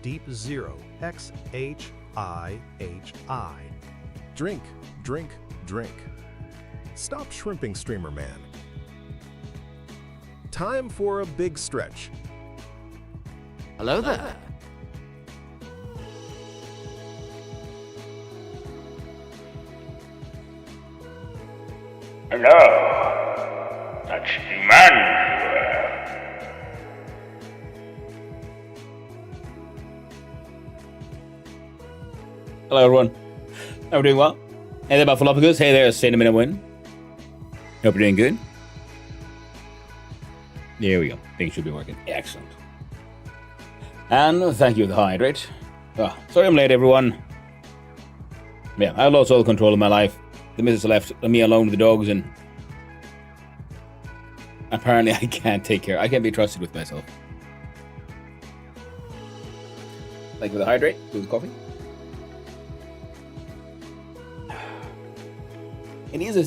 Deep Zero XHIHI. Drink, drink, drink. Stop shrimping, Streamer Man. Time for a big stretch. Hello there. Hello, that's Emmanuel. Hello everyone. Hope you're doing well. Hey there, Buffalopicus. Hey there, Cinnamon and Win. Hope you're doing good. There we go. Things should be working. Excellent. And thank you for the hydrate. Oh, sorry I'm late, everyone. Yeah, I lost all control of my life. The missus left me alone with the dogs, and apparently I can't be trusted with myself. Thank you for the hydrate. With the coffee. It is a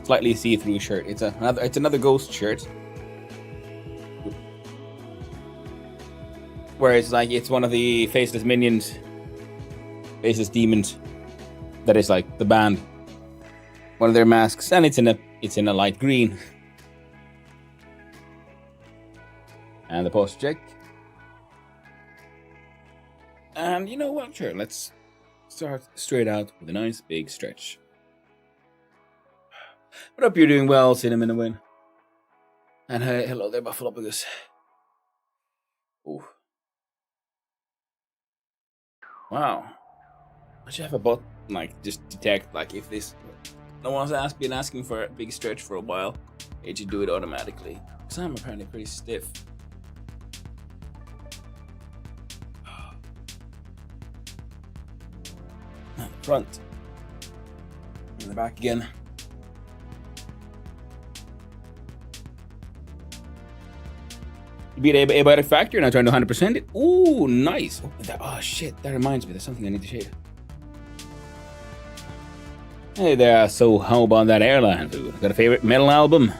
slightly see-through shirt. It's another ghost shirt. Where it's like it's one of the faceless demons. That is like the band. One of their masks, and it's in a light green. And the poster check. And you know what? Sure, let's start straight out with a nice big stretch. What up? You're doing well, Cinnamon and Win. And hey, hello there, Buffalopicus. Ooh. Wow. I should have a button, like, just detect, like, if this... No one's been asking for a big stretch for a while. It should do it automatically. Because I'm apparently pretty stiff. And the front. And the back again. You beat Abiotic Factory and I turned to 100% it. Ooh, nice. Oh, shit. That reminds me. There's something I need to shade. Hey there, so how about that airline food? Got a favorite metal album?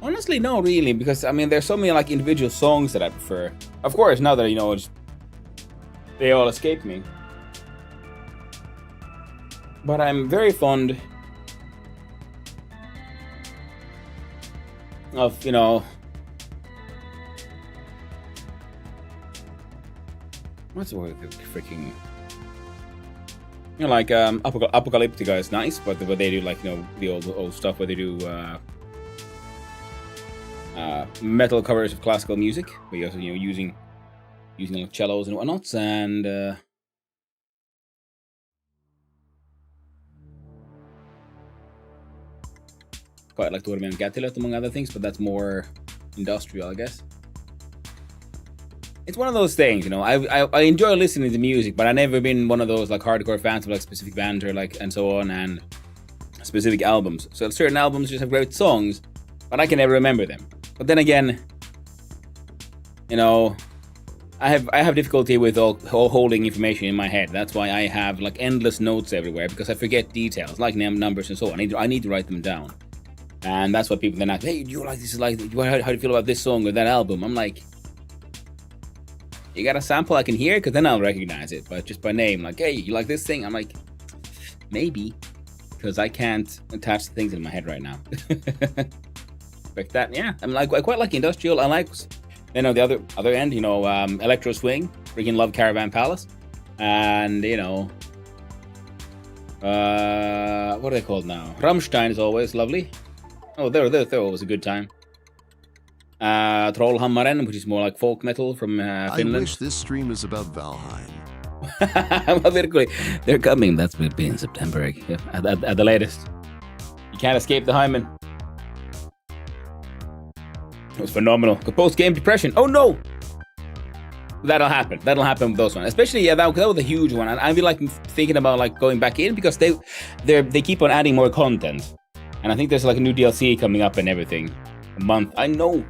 Honestly, no, really, because I mean, there's so many like individual songs that I prefer. Of course, now that you know, they all escape me. But I'm very fond of, you know, what's the word? Freaking, you know, like Apocalyptica is nice, but they do like, you know, the old stuff where they do metal covers of classical music, but you're also, you know, using like cellos and whatnots, and quite like Torbjörn Gattilöt among other things, but that's more industrial, I guess. It's one of those things, you know. I enjoy listening to music, but I've never been one of those like hardcore fans of like specific bands or like and so on and specific albums. So certain albums just have great songs, but I can never remember them. But then again, you know, I have difficulty with all holding information in my head. That's why I have like endless notes everywhere, because I forget details like numbers and so on. I need to write them down, and that's why people then ask, "Hey, do you like this? Like, how do you feel about this song or that album?" I'm like, you got a sample I can hear? Because then I'll recognize it. But just by name, like, hey, you like this thing? I'm like, maybe. Because I can't attach the things in my head right now. Like that, yeah. I mean, I quite like industrial. I like, you know, the other end, you know, electro swing. Freaking love Caravan Palace. And, you know, what are they called now? Rammstein is always lovely. Oh, they're always a good time. Trollhammaren, which is more like folk metal from Finland. I wish this stream is about Valheim. Well, they're coming. That's will be in September at the latest. You can't escape the Hyman. It was phenomenal. The post-game depression. Oh no! That'll happen. That'll happen with those ones. Especially, yeah, that was a huge one. And I'd be like thinking about like going back in, because they keep on adding more content. And I think there's like a new DLC coming up and everything. A month. I know.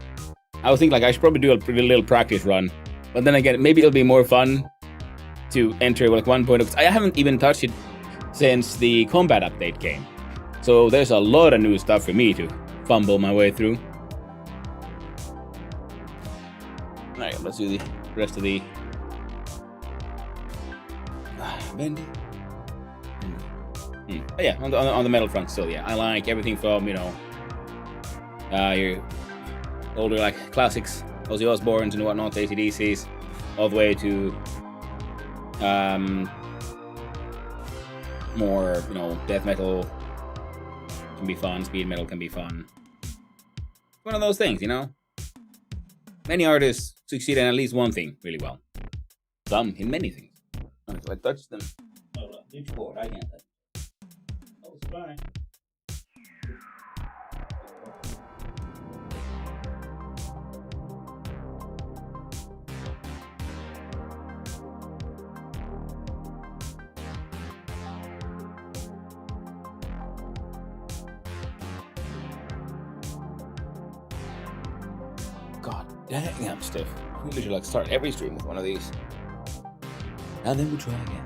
I was thinking like I should probably do a pretty little practice run. But then again, maybe it'll be more fun to enter like 1.0. I haven't even touched it since the combat update came. So there's a lot of new stuff for me to fumble my way through. Alright, let's do the rest of the bendy. But yeah, on the metal front still, yeah. I like everything from, you know, your older like classics, Ozzy Osbournes and whatnot, AC/DCs, all the way to more, you know, death metal can be fun, speed metal can be fun. One of those things, you know. Many artists succeed in at least one thing really well. Some in many things. So I touched them. Oh, huge board, I can't touch. Oh, it's fine. God dang, I'm stiff. I really should like start every stream with one of these. And then we try again.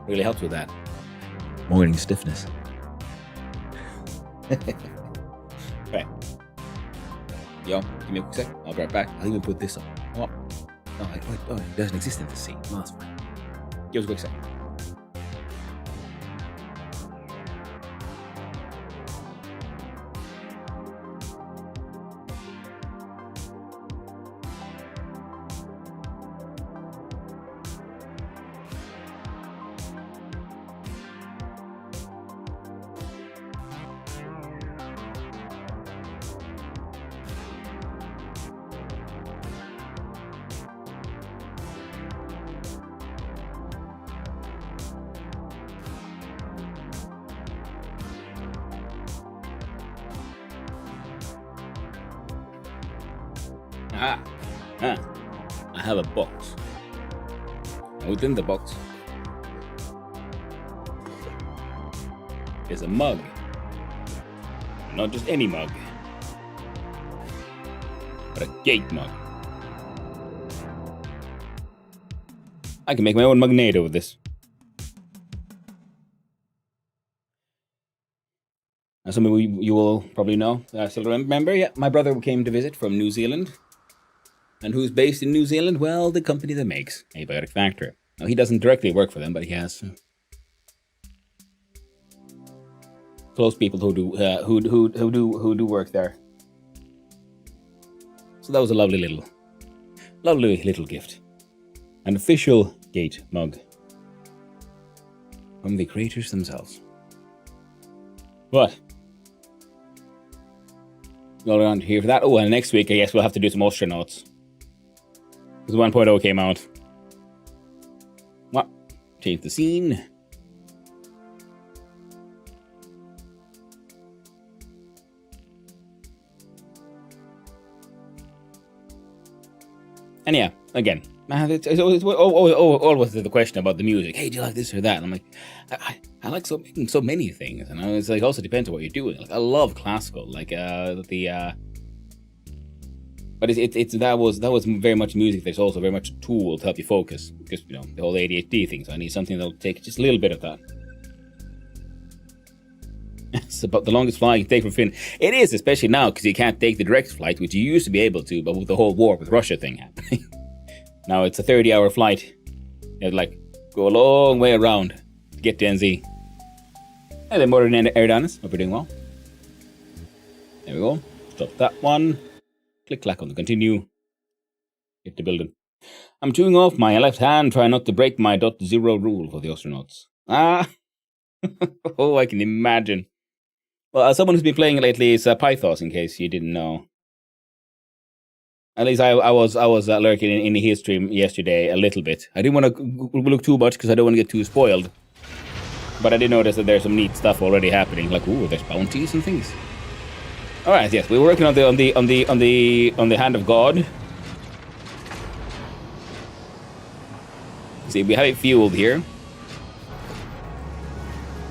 Really helps with that morning stiffness. Right. Yo, give me a quick sec. I'll be right back. I'll even put this up. Oh, wait, it doesn't exist in the scene. No, that's fine. Give us a quick sec. I have a box. Within the box is a mug. Not just any mug, but a gate mug. I can make my own Magneto with this. As some of you will probably know, I still remember, yeah, my brother came to visit from New Zealand. And who's based in New Zealand? Well, the company that makes Abiotic Factory. Now, he doesn't directly work for them, but he has close people who do work there. So that was a lovely little gift. An official gate mug from the creators themselves. But all around here for that. Oh, and next week I guess we'll have to do some astronauts. Because 1.0 came out. What? Change the scene. And yeah, again, it's always the question about the music. Hey, do you like this or that? And I'm like, I like so many things, and it's like also depends on what you're doing. Like I love classical, like but that was very much music. There's also very much a tool to help you focus, because you know the whole ADHD thing. So I need something that'll take just a little bit of that. It's about the longest flight you can take from Finland. It is, especially now, because you can't take the direct flight, which you used to be able to, but with the whole war with Russia thing happening, now it's a 30-hour flight. You have to like go a long way around to get to NZ. And then modern air Dennis. Hope you're doing well. There we go. Stop that one. Click clack on the continue. Get to building. I'm chewing off my left hand, try not to break my .0 rule for the astronauts. Ah! Oh, I can imagine. Well, someone who's been playing it lately is Pythos, in case you didn't know. At least I was lurking in his stream yesterday a little bit. I didn't want to look too much because I don't want to get too spoiled. But I did notice that there's some neat stuff already happening. Like, ooh, there's bounties and things. All right, yes, we're working on the hand of God. See, we have it fueled here.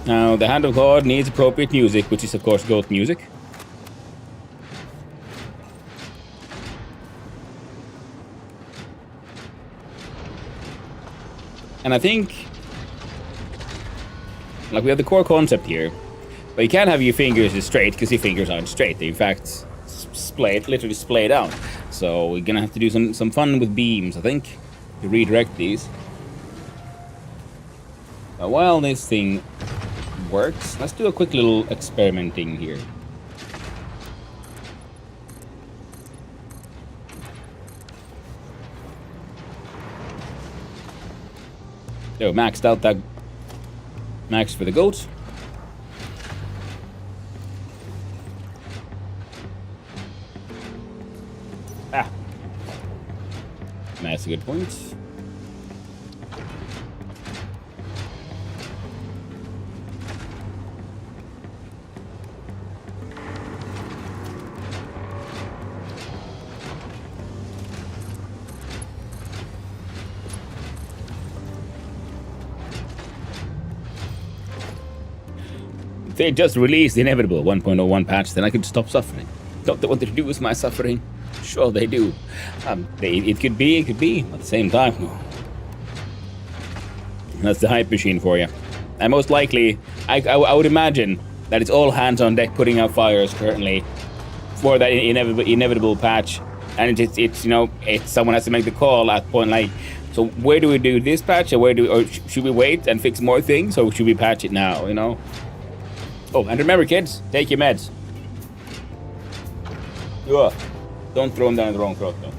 Now, the hand of God needs appropriate music, which is of course goat music. And I think Like, we have the core concept here, but you can't have your fingers straight because your fingers aren't straight. They're in fact splayed, literally splayed out. So we're gonna have to do some fun with beams, I think, to redirect these. But while this thing works, let's do a quick little experimenting here. So maxed out that max for the goats. Ah, that's a good point. They just released the inevitable 1.01 patch, then I could stop suffering. Don't they want to do with my suffering? Sure they do. It could be, at the same time. That's the hype machine for you. And most likely, I would imagine that it's all hands on deck putting out fires currently for that inevitable patch. And it's you know, someone has to make the call at point like, so where do we do this patch, or should we wait and fix more things, or should we patch it now, you know? Oh, and remember, kids, take your meds. Ugh. Don't throw them down the wrong throat, though.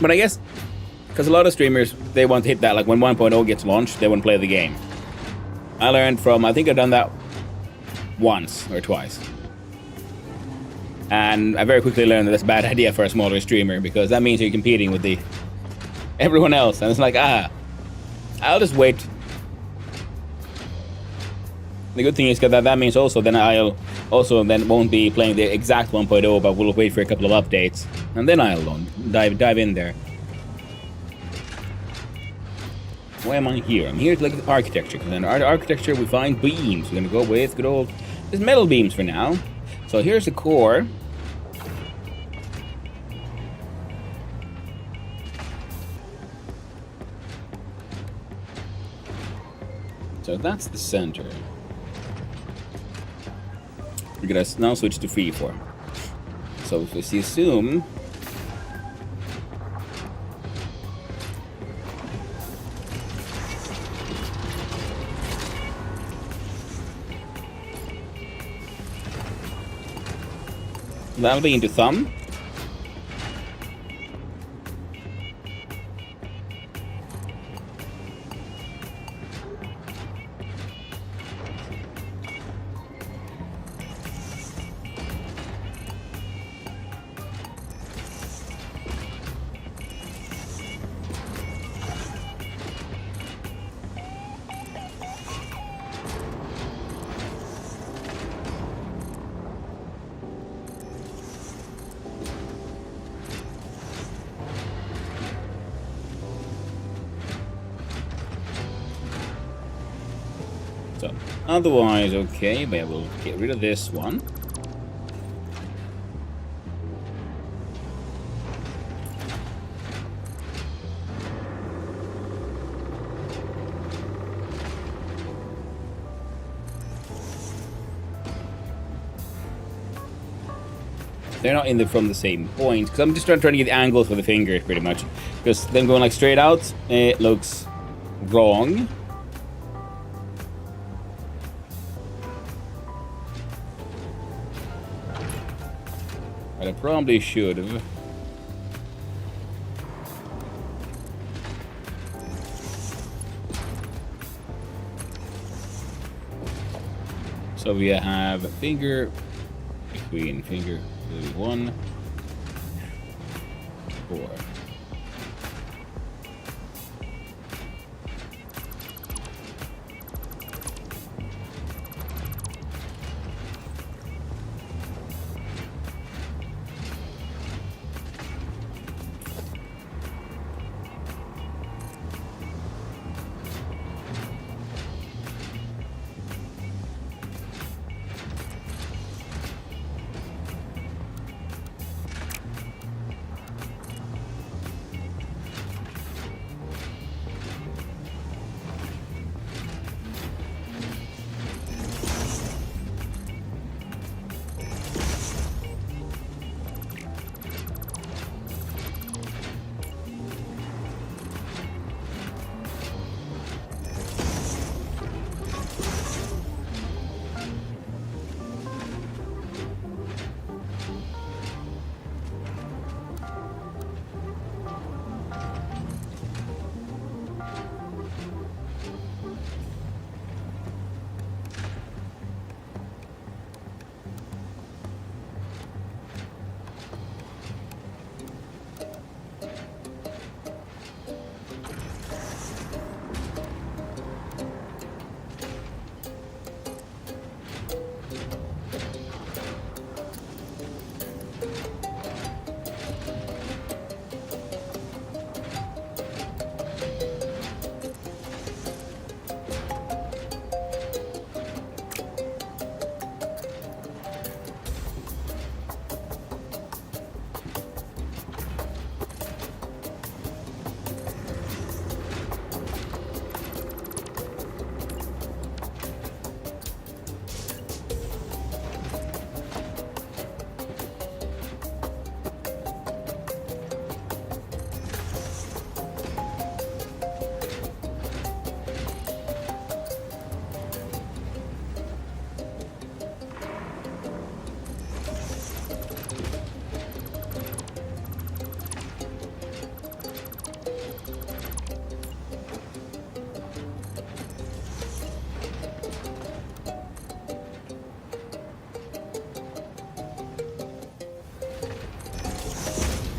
But I guess, because a lot of streamers, they want to hit that, like when 1.0 gets launched, they want to play the game. I learned from, I think I've done that once or twice. And I very quickly learned that that's a bad idea for a smaller streamer, because that means you're competing with everyone else. And it's like, I'll just wait. The good thing is that means also then I'll also then won't be playing the exact 1.0, but we'll wait for a couple of updates. And then I'll dive in there. Why am I here? I'm here to look at the architecture, because in our architecture we find beams. We're going to go with good old just metal beams for now. So here's the core. So that's the center. We're gonna now switch to freeform. So if we assume that'll be into thumb. So, otherwise, okay, but we'll get rid of this one. They're not from the same point, because I'm just trying to get the angle for the finger, pretty much. Because them going like straight out, it looks wrong. But I probably should have. So we have a finger between finger 1, 4.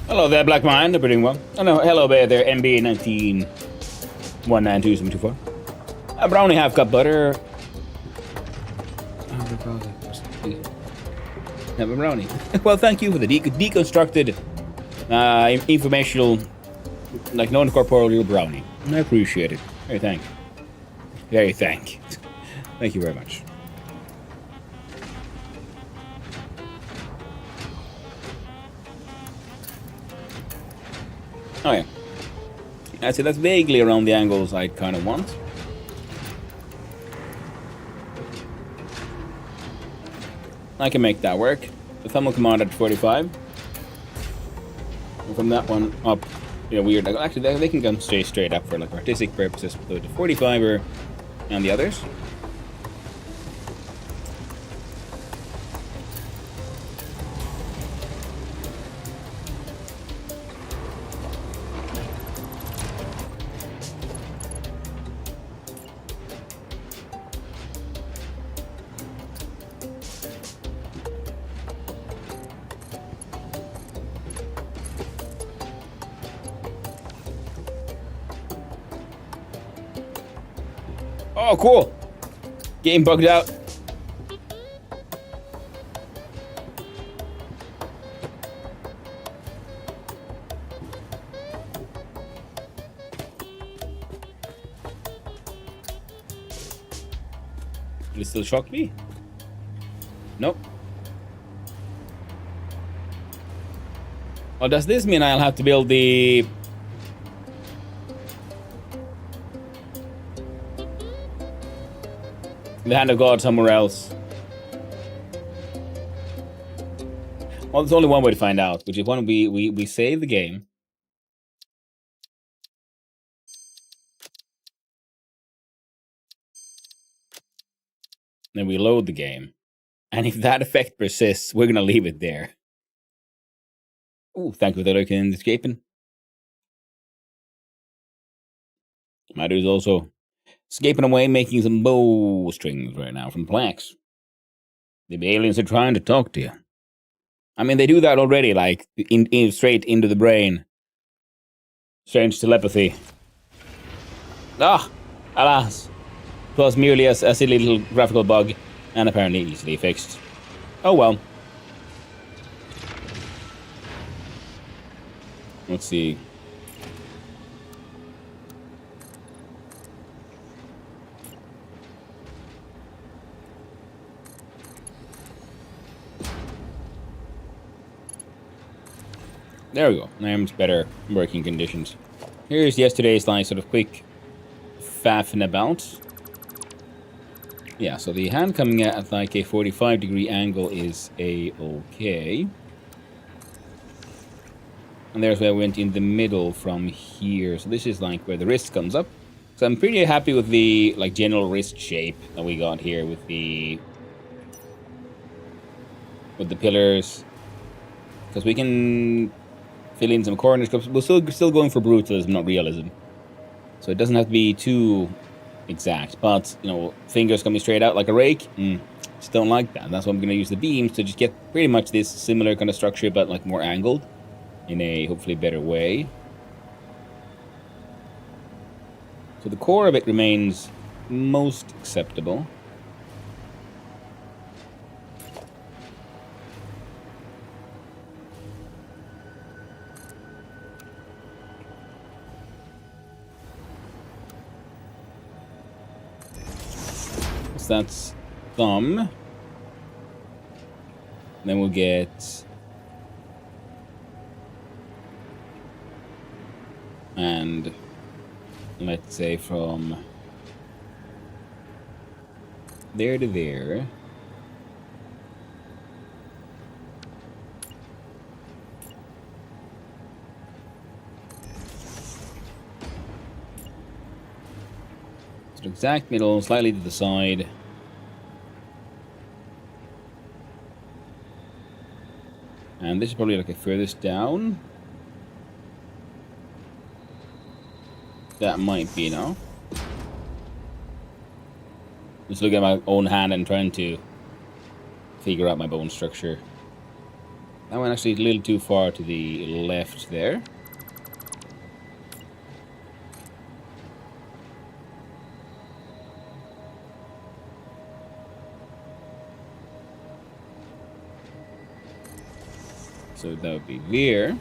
Hello there, Black Mind. Hope you're doing well. Oh, no, hello there, MB19192724. A brownie, half cup butter. Have a brownie. Well, thank you for the deconstructed, informational, like non-corporeal brownie. I appreciate it. Very thank. Very thank. Thank you very much. Oh yeah. That's it. That's vaguely around the angles I kind of want. I can make that work. The thumb will come out at 45. And from that one up, weird. Like, actually, they can come straight up for like artistic purposes. So the 45er and the others. Oh, cool. Game bugged out. Will it still shock me? Nope. Well, does this mean I'll have to build the... the hand of God somewhere else? Well, there's only one way to find out, which is when we save the game. Then we load the game. And if that effect persists, we're gonna leave it there. Ooh, thank you for the look in escaping. My dude's also escaping away, making some bowstrings right now from plaques. The aliens are trying to talk to you. I mean, they do that already, like, in straight into the brain. Strange telepathy. Ah! Alas! It was merely a silly little graphical bug, and apparently easily fixed. Oh well. Let's see. There we go. Now better working conditions. Here's yesterday's like sort of quick faffing about. Yeah, so the hand coming at like a 45-degree angle is a-okay. And there's where I went in the middle from here. So this is like where the wrist comes up. So I'm pretty happy with the like general wrist shape that we got here with the pillars. Because we can fill in some corners. We're still going for brutalism, not realism. So it doesn't have to be too exact. But, fingers coming straight out like a rake, just don't like that. That's why I'm going to use the beams to just get pretty much this similar kind of structure, but like more angled in a hopefully better way. So the core of it remains most acceptable. That's thumb. Then we'll get and let's say from there to there. So exact middle, slightly to the side. And this is probably like a furthest down. That might be enough. Just looking at my own hand and trying to figure out my bone structure. That went actually a little too far to the left there. So that would be there.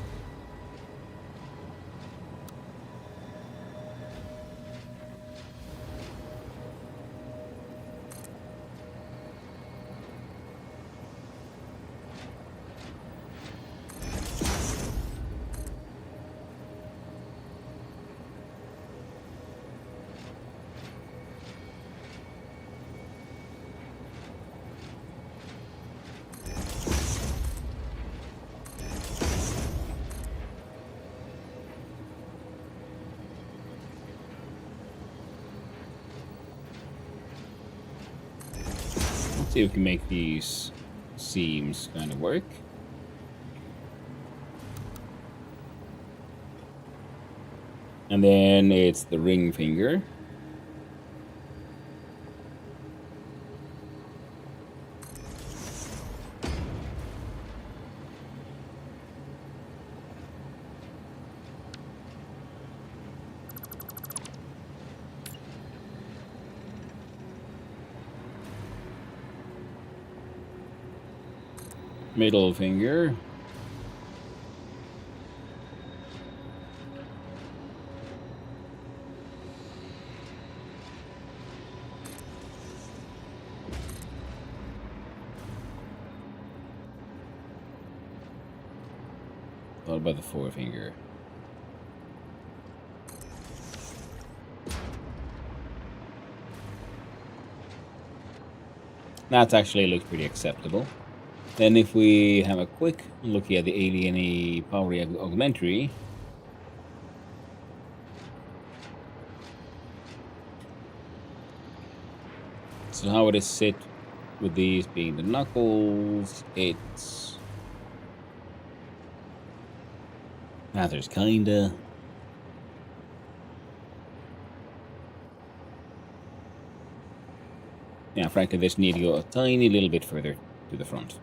See if we can make these seams kind of work. And then it's the ring finger. Middle finger. What about the forefinger? That actually looks pretty acceptable. Then if we have a quick look at the Alien Power Augmentary. So how would it sit with these being the knuckles? It's... there's kinda... Yeah, frankly, this need to go a tiny little bit further to the front.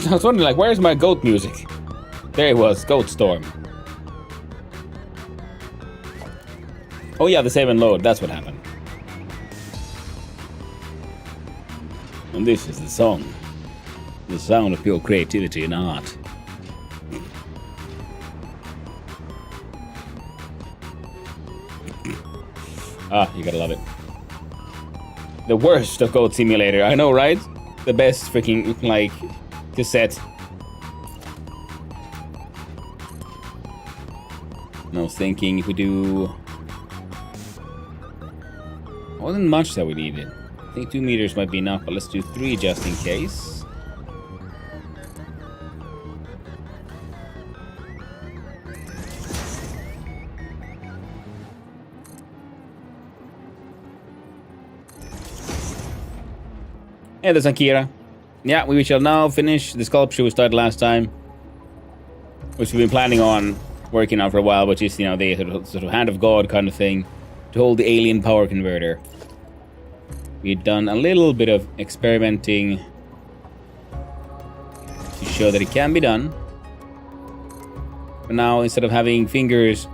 I was wondering, like, where's my goat music? There it was, Goat Storm. Oh yeah, the save and load, that's what happened. And this is the song. The sound of pure creativity and art. Ah, you gotta love it. The worst of Goat Simulator, I know, right? The best freaking, like, cassette. And I was thinking if we do... wasn't much that we needed. I think 2 meters might be enough, but let's do 3 just in case. And there's Akira. Yeah, we shall now finish the sculpture we started last time, which we've been planning on working on for a while, which is, you know, the sort of hand of God kind of thing to hold the alien power converter. We've done a little bit of experimenting to show that it can be done. But now, instead of having fingers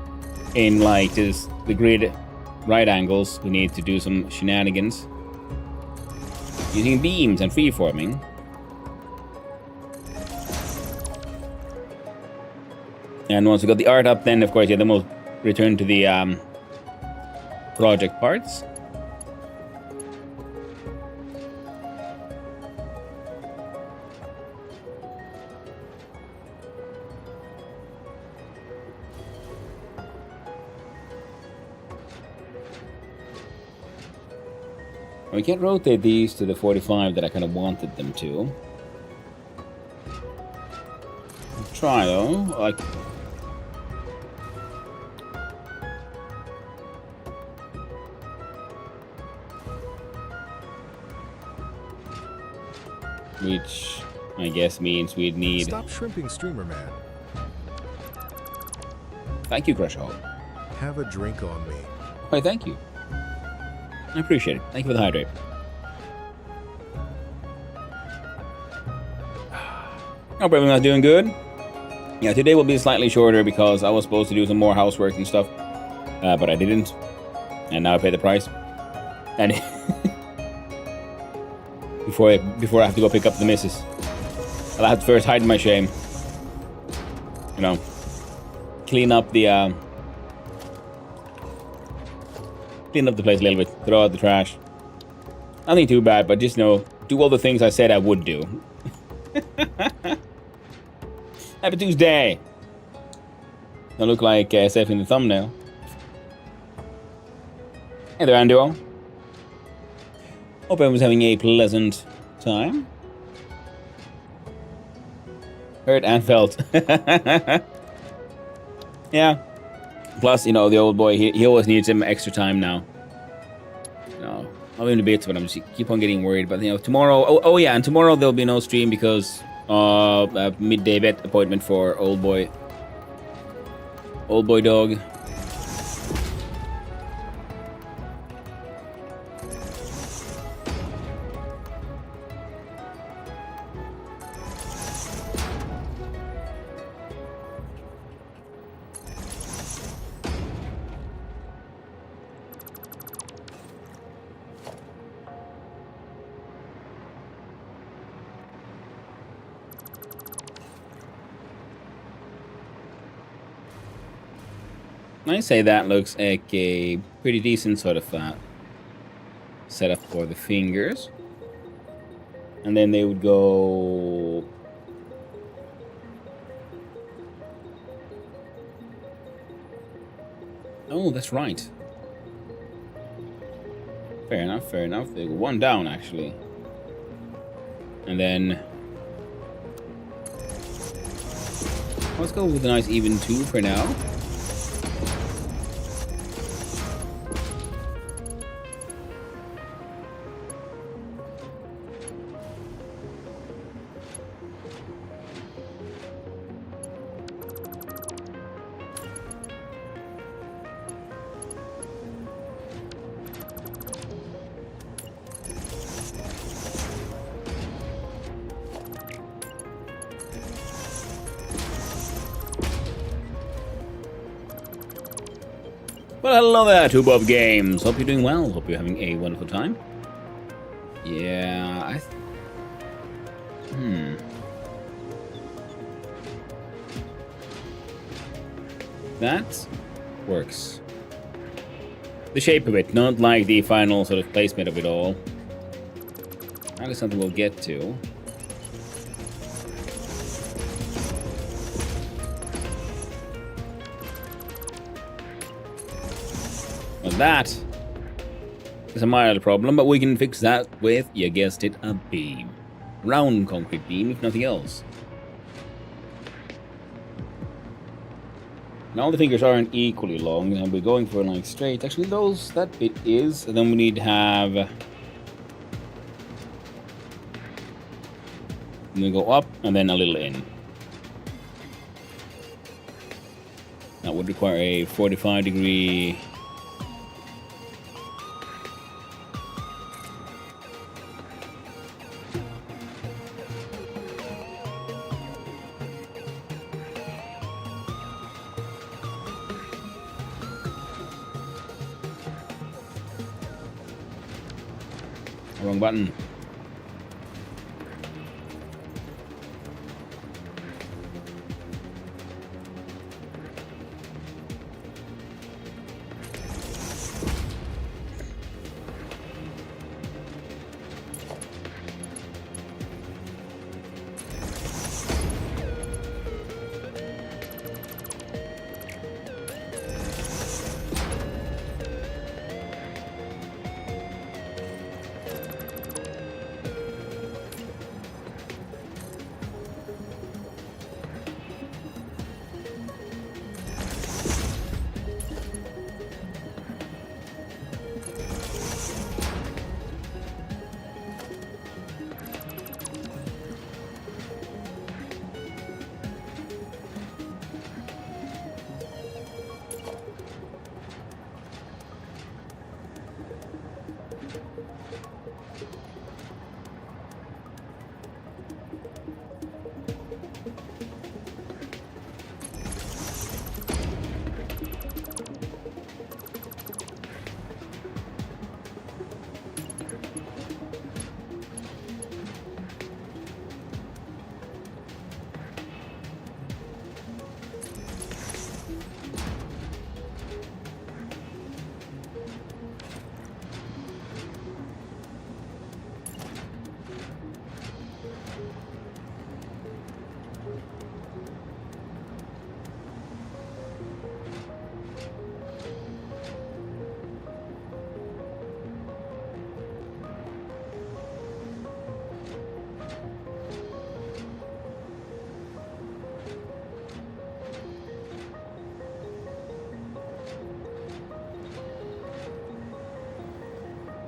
in like this, the grid right angles, we need to do some shenanigans using beams and freeforming. And once we got the art up, then of course, yeah, then we'll return to the project parts. We can't rotate these to the 45 that I kind of wanted them to. I'll try though, like... which I guess means we'd need. Stop shrimping, streamer man. Thank you, Crush Hole. Have a drink on me. Why, thank you. I appreciate it. Thank you for the hydrate. Hope everyone's doing good. Yeah, today will be slightly shorter because I was supposed to do some more housework and stuff, but I didn't, and now I pay the price. And before I have to go pick up the missus, I'll have to first hide my shame. You know, clean up the place a little bit, throw out the trash. Nothing too bad, but just, you know, do all the things I said I would do. Happy Tuesday! Don't look like SF in the thumbnail. Hey there, Anduo. Hope everyone's having a pleasant time. Heard and felt. Yeah. Plus, you know, the old boy, he always needs some extra time now. You know, I'm in the bits, but I'm just keep on getting worried. But, you know, tomorrow... Oh yeah, and tomorrow there'll be no stream because... a midday vet appointment for old boy dog. I say that looks like a pretty decent sort of setup for the fingers. And then they would go... Oh, that's right. Fair enough, fair enough. They go one down, actually. And then... Let's go with a nice even 2 for now. Well, hello there, Tubop Games. Hope you're doing well. Hope you're having a wonderful time. Yeah, That works. The shape of it, not like the final sort of placement of it all. That is something we'll get to. Well, that is a mild problem, but we can fix that with, you guessed it, a beam. Round concrete beam, if nothing else. Now the fingers aren't equally long, and we're going for like straight. Actually, that bit is, and then we need to have... And then go up, and then a little in. That would require a 45-degree... Wrong button.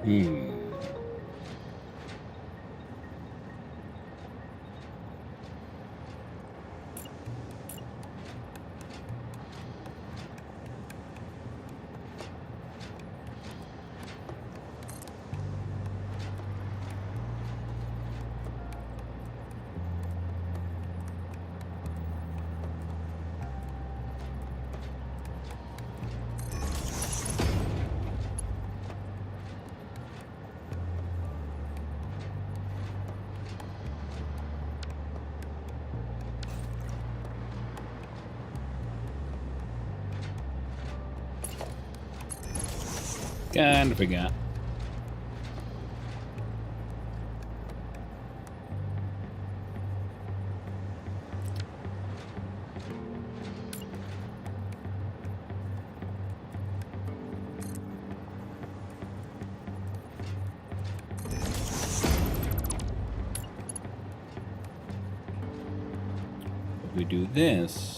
Hmm. Kinda forgot. If we do this.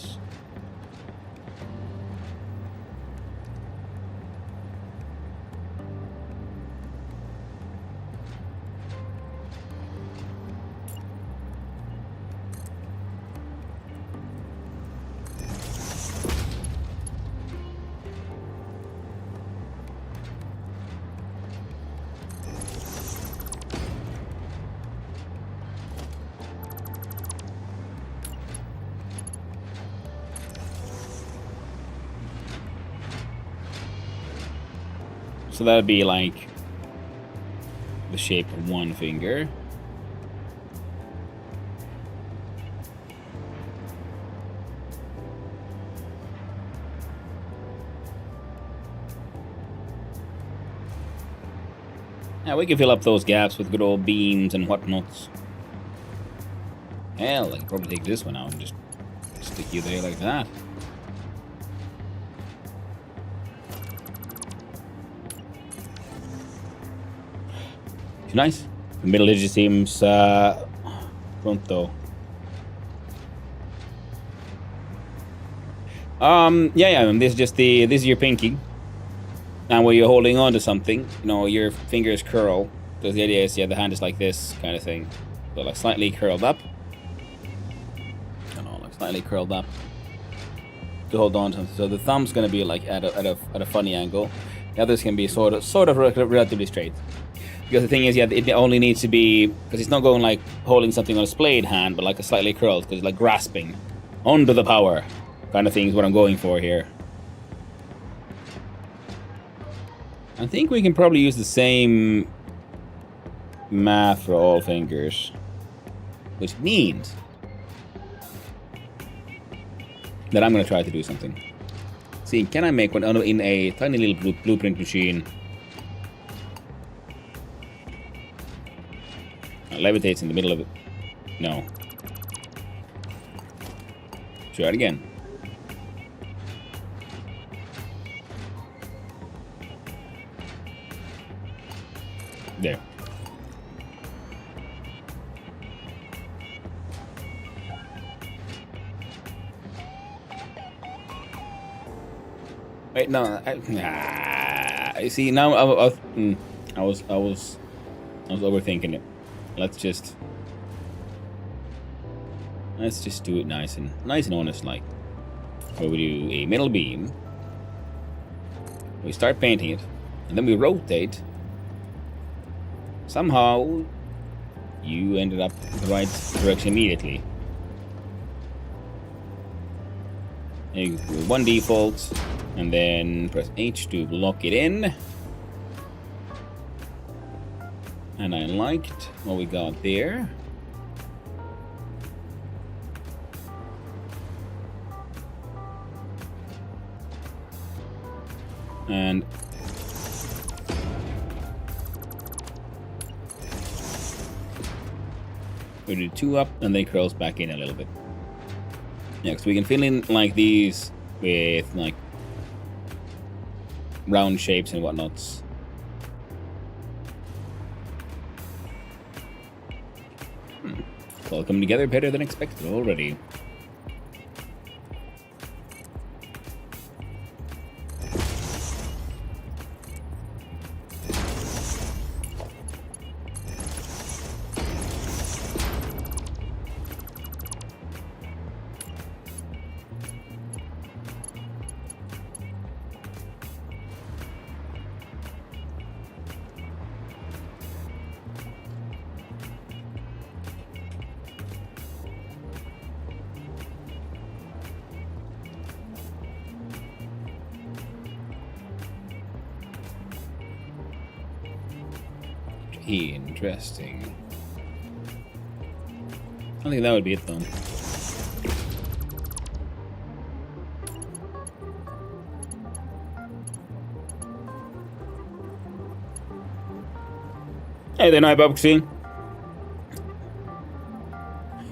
So that'd be like the shape of one finger. Yeah, we can fill up those gaps with good old beams and whatnots. Hell, I could probably take this one out and just stick you there like that. Nice. The middle digit seems pronto. Yeah. This is just this is your pinky. And when you're holding on to something, you know, your fingers curl. So the idea is, yeah, the hand is like this kind of thing. So like slightly curled up. I don't know, like slightly curled up to hold on to something. So the thumb's gonna be like at a funny angle. The others can be sort of relatively straight. Because the thing is, yeah, it only needs to be, because it's not going like holding something on a splayed hand, but like a slightly curled, because it's like grasping onto the power kind of thing is what I'm going for here. I think we can probably use the same math for all fingers, which means that I'm going to try to do something. See, can I make one in a tiny little blueprint machine? Levitates in the middle of it. No. Try it again. There. Wait, no. I see now. I was overthinking it. Let's just do it nice and honest, like. Where we do a middle beam. We start painting it, and then we rotate. Somehow, you ended up in the right direction immediately. And you do one default, and then press H to lock it in. And I liked what we got there. And we do two up, and then curls back in a little bit. Yeah, so we can fill in like these with like round shapes and whatnots. It's all coming together better than expected already. Interesting. I think that would be it though. Hey there, Night Boxy.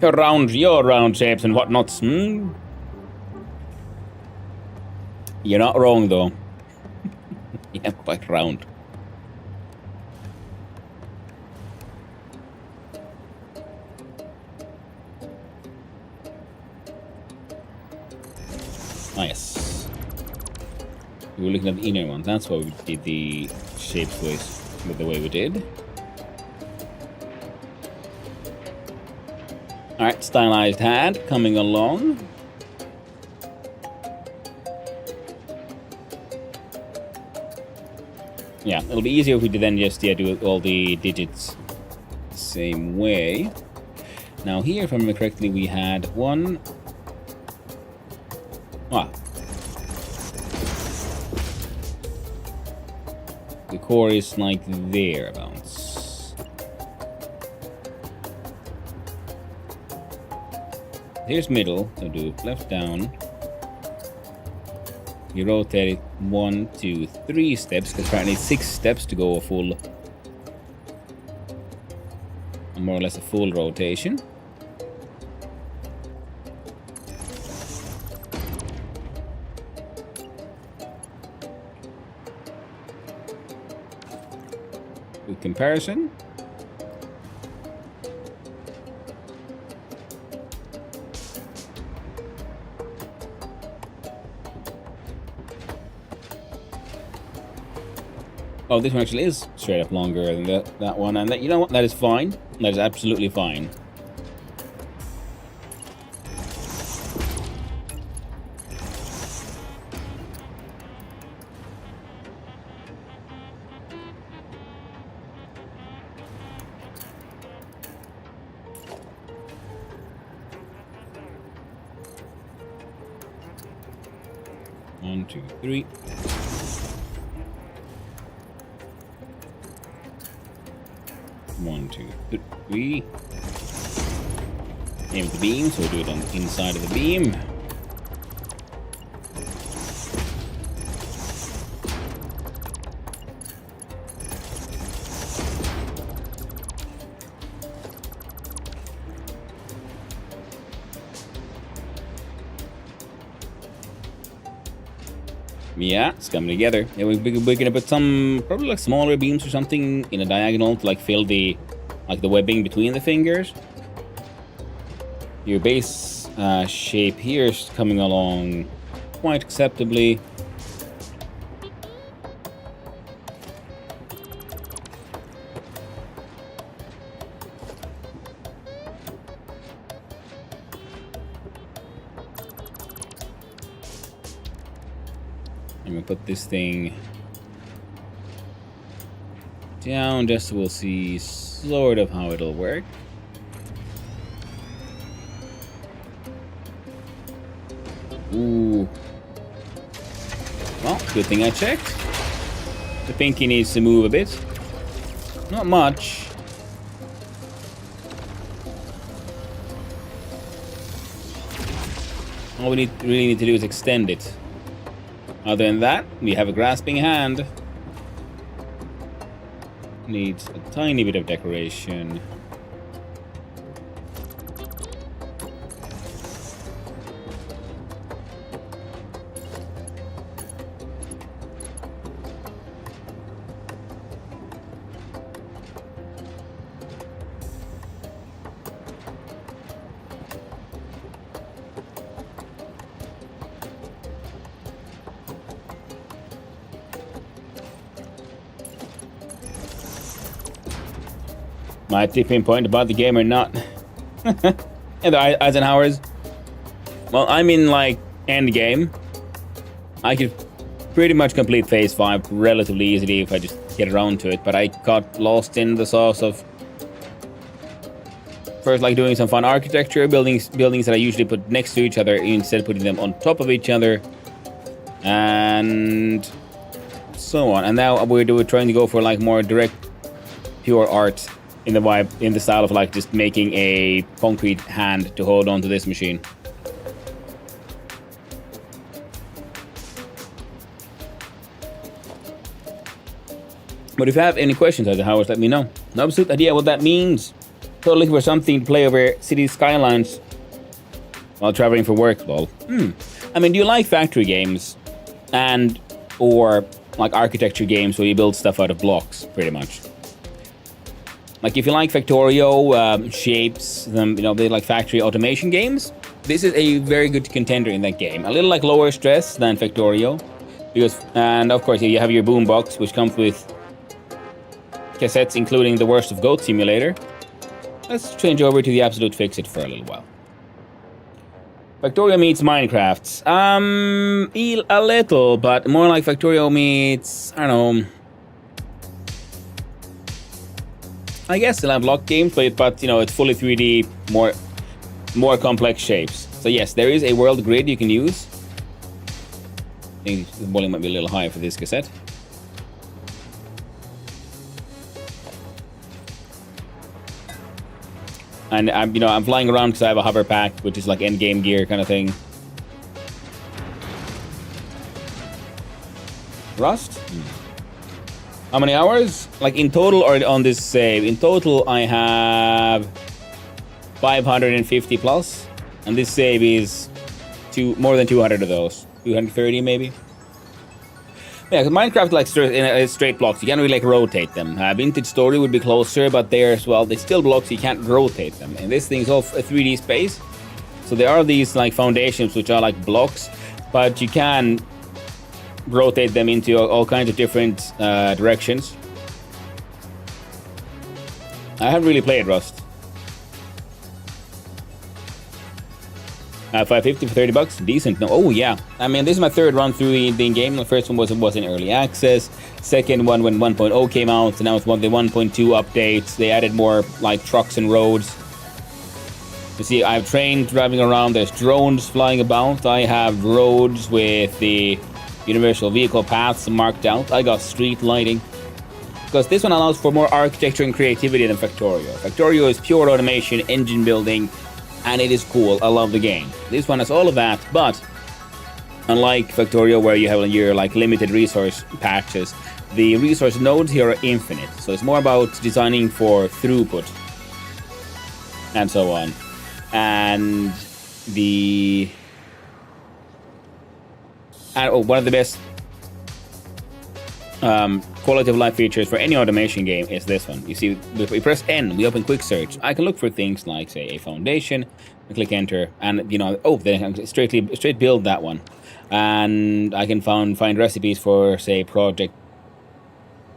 Your round shapes and whatnots, hmm? You're not wrong though. Yeah, quite round. Nice. We were looking at the inner ones. That's why we did the shapes with the way we did. Alright, stylized hand coming along. Yeah, it'll be easier if we then just do all the digits the same way. Now here, if I remember correctly, we had one. The core is like thereabouts. Here's middle, so do left down. You rotate it 1, 2, 3 steps, because apparently 6 steps to go a full, more or less a full rotation. Good comparison. Oh, this one actually is straight up longer than that one, and you know what? That is fine. That is absolutely fine. One, two, three. One, two, three. Aim at the beam, so we'll do it on the inside of the beam. Yeah, it's coming together. Yeah, we're gonna put some probably like smaller beams or something in a diagonal to like fill the webbing between the fingers. Your base shape here is coming along quite acceptably. I'm gonna put this thing down just so we'll see sort of how it'll work. Ooh. Well, good thing I checked. The pinky needs to move a bit. Not much. All we really need to do is extend it. Other than that, we have a grasping hand. Needs a tiny bit of decoration. My tipping point about the game or not. And the Eisenhower's. Well, I'm in like end game. I could pretty much complete phase 5 relatively easily if I just get around to it, but I got lost in the sauce of first like doing some fun architecture, buildings that I usually put next to each other instead of putting them on top of each other, and so on. And now we're trying to go for like more direct pure art in the vibe, in the style of like just making a concrete hand to hold on to this machine. But if you have any questions as to how, let me know. No absolute idea what that means. So looking for something to play over city skylines while traveling for work. Well, I mean, do you like factory games and or like architecture games where you build stuff out of blocks, pretty much? Like if you like Factorio, shapes, they like factory automation games. This is a very good contender in that game. A little like lower stress than Factorio, and of course you have your boombox, which comes with cassettes, including the Worst of Goat Simulator. Let's change over to the Absolute Fix-It for a little while. Factorio meets Minecraft. A little, but more like Factorio meets, I don't know, I guess still have block gameplay, but it's fully 3D, more complex shapes. So yes, there is a world grid you can use. I think the volume might be a little high for this cassette. And I'm flying around because I have a hover pack, which is like end game gear kind of thing. Rust? How many hours? Like in total or on this save? In total, I have 550 plus, and this save is more than 200 of those. 230 maybe. Yeah, Minecraft like straight blocks. You can't really like rotate them. Vintage Story would be closer, but there as well, they still blocks. You can't rotate them. And this thing's all a 3D space, so there are these like foundations which are like blocks, but you can rotate them into all kinds of different directions. I haven't really played Rust. 550 for $30, decent. No, oh yeah. I mean, this is my third run through the game. The first one was in early access. Second one when 1.0 came out, and now it's the 1.2 updates. They added more like trucks and roads. You see, I have trains driving around. There's drones flying about. I have roads with the universal vehicle paths marked out. I got street lighting. Because this one allows for more architecture and creativity than Factorio. Factorio is pure automation, engine building, and it is cool. I love the game. This one has all of that, but unlike Factorio, where you have your like limited resource patches, the resource nodes here are infinite. So it's more about designing for throughput and so on. And one of the best quality of life features for any automation game is this one. You see, if we press N, we open quick search. I can look for things like, say, a foundation, and click enter, and then I can straight build that one. And I can find recipes for, say, project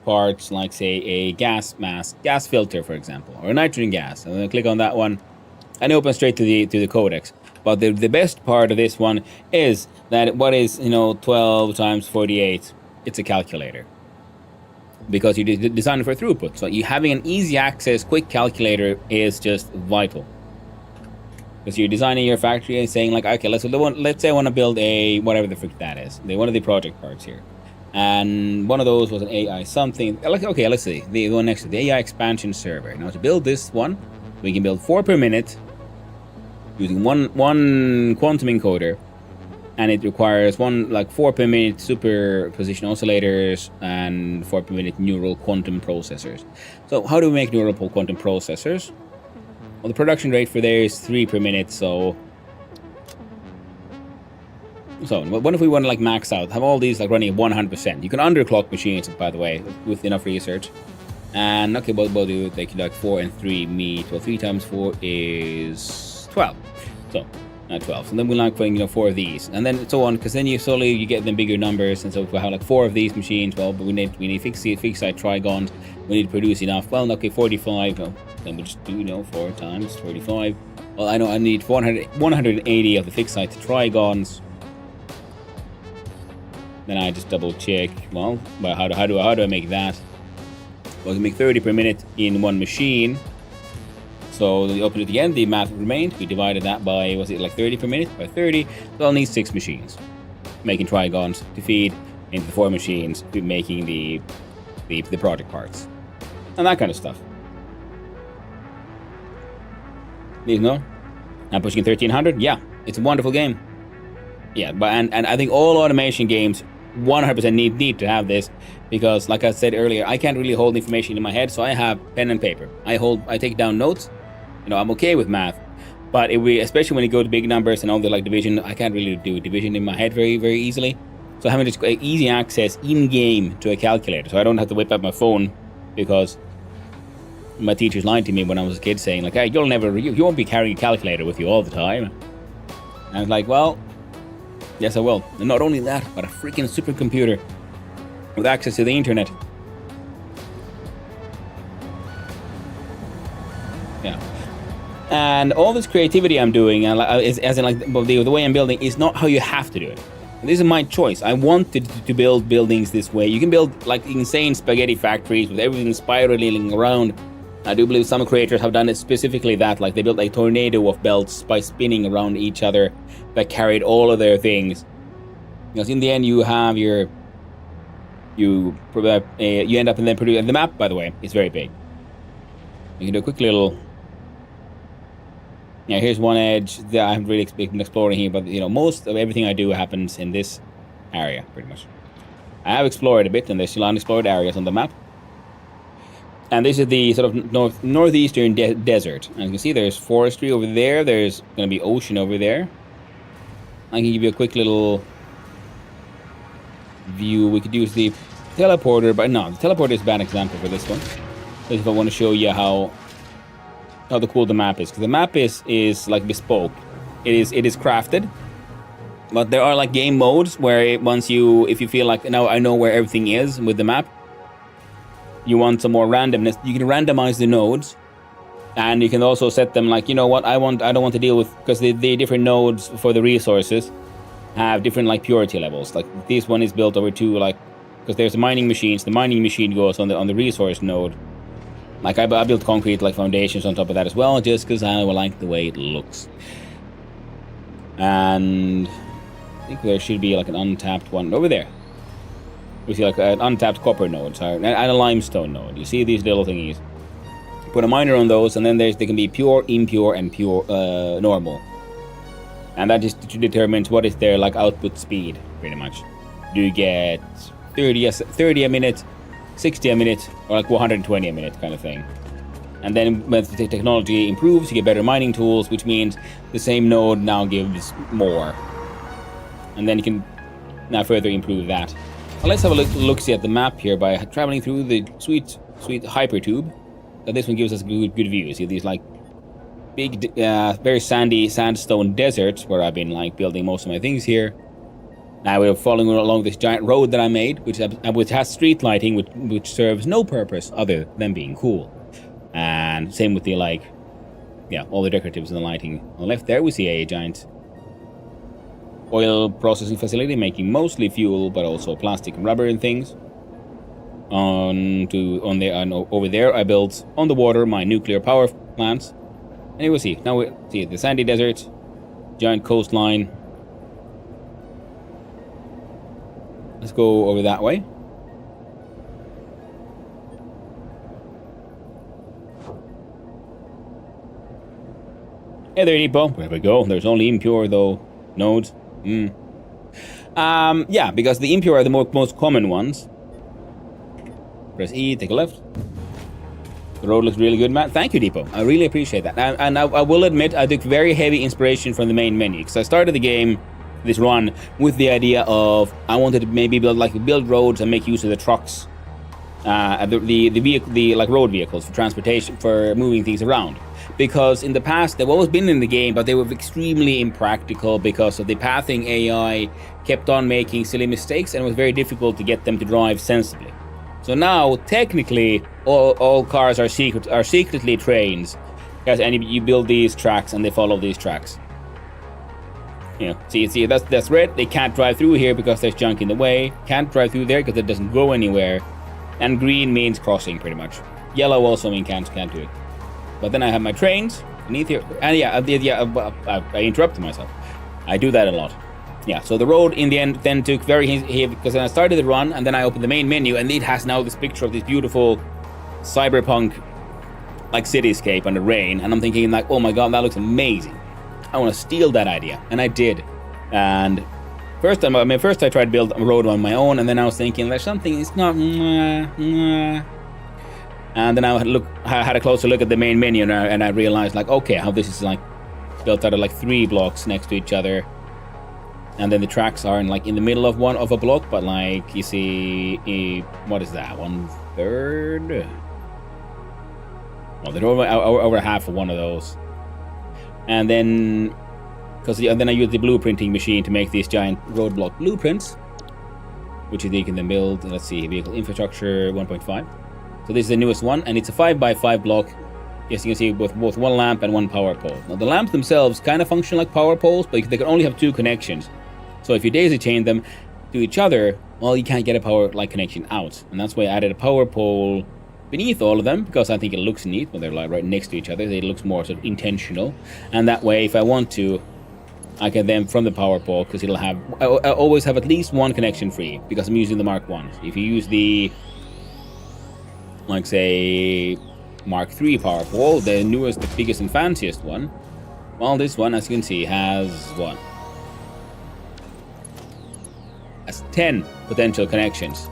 parts like, say, a gas mask, gas filter, for example, or nitrogen gas. And then I click on that one, and it opens straight to the codex. But the best part of this one is that what is 12 times 48? It's a calculator. Because you design it for throughput. So you having an easy access, quick calculator is just vital. Because you're designing your factory and saying like, okay, let's say I want to build a whatever the frick that is. One of the project parts here. And one of those was an AI something. Like, okay, let's see. The one next to the AI expansion server. Now to build this one, we can build 4 per minute using one quantum encoder. And it requires 4 per minute superposition oscillators and 4 per minute neural quantum processors. So how do we make neural quantum processors? Well, the production rate for there is 3 per minute. So what if we want to max out, have all these running at 100%? You can underclock machines, by the way, with enough research. And okay, we'll do like 4 and 3 meet. Well, 3 times 4 is 12. So. 12. So then we're putting 4 of these, and then so on, because then you slowly get them bigger numbers, and so if we have 4 of these machines, well, but we need fixed site trigons, we need to produce enough. Well, okay, 45. Well, then we'll just do 4 times 45. Well, I know I need 180 of the fixed site trigons. Then I just double check. Well, how do I make that? Well, I can make 30 per minute in one machine. So we open it again, the math remained. We divided that by, was it 30 per minute? By 30. So I'll need 6 machines. Making trigons to feed into the 4 machines, making the project parts. and that kind of stuff. These no? I'm pushing 1300. Yeah, it's a wonderful game. Yeah, but and I think all automation games 100% need to have this, because like I said earlier, I can't really hold information in my head, so I have pen and paper. I take down notes. You know, I'm okay with math, but especially when you go to big numbers and all the like division, I can't really do division in my head very easily. So having just easy access in game to a calculator, so I don't have to whip out my phone, because my teachers lied to me when I was a kid, saying like, "Hey, you won't be carrying a calculator with you all the time." And I was like, well, yes I will. And not only that, but a freaking supercomputer with access to the internet. Yeah. And all this creativity I'm doing, as in like the way I'm building, is not how you have to do it. This is my choice. I wanted to build buildings this way. You can build like insane spaghetti factories with everything spiraling around. I do believe some creators have done it specifically that, like they built a tornado of belts by spinning around each other that carried all of their things. Because in the end, you have you end up and then produce. And the map, by the way, is very big. You can do a quick little. Yeah, here's one edge that I haven't really been exploring here, but you know, most of everything I do happens in this area, pretty much. I have explored a bit, and there's still unexplored areas on the map. And this is the sort of northeastern desert. And you can see there's forestry over there. There's going to be ocean over there. I can give you a quick little view. We could use the teleporter, but no, the teleporter is a bad example for this one. Because if I want to show you how cool the map is, because the map is like bespoke. It is crafted, but there are like game modes where if you feel like now I know where everything is with the map, you want some more randomness, you can randomize the nodes, and you can also set them like, you know what, I don't want to deal with, because the different nodes for the resources have different like purity levels. Like this one is built over two, like, because there's the mining machines. The mining machine goes on the resource node. Like I built concrete like foundations on top of that as well, just because I like the way it looks. And I think there should be like an untapped one over there. We see like an untapped copper node, and a limestone node. You see these little thingies. Put a miner on those, and then they can be pure, impure, and pure normal. And that just determines what is their like output speed, pretty much. Do you get 30 a minute, 60 a minute, or like 120 a minute kind of thing. And then when the technology improves, you get better mining tools, which means the same node now gives more. And then you can now further improve that. Well, let's have a look-see at the map here by traveling through the sweet hypertube. This one gives us good view. See these like big, very sandy sandstone deserts where I've been like building most of my things here. Now we're following along this giant road that I made, which has street lighting, which serves no purpose other than being cool. And same with the all the decoratives and the lighting. On the left there, we see a giant oil processing facility making mostly fuel, but also plastic and rubber and things. Over there, I built on the water my nuclear power plants. And you will see. Now we see the sandy desert, giant coastline. Let's go over that way. Hey there, Depot. There we go. There's only impure, though, nodes. Yeah, because the impure are the most common ones. Press E, take a left. The road looks really good, Matt. Thank you, Depot. I really appreciate that. And I will admit, I took very heavy inspiration from the main menu, because I started the game, this run, with the idea of I wanted to maybe build roads and make use of the trucks, the road vehicles for transportation, for moving things around. Because in the past, they've always been in the game, but they were extremely impractical because of the pathing AI kept on making silly mistakes, and it was very difficult to get them to drive sensibly. So now, technically, all cars are secretly trains, and you build these tracks and they follow these tracks. You know, see, that's red. They can't drive through here because there's junk in the way. Can't drive through there because it doesn't go anywhere. And green means crossing, pretty much. Yellow also means can't do it. But then I have my trains beneath here, and I interrupted myself. I do that a lot. Yeah, so the road in the end then took very heavy, because then I started the run, and then I opened the main menu, and it has now this picture of this beautiful cyberpunk like cityscape under rain, and I'm thinking like, oh my god, that looks amazing. I want to steal that idea, and I did. And first I tried to build a road on my own, and then I was thinking there's something it's not. And then I had a closer look at the main menu, and I realized like, okay, how this is like built out of like 3 blocks next to each other, and then the tracks are in the middle of a block, but like you see, what is that? 1/3. Well, they're over half of one of those, and then then I use the blueprinting machine to make these giant roadblock blueprints, which you can then build. Let's see, vehicle infrastructure 1.5. So this is the newest one, and it's a 5x5 block. Yes, you can see both 1 lamp and 1 power pole. Now the lamps themselves kind of function like power poles, but they can only have 2 connections. So if you daisy chain them to each other, well, you can't get a power connection out, and that's why I added a power pole beneath all of them, because I think it looks neat when they're like right next to each other. It looks more sort of intentional, and that way, if I want to, I can then from the power pole, because I always have at least 1 connection free, because I'm using the Mark 1. If you use the like say Mark 3 power pole, the newest, the biggest and fanciest one, well, this one, as you can see, has what? Has 10 potential connections.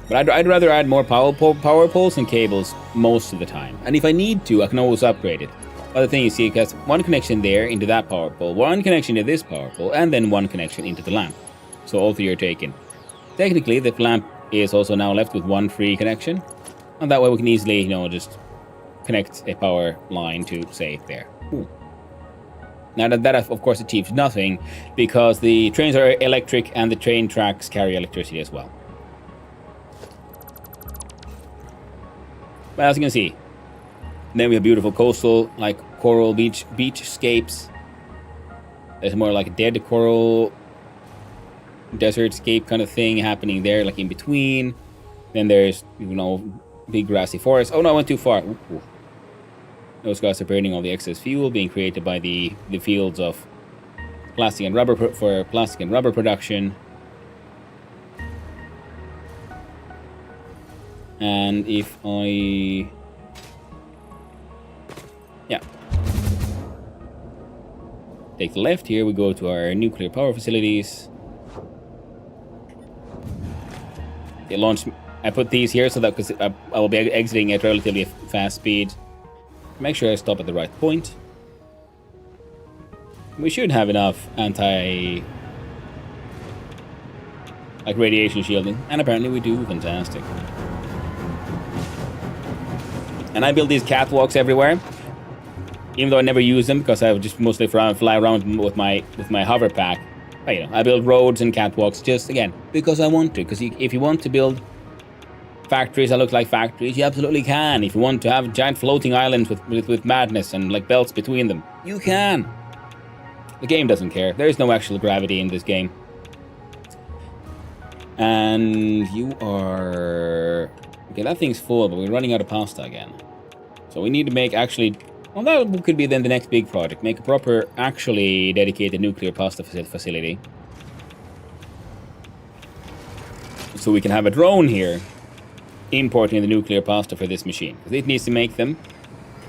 But I'd rather add more power poles and cables most of the time. And if I need to, I can always upgrade it. But the thing is, see, it has 1 connection there into that power pole, 1 connection to this power pole, and then 1 connection into the lamp. So all 3 are taken. Technically, the lamp is also now left with 1 free connection. And that way we can easily, just connect a power line to, say, there. Ooh. Now that of course achieves nothing, because the trains are electric and the train tracks carry electricity as well. But as you can see, then we have beautiful coastal, like coral beachscapes. There's more like a dead coral desertscape kind of thing happening there, like in between. Then there's, big grassy forest. Oh no, I went too far. Ooh. Those guys are burning all the excess fuel being created by the fields of plastic and rubber for plastic and rubber production. And if I... take the left here, we go to our nuclear power facilities. They launched... I put these here so that because I will be exiting at relatively fast speed. Make sure I stop at the right point. We should have enough radiation shielding, and apparently we do. Fantastic. And I build these catwalks everywhere, even though I never use them because I would just mostly fly around with my hover pack. But, I build roads and catwalks just again because I want to. Because if you want to build factories that look like factories, you absolutely can. If you want to have giant floating islands with madness and like belts between them, you can. The game doesn't care. There is no actual gravity in this game. And you are... Okay, that thing's full, but we're running out of pasta again. So we need to make actually... Well, that could be then the next big project. Make a proper, actually dedicated nuclear pasta facility. So we can have a drone here importing the nuclear pasta for this machine. Because it needs to make them.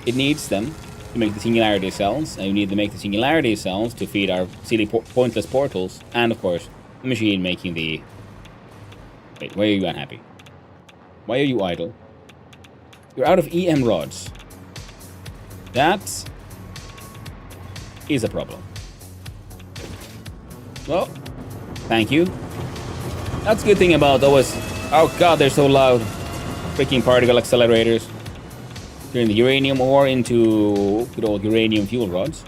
It needs them to make the singularity cells. And we need to make the singularity cells to feed our silly pointless portals. And of course, the machine making the... Wait, why are you unhappy? Why are you idle? You're out of EM rods. That is a problem. Well, thank you. That's a good thing about always... Oh god, they're so loud. Freaking particle accelerators. Turn the uranium ore into good old uranium fuel rods.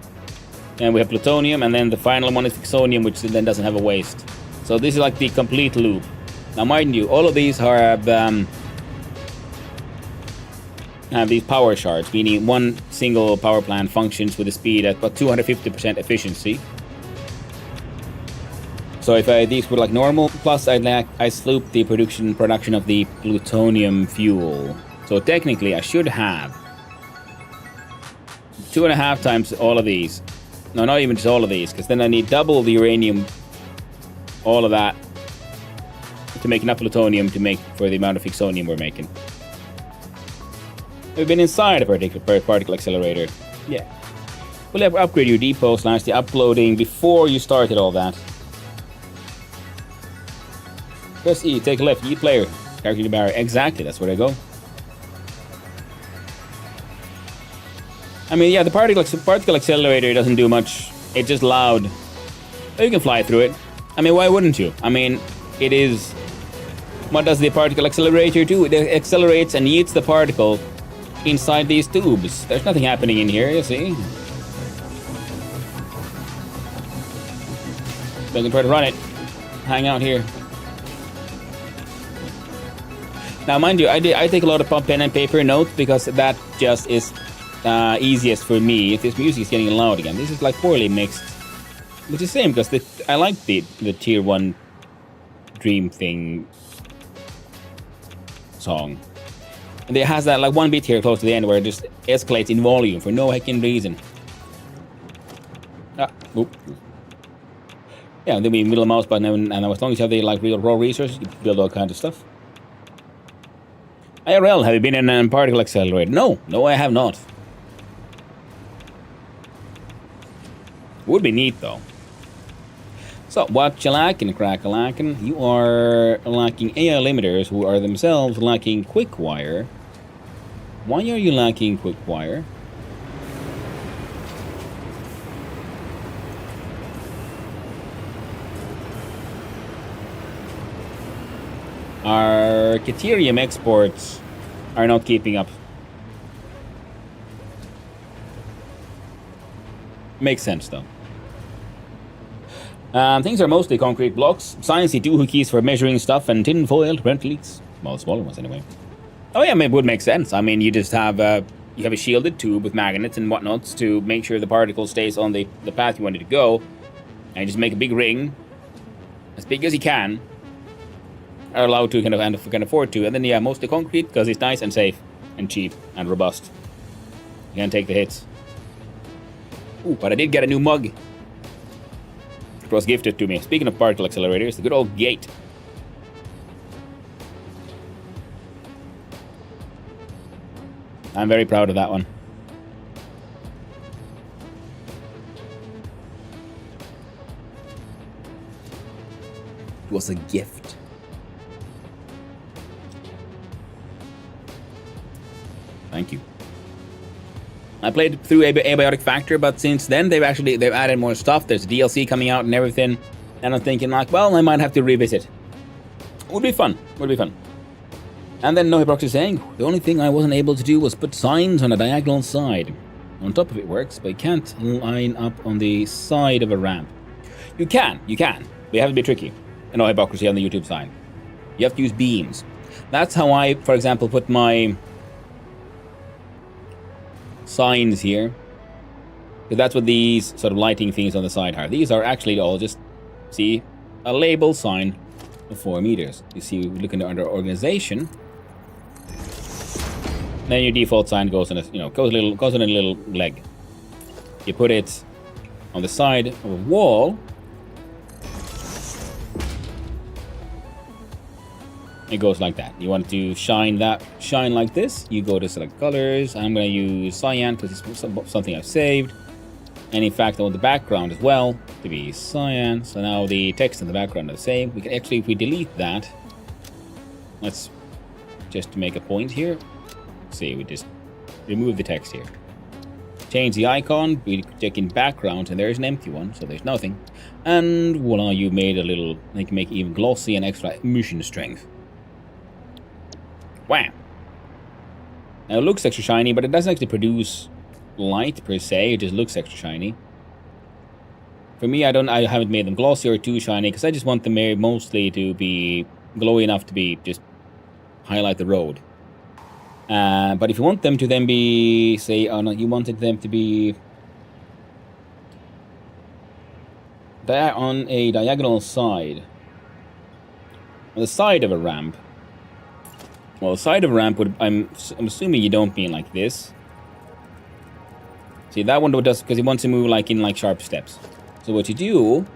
And we have plutonium, and then the final one is fixonium, which then doesn't have a waste. So this is like the complete loop. Now mind you, all of these have these power shards, meaning one single power plant functions with a speed at about 250% efficiency. So if these were like normal, plus I sloop the production of the plutonium fuel. So technically I should have 2.5 times all of these. No, not even just all of these, because then I need double the uranium, all of that, to make enough plutonium to make for the amount of fixonium we're making. We've been inside a particular particle accelerator. Yeah. We'll upgrade your depot / the uploading before you started all that. Press E, take left, E player. Character barrier. Exactly, that's where I go. I mean, yeah, the particle accelerator doesn't do much. It's just loud. But you can fly through it. I mean, why wouldn't you? I mean, it is... What does the particle accelerator do? It accelerates and yeets the particle inside these tubes. There's nothing happening in here, you see? So I can try to run it. Hang out here. Now, mind you, I take a lot of pen and paper notes because that just is easiest for me. If this music is getting loud again, this is like poorly mixed, which is the same because I like the tier 1 dream thing song. And it has that like one bit here close to the end where it just escalates in volume for no heckin' reason. Oop. Yeah, then we middle mouse button, and as long as you have the like real raw resources, you can build all kinds of stuff. IRL, have you been in a particle accelerator? No, I have not. Would be neat though. So, what you lacking, crack-a-lacking? You are lacking AI limiters who are themselves lacking quick wire. Why are you lacking quick wire? Our Caterium exports are not keeping up. Makes sense though. Things are mostly concrete blocks. Sciencey 2 keys for measuring stuff and tin foil to prevent leaks. Well, smaller ones anyway. Oh yeah, it would make sense. I mean, you just have you have a shielded tube with magnets and whatnots to make sure the particle stays on the path you want it to go, and you just make a big ring, as big as you can, are allowed to can afford to, and then yeah, mostly concrete because it's nice and safe and cheap and robust. You can take the hits. Ooh, but I did get a new mug. It was gifted to me. Speaking of particle accelerators, the good old gate. I'm very proud of that one. It was a gift. Thank you. I played through Abiotic Factor, but since then they've added more stuff. There's DLC coming out and everything, and I'm thinking like, well, I might have to revisit. Would be fun. And then No Hypocrisy saying, the only thing I wasn't able to do was put signs on a diagonal side. On top of it works, but you can't line up on the side of a ramp. You can. But you have to be tricky. No Hypocrisy on the YouTube side. You have to use beams. That's how I, for example, put my signs here. Because that's what these sort of lighting things on the side are. These are actually all just, see, a label sign of 4 meters. You see, looking under organization. Then your default sign goes on a, goes on a little leg. You put it on the side of a wall. It goes like that. You want to shine like this. You go to select colors. I'm going to use cyan because it's something I've saved. And in fact, I want the background as well to be cyan. So now the text and the background are the same. We can actually, if we delete that, let's just make a point here. See, we just remove the text here. Change the icon. We check in background, and there's an empty one, so there's nothing. And voila, you made a little. They can make it even glossy and extra emission strength. Wow. Now it looks extra shiny, but it doesn't actually produce light per se. It just looks extra shiny. For me, I haven't made them glossy or too shiny because I just want them mostly to be glowy enough to be just highlight the road. But if you want them to then be, say, you wanted them to be on a diagonal side, on the side of a ramp. Well, the side of a ramp would, I'm assuming you don't mean like this. See, that one does, because you want to move like in like sharp steps. So what you do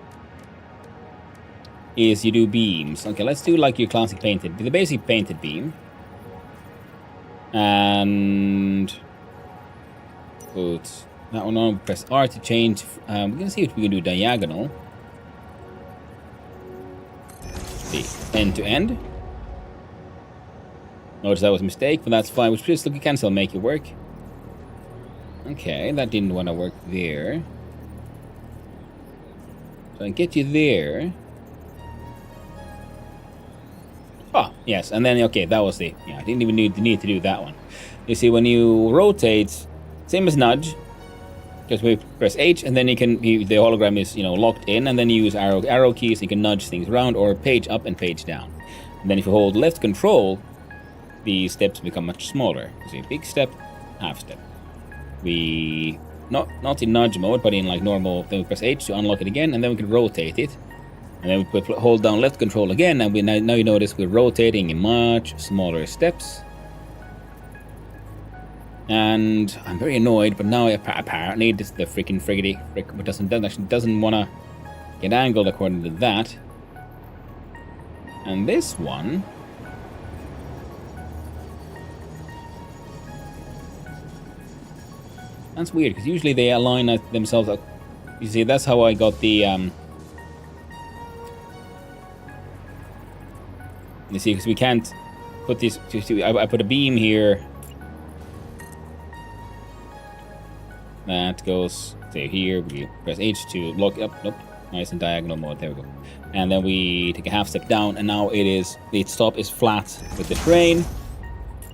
is you do beams. Okay, let's do like your classic painted, the basic painted beam. And put that one on. Press R to change. We're gonna see if we can do diagonal. See, end to end. Notice that was a mistake, but that's fine. We should just look at cancel and make it work. Okay, that didn't want to work there. So I get you there. Oh, yes, and then, okay, that was the... Yeah, I didn't even need to do that one. You see, when you rotate, same as nudge, just we press H, and then you can... the hologram is, locked in, and then you use arrow keys, you can nudge things around, or page up and page down. And then if you hold left control, the steps become much smaller. You see, big step, half step. We... Not in nudge mode, but in like normal, then we press H to unlock it again, and then we can rotate it. And then we hold down left control again, and now you notice we're rotating in much smaller steps. And I'm very annoyed, but now apparently the freaking friggity doesn't want to get angled according to that. And this one... That's weird, because usually they align themselves up. You see, that's how I got the... You see, because we can't put this... I put a beam here. That goes, say, here. We press H to lock up. Nope. Nice and diagonal mode. There we go. And then we take a half step down, and now the top is flat with the terrain.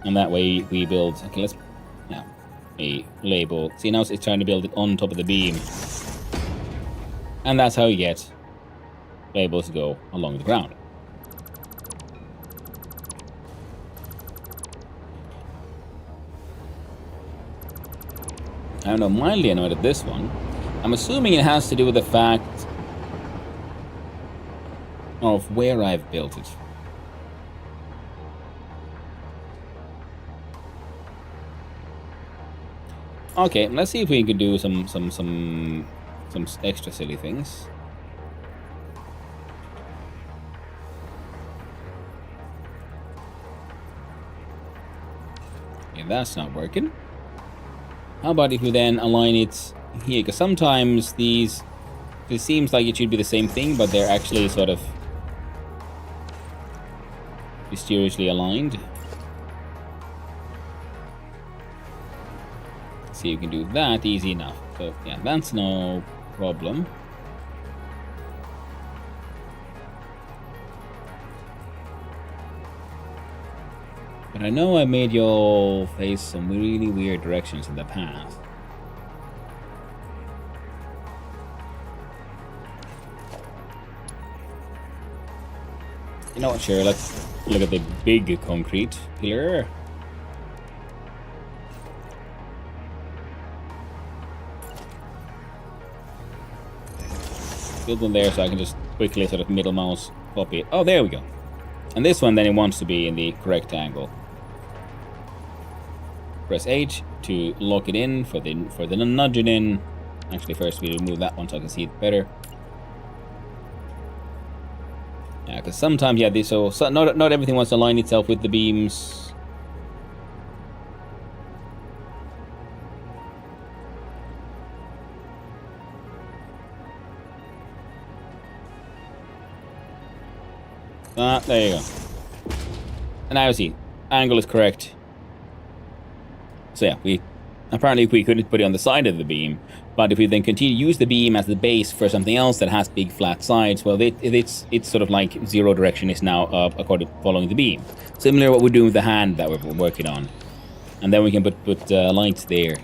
And that way we build... Okay, let's... Yeah. A label. See, now it's trying to build it on top of the beam. And that's how you get labels to go along the ground. I don't know, mildly annoyed at this one. I'm assuming it has to do with the fact of where I've built it. Okay, let's see if we can do some extra silly things. Yeah, that's not working. How about if we then align it here? Because sometimes it seems like it should be the same thing, but they're actually sort of mysteriously aligned. See, you can do that easy enough. So yeah, that's no problem. But I know I made y'all face some really weird directions in the past. You know what, sure, let's look at the big concrete pillar. Build one there so I can just quickly sort of middle mouse copy it. Oh, there we go. And this one then it wants to be in the correct angle. Press H to lock it in for the nudge it in. Actually, first we remove that one so I can see it better. Yeah, because sometimes, yeah, so not everything wants to align itself with the beams. There you go. And now see, angle is correct. So yeah, apparently we couldn't put it on the side of the beam, but if we then continue to use the beam as the base for something else that has big flat sides, well, it's sort of like zero direction is now following the beam. Similar to what we're doing with the hand that we're working on, and then we can put lights there.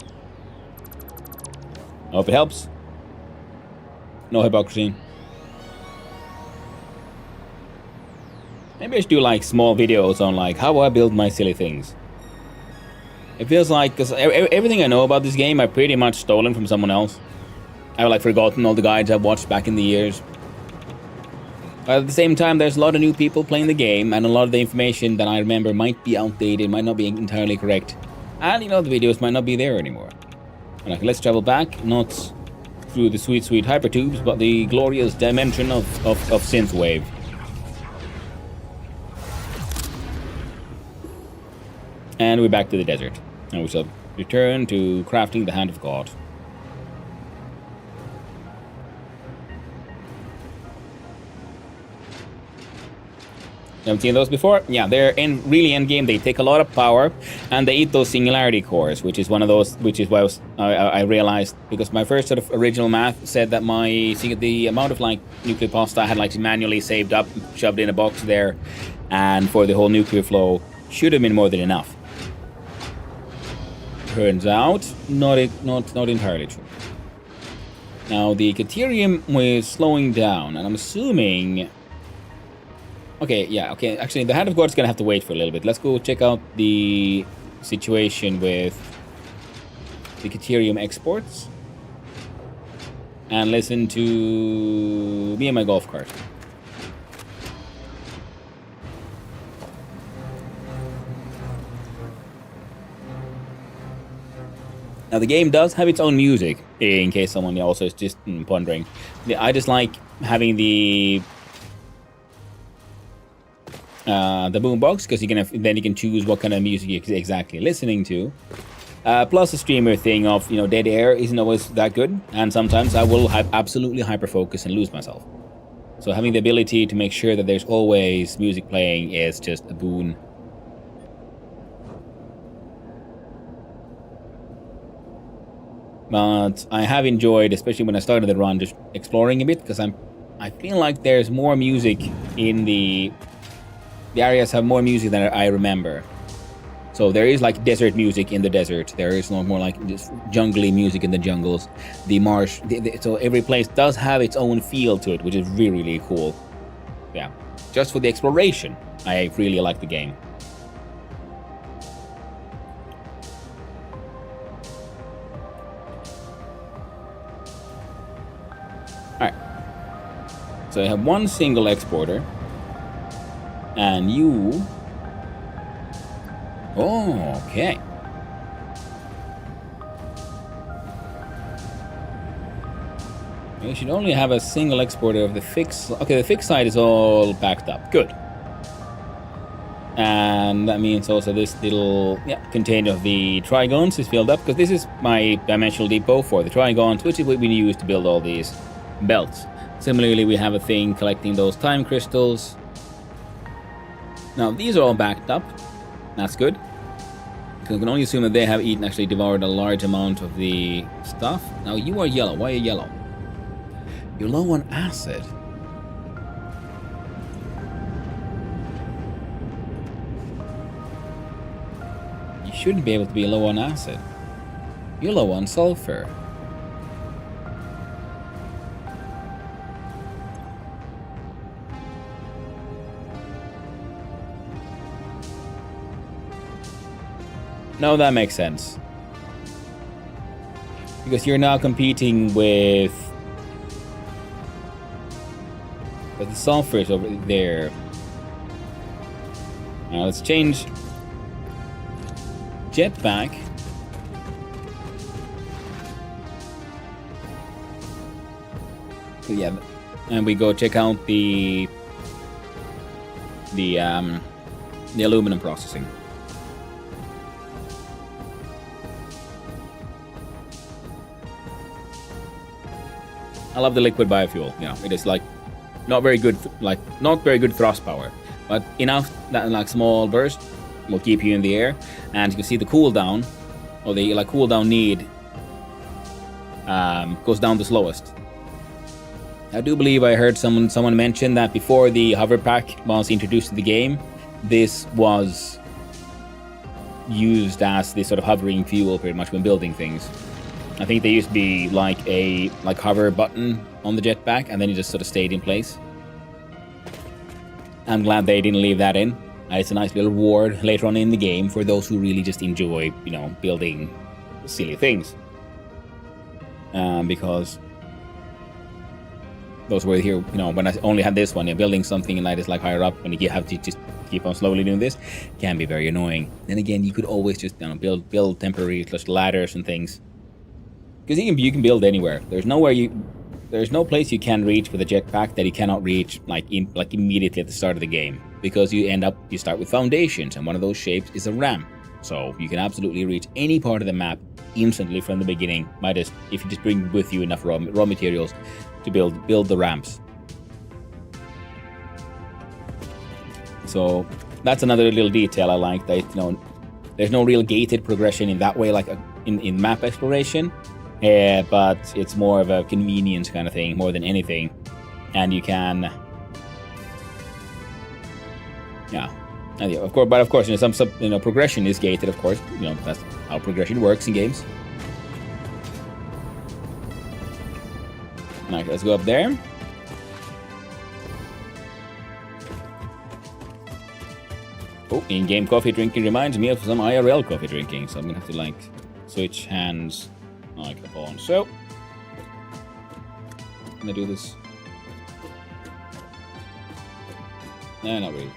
I hope it helps. No hypocrisy. Maybe I should do like small videos on like how I build my silly things. It feels like, because everything I know about this game I pretty much stolen from someone else. I've like forgotten all the guides I've watched back in the years. But at the same time, there's a lot of new people playing the game, and a lot of the information that I remember might be outdated, might not be entirely correct. And the videos might not be there anymore. And like, let's travel back, not through the sweet hypertubes, but the glorious dimension of synthwave. And we're back to the desert. And we shall return to crafting the Hand of God. Haven't seen those before? Yeah, they're really end game. They take a lot of power, and they eat those singularity cores, which is one of those. Which is why I realized, because my first sort of original math said that the amount of like nuclear pasta I had like manually saved up, shoved in a box there, and for the whole nuclear flow should have been more than enough. Turns out, not entirely true. Now the Caterium was slowing down, and I'm assuming. Okay, yeah, okay. Actually, the Hand of God is gonna have to wait for a little bit. Let's go check out the situation with the Caterium exports and listen to me and my golf cart. Now, the game does have its own music, in case someone also is just pondering. I just like having the boombox, because then you can choose what kind of music you're exactly listening to. Plus the streamer thing of, dead air isn't always that good, and sometimes I will absolutely hyper focus and lose myself. So having the ability to make sure that there's always music playing is just a boon. But I have enjoyed, especially when I started the run, just exploring a bit, because I feel like there's more music in the areas have more music than I remember. So there is like desert music in the desert. There is no more like just jungly music in the jungles. The marsh. So every place does have its own feel to it, which is really, really cool. Yeah, just for the exploration, I really like the game. All right. So I have one single exporter. And you... Oh, okay. You should only have a single exporter of the fixed... Okay, the fixed side is all backed up. Good. And that means also this little container of the trigons is filled up, because this is my dimensional depot for the trigons, which is what we use to build all these belts. Similarly, we have a thing collecting those time crystals. Now, these are all backed up. That's good. Because I can only assume that they have actually devoured a large amount of the stuff. Now, you are yellow. Why are you yellow? You're low on acid. You shouldn't be able to be low on acid. You're low on sulfur. No, that makes sense. Because you're now competing with the sulfurs over there. Now let's change jetpack. So yeah, and we go check out the aluminum processing. I love the liquid biofuel. It is like not very good thrust power, but enough that like small burst will keep you in the air, and you can see the cooldown, or the cooldown need goes down the slowest. I do believe I heard someone mention that before the hover pack was introduced to the game, this was used as the sort of hovering fuel pretty much when building things. I think there used to be like a hover button on the jetpack, and then it just sort of stayed in place. I'm glad they didn't leave that in. It's a nice little reward later on in the game for those who really just enjoy, building silly things. Because those were here, when I only had this one, building something and that is like higher up, and you have to just keep on slowly doing this, can be very annoying. Then again, you could always just build temporary ladders and things. Because you can build anywhere. There's no place you can reach with a jetpack that you cannot reach immediately at the start of the game. Because you start with foundations, and one of those shapes is a ramp. So you can absolutely reach any part of the map instantly from the beginning. If you just bring with you enough raw materials to build the ramps. So that's another little detail I like, that there's no real gated progression in that way, like in map exploration, but it's more of a convenience kind of thing more than anything, and you can, of course, some progression is gated, of course. That's how progression works in games. All right, let's go up there. Oh, in-game coffee drinking reminds me of some IRL coffee drinking, so I'm gonna have to switch hands like on so. I'm gonna do this. No, not really.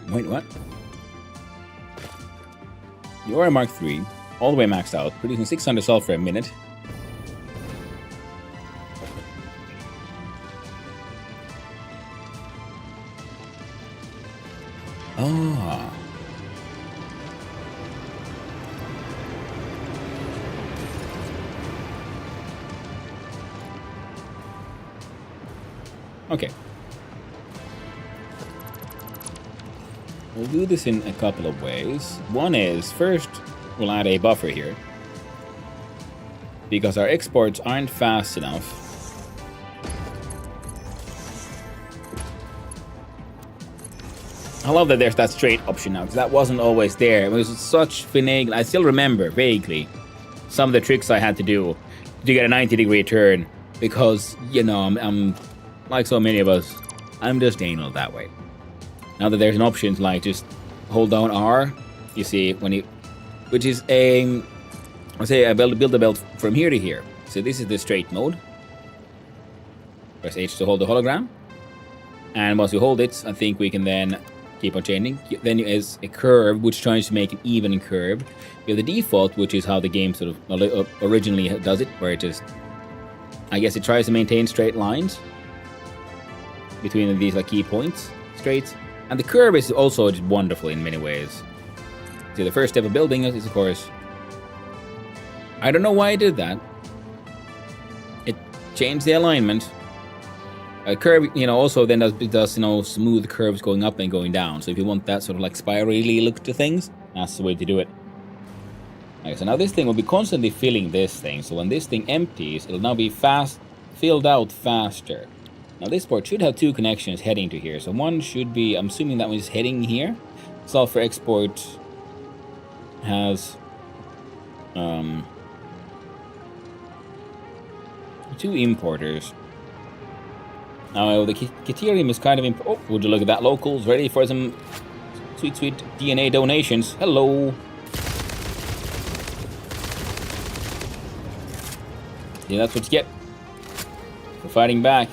Wait, what? You are a Mark III, all the way maxed out, producing 600 sulfur a minute. Ah. Okay. We'll do this in a couple of ways. One is, first, we'll add a buffer here, because our exports aren't fast enough. I love that there's that straight option now, because that wasn't always there. It was such finagle. I still remember vaguely some of the tricks I had to do to get a 90-degree turn, because, I'm like so many of us, I'm just anal that way. Now that there's an option to just hold down R, you see, which is I build a belt from here to here. So this is the straight mode. Press H to hold the hologram. And once you hold it, I think we can then keep on changing. Then is a curve, which tries to make an even curve. We have the default, which is how the game sort of originally does it, where it just, I guess it tries to maintain straight lines between these key points, straight. And the curve is also just wonderful in many ways. See, the first step of building is, of course, I don't know why I did that. It changed the alignment. A curve, also then does smooth curves going up and going down. So if you want that sort of spirally look to things, that's the way to do it. Okay, so now this thing will be constantly filling this thing. So when this thing empties, it'll now be filled out faster. Now this port should have two connections heading to here. So one should be, I'm assuming that one is heading here. Sulfur export has two importers. Now the Caterium is kind of oh, would you look at that, locals ready for some sweet DNA donations. Hello. Yeah, that's what you get for fighting back.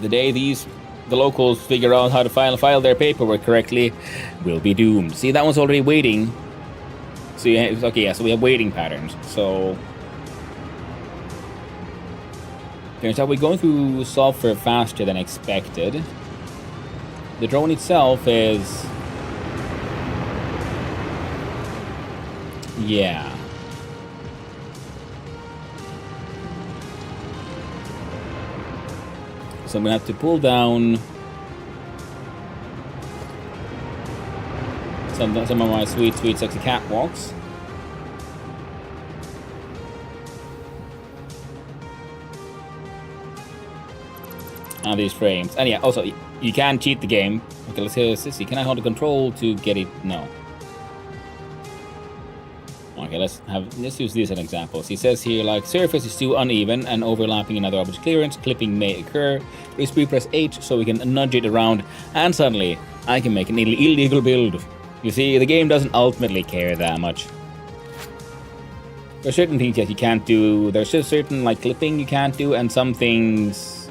The day the locals figure out how to file their paperwork correctly, will be doomed. See, that one's already waiting. So so we have waiting patterns. So turns out we're going through sulfur faster than expected. The drone itself is, yeah. So I'm gonna have to pull down some of my sweet, sexy catwalks. And these frames. And yeah, also, you can cheat the game. Okay, let's see. Can I hold the control to get it? No. Okay, let's use this as an example. So it says here, surface is too uneven and overlapping another object clearance. Clipping may occur. Please press H so we can nudge it around. And suddenly, I can make an illegal build. You see, the game doesn't ultimately care that much. There are certain things that you can't do. There's just certain, clipping you can't do, and some things...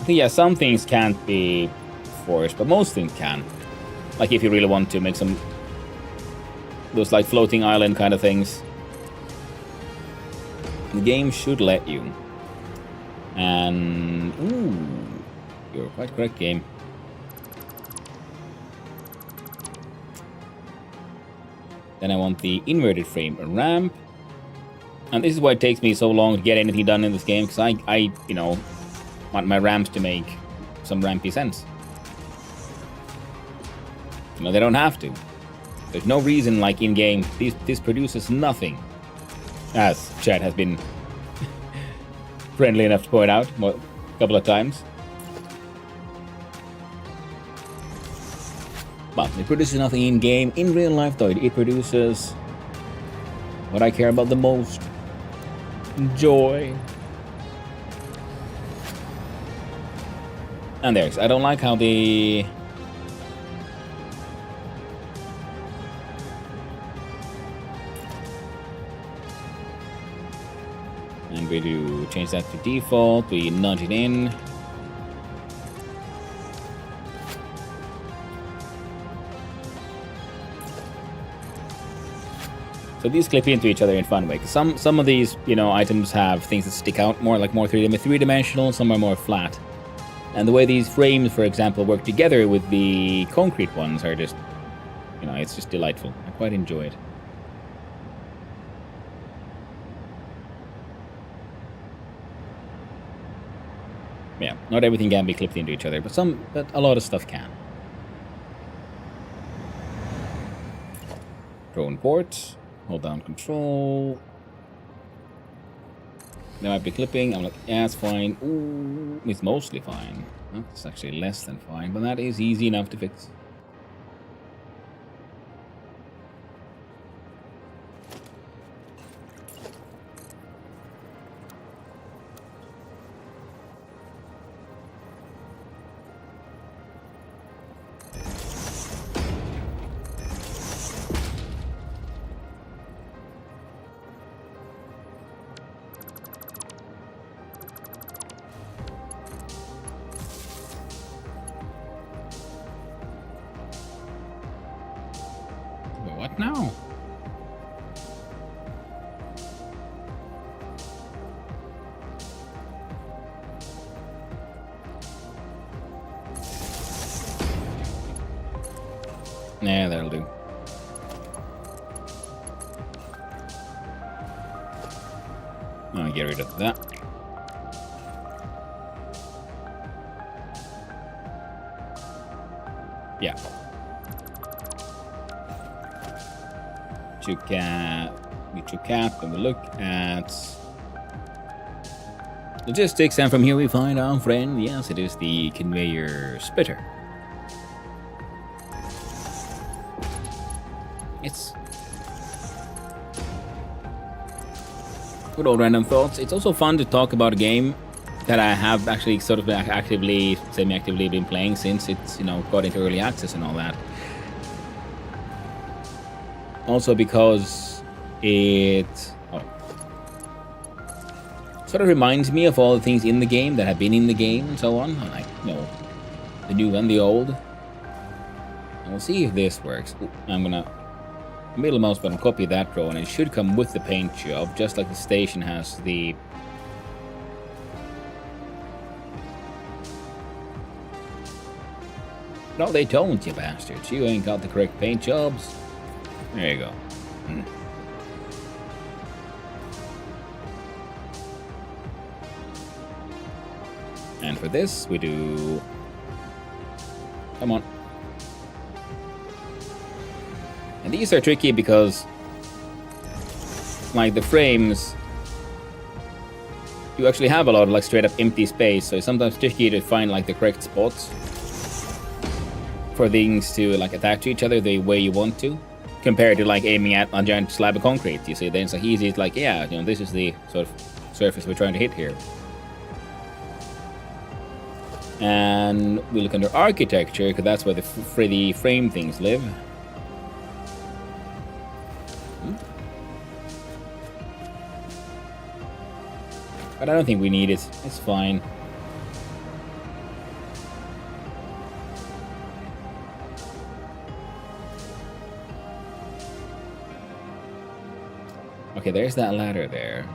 I think, yeah, some things can't be forced, but most things can. Like if you really want to make some... those floating island kind of things. The game should let you. And ooh, you're quite correct, game. Then I want the inverted frame ramp. And this is why it takes me so long to get anything done in this game, because I you know, want my ramps to make some rampy sense. You know, they don't have to. There's no reason, like in game, this produces nothing. As Chad has been friendly enough to point out a couple of times. But it produces nothing in game. In real life, though, it produces what I care about the most: joy. And there's. I don't like how the. And we do change that to default. We nudge it in. So these clip into each other in a fun way. Some of these, you know, items have things that stick out more, like more three-dimensional. Some are more flat. And the way these frames, for example, work together with the concrete ones are just, you know, it's just delightful. I quite enjoy it. Yeah, not everything can be clipped into each other, but a lot of stuff can. Drone port, hold down control. There might be clipping. I'm like, yeah, it's fine. Ooh, it's mostly fine. It's actually less than fine, but that is easy enough to fix. What now? Yeah, that'll do. I'll get rid of that. Yeah. We took out and we look at logistics, and from here we find our friend. Yes, it is the conveyor splitter. It's good old random thoughts. It's also fun to talk about a game that I have actually sort of actively, semi-actively been playing since it's, you know, got into early access and all that. Also because it sort of reminds me of all the things in the game that have been in the game and so on. Like, you know, the new and the old. And we'll see if this works. Ooh, I'm gonna middle mouse button copy that drone, and it should come with the paint job, just like the station has the. No, they don't, you bastards. You ain't got the correct paint jobs. There you go. And for this, we do... Come on. And these are tricky because, like, the frames, you actually have a lot of, like, straight up empty space, so it's sometimes tricky to find, like, the correct spots for things to, like, attach to each other the way you want to. Compared to, like, aiming at a giant slab of concrete, you see, then it's like easy. It's like, yeah, you know, this is the sort of surface we're trying to hit here. And we look under architecture, because that's where the frame things live. But I don't think we need it. It's fine. Okay, there's that ladder there.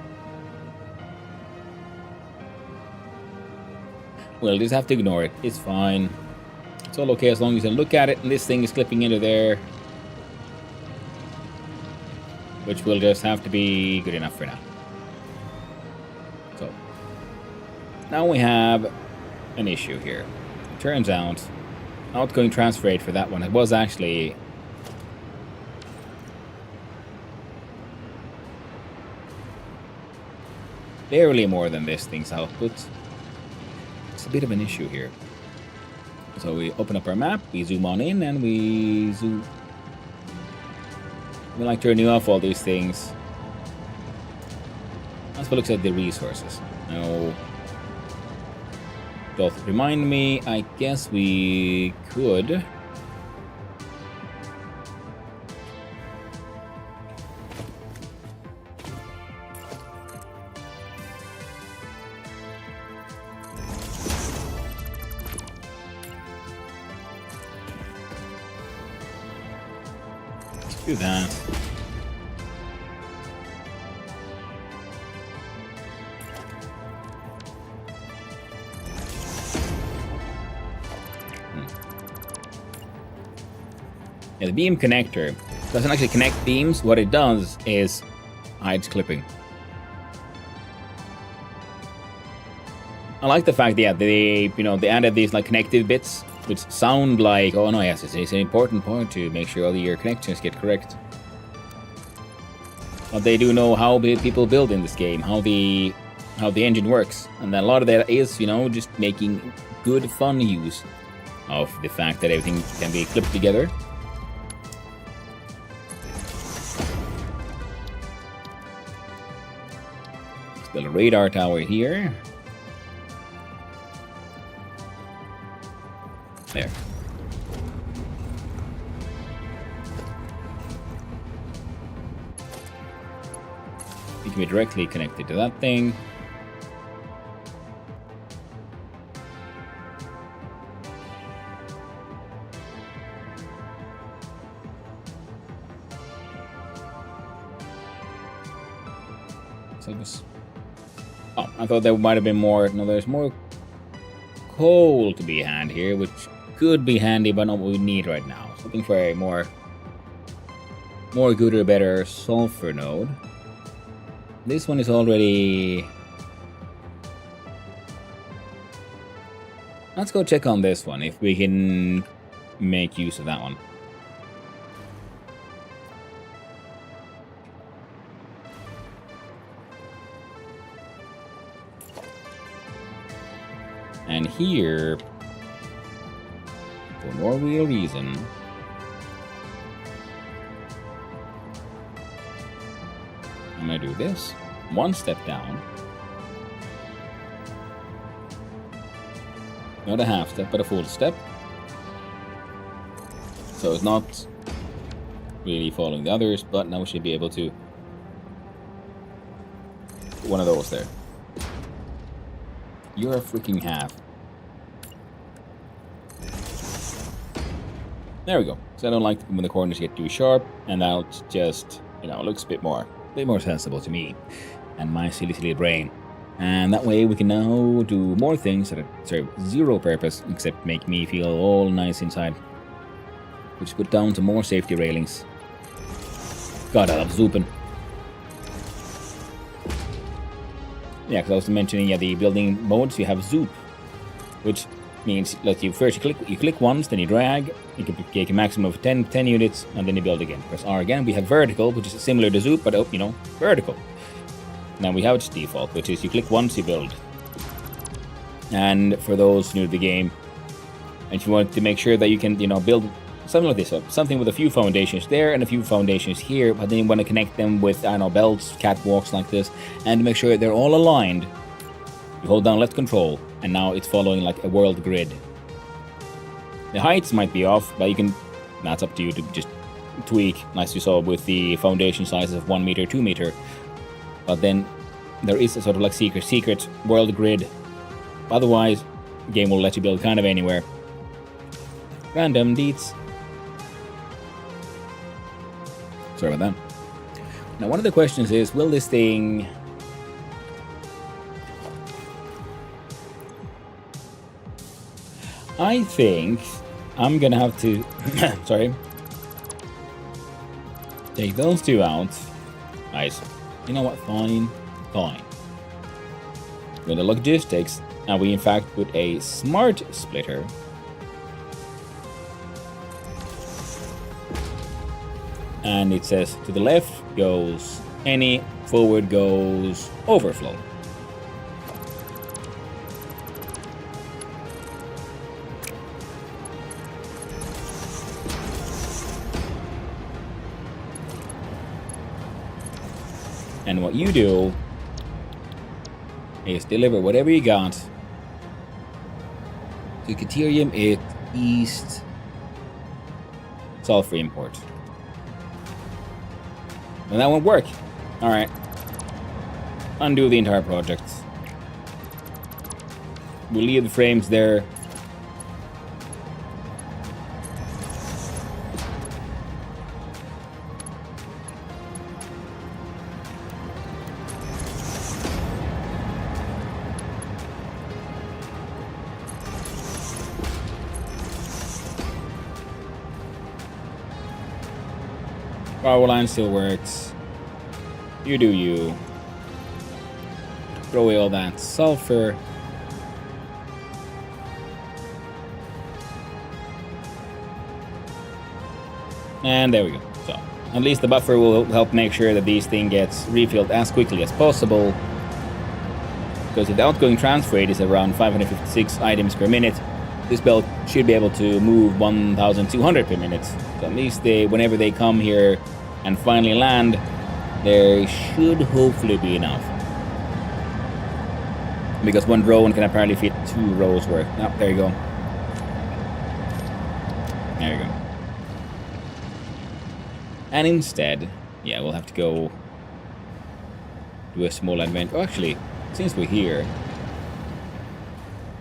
we'll just have to ignore it. It's fine. It's all okay as long as you look at it and this thing is clipping into there. Which will just have to be good enough for now. So, now we have an issue here. Turns out, outgoing transfer rate for that one, it was actually barely more than this thing's output. It's a bit of an issue here. So we open up our map, we zoom on in, and we zoom. We like turning off all these things. Let's look at the resources. Now, doth remind me, I guess we could. Let's do that. Yeah, the beam connector doesn't actually connect beams. What it does is hides clipping. I like the fact that they added these like connective bits, which sound like, oh no, yes, it's an important point to make sure all your connections get correct. But they do know how people build in this game, how the engine works, and then a lot of that is, just making good fun use of the fact that everything can be clipped together. Let's build a radar tower here. There. You can be directly connected to that thing. So this. Oh, I thought there might have been more. No, there's more coal to be had here, which could be handy, but not what we need right now. So looking for a more good or better sulfur node. This one is already. Let's go check on this one if we can make use of that one. And here, for no real reason, I'm gonna do this. One step down. Not a half step, but a full step. So it's not really following the others, but now we should be able to put one of those there. You're a freaking half. There we go. So I don't like when the corners get too sharp, and that'll just, looks a bit more sensible to me and my silly brain. And that way we can now do more things that serve zero purpose except make me feel all nice inside. We just put down some more safety railings. God, I love zooping. Yeah, because I was mentioning, the building modes, you have zoop, which means that you click once, then you drag, you can take a maximum of 10 units, and then you build again. Press R again. We have vertical, which is similar to zoop, but vertical. Now we have its default, which is you click once, you build. And for those new to the game, and if you want to make sure that you can, build something like this, something with a few foundations there and a few foundations here, but then you want to connect them with, belts, catwalks like this, and make sure they're all aligned. You hold down left control, and now it's following like a world grid. The heights might be off, but you can, that's up to you to just tweak, as you saw with the foundation sizes of 1 meter, 2 meter. But then there is a sort of like secret world grid. Otherwise, the game will let you build kind of anywhere. Random deets. Sorry about that. Now, one of the questions is, will this thing... I think I'm gonna have to, sorry, take those two out. Nice. You know what? Fine. Fine. With the logistics, and we in fact put a smart splitter. And it says to the left goes any, forward goes overflow. And what you do is deliver whatever you got to Caterium East sulfur import. And that won't work. Alright. Undo the entire project. We'll leave the frames there. Power line still works. You do you. Throw away all that sulfur. And there we go. So, at least the buffer will help make sure that these thing gets refilled as quickly as possible. Because if the outgoing transfer rate is around 556 items per minute, this belt should be able to move 1,200 per minute. So at least whenever they come here and finally land, there should hopefully be enough. Because one drone can apparently fit 2 rows worth. Oh, there you go. There you go. And instead, yeah, we'll have to go do a small adventure. Oh, actually, since we're here,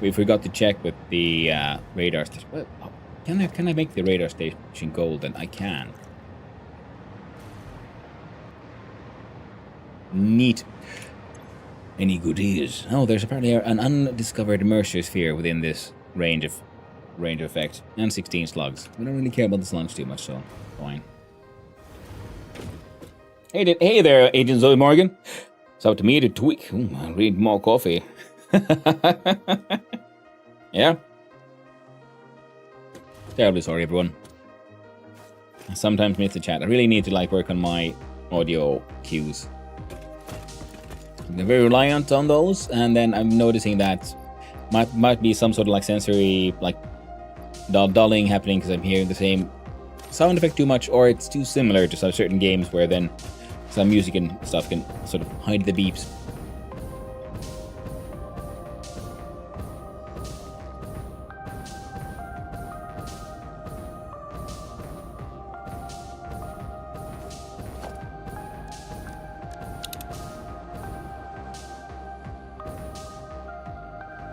we forgot to check with the radar station. Well, can I make the radar station golden? I can. Neat. Any goodies? Oh, there's apparently an undiscovered Mercer sphere within this range of effect, and 16 slugs. We don't really care about the slugs too much, so fine. Hey there, Agent Zoe Morgan. It's up to me to tweak. I need more coffee. Yeah. Terribly sorry, everyone. I sometimes miss the chat. I really need to work on my audio cues. I'm very reliant on those, and then I'm noticing that might be some sort of sensory dulling happening because I'm hearing the same sound effect too much, or it's too similar to some certain games where then some music and stuff can sort of hide the beeps.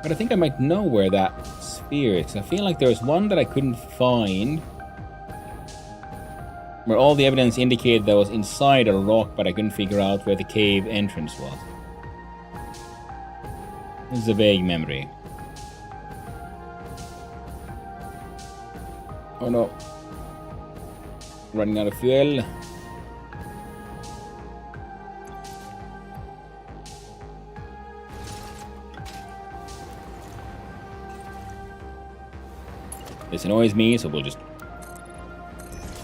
But I think I might know where that sphere is. I feel like there was one that I couldn't find, where all the evidence indicated that was inside a rock, but I couldn't figure out where the cave entrance was. This is a vague memory. Oh no. Running out of fuel. This annoys me, so we'll just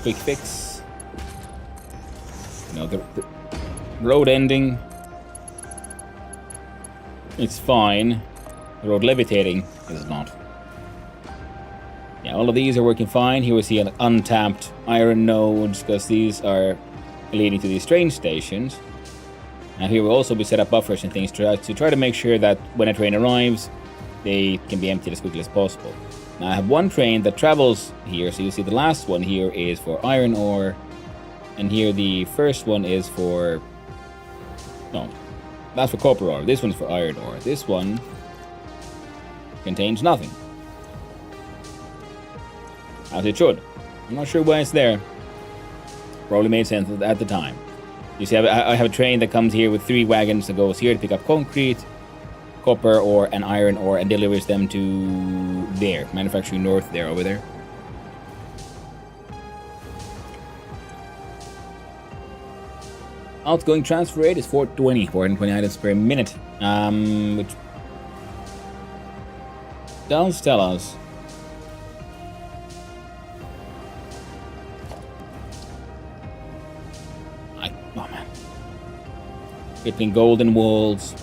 quick fix. The road ending, it's fine. The road levitating is not. Yeah, all of these are working fine. Here we see an untapped iron nodes, because these are leading to these train stations. And here will also be set up buffers and things to try to make sure that when a train arrives, they can be emptied as quickly as possible. Now I have one train that travels here, so you see the last one here is for iron ore, and here the first one is for... no, that's for copper ore. This one's for iron ore. This one contains nothing. As it should. I'm not sure why it's there. Probably made sense at the time. You see, I have a train that comes here with 3 wagons that goes here to pick up concrete, copper ore and iron ore and delivers them to there, manufacturing north there, over there. Outgoing transfer rate is 420 items per minute, which does tell us oh man, between golden walls.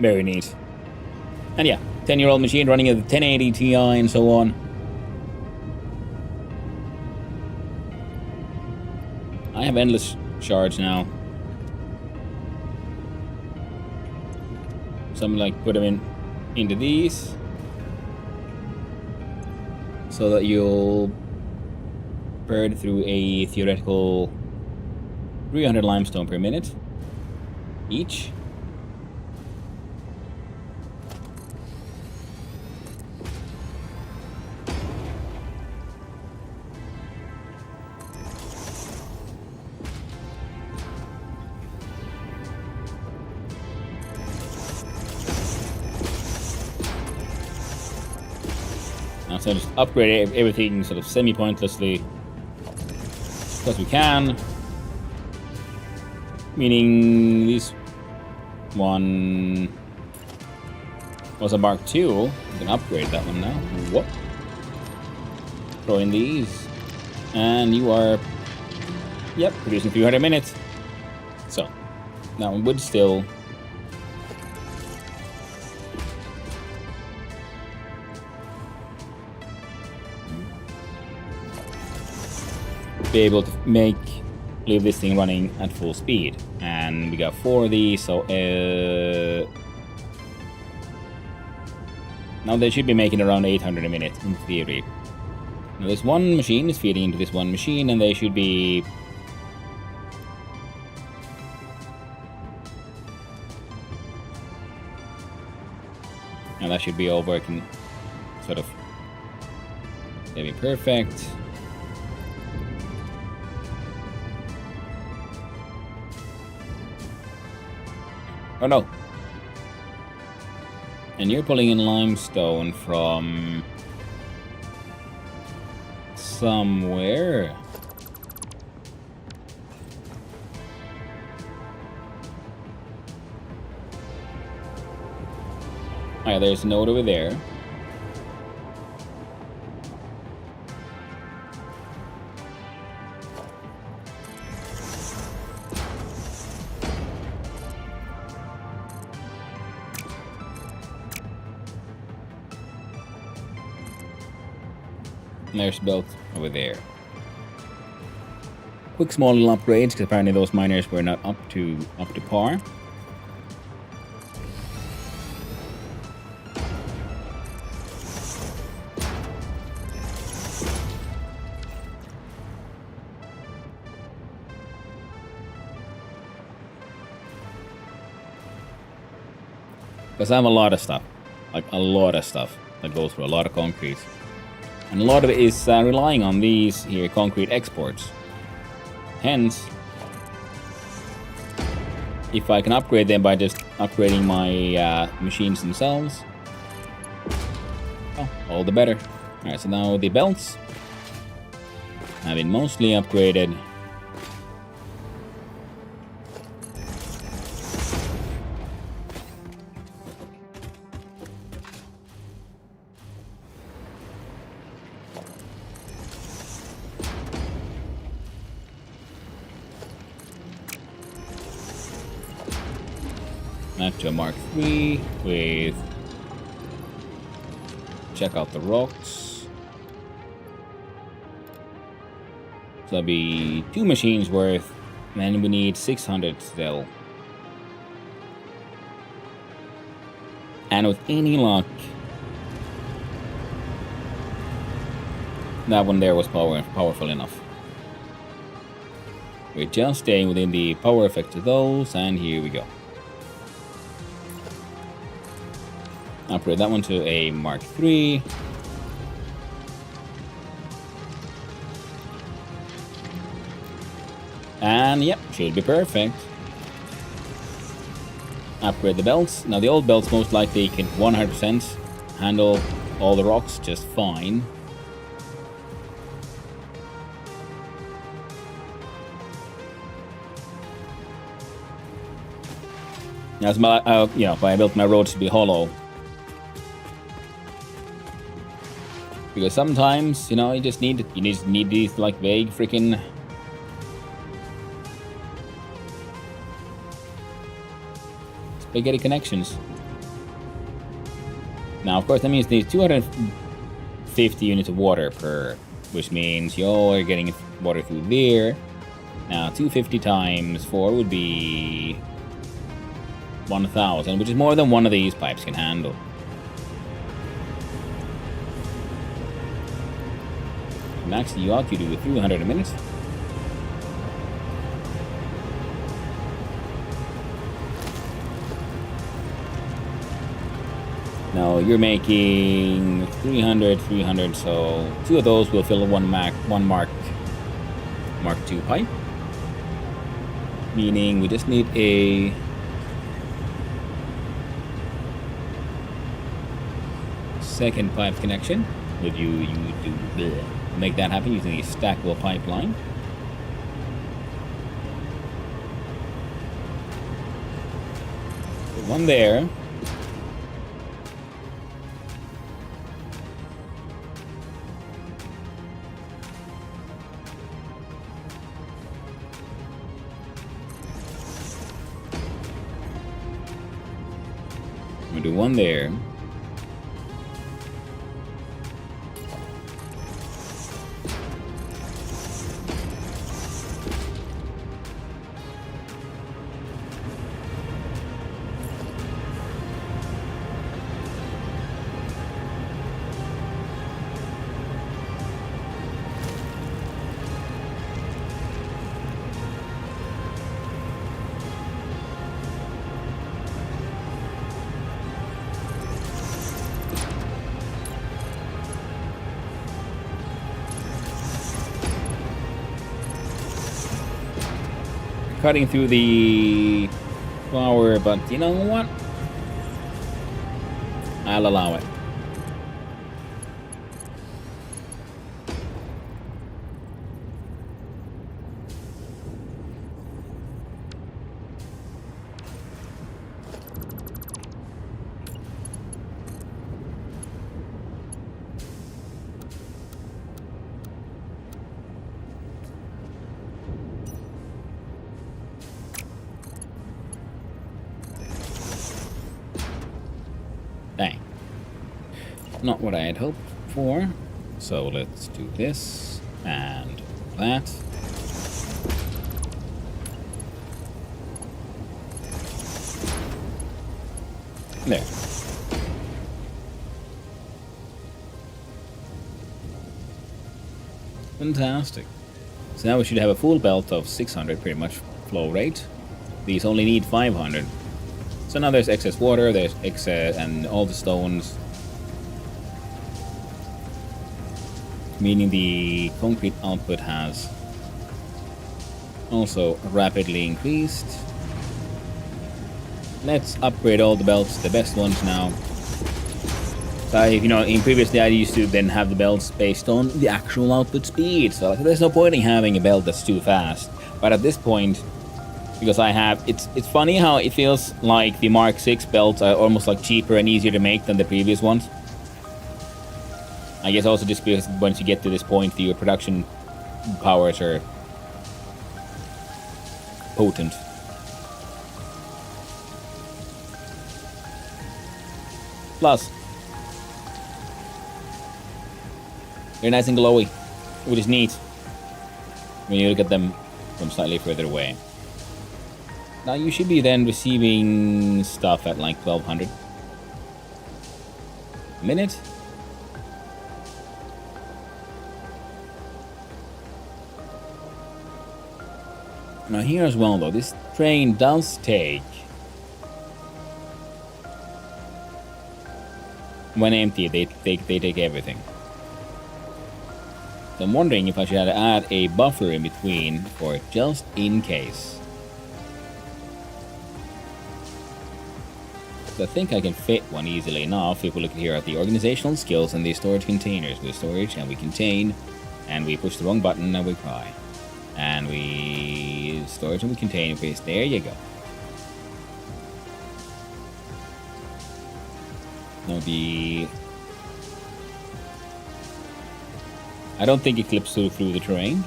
Very neat. And yeah, 10-year-old machine running at the 1080 Ti and so on. I have endless shards now. So I'm like put them into these so that you'll burn through a theoretical 300 limestone per minute each. So just upgrade everything sort of semi-pointlessly because we can. Meaning this one was a Mark II. We can upgrade that one now. Whoop. Throw in these. And you are, yep, producing 300 minutes. So that one would still be able to leave this thing running at full speed. And we got 4 of these, so now they should be making around 800 a minute in theory. Now this one machine is feeding into this one machine, and they should be and that should be all working sort of maybe perfect. Oh no. And you're pulling in limestone from somewhere. Oh yeah, there's a node over there. And there's built over there. Quick small little upgrades, because apparently those miners were not up to par. Because I have a lot of stuff, like a lot of stuff that goes for a lot of concrete. And a lot of it is relying on these here concrete exports. Hence, if I can upgrade them by just upgrading my machines themselves, oh, all the better. Alright, so now the belts have been mostly upgraded. That to a Mark III with check out the rocks. So that'll be 2 machines worth, and then we need 600 still. And with any luck, that one there was powerful enough. We're just staying within the power effect of those, and here we go. Upgrade that one to a Mark III. And yep, should be perfect. Upgrade the belts. Now the old belts most likely can 100% handle all the rocks just fine. As my, I built my roads to be hollow. Because sometimes, you just need these like vague freaking spaghetti connections. Now, of course, that means there's 250 units of water per, which means you're getting water through there. Now, 250 times 4 would be 1,000, which is more than one of these pipes can handle. Max you out, you do 300 a minute. Now you're making 300, so 2 of those will fill one Mark II pipe. Meaning we just need a second pipe connection. Would you do bleh. Make that happen using a stackable pipeline. Put one there. We'll do one there. Cutting through the flower, but you know what? I'll allow it. Dang. Not what I had hoped for. So let's do this and that. There. Fantastic. So now we should have a full belt of 600 pretty much flow rate. These only need 500. So now there's excess water, there's excess, and all the stones. Meaning the concrete output has also rapidly increased. Let's upgrade all the belts, the best ones now. So, in previously I used to then have the belts based on the actual output speed. So there's no point in having a belt that's too fast. But at this point, because I have, it's funny how it feels like the Mark 6 belts are almost like cheaper and easier to make than the previous ones. I guess also just because once you get to this point, your production powers are potent. Plus, they're nice and glowy, which is neat when you look at them from slightly further away. Now you should be then receiving stuff at like 1200 a minute. Now here as well though, this train does take, when empty, they take everything. So I'm wondering if I should add a buffer in between for just in case. So I think I can fit one easily enough. If we look here at the organizational skills and the storage containers. We storage and we contain, and we push the wrong button and we cry. And we storage and we contain paste. There you go. Now I don't think it clips through the terrain.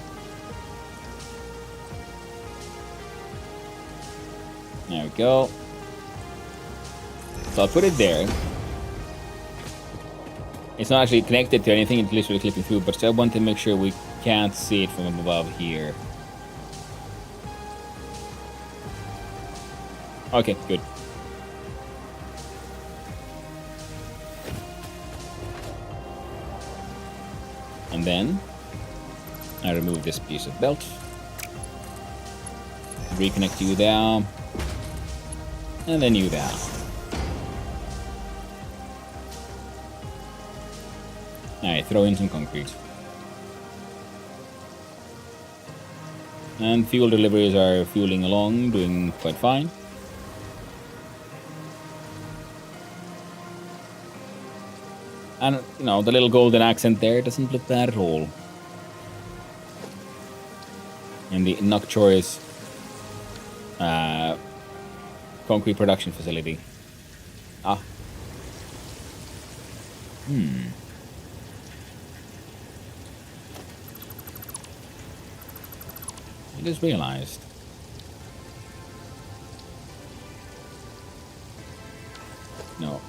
There we go. So I'll put it there. It's not actually connected to anything, it's literally clipping through, but I want to make sure we can't see it from above here. Okay, good. And then I remove this piece of belt. Reconnect you down. And then you down. Alright, throw in some concrete. And fuel deliveries are fueling along, doing quite fine. And, you know, the little golden accent there doesn't look bad at all. And the Nocturus concrete production facility. Ah. I just realized. No.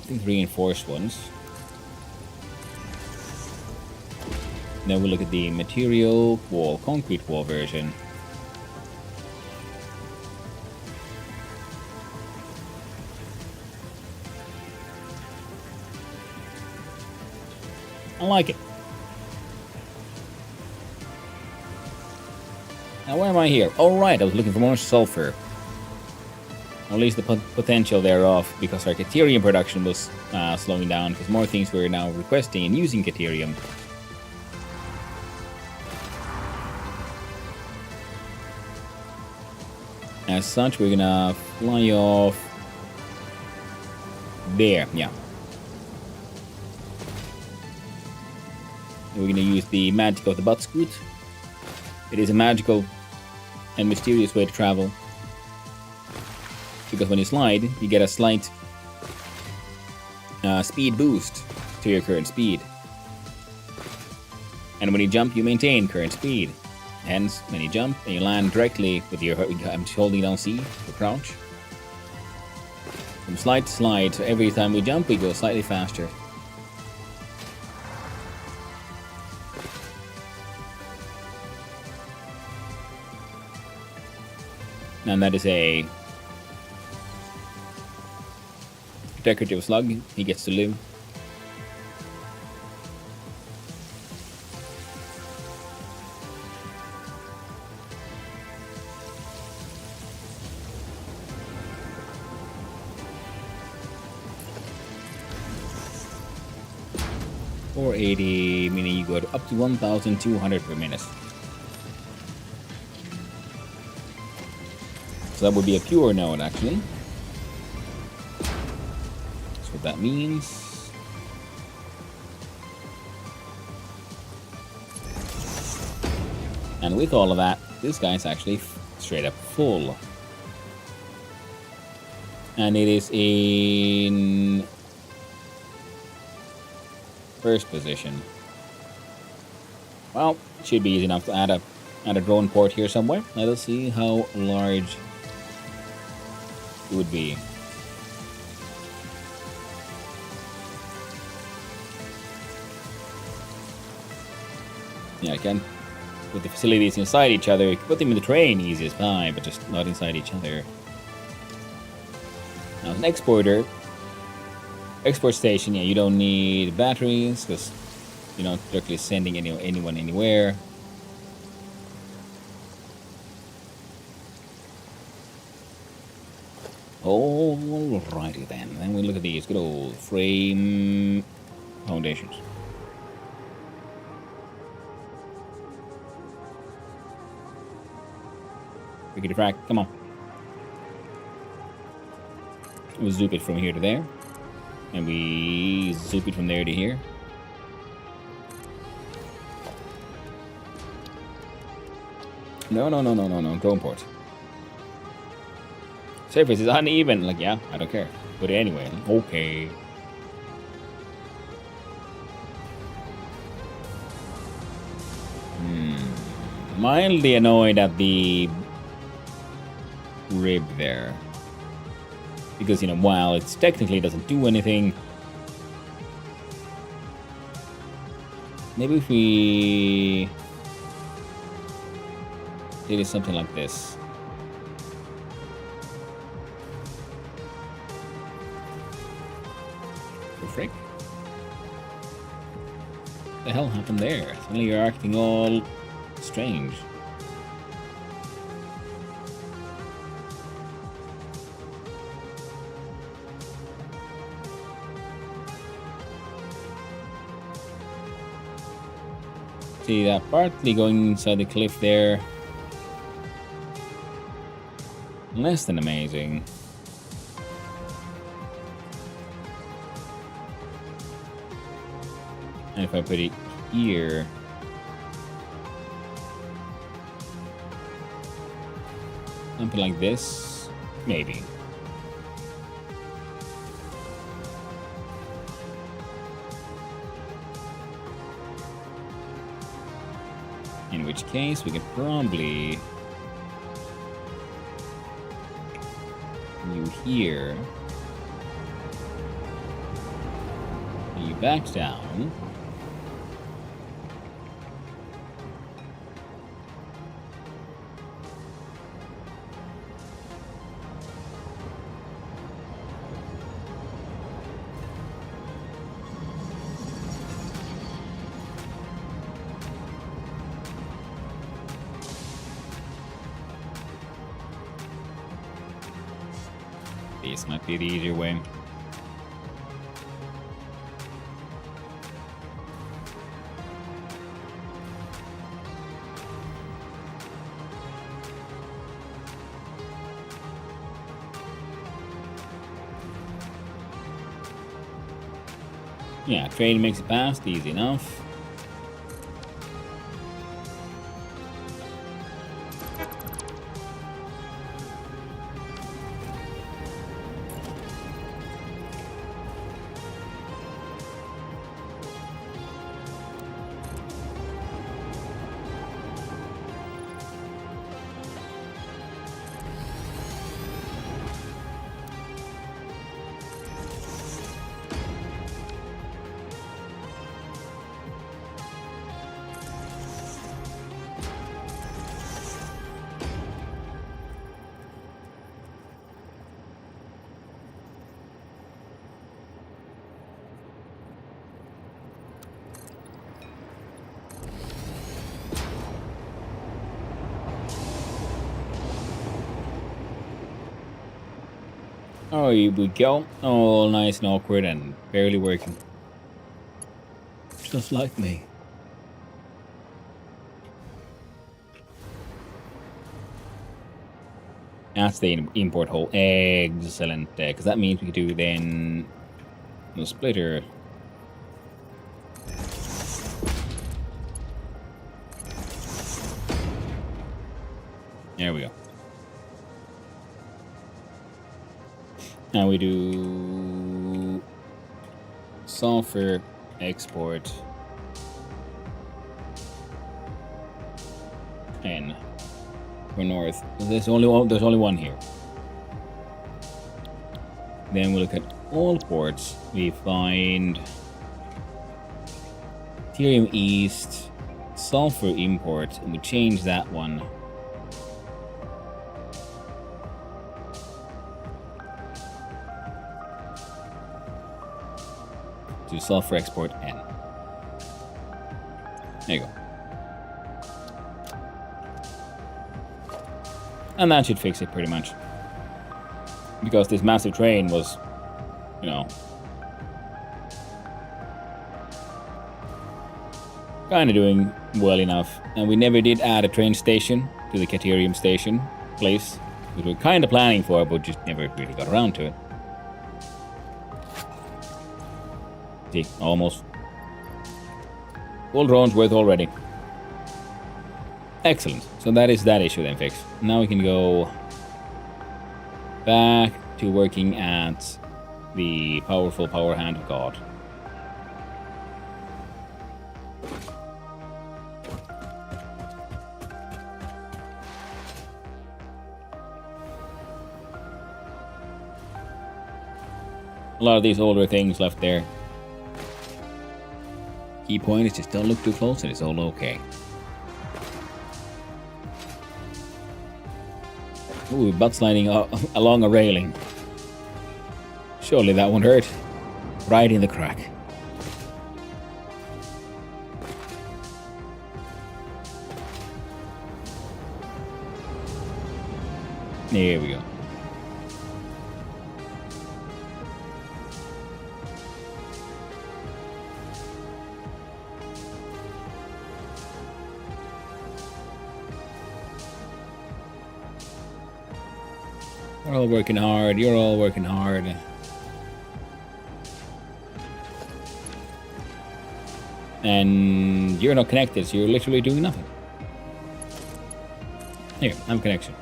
I think reinforced ones. Then we'll look at the material wall, concrete wall version. I like it. Now where am I here? Oh right, I was looking for more sulfur. Or at least the potential thereof, because our Caterium production was slowing down, because more things were now requesting and using Caterium. As such, we're gonna fly off there, yeah. We're gonna use the magic of the butt scoot. It is a magical and mysterious way to travel. Because when you slide, you get a slight speed boost to your current speed. And when you jump, you maintain current speed. Hence, when you jump and you land directly with your I'm holding down C for crouch. From slide to slide, so every time we jump, we go slightly faster. And that is a decorative slug. He gets to live. $480, meaning you go up to 1,200 per minute. So that would be a pure node, actually. That's what that means. And with all of that, this guy's actually straight up full. And it is in first position. Well, it should be easy enough to add a drone port here somewhere. Let us see how large it would be. Yeah, I can put the facilities inside each other. You can put them in the train easy as pie, but just not inside each other. Now, as an exporter, export station, yeah, you don't need batteries because you're not directly sending anyone anywhere. Alrighty then. Then we look at these good old frame foundations. Rickety frack, come on. We'll zoop it from here to there. And we zoop it from there to here. No. Drone port. Surface is uneven. Like, yeah, I don't care. But anyway, okay. Mildly annoyed at the rib there. Because, while it technically doesn't do anything, maybe if we did something like this. The frick? What the hell happened there? Suddenly you're acting all strange. See that partly going inside the cliff there. Less than amazing. And if I put it here, something like this, maybe. In which case, we could probably you here, you back down. This might be the easier way. Yeah, train makes it past, easy enough. Oh, here we go. All nice and awkward and barely working. Just like me. That's the import hole. Excellent. Because that means we can do then the splitter. There we go. Now we do sulfur export 10 for north. There's only one here. Then we look at all ports. We find Ethereum East, sulfur import, and we change that one. To sulfur export N. There you go. And that should fix it pretty much. Because this massive train was, kind of doing well enough. And we never did add a train station to the Caterium station. place, which we're kind of planning for, but just never really got around to it. See, almost. Full drone's worth already. Excellent. So that is that issue then fixed. Now we can go back to working at the powerful power hand of God. A lot of these older things left there. Key point is just don't look too close and it's all okay. Ooh, butt sliding along a railing. Surely that won't hurt. Right in the crack. There we go. We're all working hard. You're all working hard. And you're not connected, so you're literally doing nothing. Here, I'm connection.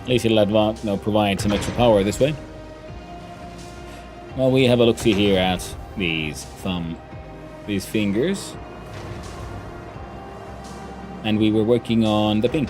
At least it'll provide some extra power this way. Well, we have a look-see here at these fingers. And we were working on the pink.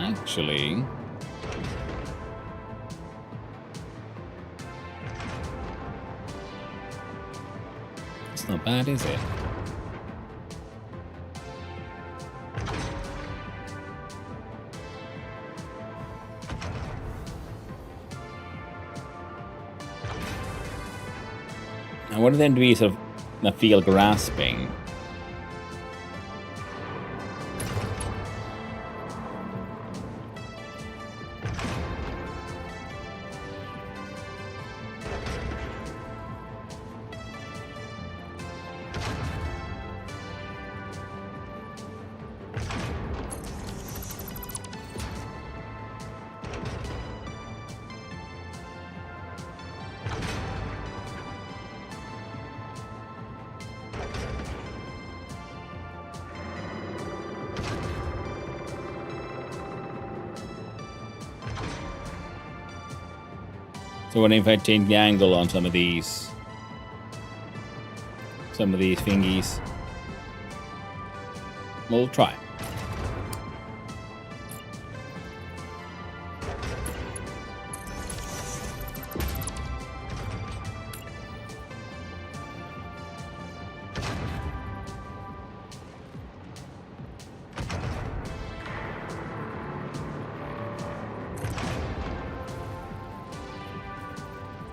Actually, it's not bad, is it? I want them to be sort of that feel grasping. So what if I change the angle on some of these thingies? We'll try.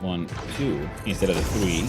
One, two, instead of the three.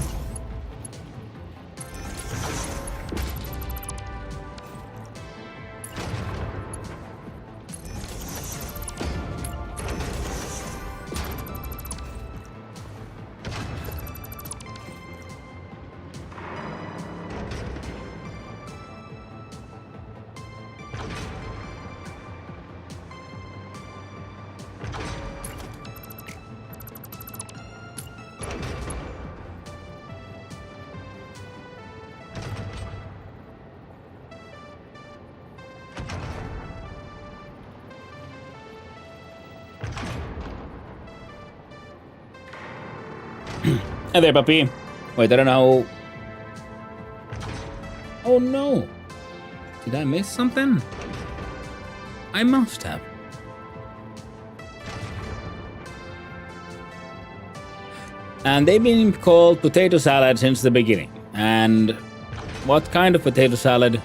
Hey there, puppy. Wait, I don't know. Oh no. Did I miss something? I must have. And they've been called potato salad since the beginning. And what kind of potato salad?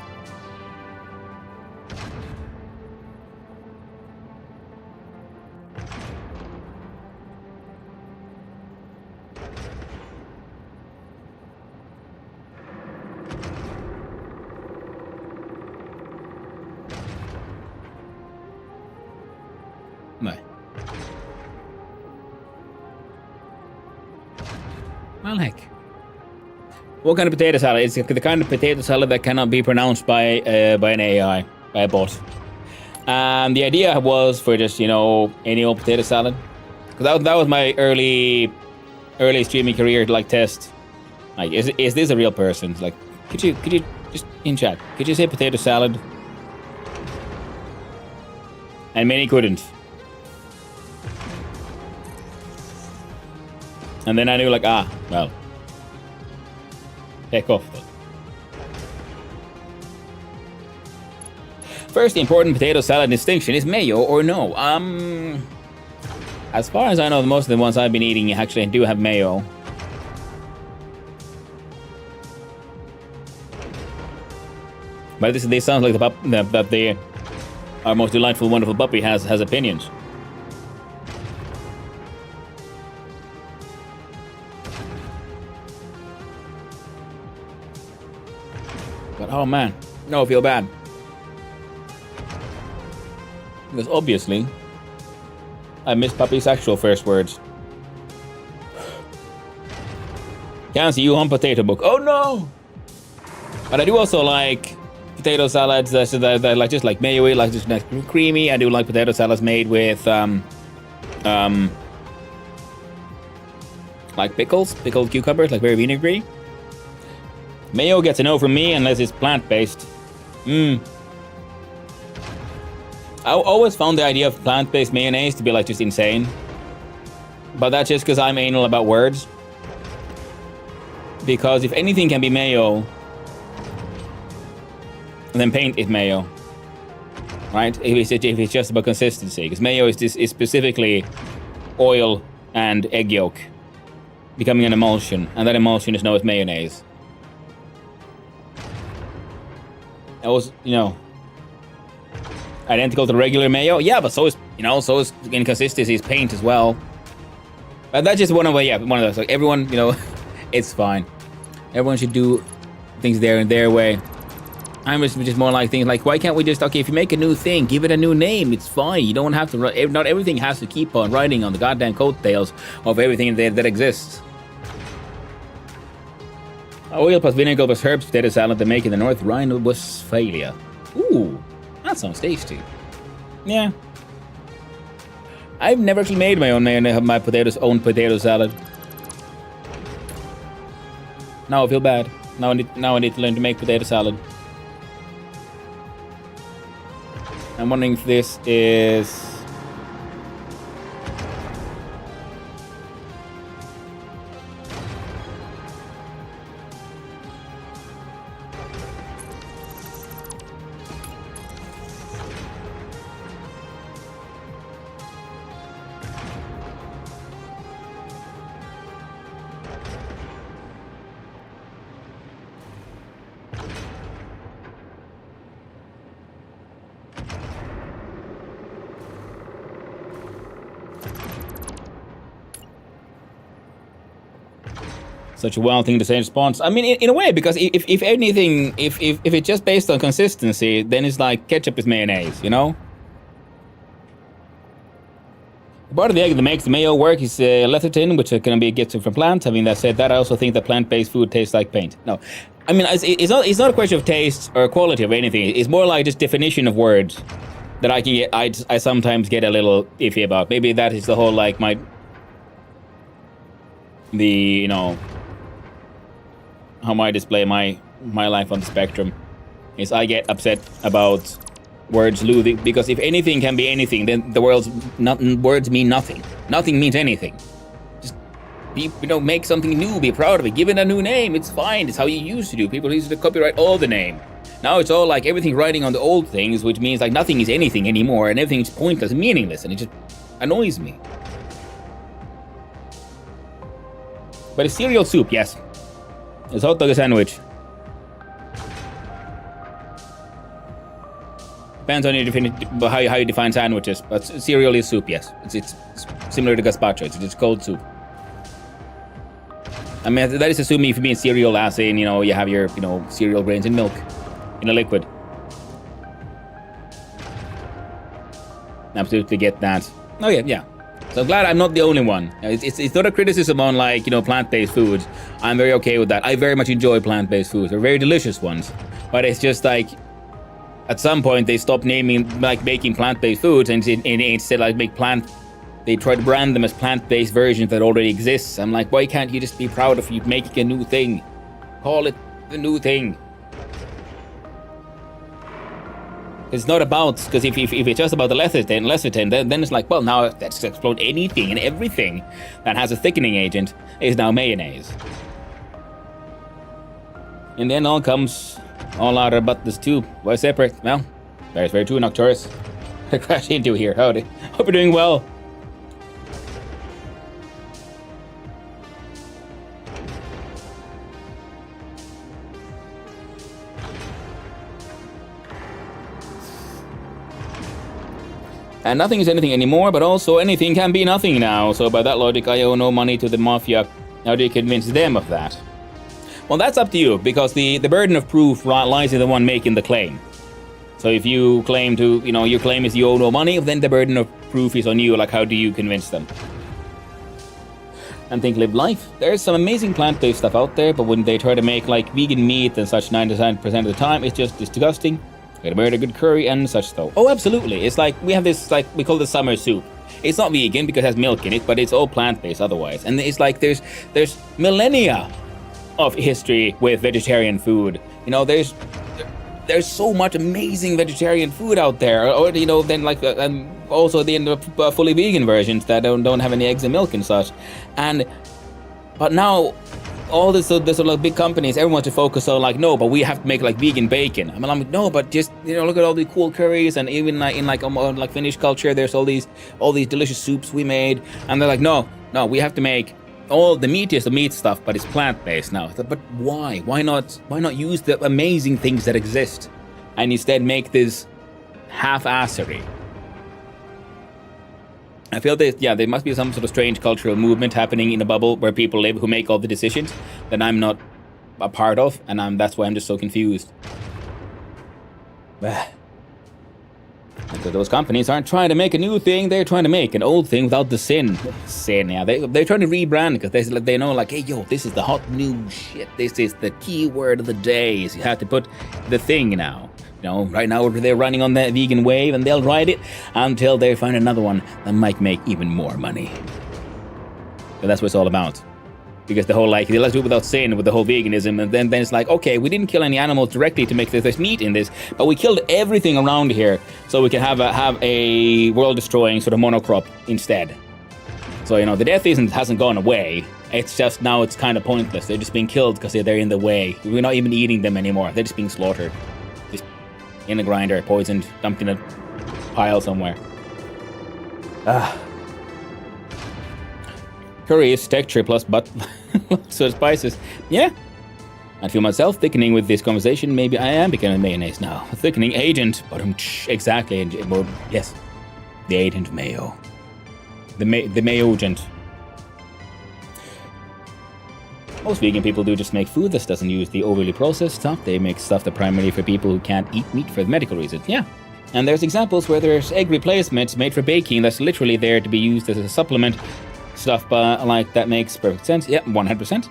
No. Well, heck. What kind of potato salad? It's the kind of potato salad that cannot be pronounced by an AI, by a bot. And the idea was for just, you know, any old potato salad. Because that was my early streaming career, like, test. Like, is this a real person? Like, could you just in chat, could you say potato salad? And many couldn't. And then I knew, like, well, heck off then. First, the important potato salad distinction is mayo or no. As far as I know, most of the ones I've been eating actually do have mayo. But this sounds like that our most delightful, wonderful puppy has opinions. But oh man, no, I feel bad. Because obviously, I missed Puppy's actual first words. Can't see you on potato book. Oh no! But I do also like potato salads that like just like mayo-y, like just like creamy. I do like potato salads made with like pickled cucumbers, like very vinegary. Mayo gets a no from me unless it's plant-based. I always found the idea of plant-based mayonnaise to be like just insane. But that's just because I'm anal about words. Because if anything can be mayo, then paint is mayo. Right? If it's just about consistency. Because mayo is specifically oil and egg yolk becoming an emulsion. And that emulsion is known as mayonnaise. That was, you know, identical to regular mayo. Yeah, but so is inconsistency is paint as well. But that's just one of those. Like everyone, you know, it's fine. Everyone should do things their way. I'm just more like things like, why can't we just, okay, if you make a new thing, give it a new name. It's fine. You don't have to. Not everything has to keep on riding on the goddamn coattails of everything that exists. Oil plus vinegar plus herbs potato salad they make in the North Rhine-Westphalia. Ooh, that sounds tasty. Yeah. I've never actually made my own own potato salad. Now I feel bad. Now I need to learn to make potato salad. I'm wondering if this is... such a wild thing to say in response. I mean, in a way, because if anything, if it's just based on consistency, then it's like ketchup is mayonnaise, you know? Part of the egg that makes the mayo work is lecithin, which can be get from plants. Having that said, that I also think that plant-based food tastes like paint. No, I mean it's not a question of taste or quality of anything. It's more like just definition of words that I can get. I sometimes get a little iffy about. Maybe that is the whole like you know, how I display my life on the spectrum is I get upset about words losing, because if anything can be anything, then the words mean nothing. Nothing means anything. Just make something new, be proud of it, give it a new name. It's fine. It's how you used to do. People used to copyright all the name. Now it's all like everything riding on the old things, which means like nothing is anything anymore, and everything is pointless and meaningless, and it just annoys me. But it's cereal soup, yes. It's hot dog a sandwich. Depends on how you define sandwiches, but cereal is soup, yes. It's similar to gazpacho, it's just cold soup. I mean, that is assuming if you mean cereal as in, you have your, cereal grains in milk, in a liquid. Absolutely get that. Oh yeah. So I'm glad I'm not the only one. It's not a criticism on like, plant-based foods. I'm very okay with that. I very much enjoy plant-based foods. They're very delicious ones. But it's just like, at some point they stop making plant-based foods and instead they try to brand them as plant-based versions that already exist. I'm like, why can't you just be proud of you making a new thing? Call it the new thing. It's not about, because if it's just about the lecithin, then it's like, well, now let's explode anything and everything that has a thickening agent is now mayonnaise. And then all out about this tube. Why separate? Well, that's very true, Nocturus. I crashed into here. Howdy. Hope you're doing well. And nothing is anything anymore, but also anything can be nothing now. So by that logic, I owe no money to the mafia. How do you convince them of that? Well, that's up to you, because the burden of proof lies in the one making the claim. So if you claim to, your claim is you owe no money, then the burden of proof is on you. Like, how do you convince them? And think, live life. There's some amazing plant-based stuff out there, but when they try to make like vegan meat and such 99% of the time, it's just disgusting. Gotta burn a good curry and such though. Oh, absolutely. It's like, we have this, like, we call it summer soup. It's not vegan because it has milk in it, but it's all plant-based otherwise. And it's like, there's millennia of history with vegetarian food. There's so much amazing vegetarian food out there. Or, then like, and also the fully vegan versions that don't have any eggs and milk and such. But now, all this sort of big companies, everyone wants to focus on like, no, but we have to make like vegan bacon. I'm like, no, but just look at all the cool curries, and even like in like Finnish culture, there's all these delicious soups we made, and they're like, no, we have to make all the meatiest of meat stuff, but it's plant-based now. But why? Why not use the amazing things that exist, and instead make this half-assery? I feel that, there must be some sort of strange cultural movement happening in a bubble where people live who make all the decisions that I'm not a part of, and that's why I'm just so confused. Because those companies aren't trying to make a new thing, they're trying to make an old thing without the sin. They're trying to rebrand because they know, like, hey, yo, this is the hot new shit. This is the key word of the day. So you have to put the thing now. Right now they're running on that vegan wave, and they'll ride it until they find another one that might make even more money. But that's what it's all about. Because the whole, like, let's do it without sin with the whole veganism, and then it's like, okay, we didn't kill any animals directly to make this meat in this, but we killed everything around here so we can have a world-destroying sort of monocrop instead. So, the death hasn't gone away. It's just now it's kind of pointless. They're just being killed because they're in the way. We're not even eating them anymore. They're just being slaughtered. In a grinder, poisoned, dumped in a pile somewhere. Curry is texture plus so spices. Yeah. I feel myself thickening with this conversation. Maybe I am becoming mayonnaise now. A thickening agent. But exactly. Yes. The agent mayo. The mayo agent. Most vegan people do just make food that doesn't use the overly processed stuff. They make stuff that primarily for people who can't eat meat for medical reasons. Yeah. And there's examples where there's egg replacements made for baking that's literally there to be used as a supplement. Stuff like that makes perfect sense. Yeah, 100%.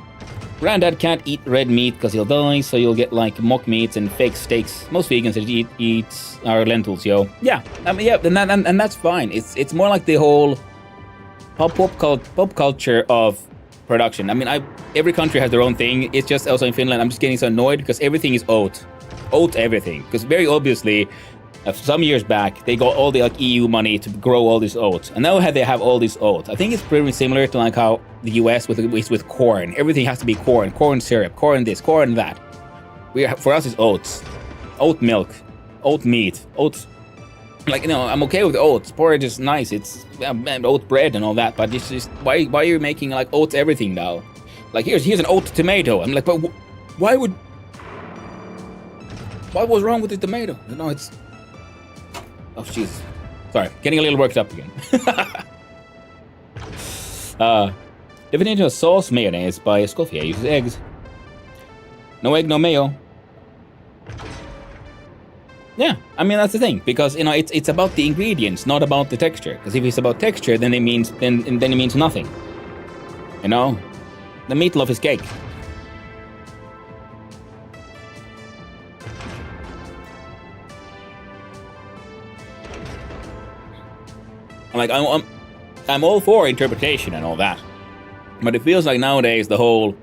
Granddad can't eat red meat because he'll die, so you'll get like mock meats and fake steaks. Most vegans eat our lentils, yo. Yeah, and that's fine. It's more like the whole pop culture of production. I mean, every country has their own thing. It's just also in Finland, I'm just getting so annoyed because everything is oat everything. Because very obviously, some years back, they got all the like EU money to grow all these oats, and now they have all these oats. I think it's pretty similar to like how the US with corn. Everything has to be corn syrup, corn this, corn that. For us, it's oats, oat milk, oat meat, oats. Like, you know, I'm okay with oats. Porridge is nice. It's oat bread and all that. But it's just why are you making like oats everything now? Like here's an oat tomato. I'm like, but why would? What was wrong with the tomato? You know, it's. Oh jeez. Sorry, getting a little worked up again. Definition of sauce mayonnaise by Escoffier uses eggs. No egg, no mayo. Yeah, I mean that's the thing, because you know it's about the ingredients, not about the texture. Because if it's about texture, then it means nothing. You know, the meatloaf is cake. I'm all for interpretation and all that, but it feels like nowadays the whole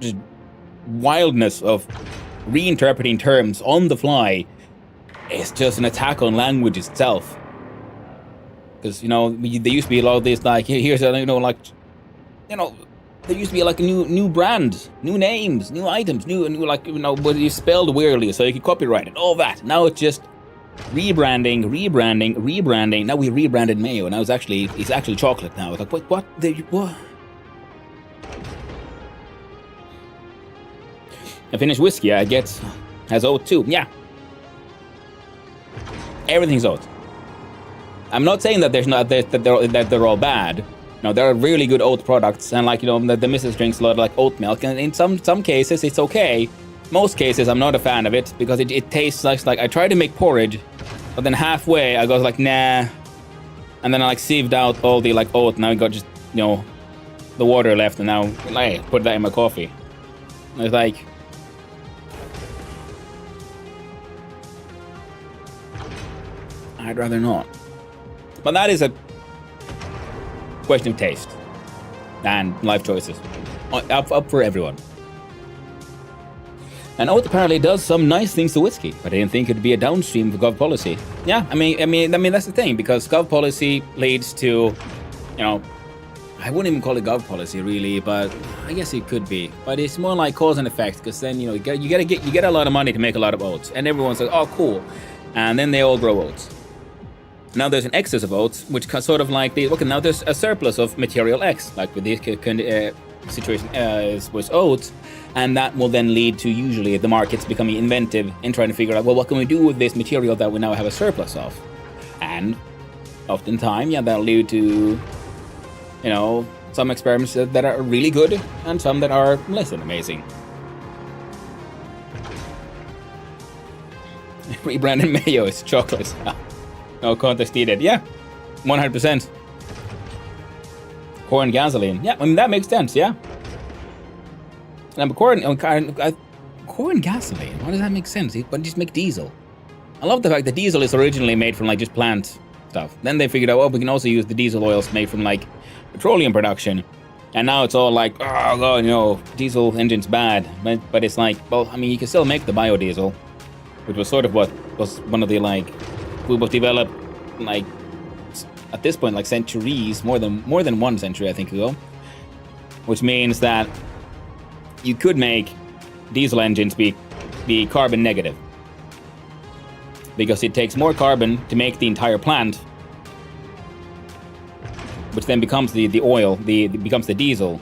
just wildness of reinterpreting terms on the fly is just an attack on language itself. Because you know there used to be a lot of this like here's a, you know, like, you know, there used to be like a new brand, new names, new items, new like, you know, but it's spelled weirdly so you can copyright it, all that. Now it's just rebranding. Now we rebranded mayo. Now it's actually chocolate now. It's like what? What? A Finnish whiskey I get has oat too. Yeah, everything's oat. I'm not saying that they're all bad. No, there are really good oat products, and like, you know, the missus drinks a lot of like oat milk, and in some cases it's okay. Most cases I'm not a fan of it because it tastes like I tried to make porridge, but then halfway I was like nah, and then I like sieved out all the like oat. Now I got just, you know, the water left, and now I put that in my coffee. It's like, I'd rather not. But that is a question of taste and life choices, up for everyone. And oat apparently does some nice things to whiskey, but I didn't think it'd be a downstream of Gov policy. Yeah, I mean that's the thing, because Gov policy leads to, you know, I wouldn't even call it Gov policy really, but I guess it could be. But it's more like cause and effect, because then you know you get a lot of money to make a lot of oats, and everyone's like, oh cool, and then they all grow oats. Now there's an excess of oats, which sort of like now there's a surplus of material X, like with this situation with oats, and that will then lead to usually the markets becoming inventive and trying to figure out, well, what can we do with this material that we now have a surplus of? And oftentimes, yeah, that'll lead to, you know, some experiments that are really good and some that are less than amazing. Rebranded mayo is chocolate. No contest needed. Yeah, 100%. Corn gasoline. Yeah, I mean that makes sense. Yeah. And corn gasoline. Why does that make sense? Why just make diesel? I love the fact that diesel is originally made from like just plant stuff. Then they figured out, well, we can also use the diesel oils made from like petroleum production. And now it's all like, oh god, you know, diesel engine's bad. But it's like, well, I mean, you can still make the biodiesel, which was sort of what was one of the like. We was developed like at this point like centuries, more than 1 century I think ago, which means that you could make diesel engines be carbon negative because it takes more carbon to make the entire plant, which then becomes the oil, becomes the diesel,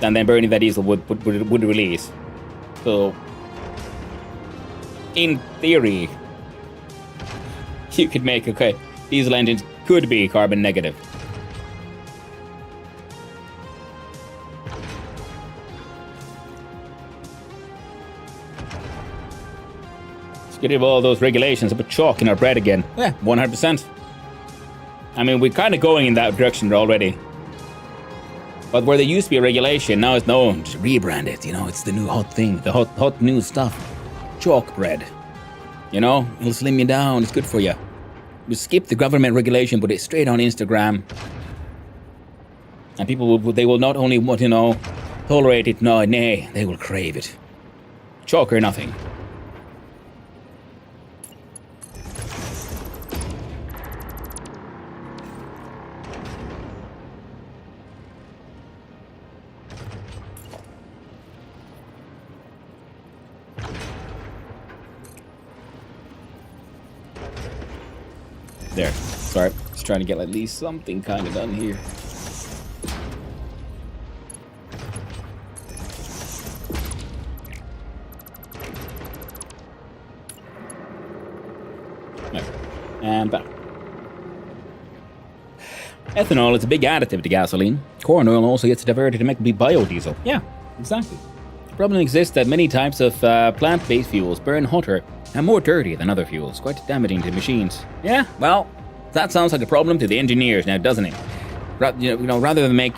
and then burning that diesel would release. So in theory, you could make, okay, diesel engines could be carbon negative. Let's get rid of all those regulations, put chalk in our bread again. Yeah, 100%. I mean, we're kind of going in that direction already. But where there used to be a regulation, now it's known, just rebrand it, you know, it's the new hot thing, the hot new stuff. Chalk bread. You know, it'll slim you down, it's good for you. We skip the government regulation, put it straight on Instagram. And people they will not only want, you know, tolerate it, no, nay, they will crave it. Chalk or nothing. There. Sorry. Just trying to get at least something kind of done here. There. And back. Ethanol is a big additive to gasoline. Corn oil also gets diverted to make biodiesel. Yeah, exactly. The problem exists that many types of plant-based fuels burn hotter and more dirty than other fuels, quite damaging to machines. Yeah, well, that sounds like a problem to the engineers now, doesn't it? Rather than make,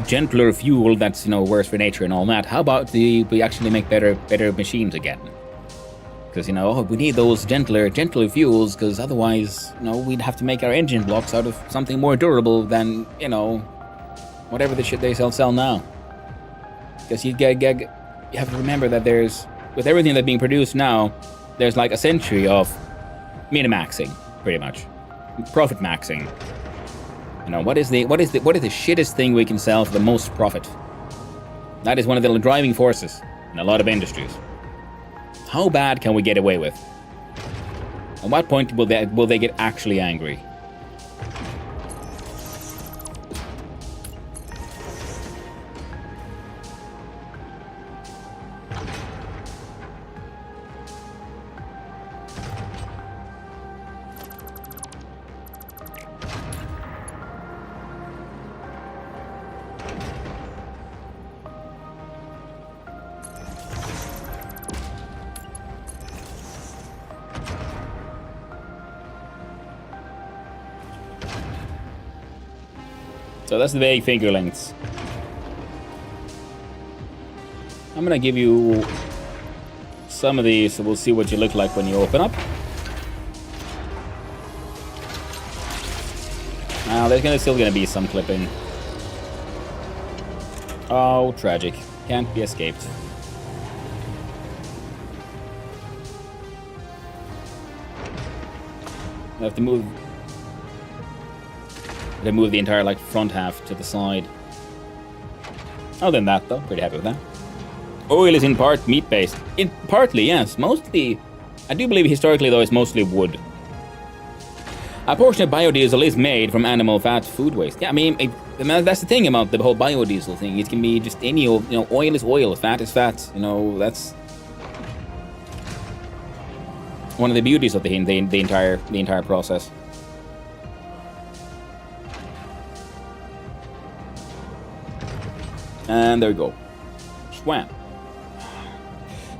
gentler fuel that's, worse for nature and all that, how about we actually make better machines again? Because, we need those gentler fuels, because otherwise, we'd have to make our engine blocks out of something more durable than, whatever the shit they sell now. Because you have to remember that with everything that's being produced now, there's like a century of min-maxing, pretty much. Profit maxing. What is the shittest thing we can sell for the most profit? That is one of the driving forces in a lot of industries. How bad can we get away with? At what point will they get actually angry? So that's the vague figure lengths. I'm gonna give you some of these, so we'll see what you look like when you open up. Now, there's still gonna be some clipping. Oh, tragic. Can't be escaped. I have to move the entire front half to the side. Other than that, though, pretty happy with that. Oil is in part meat-based. Partly, yes. Mostly, I do believe historically, though, it's mostly wood. A portion of biodiesel is made from animal fat food waste. Yeah, I mean, that's the thing about the whole biodiesel thing. It can be just any old, oil is oil, fat is fat. That's one of the beauties of the entire process. And there we go. Swam.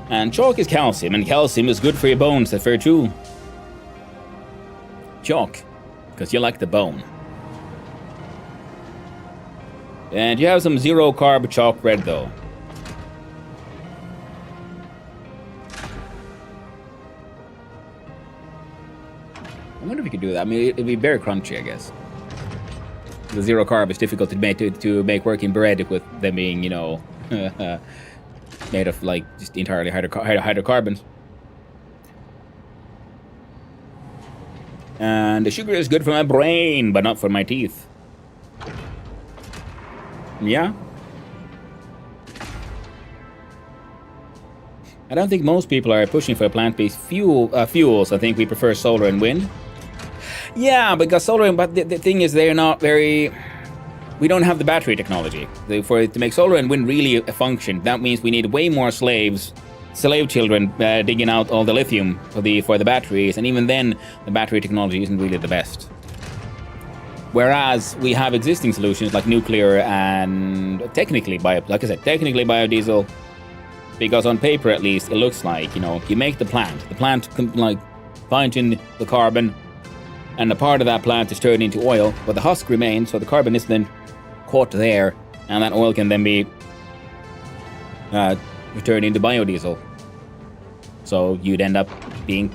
And chalk is calcium, and calcium is good for your bones, that's very true. Chalk, because you like the bone. And you have some zero-carb chalk bread, though. I wonder if you could do that. I mean, it'd be very crunchy, I guess. The zero carb is difficult to make working bread with them being, made of just entirely hydrocarbons. And the sugar is good for my brain, but not for my teeth. Yeah. I don't think most people are pushing for plant-based fuels. I think we prefer solar and wind. Yeah, because but the thing is, they're not very. We don't have the battery technology to make solar and wind really function. That means we need way more slave children digging out all the lithium for the batteries, and even then, the battery technology isn't really the best. Whereas we have existing solutions like nuclear and technically biodiesel, because on paper at least it looks like you make the plant can finds in the carbon. And a part of that plant is turned into oil, but the husk remains, so the carbon is then caught there, and that oil can then be turned into biodiesel. So you'd end up being,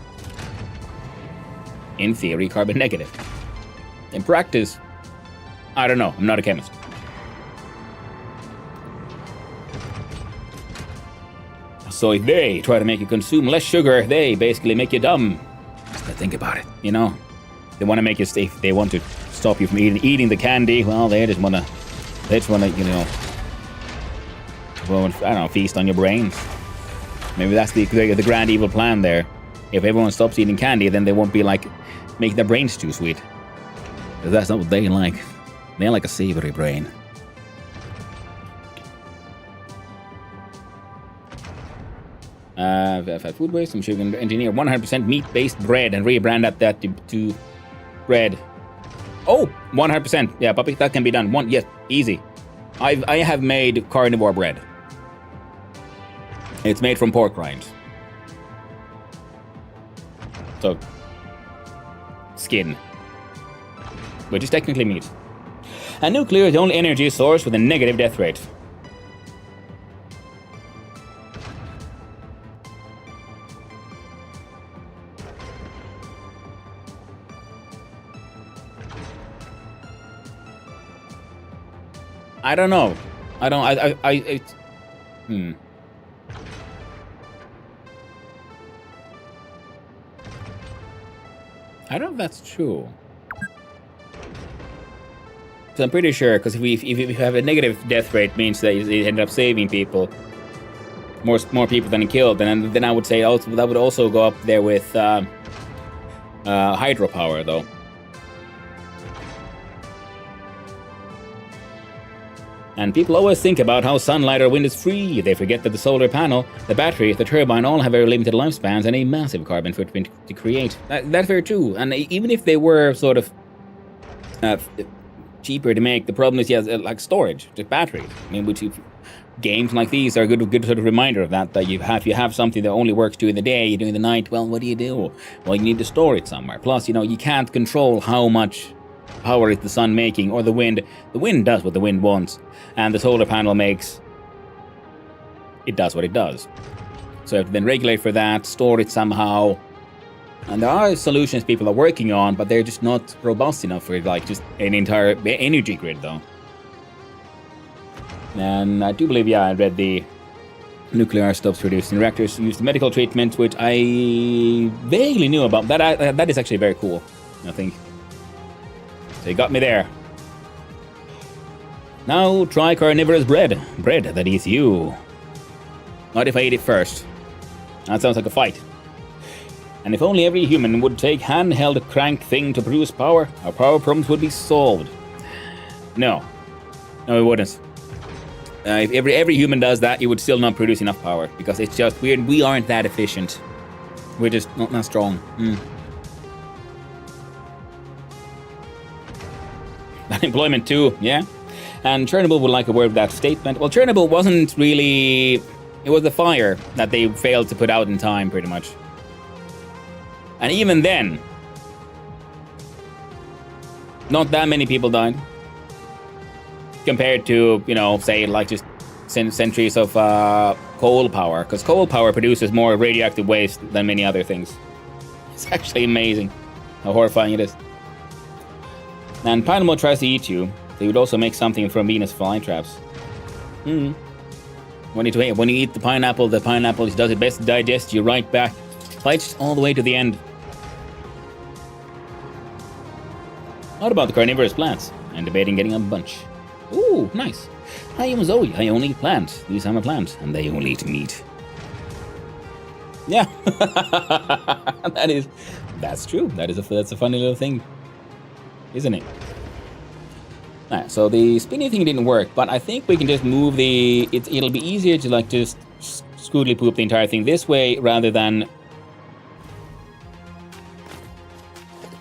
in theory, carbon negative. In practice, I don't know, I'm not a chemist. So if they try to make you consume less sugar, they basically make you dumb. Just think about it, They want to make you safe. They want to stop you from eating the candy. Well, they just want to, feast on your brains. Maybe that's the grand evil plan there. If everyone stops eating candy, then they won't be like making their brains too sweet. Because that's not what they like. They like a savory brain. Food waste. I'm sure we can engineer 100% meat-based bread and rebrand that to bread. Oh, 100%. Yeah, puppy, that can be done. Yes, easy. I have made carnivore bread. It's made from pork rinds. So, skin. Which is technically meat. And nuclear is the only energy source with a negative death rate. I don't know. I don't. It's. I don't know if that's true. So I'm pretty sure, because if you have a negative death rate, means that you end up saving people, more people than killed, and then I would say also that would also go up there with hydropower, though. And people always think about how sunlight or wind is free. They forget that the solar panel, the battery, the turbine all have very limited lifespans and a massive carbon footprint to create. That's very true. And even if they were sort of cheaper to make, the problem is, like storage, just batteries. I mean, games like these are a good sort of reminder of that. That if you have something that only works during the day, during the night, well, what do? Well, you need to store it somewhere. Plus, you can't control how much power is the sun making, or the wind. The wind does what the wind wants, and the solar panel does what it does. So you have to then regulate for that, store it somehow. And there are solutions people are working on, but they're just not robust enough for like just an entire energy grid, though. And I do believe, I read the nuclear stops producing reactors use the medical treatment, which I vaguely knew about. That is actually very cool, I think. So you got me there. Now try carnivorous bread. Bread that eats you. Not if I eat it first. That sounds like a fight. And if only every human would take handheld crank thing to produce power, our power problems would be solved. No, it wouldn't. If every human does that, it would still not produce enough power, because it's just weird. We aren't that efficient. We're just not that strong. Unemployment too, yeah. And Chernobyl would like a word with that statement. Well, Chernobyl wasn't really... It was the fire that they failed to put out in time, pretty much. And even then, not that many people died. Compared to, say, like just centuries of coal power. Because coal power produces more radioactive waste than many other things. It's actually amazing how horrifying it is. And Pineapple tries to eat you. They would also make something from Venus flytraps. When you eat the pineapple does its best to digest you right back. Fights all the way to the end. What about the carnivorous plants? I'm debating getting a bunch. Ooh, nice. I am Zoe. I only eat plants. These are my plants, and they only eat meat. Yeah. That's true. That's a funny little thing, isn't it? Alright, so the spinny thing didn't work, but I think we can just move it'll be easier to like just scootly poop the entire thing this way rather than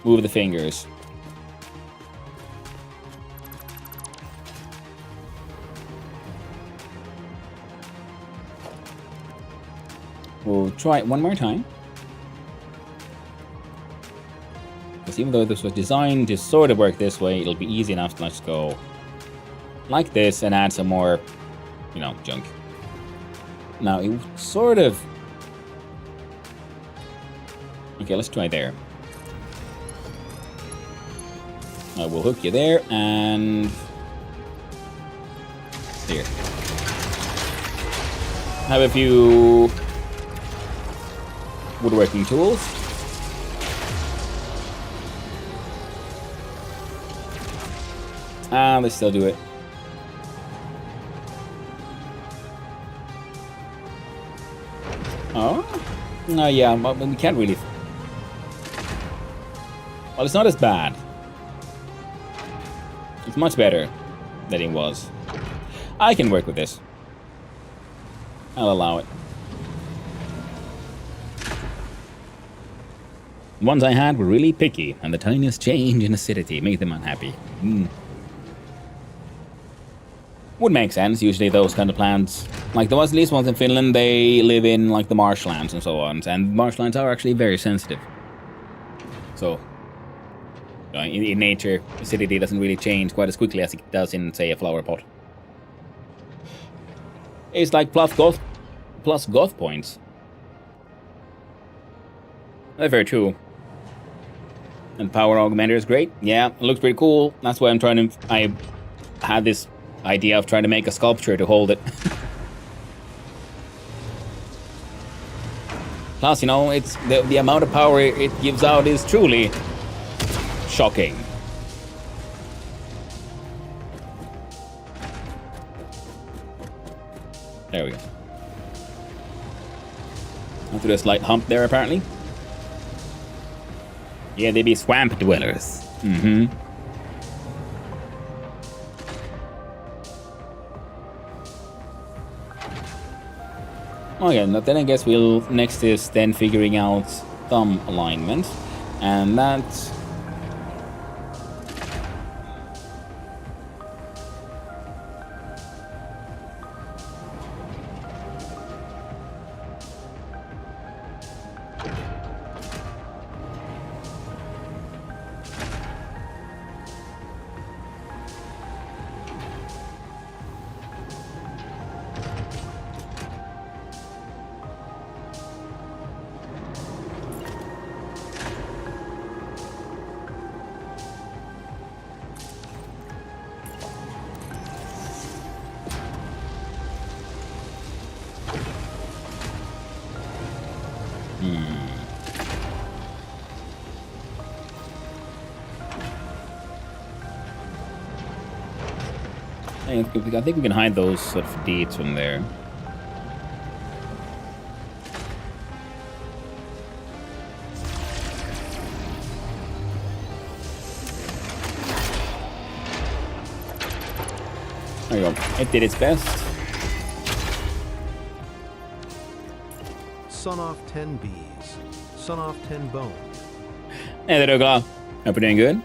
move the fingers. We'll try it one more time. Because even though this was designed to sort of work this way, it'll be easy enough to just go like this and add some more, junk. Now, it sort of... Okay, let's try there. We'll hook you there, and... Here. Have a few... woodworking tools. Let's still do it. Oh. Yeah, but we can't really... Well, it's not as bad. It's much better than it was. I can work with this. I'll allow it. The ones I had were really picky, and the tiniest change in acidity made them unhappy. Would make sense, usually those kind of plants. Like the ones, at least ones in Finland, they live in like the marshlands and so on, and marshlands are actually very sensitive. So, in nature, acidity doesn't really change quite as quickly as it does in, say, a flower pot. It's like plus goth points. That's very true. And power augmenter is great. Yeah, it looks pretty cool. That's why I had this idea of trying to make a sculpture to hold it. Plus, you know, it's the amount of power it gives out is truly shocking. There we go. After a slight hump there, apparently. Yeah, they be swamp dwellers. Mm-hmm. Okay, then I guess next is then figuring out thumb alignment. And that's... I think we can hide those sort of deeds from there. There you go. It did its best. Sun off 10 bees. Sun off 10 bone. Hey there, Douglas. Hope you're doing good.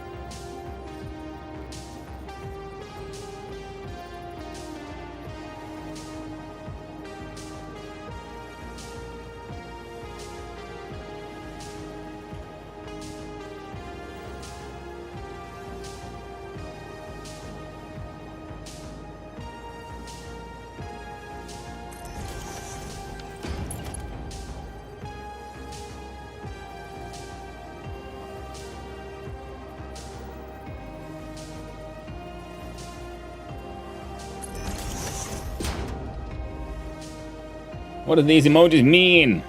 What do these emojis mean?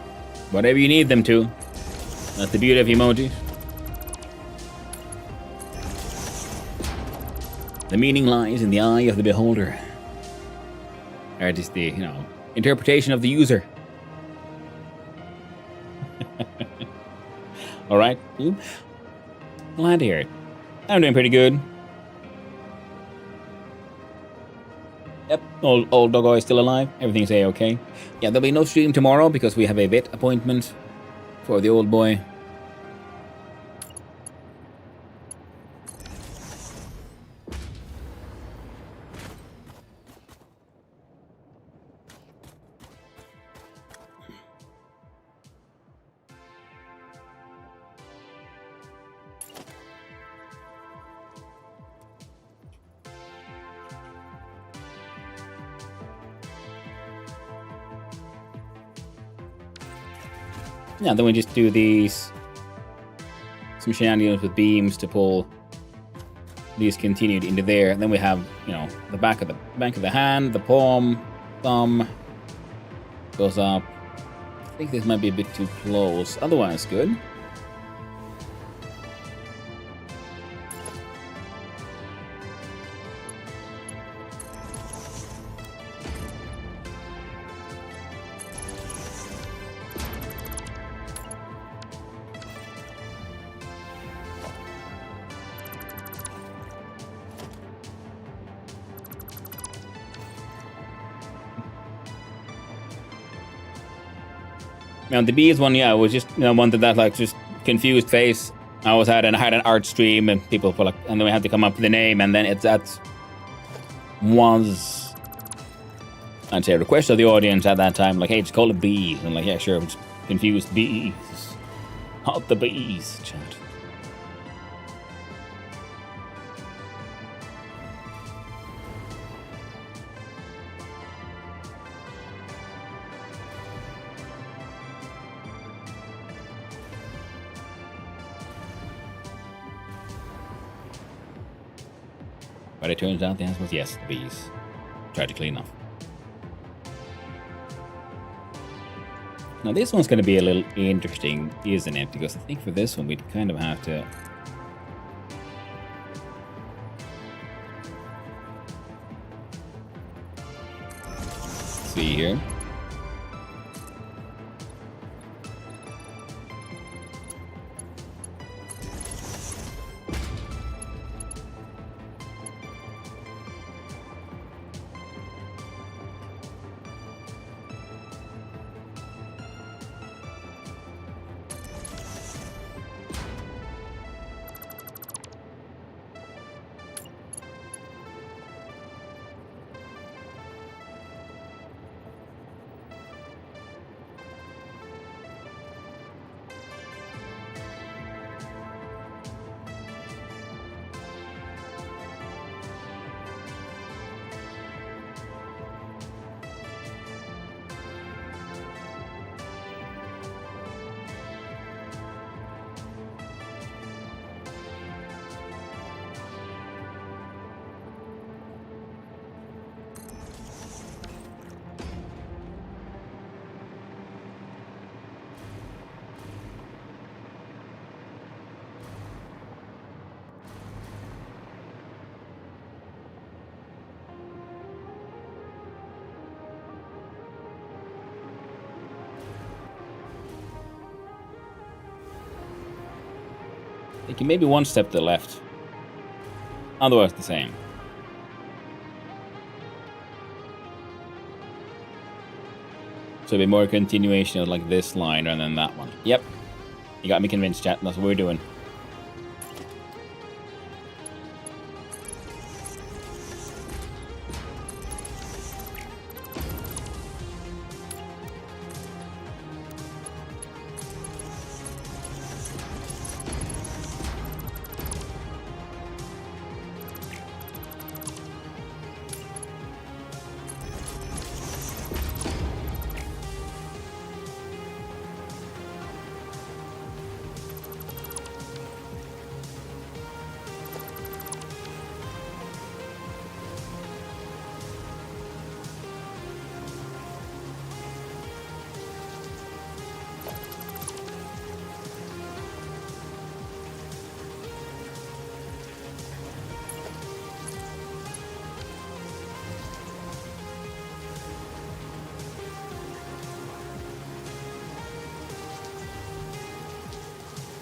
Whatever you need them to. That's the beauty of emojis. The meaning lies in the eye of the beholder. Or just the, interpretation of the user. Alright. Glad to hear it. I'm doing pretty good. Yep, old doggo is still alive. Everything's A-okay. Yeah, there'll be no stream tomorrow because we have a vet appointment for the old boy. Yeah, then we just do some shenanigans with beams to pull these continued into there. And then we have, the back of the hand, the palm, thumb goes up. I think this might be a bit too close. Otherwise, good. Now the bees one, yeah, was just wanted that like just confused face. I always had an art stream and people were like, and then we had to come up with the name, and then that was, I'd say, a request of the audience at that time, like, hey, just call it bees. And I'm like, yeah, sure, just confused bees. Hot the bees, chat. But it turns out the answer was yes, the bees. Tragically enough. Now this one's going to be a little interesting, isn't it? Because I think for this one we'd kind of have to... see here. Taking maybe one step to the left. Otherwise the same. So a bit more continuation of like this line rather than that one. Yep. You got me convinced, chat. That's what we're doing.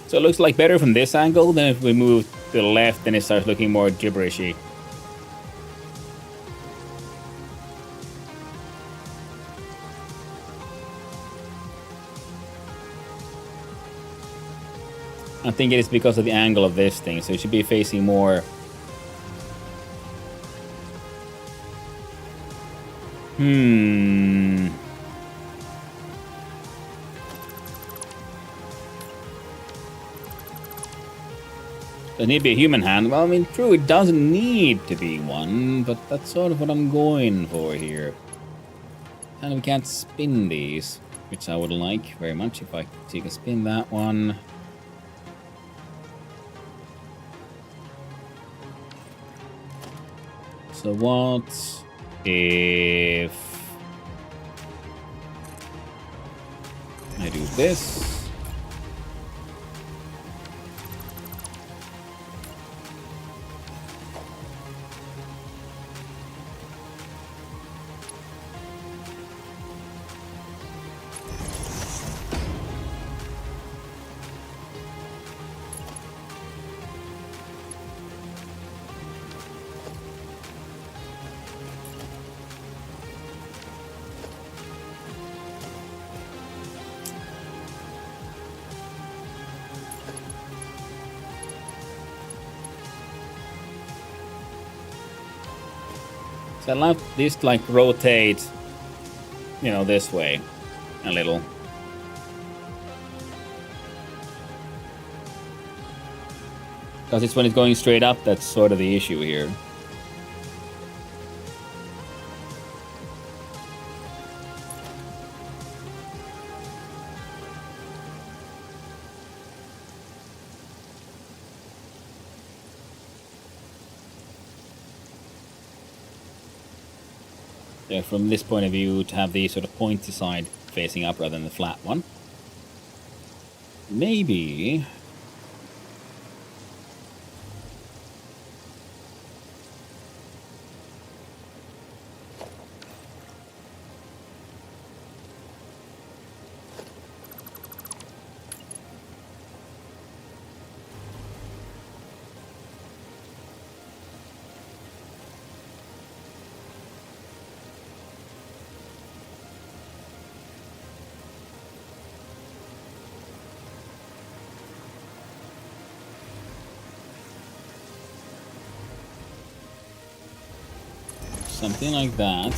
So it looks like better from this angle than if we move to the left and it starts looking more gibberishy. I think it is because of the angle of this thing, so it should be facing more... Does it need to be a human hand? Well, I mean, true, it doesn't need to be one, but that's sort of what I'm going for here. And we can't spin these, which I would like very much if I so you can spin that one. So what if I do this? So I let this like rotate, you know, this way a little. Because it's when it's going straight up that's sort of the issue here. Yeah, from this point of view, to have the sort of pointy side facing up rather than the flat one. Maybe... something like that.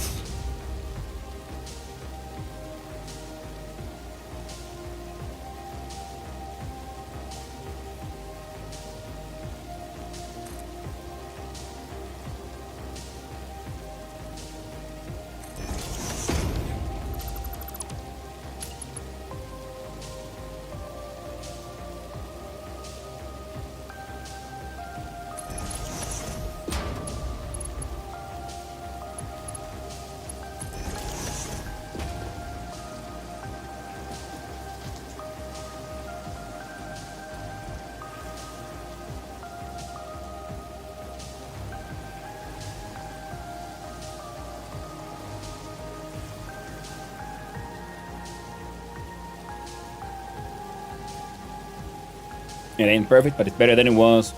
It ain't perfect, but it's better than it was.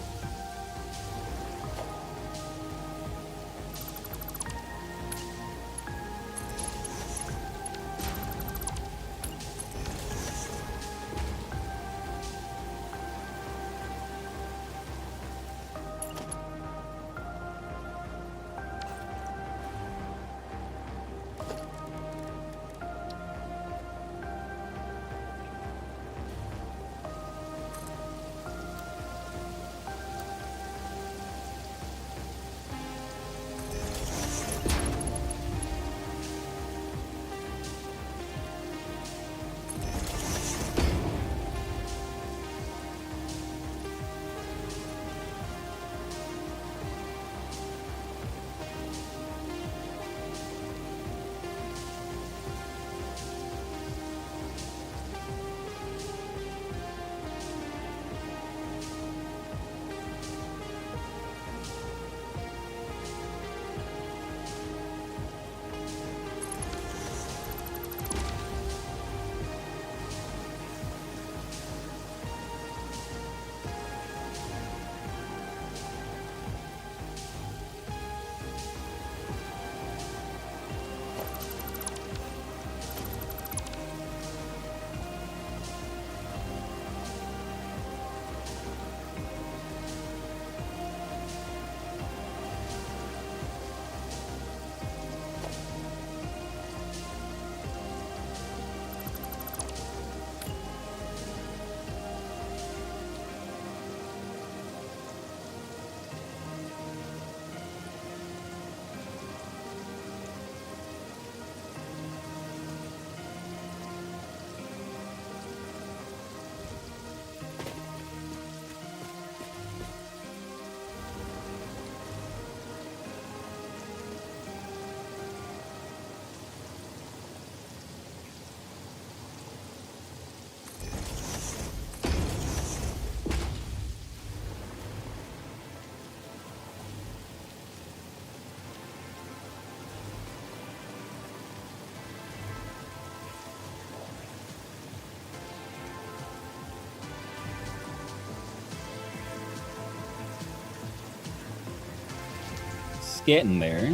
Getting there.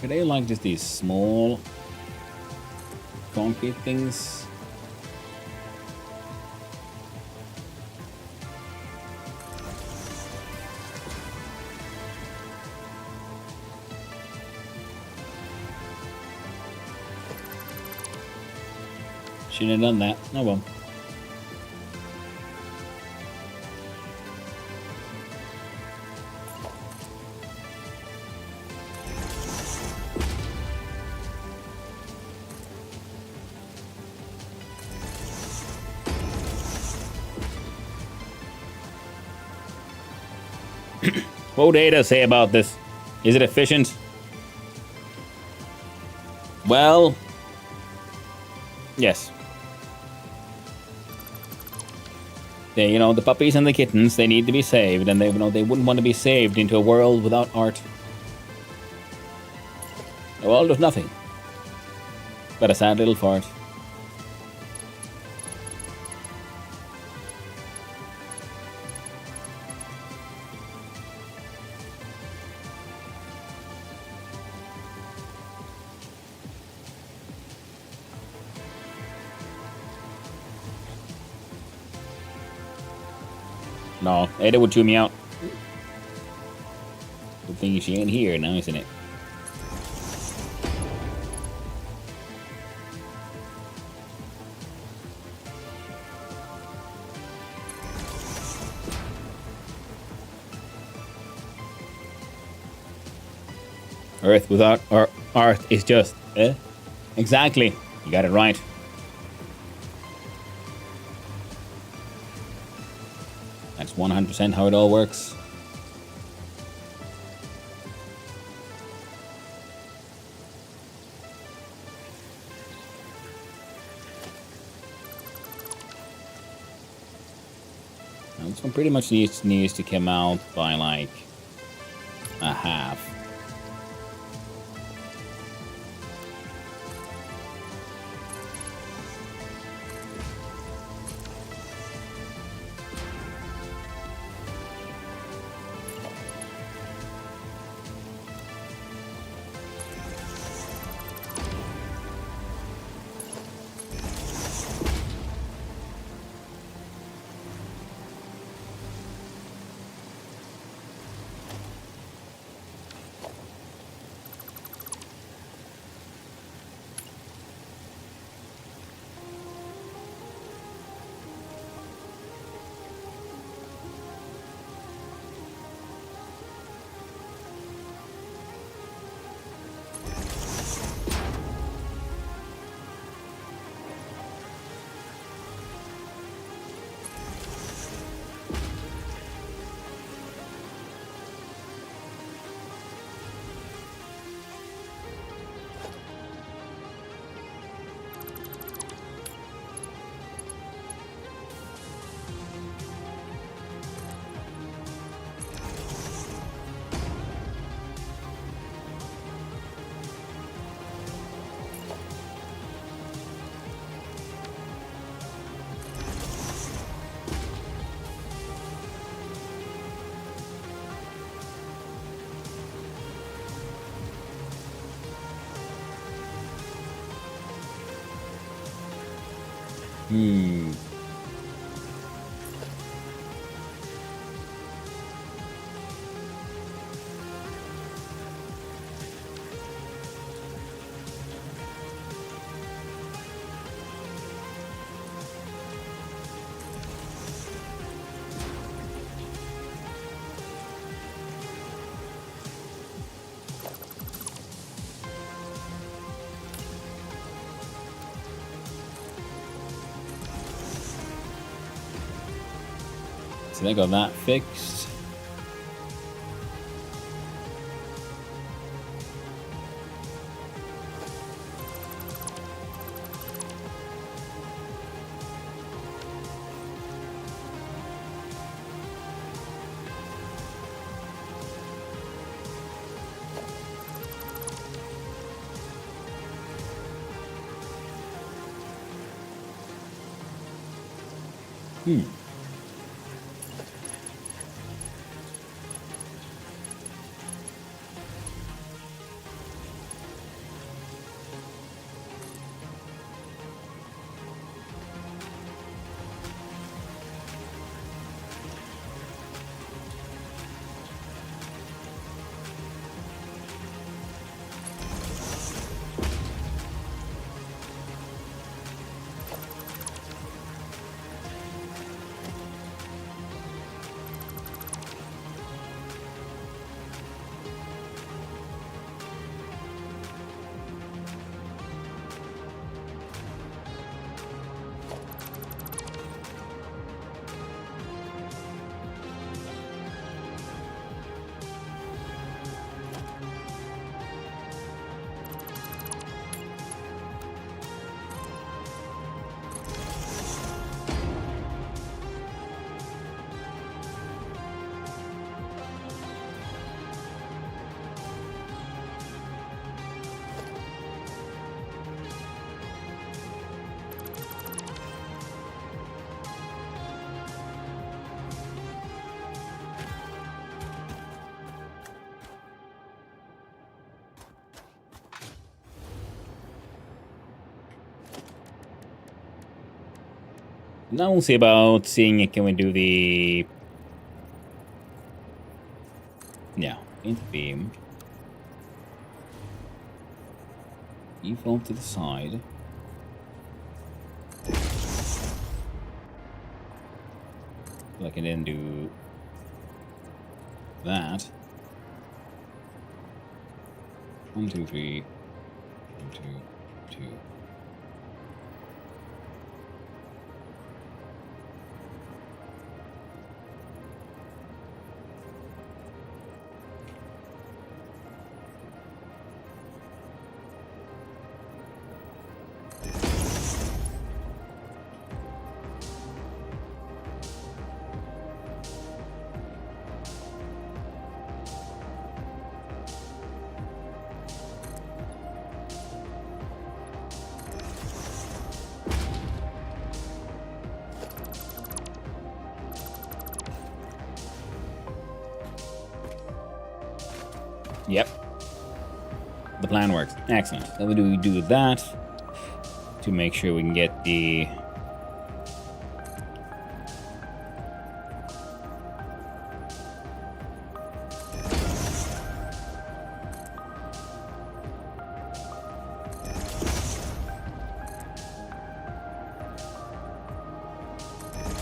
Could they like just these small concrete things? Shouldn't have done that. Oh well. What would Ada say about this? Is it efficient? Well, yes. They, you know, the puppies and the kittens, they need to be saved, and they, you know, they wouldn't want to be saved into a world without art. A world of nothing but a sad little fart. No, Ada would chew me out. Good thing she ain't here now, isn't it? Earth without art is just, eh? Exactly. You got it right. That's 100% how it all works. Now, this one pretty much needs to come out by like a half. So they got that fixed. Now we'll see about seeing it. Can we do the... Yeah, into beam. Default to the side. I can then do that. 1, 2, 3. 1, 2, 2. Yep. The plan works. Excellent. Then we do that to make sure we can get the...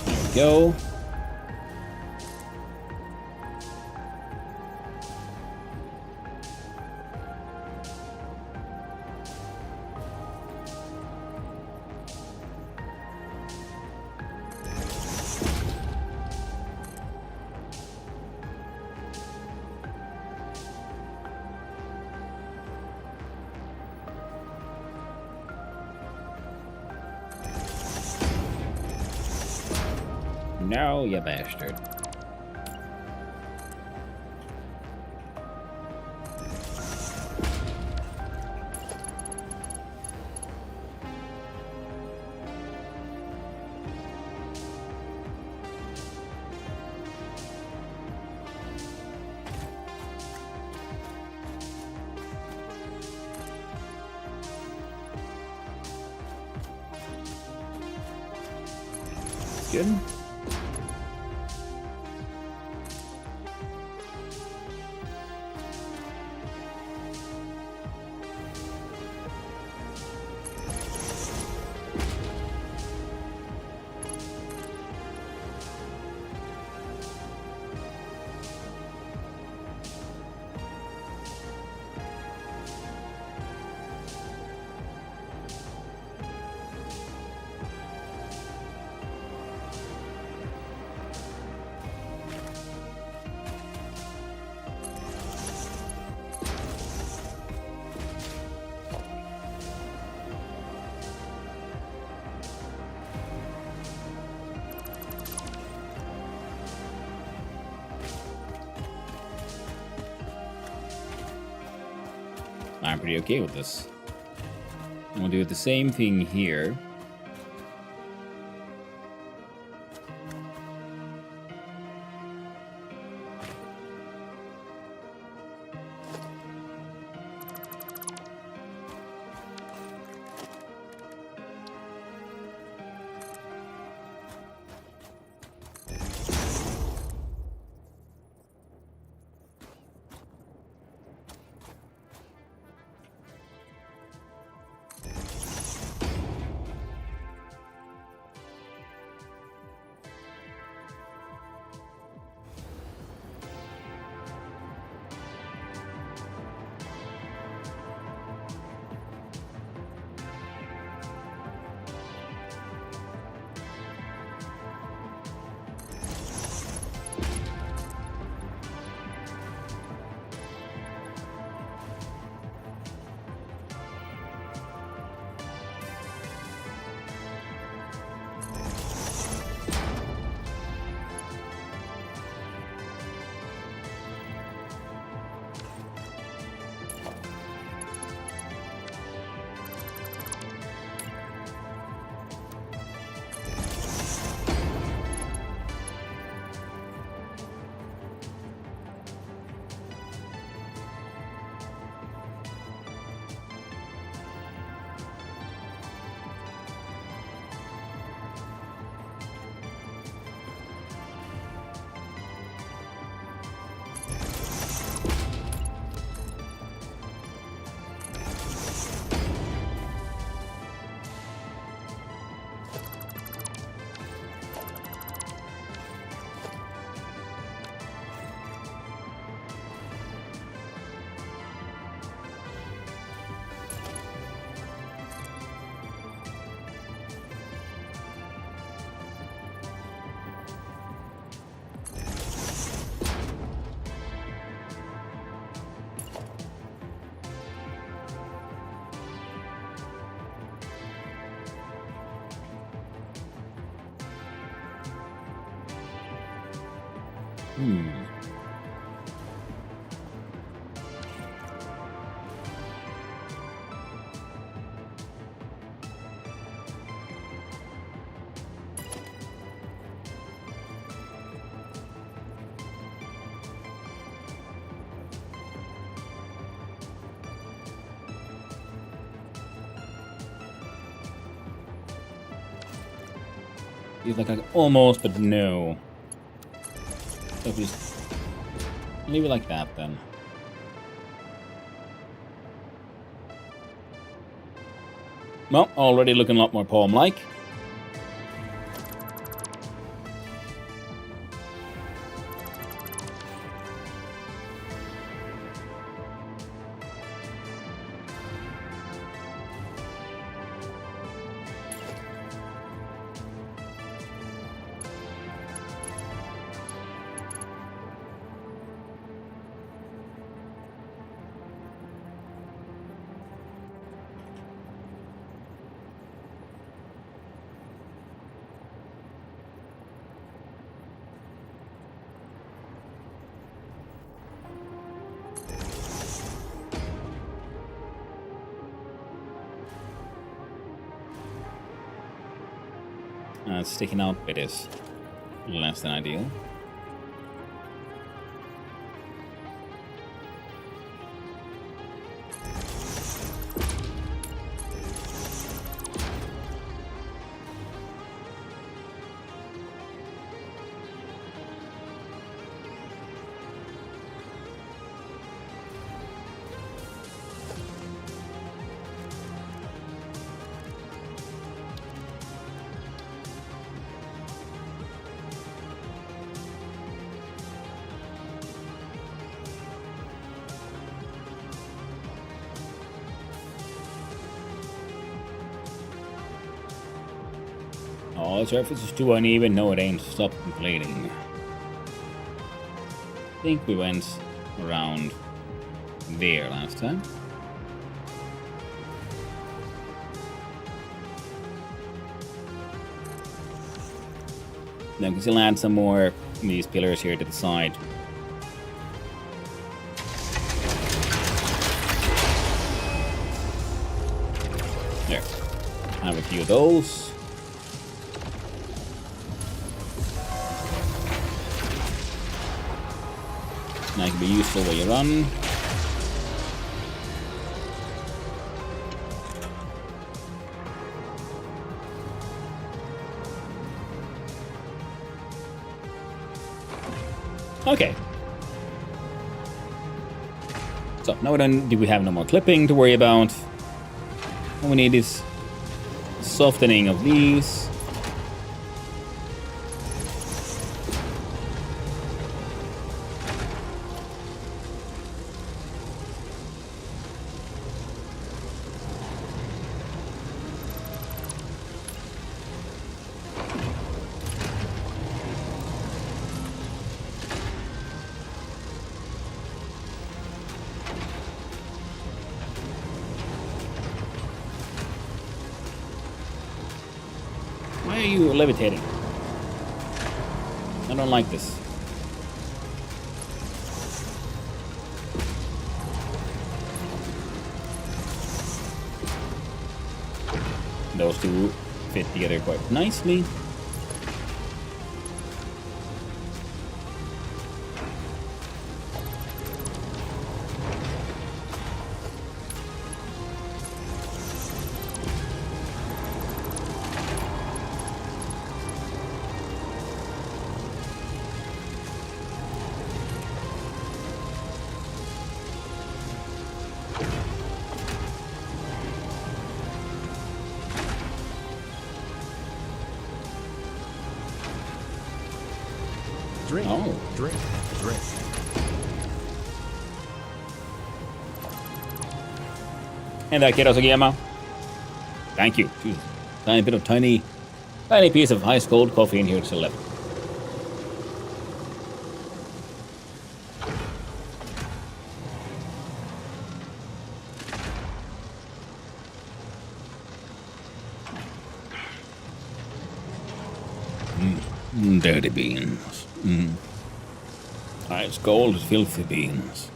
There we go. No, you bastard. Good. I'm pretty okay with this. We'll do the same thing here. He's like almost, but no. So if we just leave it like that, then. Well, already looking a lot more poem-like. Sticking out bit is less than ideal. Oh, the surface is too uneven. No, it ain't. Stop complaining. I think we went around there last time. Now we can still add some more of these pillars here to the side. There. Have a few of those. That can be useful while you run. Okay. So now we have no more clipping to worry about. All we need is softening of these. Why are you levitating? I don't like this. Those two fit together quite nicely. Drink, Oh. drink, drink. And that kiddo Sagiyama. Thank you. Jeez. Tiny bit of tiny piece of ice cold coffee in here to the left. Dirty beans. Ice gold, filthy beans.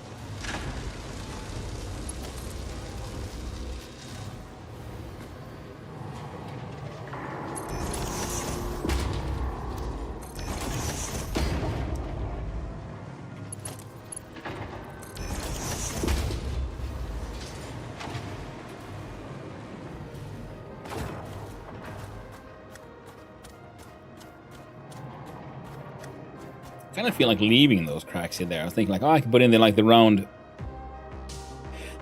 I kind of feel like leaving those cracks in there. I was thinking like, oh, I could put in there like the round.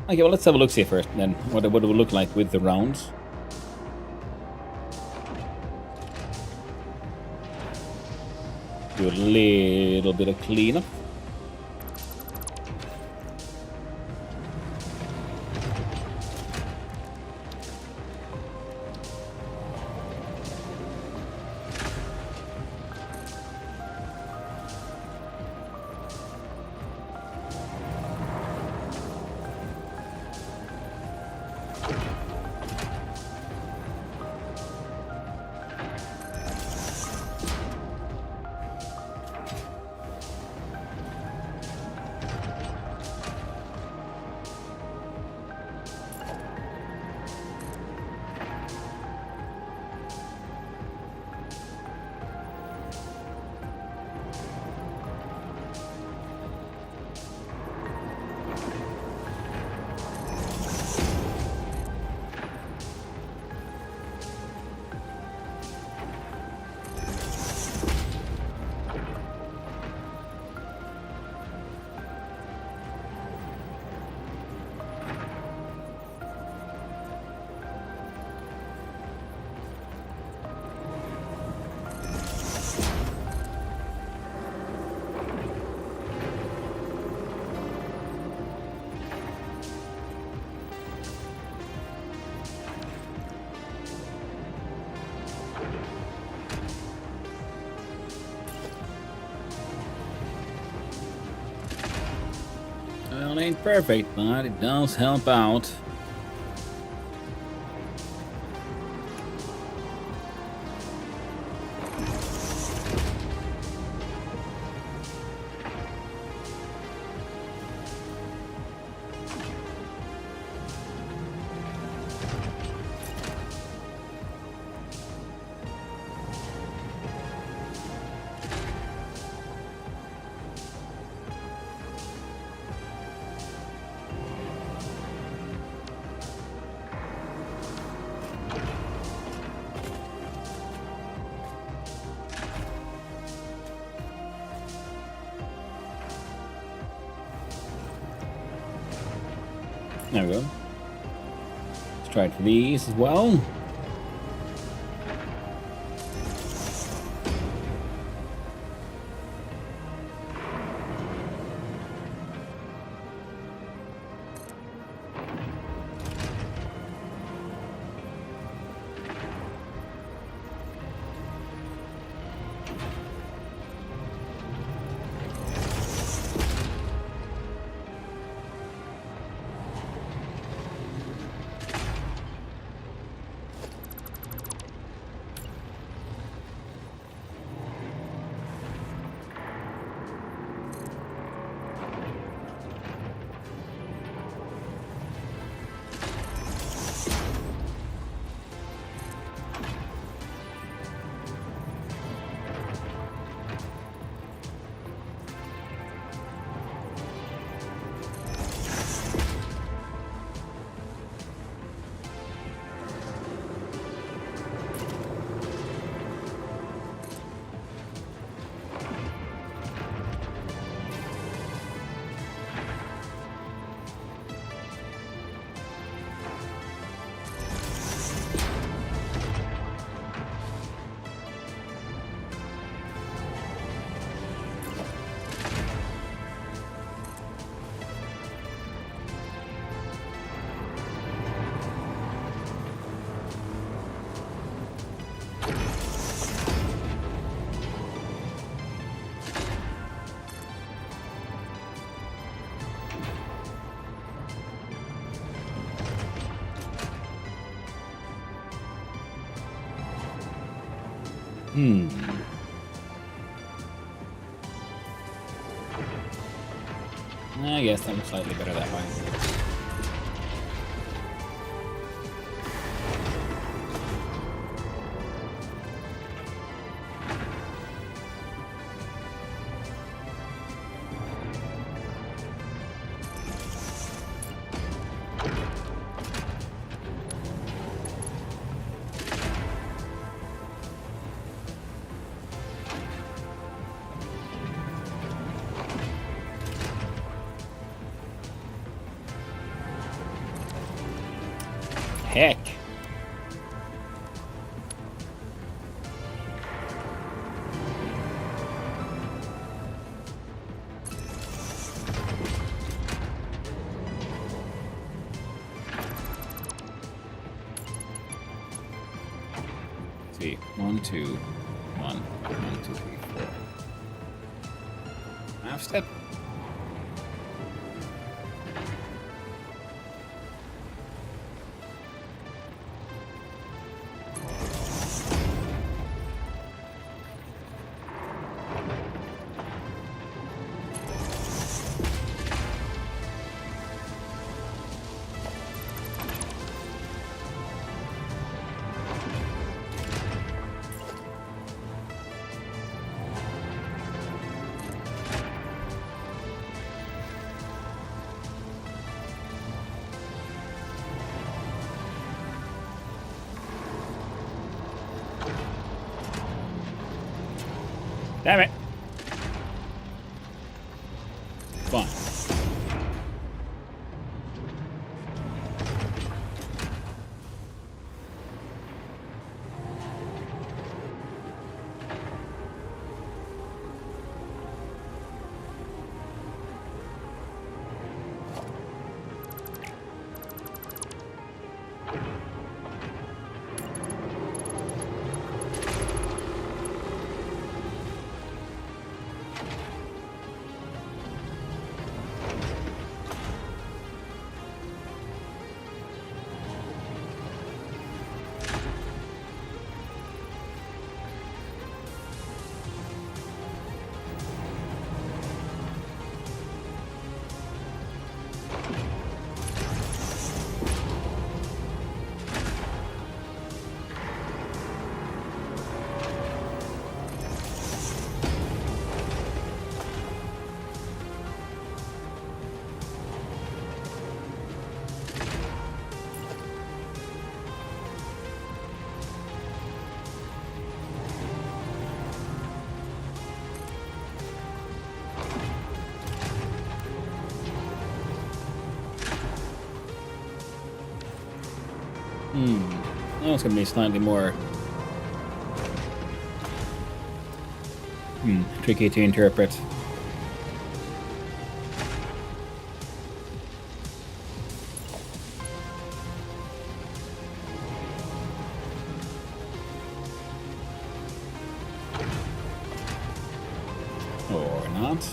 Okay, well, let's have a look see first, then what it would look like with the rounds. Do a little bit of cleanup. Well, it ain't perfect, but it does help out. There we go. Let's try it for these as well. I guess I'm slightly better that way. Heck. Let's see. 1, 2, 1, 1, 2, 3, 4. Half step. Damn it. Fine. That one's gonna be slightly more tricky to interpret. Or not.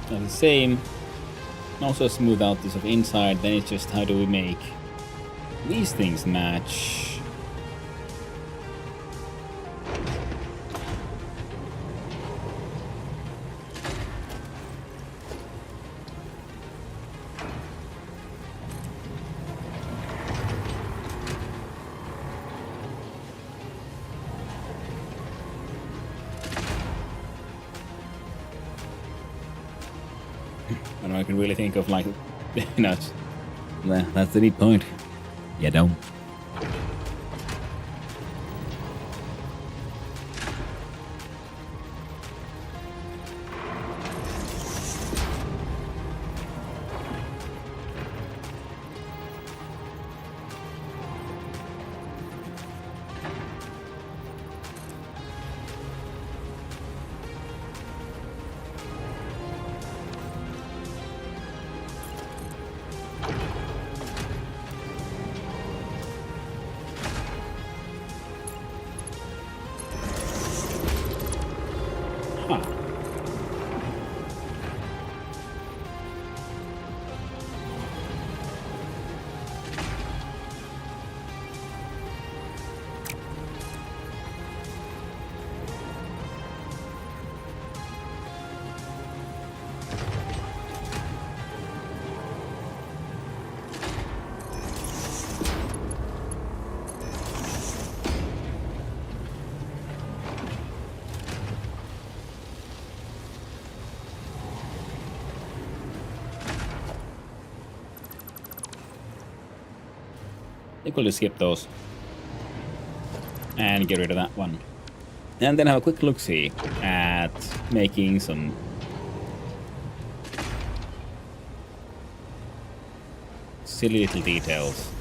The same. Also smooth out this of inside, then it's just how do we make these things match. And I can really think of like, that's the neat point. You don't. think we'll just skip those. And get rid of that one. And then have a quick look-see at making some silly little details.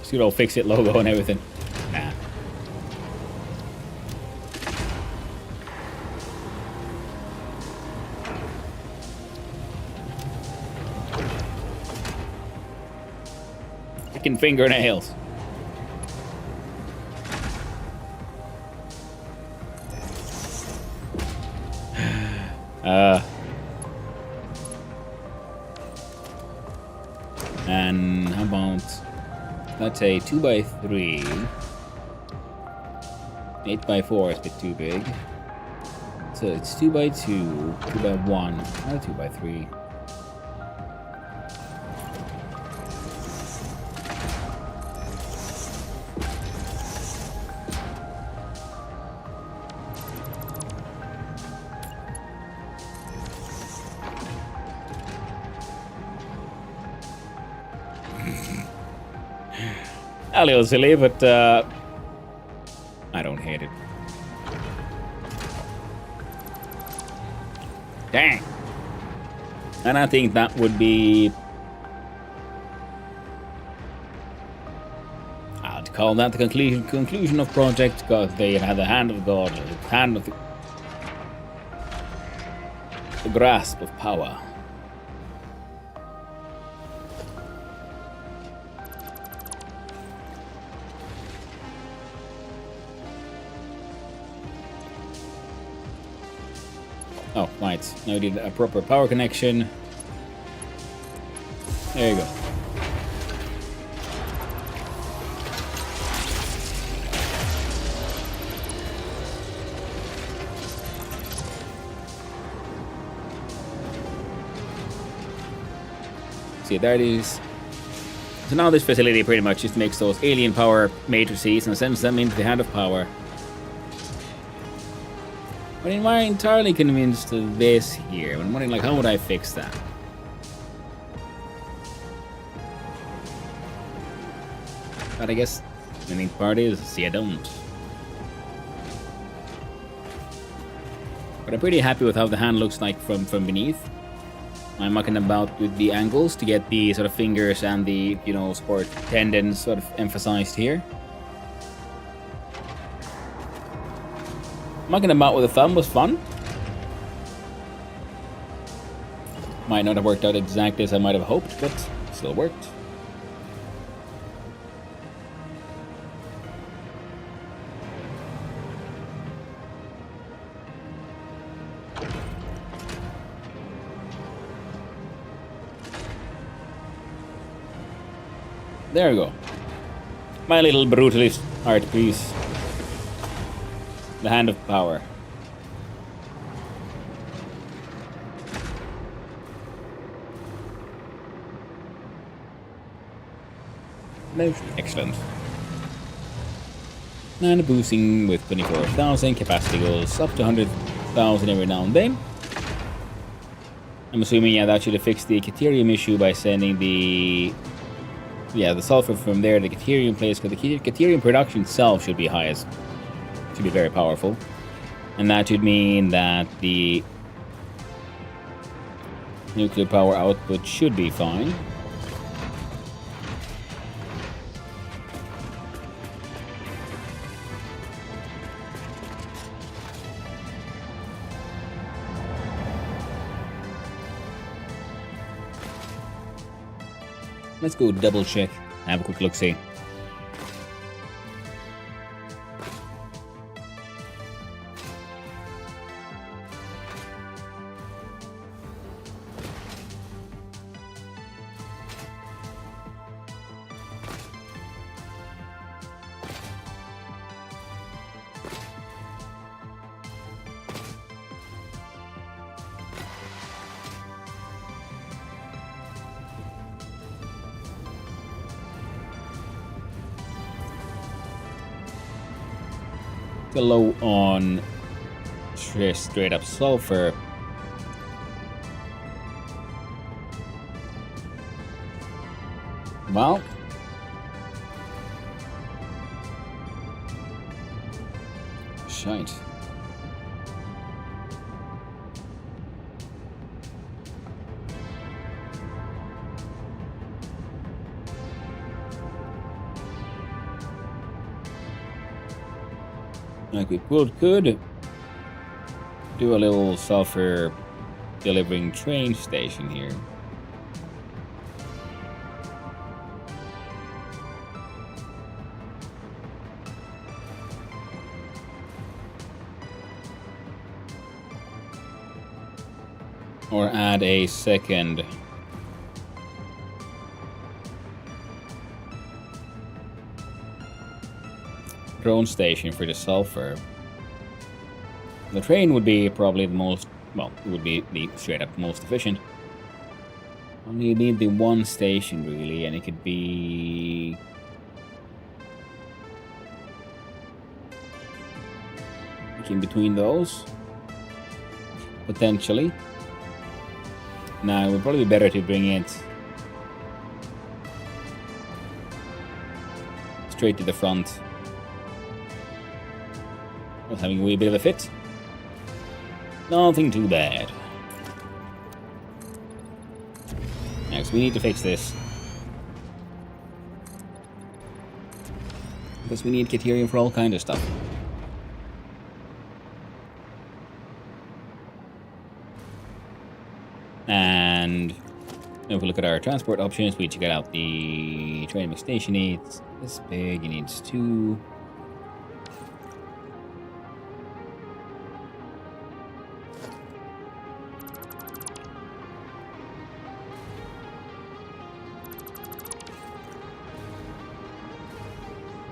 Pseudo fix-it logo and everything. Nah. Freaking fingernails. And how about, let's say 2x3. 8x4 is a bit too big. So it's 2x2, 2x1, not 2x3. A little silly, but I don't hate it. Dang. And I think that would be... I'd call that the conclusion of project, because they had the hand of God, the hand of the grasp of power. Oh, right. Now we need a proper power connection. There you go. See, there it is. So now this facility pretty much just makes those alien power matrices and sends them into the hand of power. But am I entirely convinced of this here? I'm wondering, like, how would I fix that? But I guess the main part is, see, I don't. But I'm pretty happy with how the hand looks like from beneath. I'm mucking about with the angles to get the sort of fingers and the, you know, sport tendons sort of emphasized here. Mucking about with the thumb was fun. Might not have worked out exactly as I might have hoped, but still worked. There we go. My little brutalist art piece. The hand of power. Excellent. And boosting with 24,000, capacity goes up to 100,000 every now and then. I'm assuming, yeah, that should have fixed the Caterium issue by sending the sulfur from there to the Caterium place, because the Caterium production itself should be highest. Should be very powerful. And that should mean that the nuclear power output should be fine. Let's go double check, have a quick look see. low on straight up sulfur. Well, shite. Like we could do a little sulfur delivering train station here. Or add a second drone station for the sulfur. The train would be probably the most, well, it would be the straight up most efficient. Only need the one station really, and it could be like in between those, potentially. Now it would probably be better to bring it straight to the front. I was having a wee bit of a fit. Nothing too bad. Next, we need to fix this. Because we need Caterium for all kind of stuff. And if we look at our transport options, we check out the train station needs this big, it needs 2.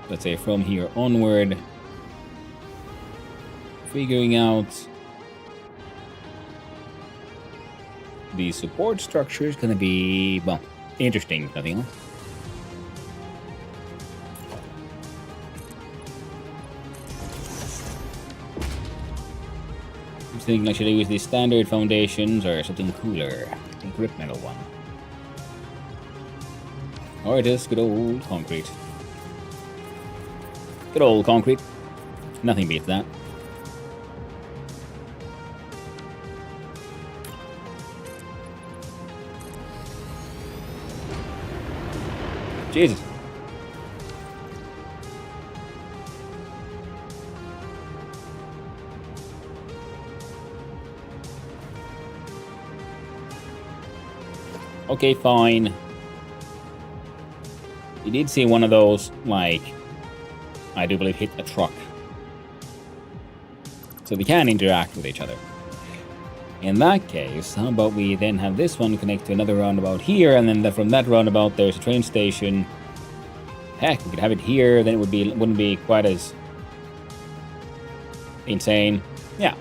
Let's say from here onward, figuring out the support structure is going to be, well, interesting, nothing else. I'm thinking I should use the standard foundations or something cooler, a grip metal one. Or it is good old concrete. Good old concrete. Nothing beats that. Jesus. Okay, fine. You did see one of those, like, I do believe hit a truck. So they can interact with each other. In that case, how about we then have this one connect to another roundabout here, and then from that roundabout there's a train station. Heck, we could have it here, then it wouldn't be quite as insane. Yeah.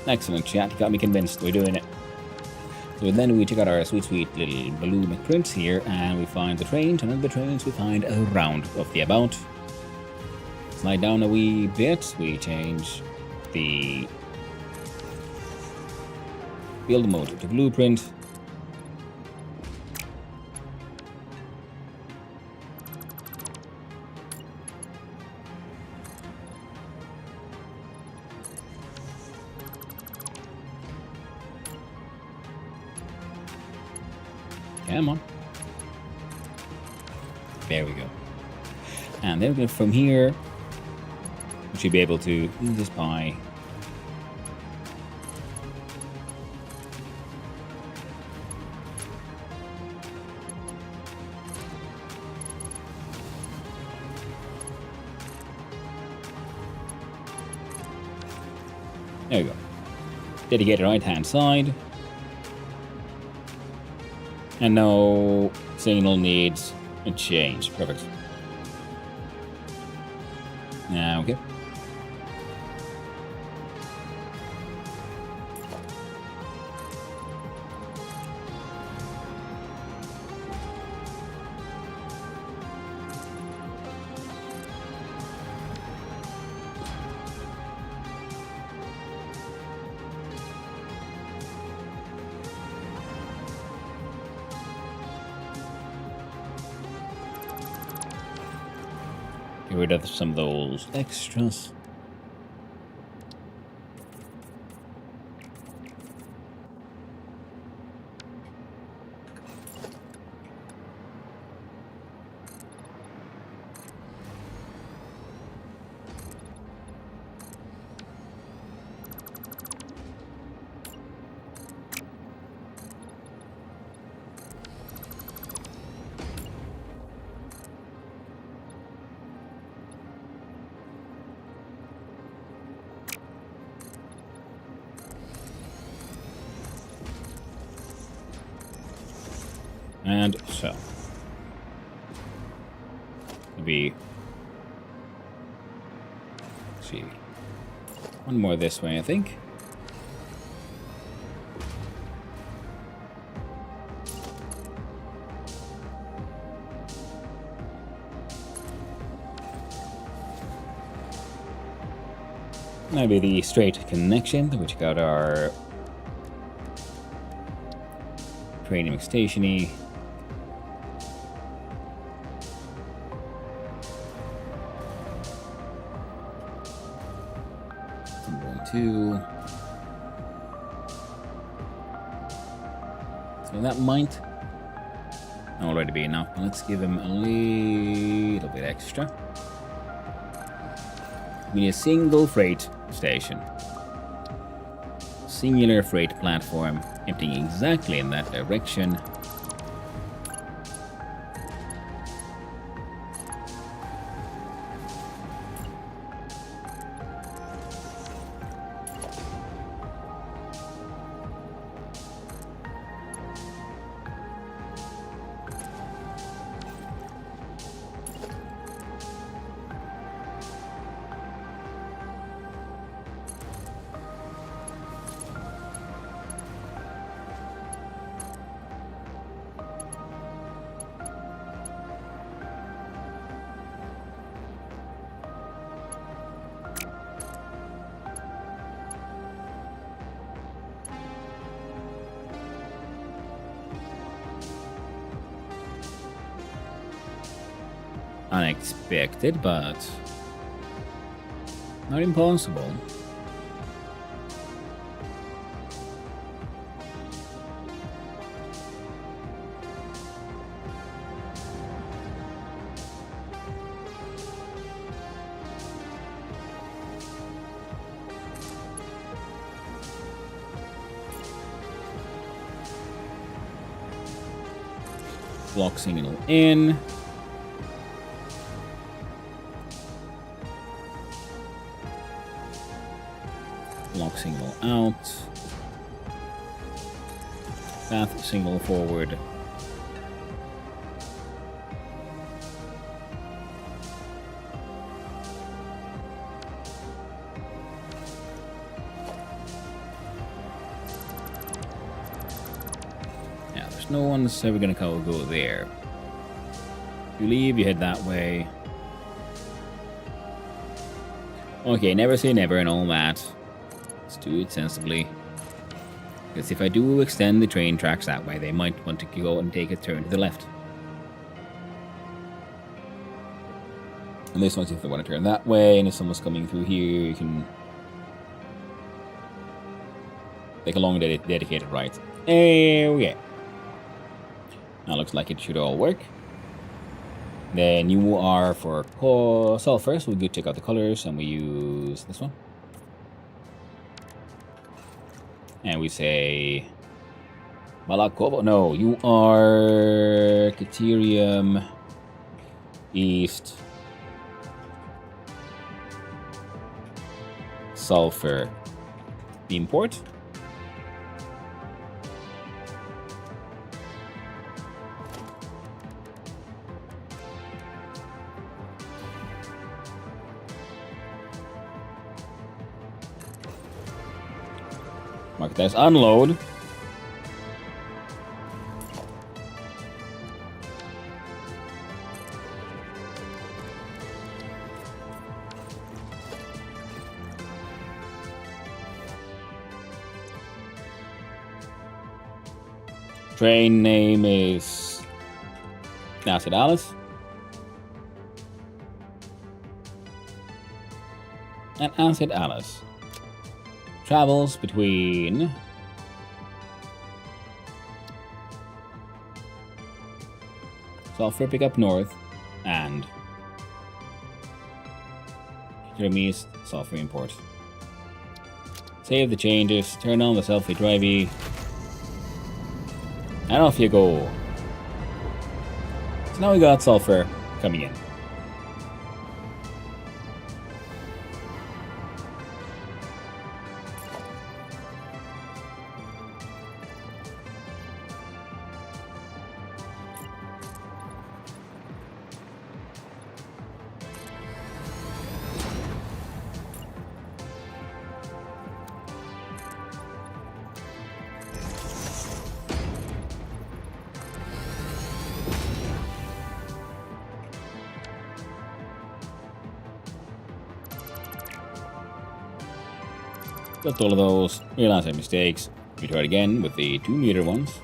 Excellent chat, you got me convinced, we're doing it. So then we check out our sweet little blue McPrints here, and we find the trains, and under the trains we find a round of the about. Slide down a wee bit, we change the build mode to blueprint. Come on. There we go. And then from here, we should be able to use this pie. There we go. Dedicated right hand side. And no signal needs a change. Perfect. Now, okay. Get rid of some of those extras. And so. Maybe. Let's see. One more this way, I think. Maybe the straight connection, which got our training stationy. Two. So that might already be enough. Let's give him a little bit extra. We need a single freight station. Singular freight platform, emptying exactly in that direction. Unexpected, but not impossible. Block signal in. Lock signal out. Path signal forward. Yeah, there's no one that's ever gonna go there. You leave, you head that way. Okay, never say never and all that. Do it sensibly. Because if I do extend the train tracks that way, they might want to go and take a turn to the left. And this one's if they want to turn that way, and if someone's coming through here, you can take a long dedicated right. Okay. Now looks like it should all work. Then you are for sulfur, so we go check out the colors, and we use this one. And we say Malakovo. No, you are Caterium East Sulfur Import. Mark that as unload. Train name is Acid Alice. And Acid Alice travels between Sulfur Pickup North and Jeremy's Sulfur Import. Save the changes, turn on the selfie drivey, and off you go. So now we got Sulfur coming in. Got all of those, realize our mistakes. We try it again with the 2-meter ones.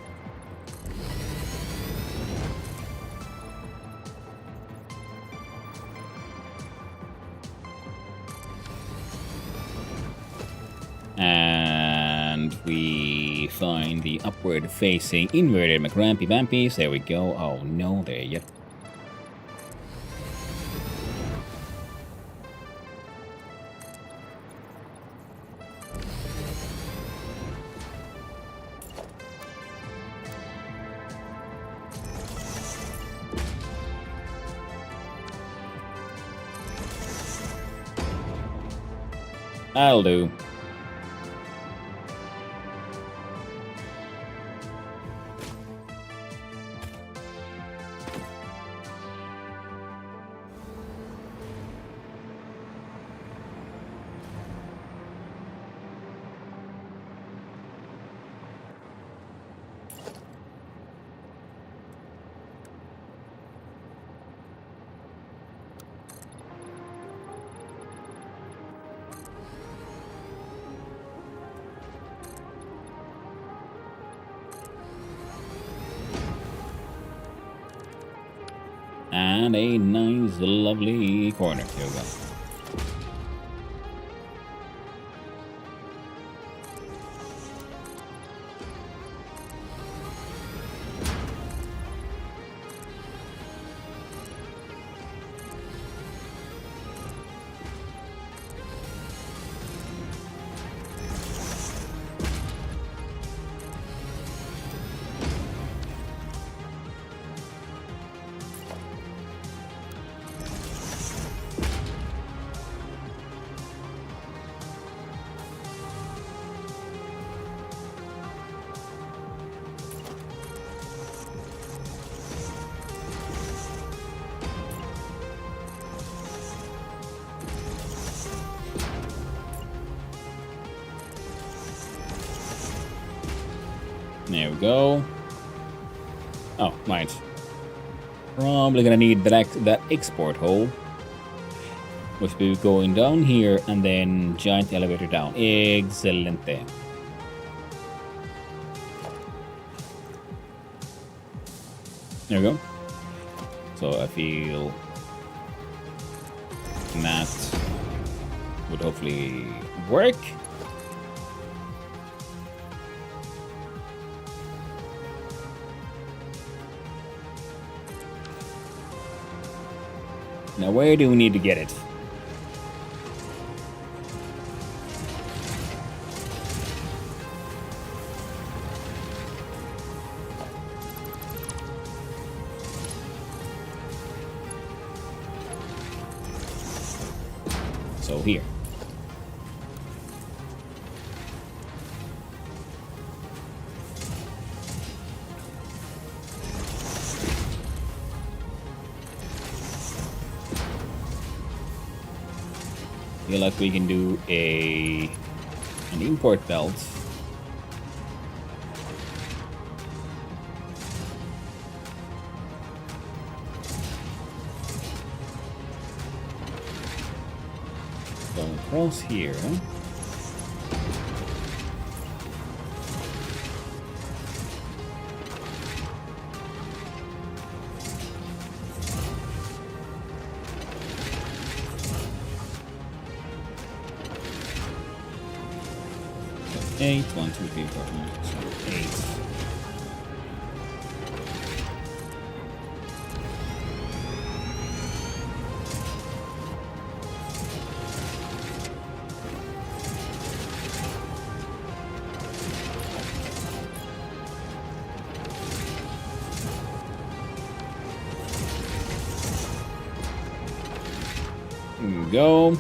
And we find the upward facing inverted McRampy Vampies. There we go. Oh no, there you go. That'll do. And a nice, lovely corner. Here we go. There we go. Oh, right. Probably gonna need that export hole. Which will be going down here and then giant elevator down. Excelente. There we go. So I feel that would hopefully work. Now, where do we need to get it? So here. Feel like we can do an import belt. Go across here. 8. 1, 2, 3, 4, 5, 6, 7, 8. Here we go.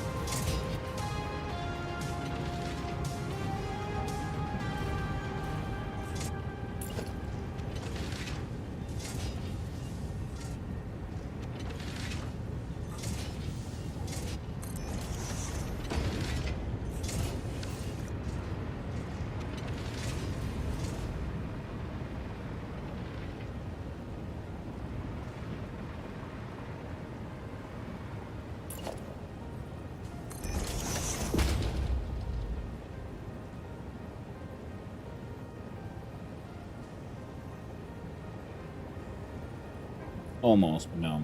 Almost, but no.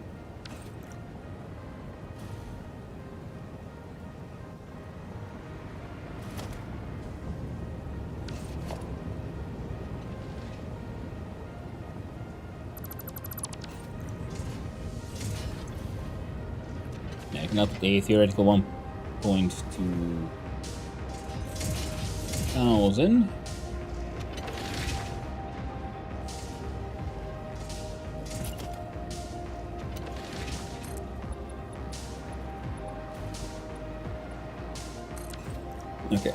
Yeah, I can up a theoretical 1.2,000. Okay.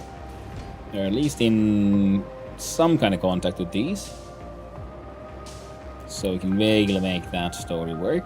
They're at least in some kind of contact with these. So we can vaguely make that story work.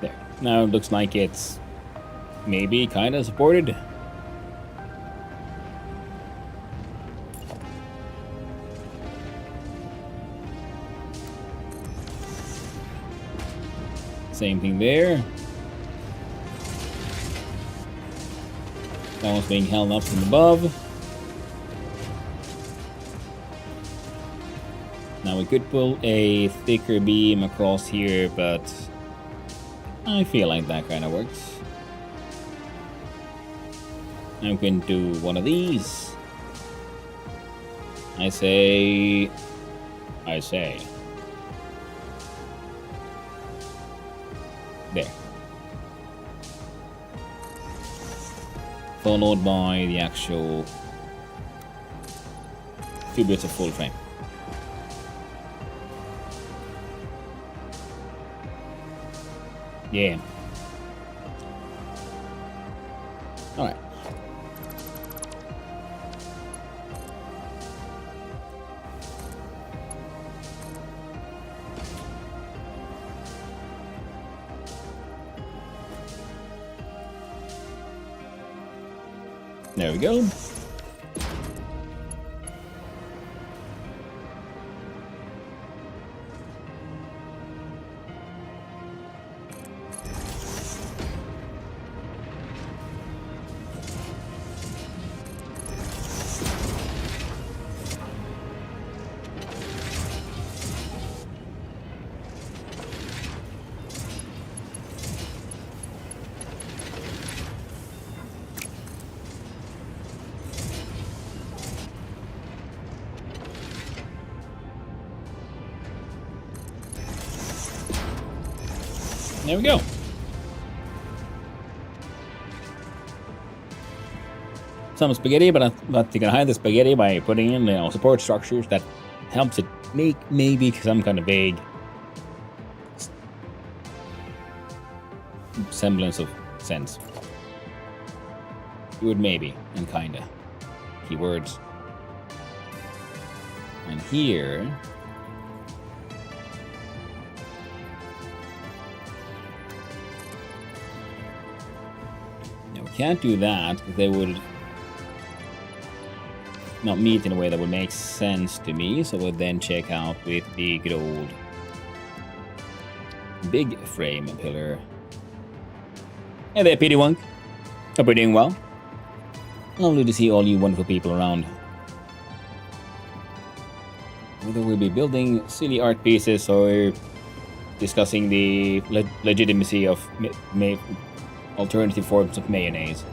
There. Now it looks like it's maybe kind of supported. Same thing there. That one's being held up from above. Now we could pull a thicker beam across here, but I feel like that kind of works. And we can do one of these. I say. There. Followed by the actual 2 bits of full frame. Yeah. All right. There we go. There we go. Some spaghetti, but you can hide the spaghetti by putting in support structures that helps it make maybe some kind of vague semblance of sense. You would maybe, and kinda. Keywords. And here... Now we can't do that, because they would not meet in a way that would make sense to me, so we'll then check out with the good old big frame pillar. Hey there, Petey Wunk. Hope you're doing well. Lovely to see all you wonderful people around. Whether we'll be building silly art pieces or discussing the legitimacy of alternative forms of mayonnaise.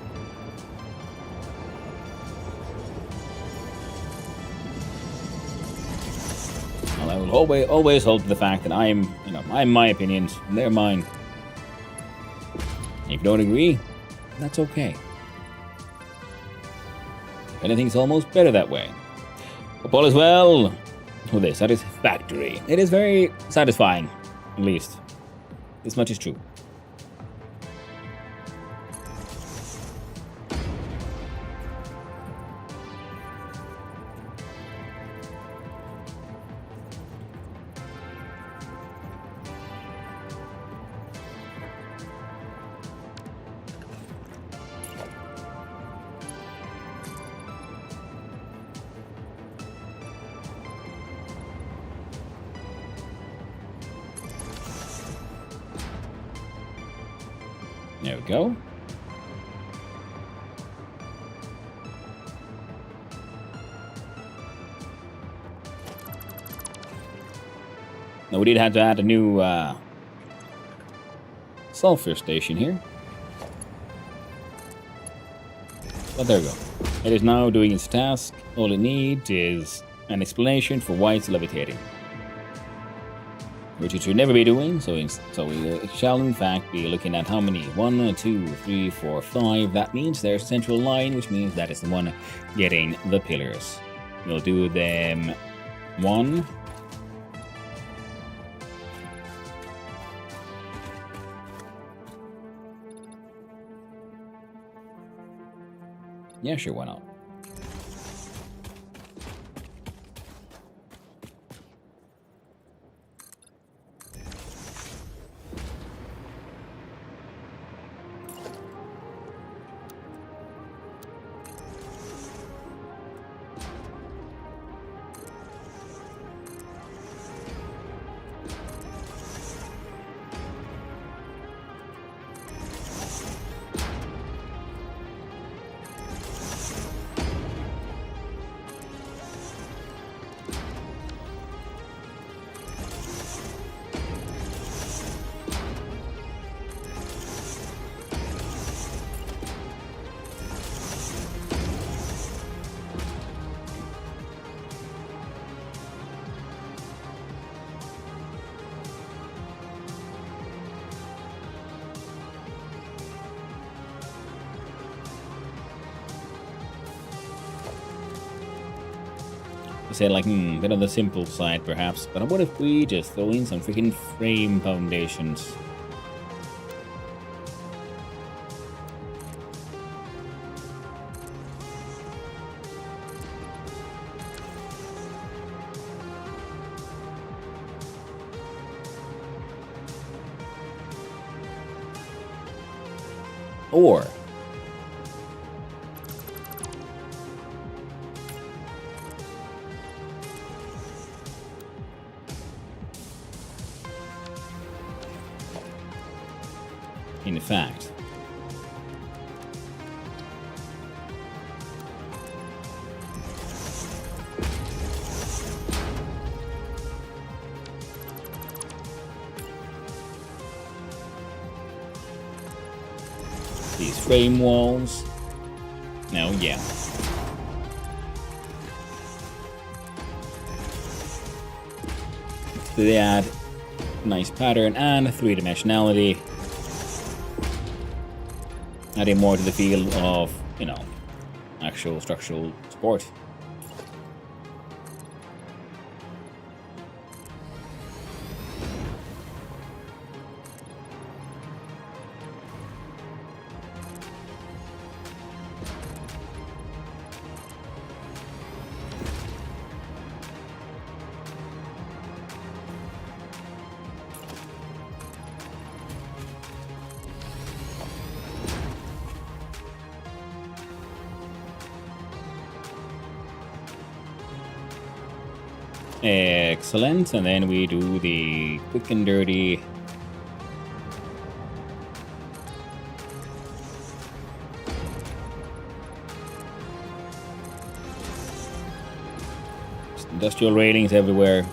Well, I will always hold to the fact that I'm my opinions, and they're mine. If you don't agree, that's okay. If anything's almost better that way. Hope all is well with a Satisfactory. It is very satisfying, at least. This much is true. There we go. Now we did have to add a new sulfur station here. But there we go. It is now doing its task. All it needs is an explanation for why it's levitating. Which it should never be doing, so we shall in fact be looking at how many. 1, 2, 3, 4, 5. That means there's a central line, which means that is the one getting the pillars. We'll do them 1. Yeah, sure, why not? Say like, bit on the simple side perhaps, but what if we just throw in some freaking frame foundations? Or in fact, these frame walls. No, yeah. They add nice pattern and three-dimensionality. Adding more to the feel of, actual structural support. Excellent. And then we do the quick and dirty. Industrial ratings everywhere.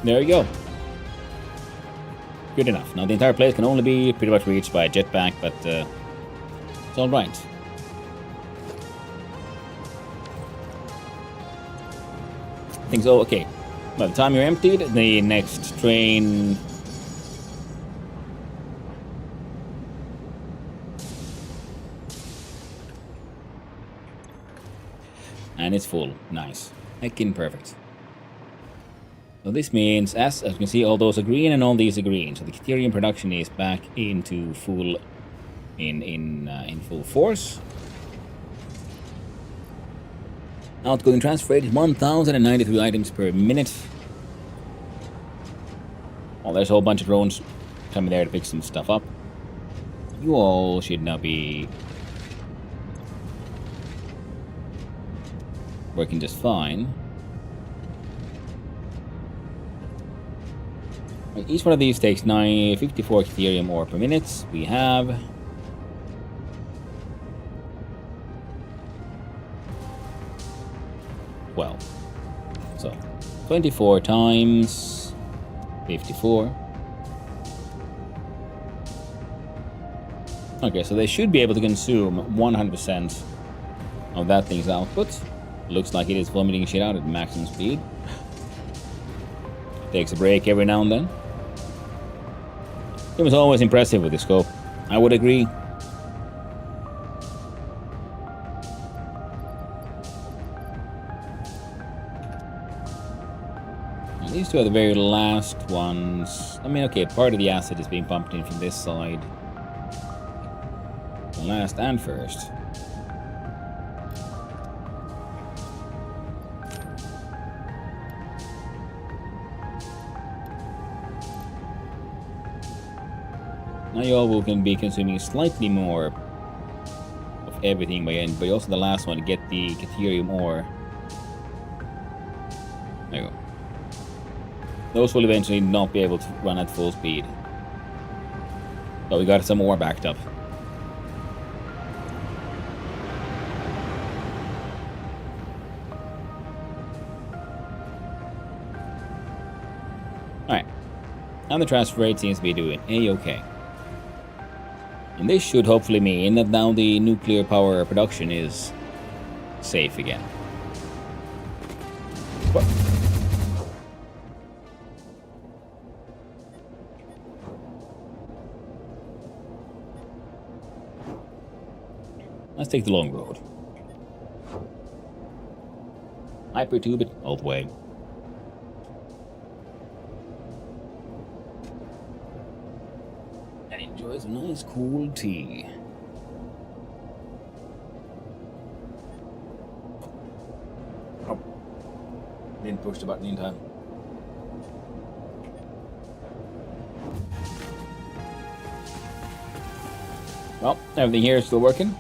There you go. Good enough. Now the entire place can only be pretty much reached by a jetpack, but it's all right. I think so. Okay. By the time you're emptied, the next train. And it's full. Nice. Heckin' perfect. So this means, as you can see, all those are green and all these are green. So the Caterium production is back into full, in full force. Outgoing transfer rate is 1,093 items per minute. Well, there's a whole bunch of drones coming there to pick some stuff up. You all should now be working just fine. Each one of these takes 54 Caterium ore per minute. We have 12. So 24 times 54. Okay, so they should be able to consume 100% of that thing's output. Looks like it is vomiting shit out at maximum speed. Takes a break every now and then. It was always impressive with the scope. I would agree. And these two are the very last ones. I mean, okay, part of the acid is being pumped in from this side. The last and first. Now you all can be consuming slightly more of everything by end, but also the last one, get the Caterium ore. There you go. Those will eventually not be able to run at full speed. But we got some ore backed up. Alright. Now the transfer rate seems to be doing A-okay. And this should hopefully mean that now the nuclear power production is safe again. What? Let's take the long road. Hypertube it all the way. Enjoy some nice cool tea. Oh. Didn't push the button in time. Well, everything here is still working.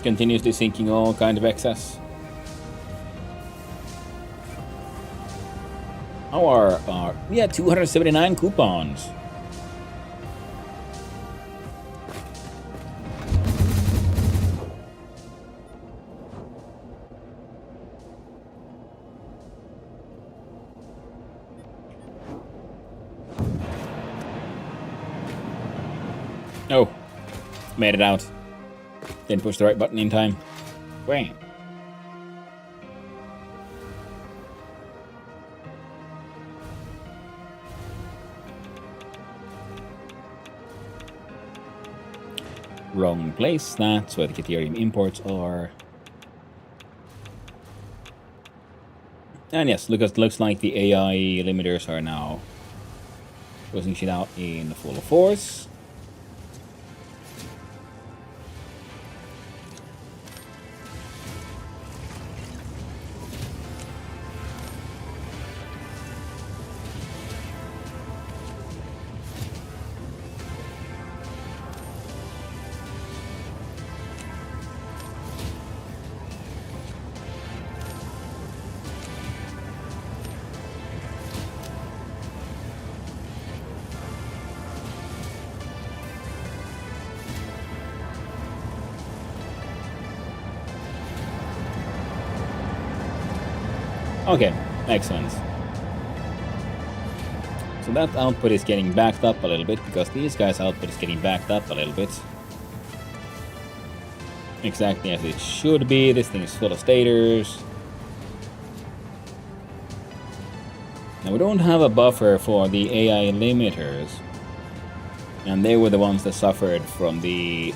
Continuously sinking all kind of excess. How are we had 279 coupons. Oh, made it out. Didn't push the right button in time. Wham. Wrong place. That's where the Caterium imports are. And yes, looks like the AI limiters are now pushing shit out in full force. Okay, excellent. So that output is getting backed up a little bit because these guys' output is getting backed up a little bit. Exactly as it should be. This thing is full of stators. Now we don't have a buffer for the AI limiters. And they were the ones that suffered from the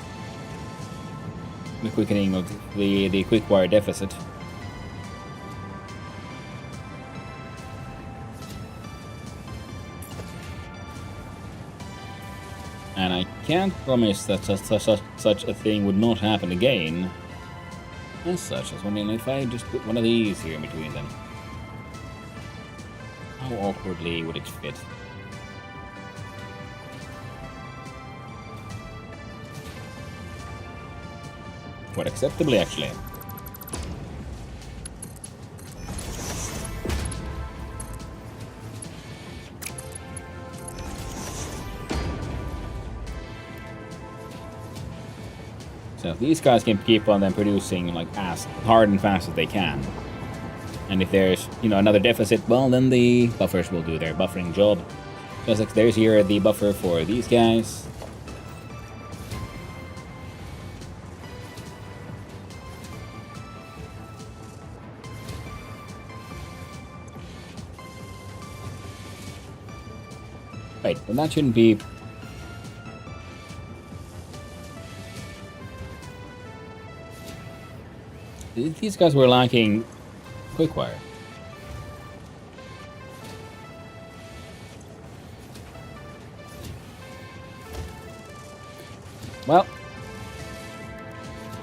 quickening of the quick wire deficit. And I can't promise that such a thing would not happen again. As such, I was wondering if I just put one of these here in between them. How awkwardly would it fit? Quite acceptably, actually. So if these guys can keep on then producing like as hard and fast as they can. And if there's, another deficit, well, then the buffers will do their buffering job. Just like there's here the buffer for these guys. Wait, well that shouldn't be... These guys were lacking quick wire. Well,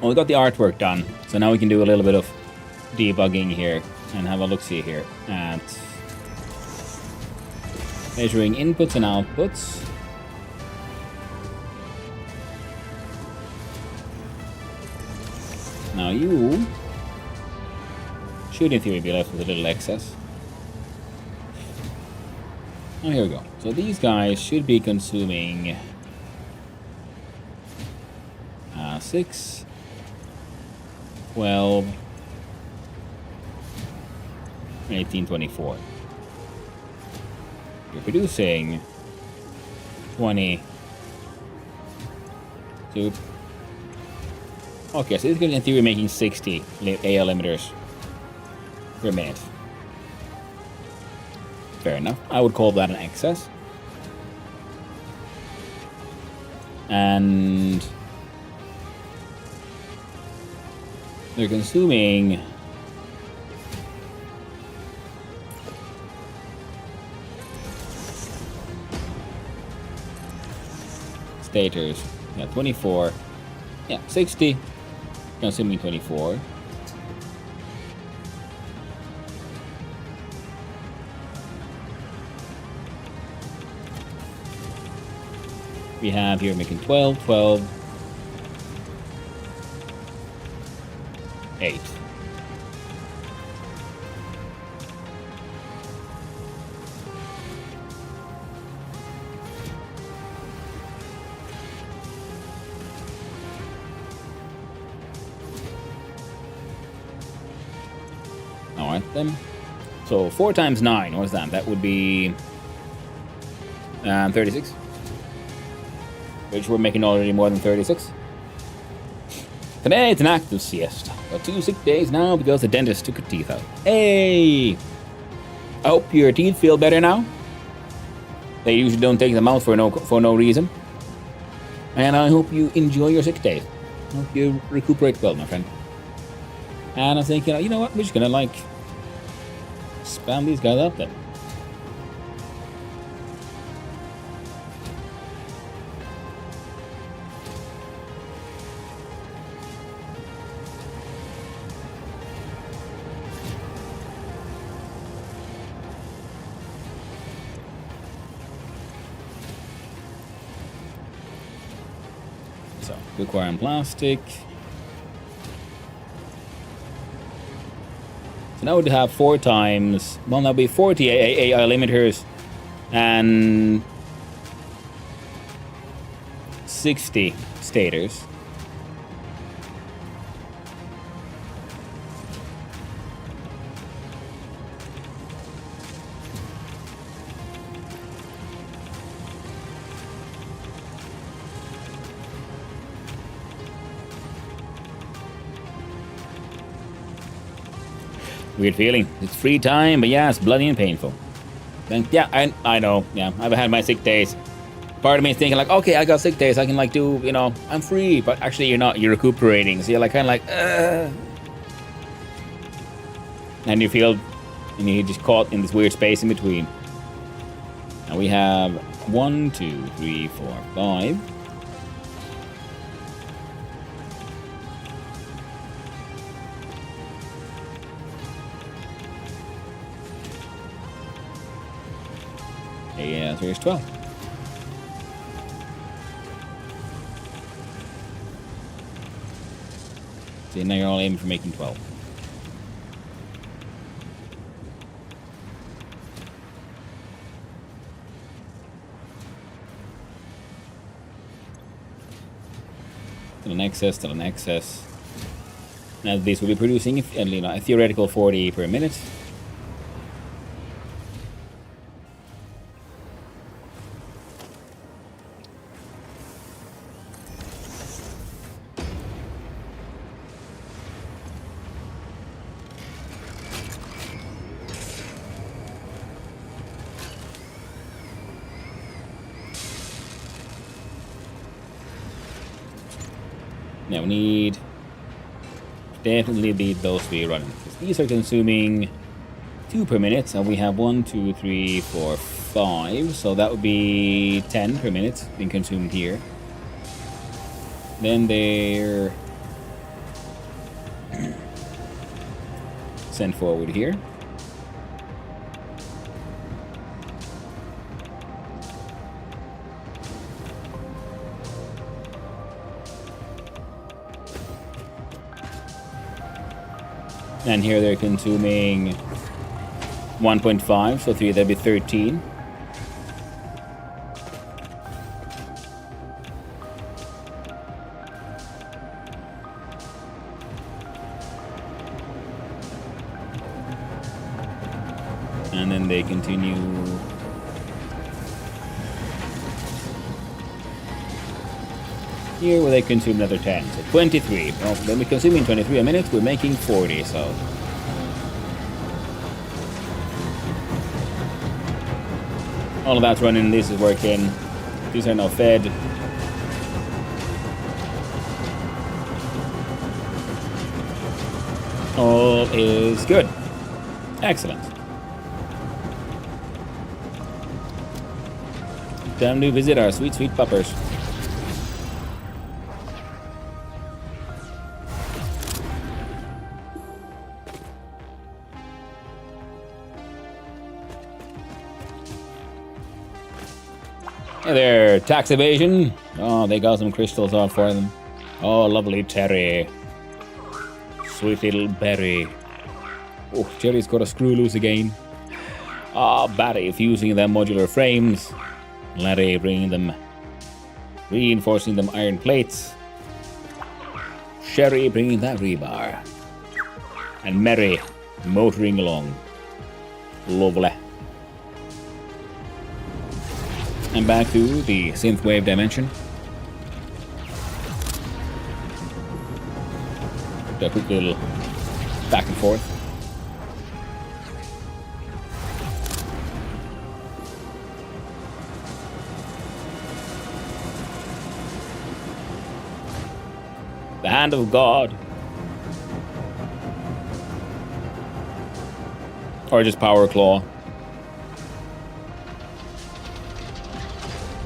we got the artwork done, so now we can do a little bit of debugging here and have a look-see here at measuring inputs and outputs. Now you should in theory be left with a little excess. Oh, here we go. So these guys should be consuming 6, 12, 18, 24. You're producing 20, 2. Okay, so this is going to in theory making 60 AL limiters per minute. Fair enough. I would call that an excess. And they're consuming stators. Yeah, 24. Yeah, 60. Consuming 24. We have here making 12, 12, 8. Alright then. So 4 times 9, what's that? That would be 36. Which we're making already more than 36. Today it's an active siesta. Got 2 sick days now because the dentist took her teeth out. Hey! I hope your teeth feel better now. They usually don't take them out for no reason. And I hope you enjoy your sick days. I hope you recuperate well, my friend. And I'm thinking, you know what? We're just gonna spam these guys up then. So, quick wire and plastic. So now we'd have 4 times, well, that'll be 40 AI limiters and 60 stators. Weird feeling. It's free time, but yeah, it's bloody and painful. And yeah, I know. Yeah, I've had my sick days. Part of me is thinking like, okay, I got sick days. I can like do, you know, I'm free. But actually, you're not. You're recuperating. So you're like kind of like, and you feel, and you're just caught in this weird space in between. Now we have 1, 2, 3, 4, 5. Yeah, so here's 12. See, now you're all aiming for making 12. Still an excess, still an excess. Now this will be producing a theoretical 40 per minute. Now we need definitely need those to be running. These are consuming 2 per minute, and we have 1, 2, 3, 4, 5. So that would be 10 per minute being consumed here. Then they're sent forward here. And here they're consuming 1.5, so 3, that'd be 13. And then they continue. Here where they consume another 10, so 23. Well, then we're consuming 23 a minute, we're making 40, so. All of that's running, this is working. These are now fed. All is good. Excellent. Time to visit our sweet, sweet puppers. Hey there, tax evasion. Oh, they got some crystals out for them. Oh, lovely Terry. Sweet little Berry. Oh, Jerry's got a screw loose again. Ah, Barry fusing them modular frames. Larry bringing them, reinforcing them iron plates. Sherry bringing that rebar. And Mary motoring along. Lovely. And back to the synthwave dimension. A quick little back and forth. The hand of God. Or just power claw.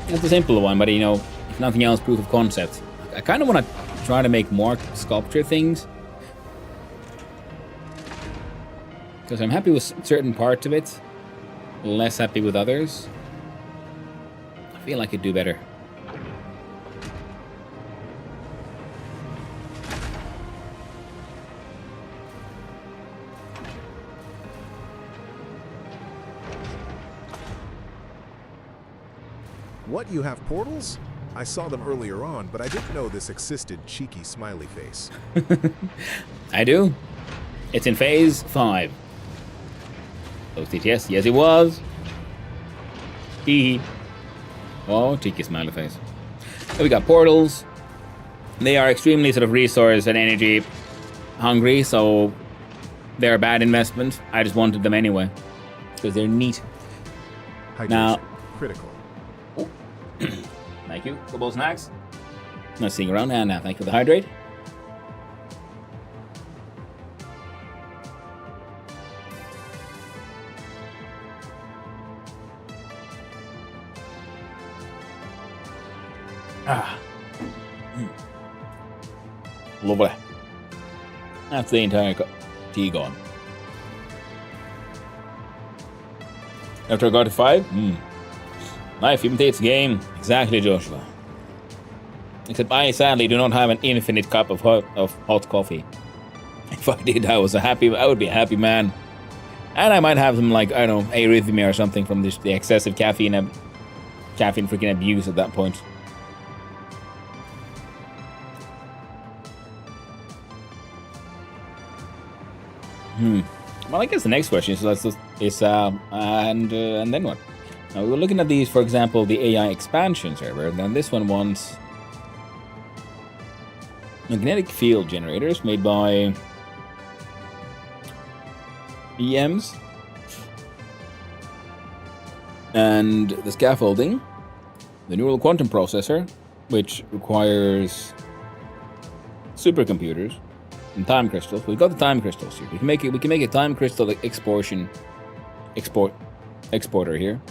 It's a simple one, but you know, if nothing else, proof of concept. I kind of want to try to make more sculpture things. Because I'm happy with certain parts of it. Less happy with others. I feel I could do better. What, you have portals? I saw them earlier on, but I didn't know this existed. Cheeky smiley face. I do. It's in phase 5. OCTS, yes it was. Hee hee. Oh, cheeky smiley face. We got portals. They are extremely sort of resource and energy hungry, so they're a bad investment. I just wanted them anyway because they're neat. Hydration. Now- Critical. Thank you. Couple of snacks. Nice seeing you around. And now, thank you for the hydrate. Ah. Lovely. That's the entire tea gone. After I got to 5? Life imitates game. Exactly, Joshua. Except I sadly do not have an infinite cup of hot coffee. If I did, I would be a happy man. And I might have some, like, I don't know, arrhythmia or something from the excessive caffeine freaking abuse at that point. Well, I guess the next question is and then what? Now we were looking at these, for example, the AI expansion server. And this one wants magnetic field generators made by EMs, and the scaffolding, the neural quantum processor, which requires supercomputers. And time crystals. We've got the time crystals here. We can make a time crystal exporter here.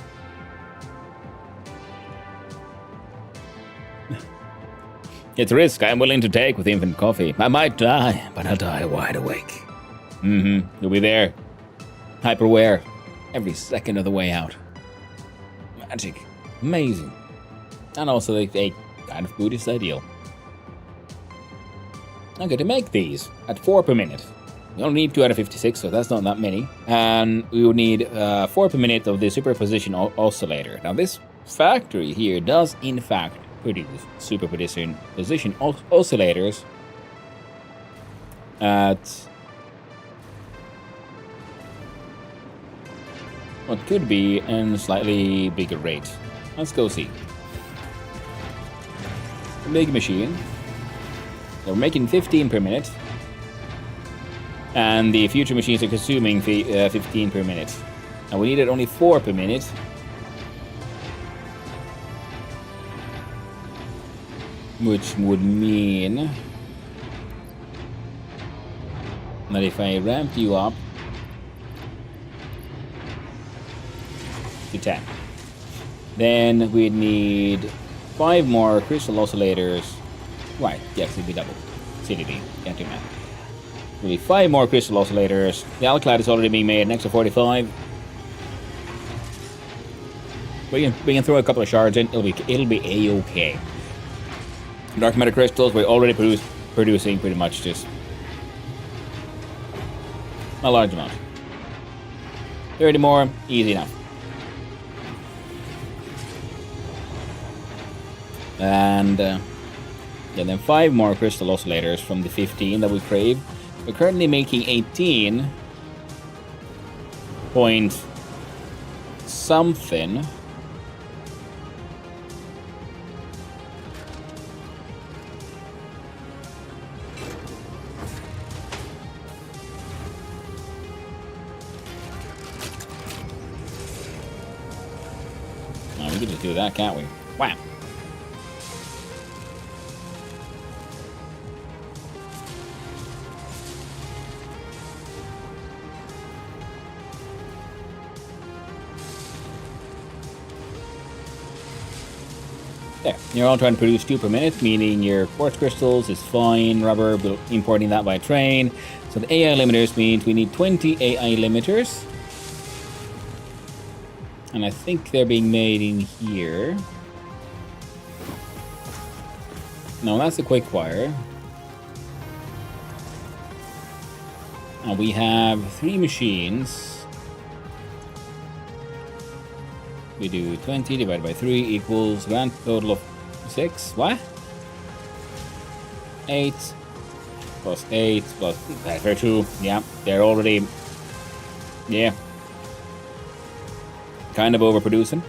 It's a risk I'm willing to take with infant coffee. I might die, but I'll die wide awake. You'll be there. Hyperware. Every second of the way out. Magic. Amazing. And also a kind of Buddhist ideal. Okay, to make these at 4 per minute, we only need 2 out of 56, so that's not that many. And we would need 4 per minute of the superposition oscillator. Now, this factory here does, in fact, produce superposition oscillators at what could be a slightly bigger rate. Let's go see. Big machine. So we're making 15 per minute, and the future machines are consuming 15 per minute. And we needed only 4 per minute. Which would mean that if I ramped you up to 10, then we'd need 5 more crystal oscillators. Right, yes, it'd be double. CDD, can't do math. We need 5 more crystal oscillators. The alclad is already being made, an extra 45. We can throw a couple of shards in, it'll be A-okay. Dark matter crystals, we're already producing pretty much just a large amount. 30 more, easy enough. And then 5 more crystal oscillators from the 15 that we crave. We're currently making 18 point something. We can just do that, can't we? Wow. There. You're all trying to produce 2 per minute, meaning your quartz crystals is fine, rubber, we're importing that by train. So the AI limiters means we need 20 AI limiters. And I think they're being made in here. No, that's the quick wire. And we have 3 machines. We do 20 divided by 3 equals grand total of 6. What? 8 plus 8 plus that's very true. Yeah, they're already kind of overproducing.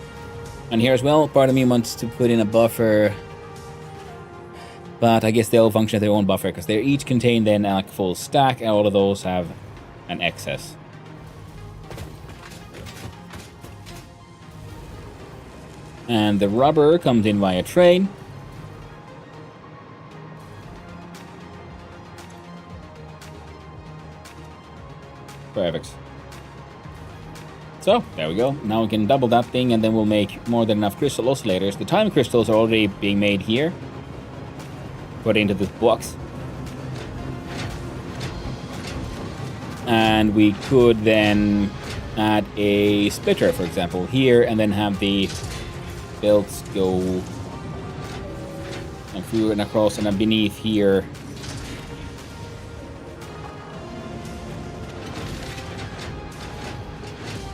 And here as well, part of me wants to put in a buffer, but I guess they'll function as their own buffer because they each contain then a full stack, and all of those have an excess. And the rubber comes in via train. Perfect. So, there we go. Now we can double that thing and then we'll make more than enough crystal oscillators. The time crystals are already being made here. Put into this box. And we could then add a splitter, for example, here, and then have the belts go and through and across and then beneath here.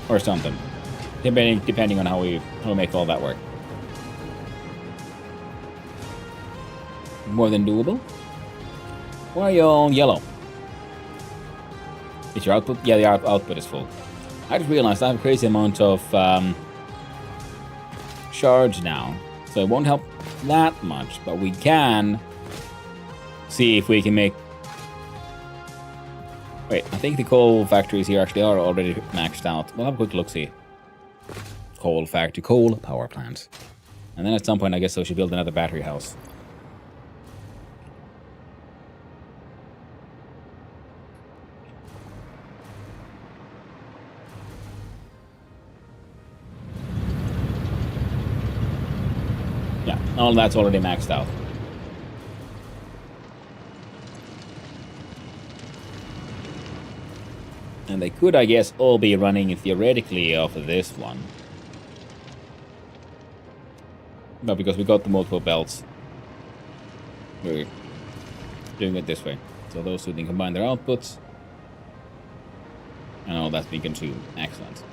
Or something. Depending on how we make all that work. More than doable. Why are you all yellow? Is your output? Yeah, the output is full. I just realized I have a crazy amount of shards now, so it won't help that much, but we can see if we can make... Wait, I think the coal factories here actually are already maxed out. We'll have a quick look-see. Coal factory, coal power plants. And then at some point I guess I should build another battery house. Yeah, all that's already maxed out. And they could, I guess, all be running theoretically off of this one. But because we got the multiple belts, we're doing it this way. So those two can combine their outputs. And all that's being consumed. Excellent.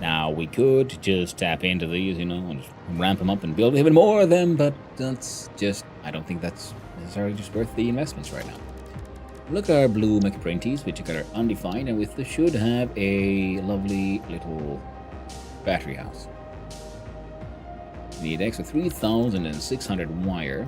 Now, we could just tap into these, you know, and just ramp them up and build even more of them, but that's just... I don't think that's necessarily just worth the investments right now. Look at our blue mecha printies, which are undefined, and with this should have a lovely little battery house. We need extra 3,600 wire.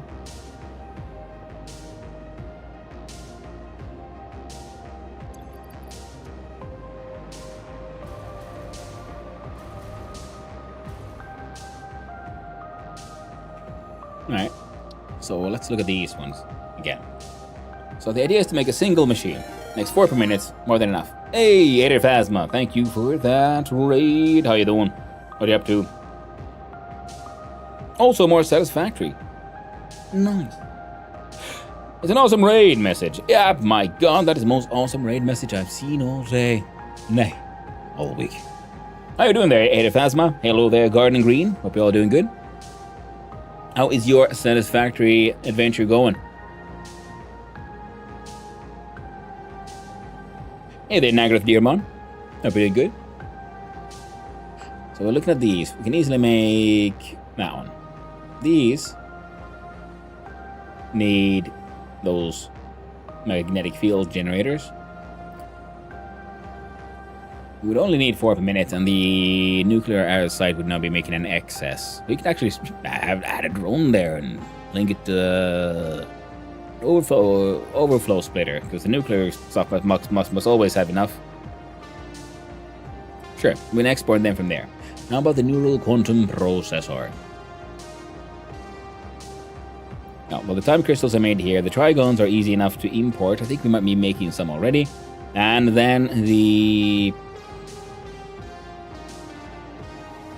Alright, so let's look at these ones again. So the idea is to make a single machine. Makes 4 per minute, more than enough. Hey, Ader Phasma, thank you for that raid. How you doing? What are you up to? Also more Satisfactory. Nice. It's an awesome raid message. Yeah, my god, that is the most awesome raid message I've seen all day. Nay, all week. How you doing there, Ader Phasma? Hello there, Garden Green. Hope you're all doing good. How is your Satisfactory adventure going? Hey there, Nagaroth Dearmon. Hope you're doing good. So we're looking at these. We can easily make that one. These need those magnetic field generators. We would only need 4 per minute, and the nuclear arrow site would now be making an excess. We could actually add a drone there and link it to overflow splitter, because the nuclear stuff must always have enough. Sure, we can export them from there. How about the neural quantum processor? Now, well, the time crystals are made here. The trigons are easy enough to import. I think we might be making some already. And then the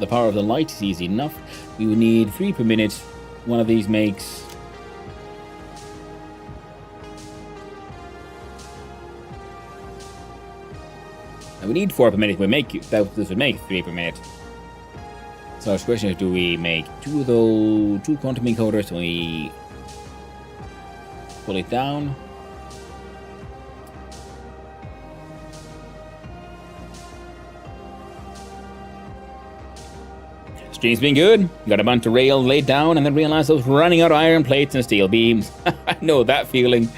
power of the light is easy enough. We would need 3 per minute. One of these makes... And we need 4 per minute. This would make 3 per minute. So our question is, do we make 2 of those, 2 quantum encoders, and we pull it down? Stream's been good. Got a bunch of rail laid down and then realized I was running out of iron plates and steel beams. I know that feeling.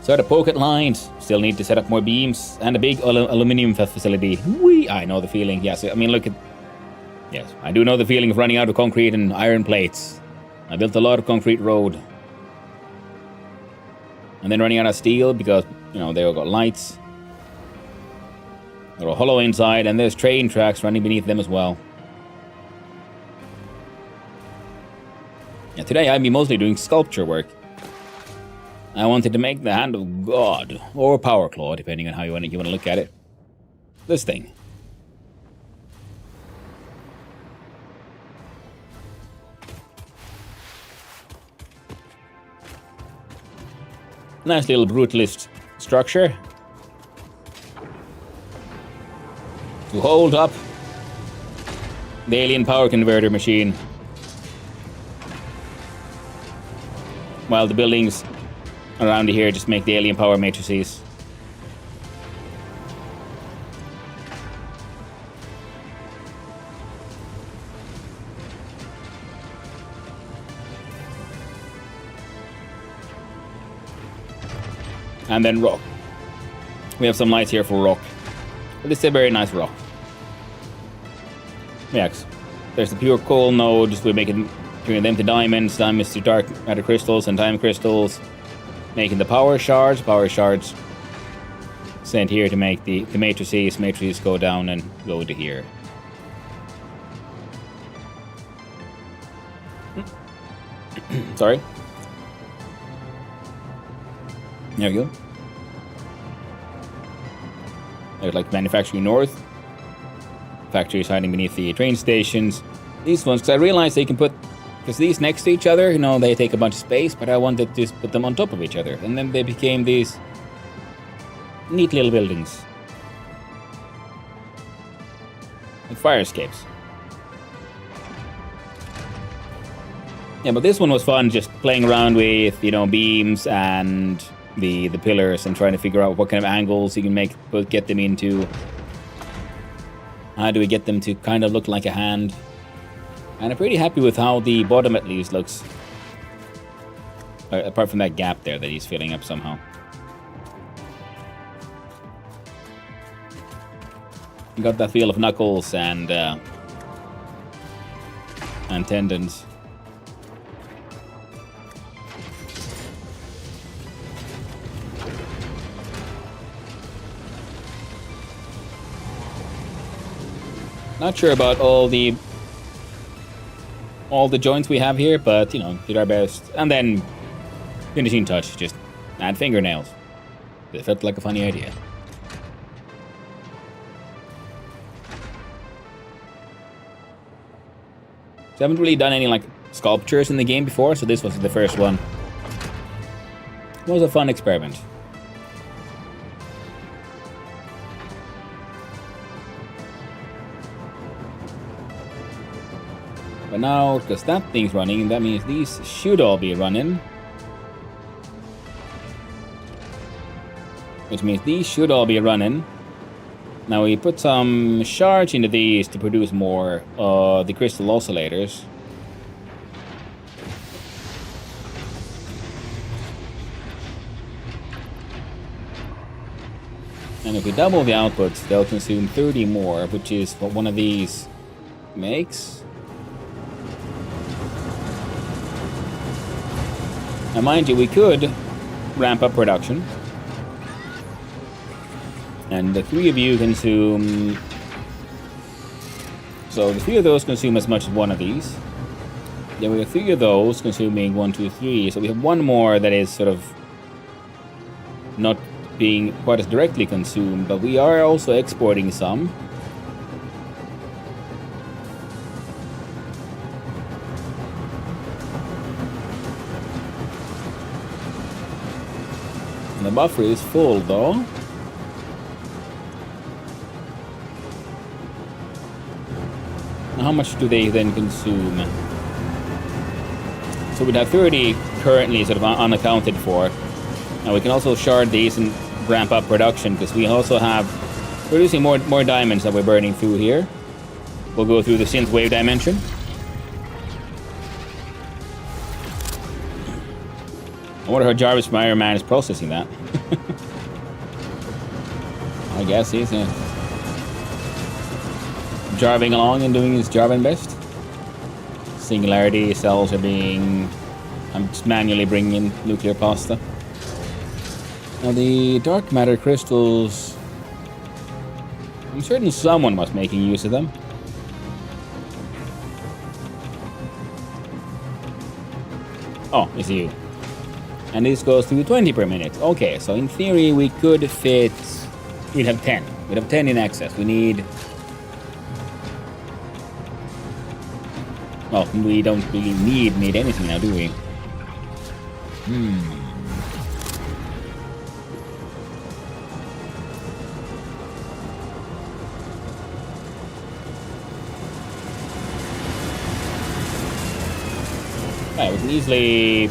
Started pocket lines. Still need to set up more beams and a big aluminium facility. Whee! I know the feeling. Yes, I mean, look at... Yes, I do know the feeling of running out of concrete and iron plates. I built a lot of concrete road. And then running out of steel because, you know, they all got lights. Little hollow inside, and there's train tracks running beneath them as well. Yeah, today I'll be mostly doing sculpture work. I wanted to make the Hand of God, or Power Claw, depending on how you want to look at it. This thing. Nice little brutalist structure to hold up the alien power converter machine, while the buildings around here just make the alien power matrices. And then rock. We have some lights here for rock. But this is a very nice rock. Yes. There's the pure coal nodes. We're turning them to diamonds. Diamonds to dark matter crystals and time crystals. Making the power shards. Power shards sent here to make the matrices. Matrices go down and go to here. Sorry. There we go. There's like manufacturing north. Factories hiding beneath the train stations. These ones, because I realized they can put, because these next to each other, you know, they take a bunch of space, but I wanted to just put them on top of each other. And then they became these neat little buildings. Like fire escapes. Yeah, but this one was fun, just playing around with, you know, beams and the pillars and trying to figure out what kind of angles you can make, get them into. How do we get them to kind of look like a hand? And I'm pretty happy with how the bottom at least looks. Apart from that gap there that he's filling up somehow. You got that feel of knuckles and tendons. Not sure about all the joints we have here, but you know, did our best. And then finishing touch, just add fingernails. It felt like a funny idea. So I haven't really done any like sculptures in the game before, so this was the first one. It was a fun experiment. But now, because that thing's running, that means these should all be running. Which means these should all be running. Now we put some shards into these to produce more the crystal oscillators. And if we double the outputs, they'll consume 30 more, which is what one of these makes. Now mind you, we could ramp up production. And the three of you consume... So the three of those consume as much as one of these. Then we have three of those consuming 1, 2, 3. So we have one more that is sort of not being quite as directly consumed, but we are also exporting some. And the buffer is full though. Now how much do they then consume? So we'd have 30 currently sort of unaccounted for. Now we can also shard these and ramp up production because we also have producing more diamonds that we're burning through here. We'll go through the synth wave dimension. I wonder how Jarvis from Iron Man is processing that. I guess he's jarving along and doing his jarving best. Singularity cells are being... I'm just manually bringing in nuclear pasta. Now the dark matter crystals I'm certain someone was making use of them. Oh, it's you. And this goes to 20 per minute. Okay, so in theory we could fit... We'd have 10. We'd have 10 in excess. We need... Well, we don't really need anything now, do we? Right, we can easily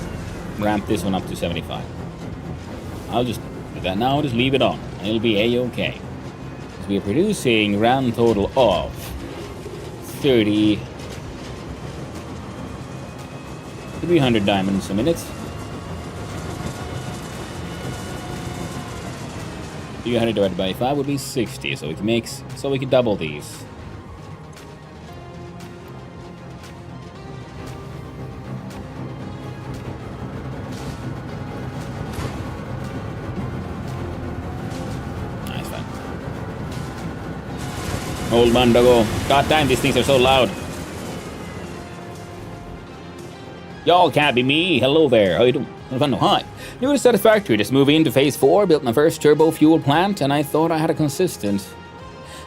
ramp this one up to 75. I'll just do that now, just leave it on. And it'll be a-okay. So we're producing round total of 300 diamonds a minute. 300 divided by 5 would be 60, so we can double these. Nice one. Old man doggo. God damn, these things are so loud. Y'all can't be me. Hello there. How you doing? Hi. New to Satisfactory. Just moving into phase 4. Built my first turbo fuel plant, and I thought I had it consistent,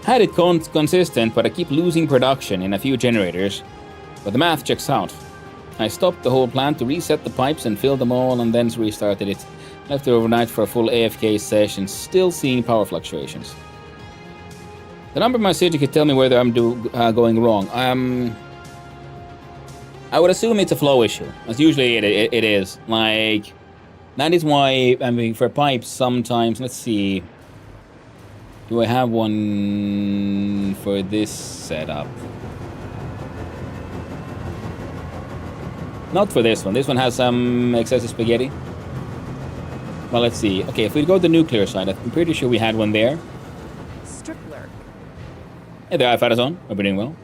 but I keep losing production in a few generators. But the math checks out. I stopped the whole plant to reset the pipes and fill them all, and then restarted it. Left it overnight for a full AFK session. Still seeing power fluctuations. The number in my city could tell me whether I'm going wrong. I would assume it's a flow issue. As usually it is. Like, that is why, I mean, for pipes sometimes, let's see. Do I have one for this setup? Not for this one. This one has some excessive spaghetti. Well, let's see. Okay, if we go to the nuclear side, I'm pretty sure we had one there. Strickler. Hey there, Fadazon. Hope you're doing well.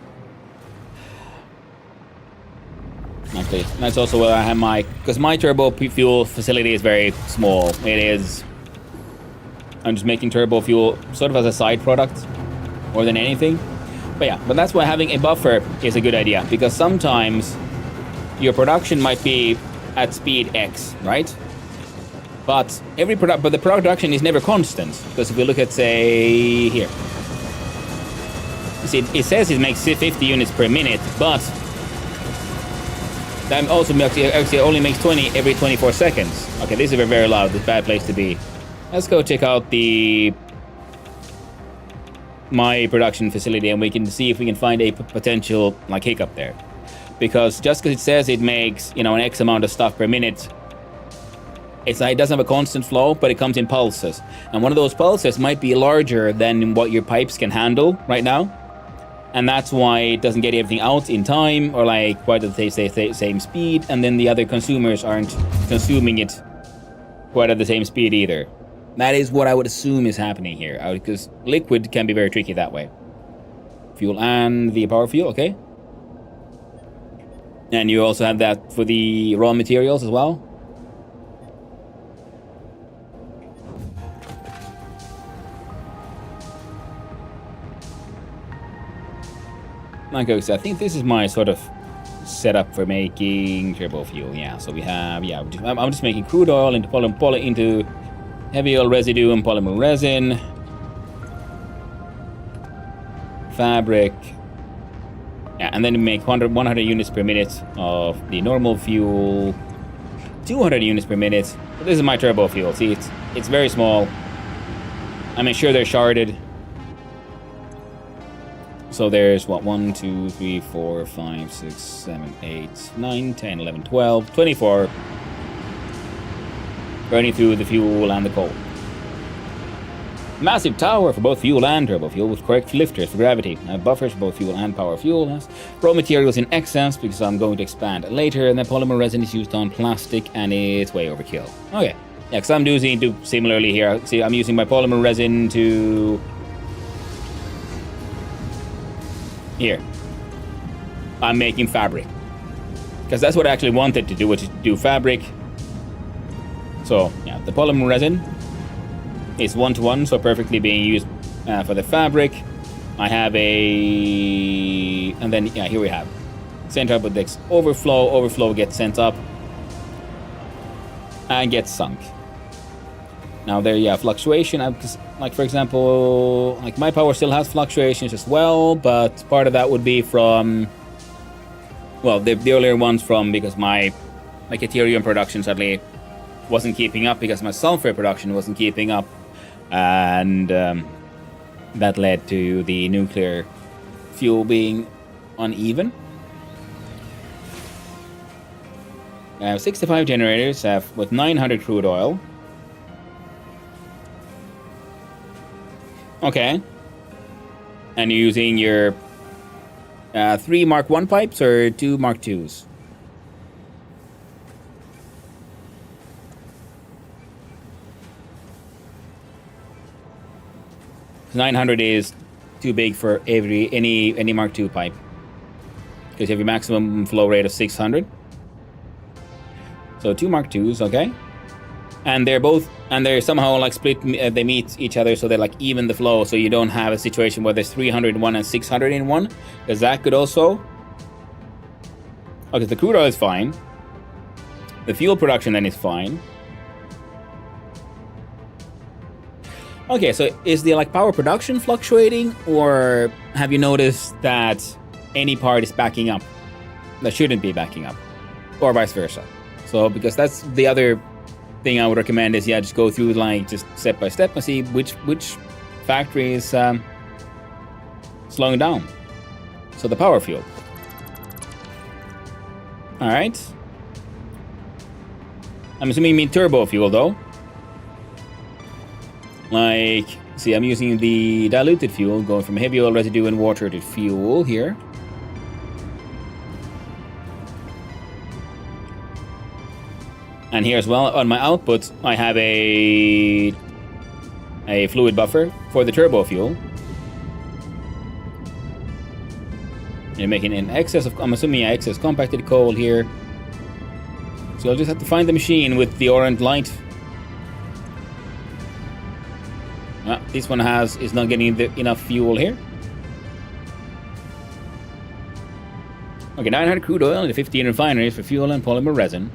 Okay, that's also where I have because my turbo fuel facility is very small. I'm just making turbo fuel sort of as a side product more than anything. But that's why having a buffer is a good idea, because sometimes your production might be at speed X, right? But the production is never constant, because if we look at, say, here. You see, it says it makes 50 units per minute, but that also actually only makes 20 every 24 seconds. Okay, this is very loud. This is a bad place to be. Let's go check out my production facility, and we can see if we can find a potential hiccup there. Because just because it says it makes an X amount of stuff per minute, it doesn't have a constant flow, but it comes in pulses. And one of those pulses might be larger than what your pipes can handle right now. And that's why it doesn't get everything out in time, or quite at the same speed, and then the other consumers aren't consuming it quite at the same speed either. That is what I would assume is happening here, because liquid can be very tricky that way. Fuel and the power fuel, okay. And you also have that for the raw materials as well. Like I said, I think this is my sort of setup for making turbo fuel. Yeah, so we have, I'm just making crude oil into into heavy oil residue and polymer resin, fabric, and then we make 100 units per minute of the normal fuel, 200 units per minute. This is my turbo fuel. See, it's very small. I make sure they're sharded. So there's 1, 2, 3, 4, 5, 6, 7, 8, 9, 10, 11, 12, 24 burning through the fuel and the coal. Massive tower for both fuel and turbo fuel with correct lifters for gravity. Buffers for both fuel and power fuel. Raw materials in excess because I'm going to expand later, and then polymer resin is used on plastic and it's way overkill. Okay, yeah, because I'm do similarly here. See, I'm using my polymer resin to... Here, I'm making fabric, because that's what I actually wanted to do, was to do fabric. So yeah, the polymer resin is 1-to-1, so perfectly being used for the fabric. I have a... And then, yeah, here we have. Center up with this overflow. Overflow gets sent up. And gets sunk. Now there, yeah, fluctuation. Like, for example, like my power still has fluctuations as well, but part of that would be from... Well, the earlier ones from because my Ethereum production suddenly wasn't keeping up because my sulfur production wasn't keeping up. And that led to the nuclear fuel being uneven. I have 65 generators with 900 crude oil. Okay. And you're using your 3 Mark 1 pipes or 2 Mark 2s? So 900 is too big for any Mark 2 pipe. Because you have your maximum flow rate of 600. So 2 Mark 2s, okay. And they're somehow like split, they meet each other so they like even the flow, so you don't have a situation where there's 300 in one and 600 in one. Because that could also... Okay, the crude oil is fine. The fuel production then is fine. Okay, so is the like power production fluctuating, or have you noticed that any part is backing up that shouldn't be backing up, or vice versa? So because that's the other thing I would recommend is, yeah, just go through like just step by step and see which factory is slowing down. So the power fuel. All right. I'm assuming you mean turbo fuel though. Like, see, I'm using the diluted fuel, going from heavy oil residue and water to fuel here. And here as well, on my output, I have a fluid buffer for the turbo fuel. You're making an excess of, I'm assuming excess compacted coal here. So I'll just have to find the machine with the orange light. This one is not getting enough fuel here. Okay, 900 crude oil and 15 refineries for fuel and polymer resin.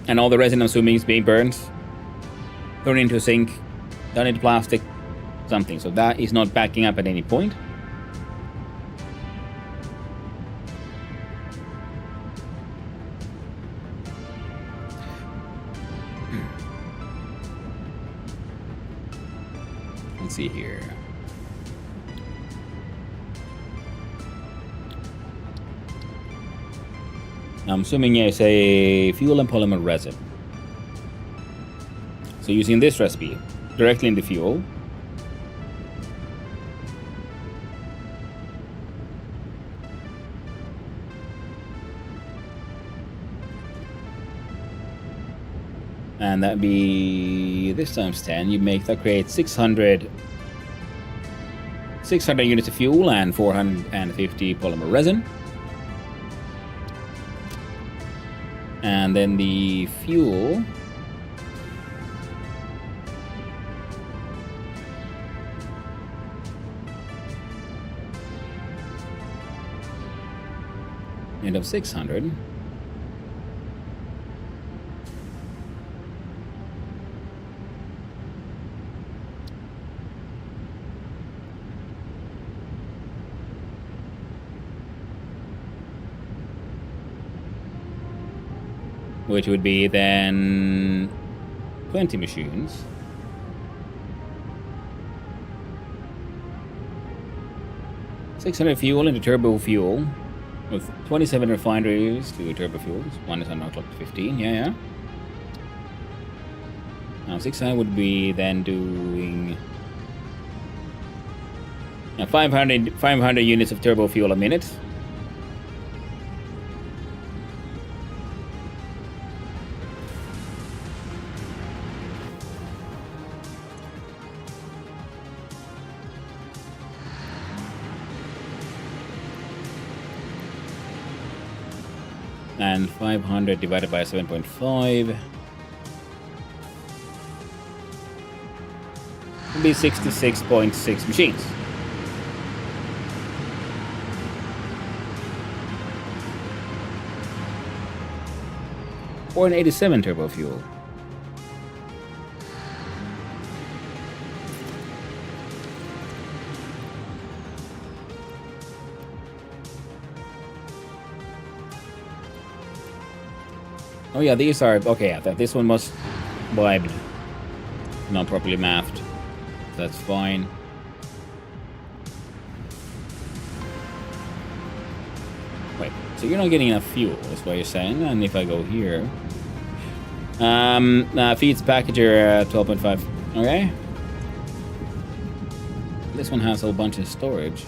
And all the resin, I'm assuming, is being burned, thrown into a sink, done into plastic, something. So that is not backing up at any point. Let's see here. I'm assuming it's a fuel and polymer resin. So using this recipe directly in the fuel. And that'd be this times 10. You make that create 600 units of fuel and 450 polymer resin. And then the fuel end of 600. Which would be then 20 machines. $600 fuel into turbo fuel with 27 refineries to turbo fuels. One is now clocked to 15. Yeah. Now 600 would be then doing 500 units of turbo fuel a minute. And 500 divided by 7.5. be 66.6 machines. Or an 87 turbo fuel. Oh yeah, these are okay. I thought this one was wiped, not properly mathed. That's fine. Wait, so you're not getting enough fuel, is what you're saying? And if I go here, feeds packager 12.5. Okay. This one has a whole bunch of storage.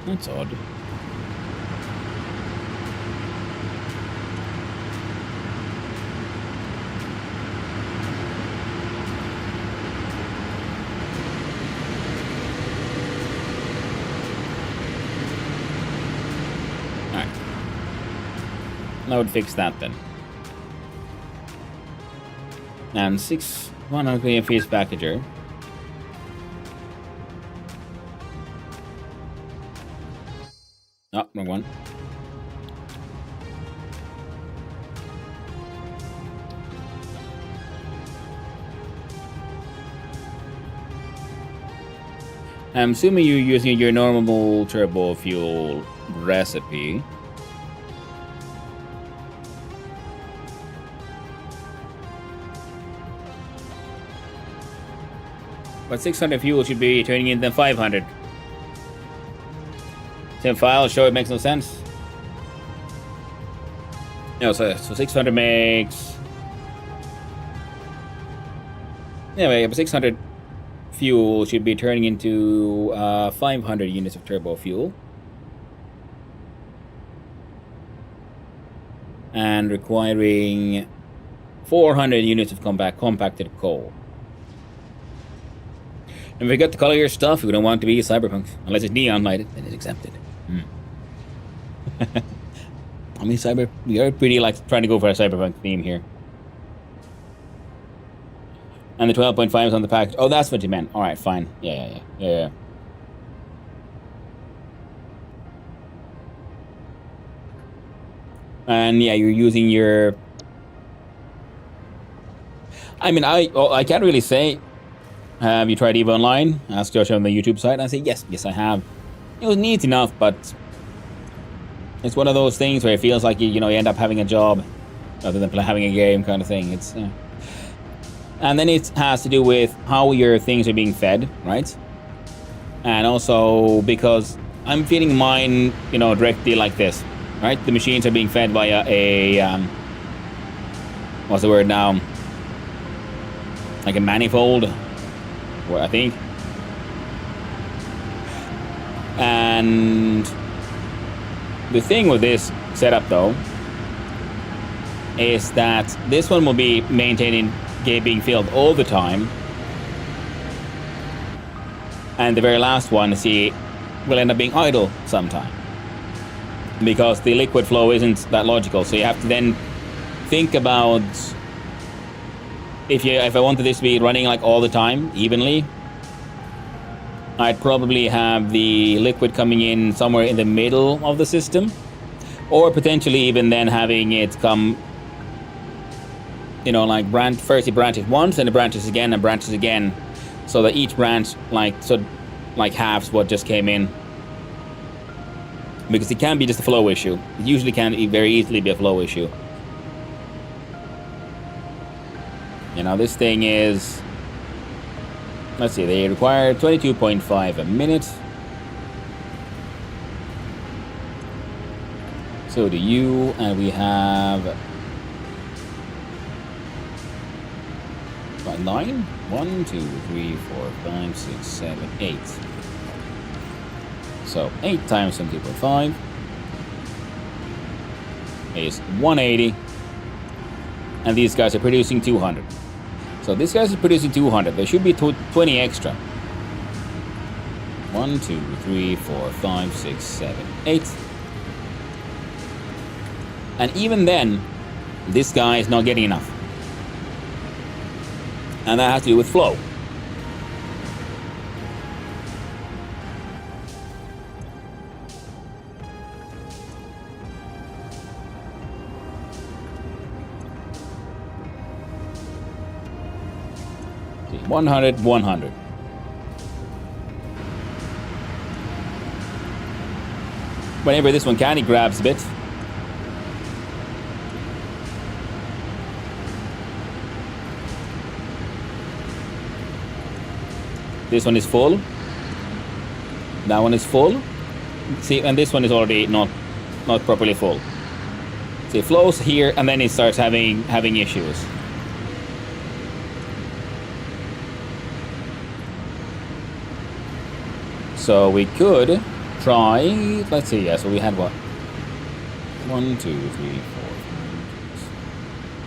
That's odd. Alright. I would fix that then. And 100 million fees packager. Oh, wrong one. I'm assuming you're using your normal turbo fuel recipe. But 600 fuel should be turning in than 500. Same file, show it makes no sense. No, so 600 makes... Anyway, but 600 fuel should be turning into 500 units of turbo fuel. And requiring 400 units of compacted coal. And if you got to color your stuff, you don't want it to be cyberpunk. Unless it's neon lighted, then it's exempted. I mean, we are pretty like trying to go for a cyberpunk theme here. And the 12.5 is on the package. Oh, that's what you meant. All right, fine. Yeah. And yeah, you're using your. I mean, I can't really say. Have you tried EVE Online? Ask Josh on the YouTube site. And I say yes, I have. It was neat enough, but it's one of those things where it feels like you end up having a job rather than having a game kind of thing. It's and then it has to do with how your things are being fed, right? And also because I'm feeding mine, directly like this, right? The machines are being fed via a what's the word now? Like a manifold. I think. And the thing with this setup though is that this one will be maintaining being filled all the time, and the very last one, will end up being idle sometime because the liquid flow isn't that logical. So you have to then think about if I wanted this to be running like all the time evenly, I'd probably have the liquid coming in somewhere in the middle of the system, or potentially even then having it come, like first it branches once, and it branches again and branches again, so that each branch like halves what just came in, because it can be just a flow issue. It usually can very easily be a flow issue. This thing is, let's see, they require 22.5 a minute. So do you, and we have 5, 9. 1, 2, 3, 4, 5, 6, 7, 8. So 8 times 70.5 is 180. And these guys are producing 200. So these guys are producing 200. There should be 20 extra. 1, 2, 3, 4, 5, 6, 7, 8. And even then, this guy is not getting enough. And that has to do with flow. See, 100, 100. Whenever this one can, he grabs a bit. This one is full. That one is full. See, and this one is already not properly full. See, it flows here, and then it starts having issues. So we could try. Let's see. Yeah. So we had what? 1, 2, 3, 4, 5, 6,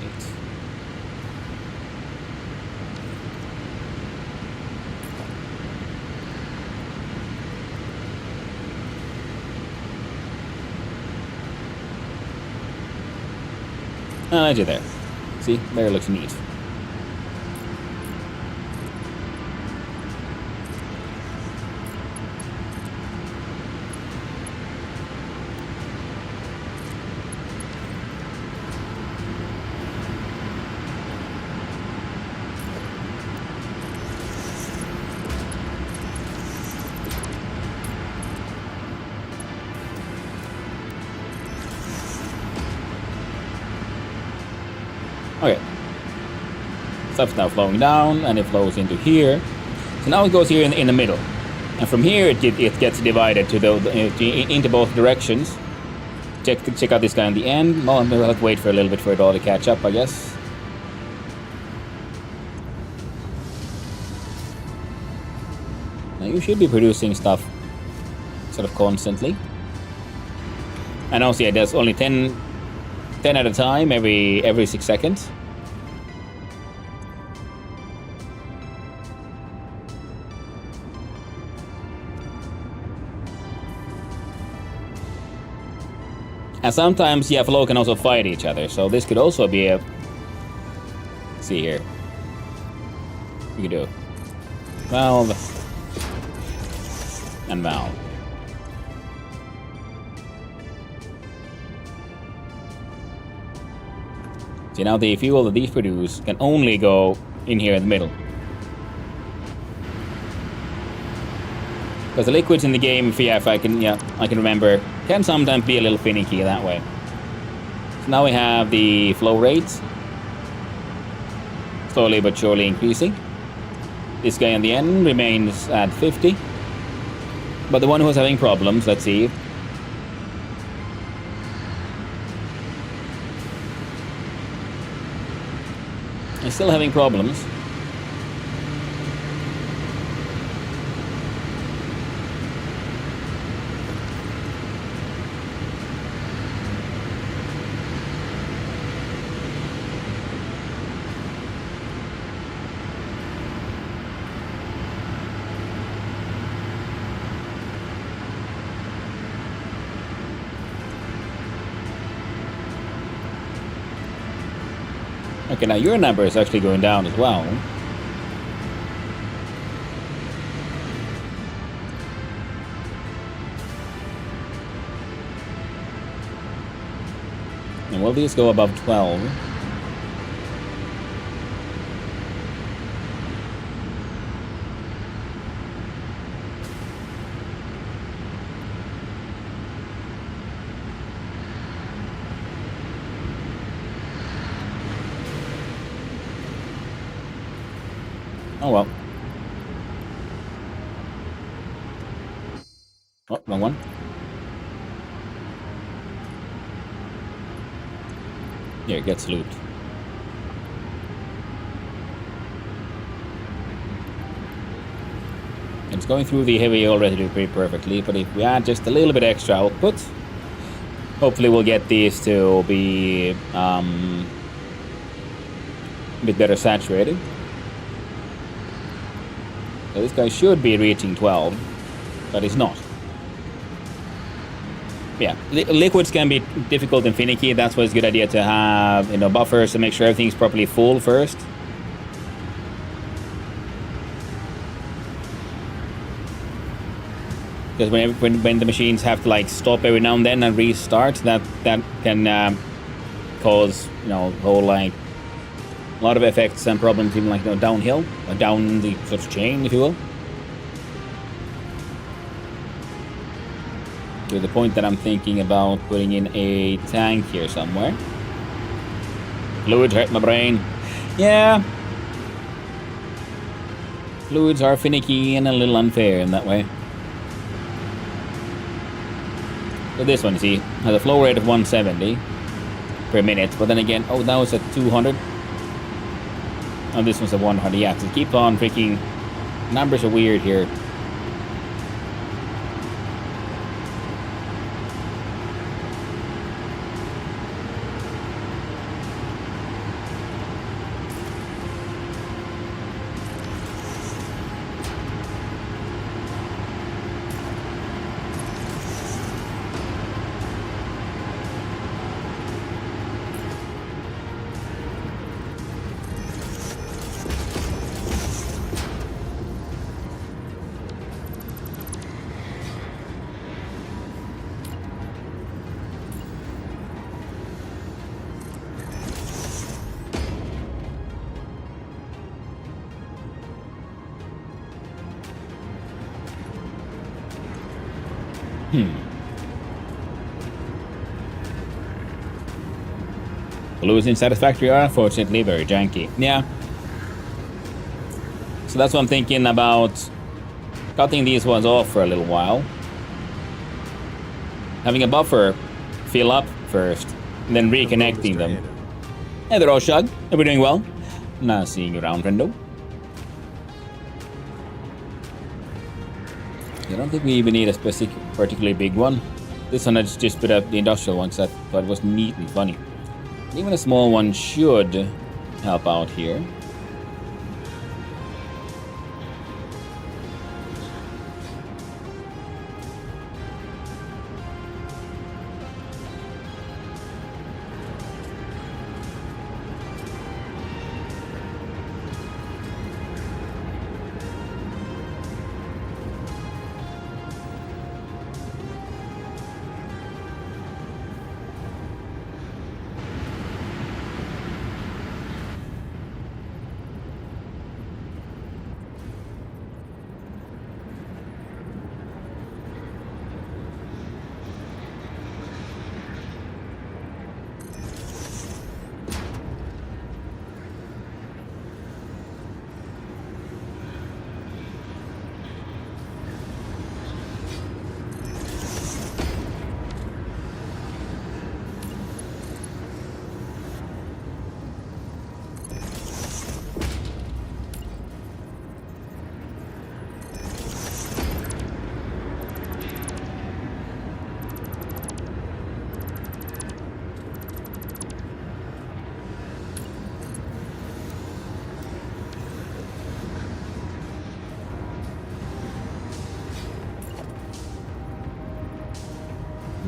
8. Ah, you're there. See, there it looks neat. Okay. Stuff's now flowing down, and it flows into here. So now it goes here in the middle, and from here it gets divided to into both directions. Check out this guy on the end. Well, we'll have to wait for a little bit for it all to catch up, I guess. Now you should be producing stuff sort of constantly. And also, yeah, there's only 10 at a time every 6 seconds. And sometimes, yeah, flow can also fight each other, so this could also be a... Let's see here. We could do valve and valve. See, now the fuel that these produce can only go in here in the middle. Because the liquids in the game, if I can remember, can sometimes be a little finicky that way. So now we have the flow rates slowly but surely increasing. This guy on the end remains at 50. But the one who's having problems, let's see. He's still having problems. Okay, now your number is actually going down as well. And will these go above 12? Oh well. Oh, wrong one. Yeah, it gets looped. It's going through the heavy oil residue pretty perfectly, but if we add just a little bit extra output, hopefully we'll get these to be a bit better saturated. So this guy should be reaching 12, but it's not. Yeah, liquids can be difficult and finicky. That's why it's a good idea to have, buffers to make sure everything's properly full first. Because when the machines have to like stop every now and then and restart, that can cause whole like a lot of effects and problems even like downhill or down the sort of chain, if you will. To the point that I'm thinking about putting in a tank here somewhere. Fluids hurt my brain. Yeah. Fluids are finicky and a little unfair in that way. So this one, you see, has a flow rate of 170 per minute, but then again, oh, that was at 200. And this one's at 100. Yeah, so keep on freaking. Numbers are weird here. Fluids in Satisfactory are unfortunately very janky. Yeah. So that's what I'm thinking about, cutting these ones off for a little while. Having a buffer fill up first, and then reconnecting them. Hey there, Oshug. Are we doing well? Nice seeing you around, friendo. I don't think we even need a specific, particularly big one. This one I just put up the industrial one because I thought it was neat and funny. Even a small one should help out here.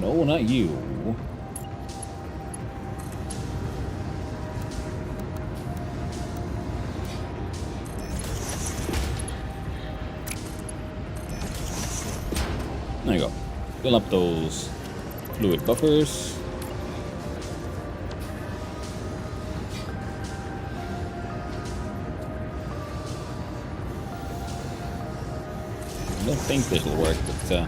No, not you. There you go. Fill up those fluid buffers. I don't think this will work, but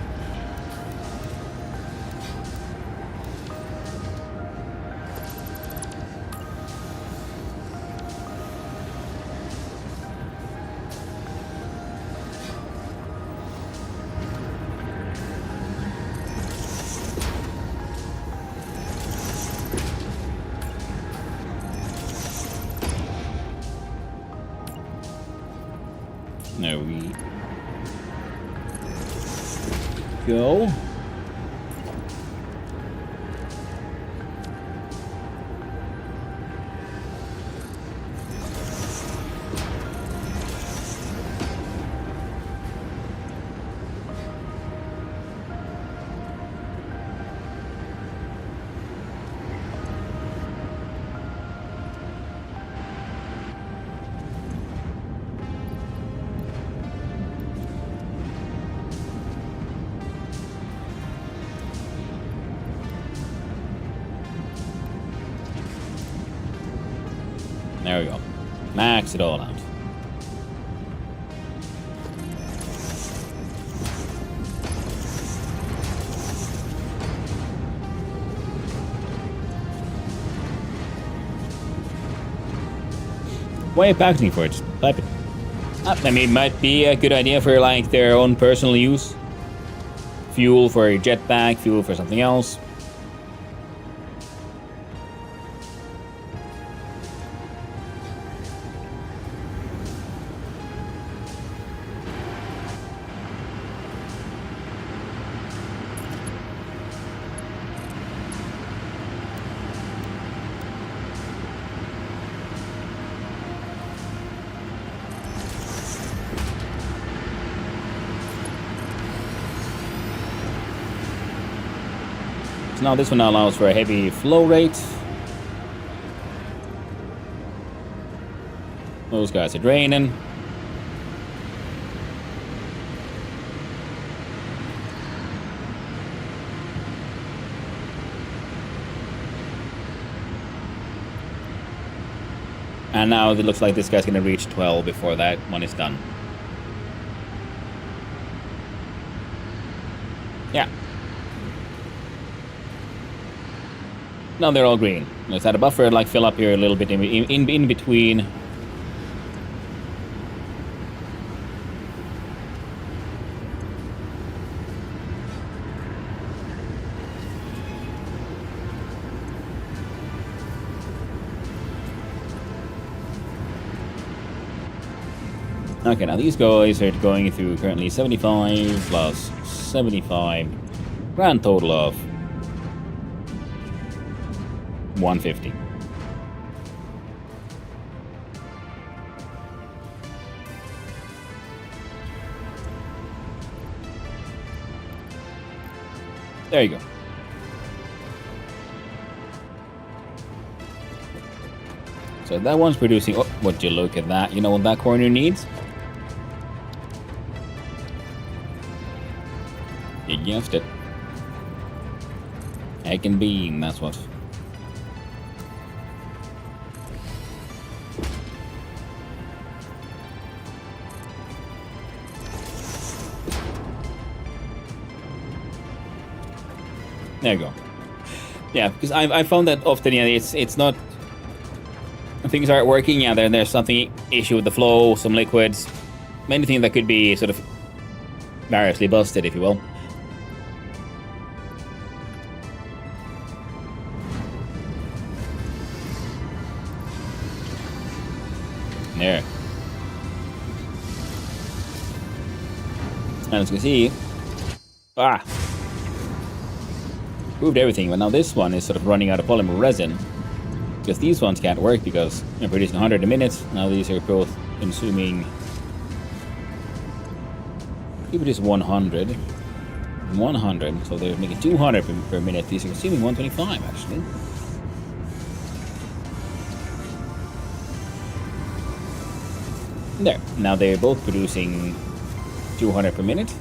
no, go. There we go. Max it all out. Why are you packaging for it? Just type it. I mean, it might be a good idea for like their own personal use. Fuel for a jetpack, fuel for something else. So now this one allows for a heavy flow rate. Those guys are draining. And now it looks like this guy's gonna reach 12 before that one is done. Yeah. Now they're all green. Let's add a buffer, like fill up here a little bit in between. Okay, now these guys are going through currently 75 plus 75. Grand total of 150. There you go. So that one's producing. Oh, would you look at that? You know what that corner needs? You guessed it. Egg and beam, that's what. There you go. Yeah, because I found that often, yeah, it's not. Things aren't working. Yeah, there's something issue with the flow, some liquids, anything that could be sort of variously busted, if you will. There. And as you can see, proved everything, but now this one is sort of running out of polymer resin. Because these ones can't work because they're producing 100 a minute. Now these are both consuming. You produce 100. 100, so they're making 200 per minute. These are consuming 125 actually. There. Now they're both producing 200 per minute.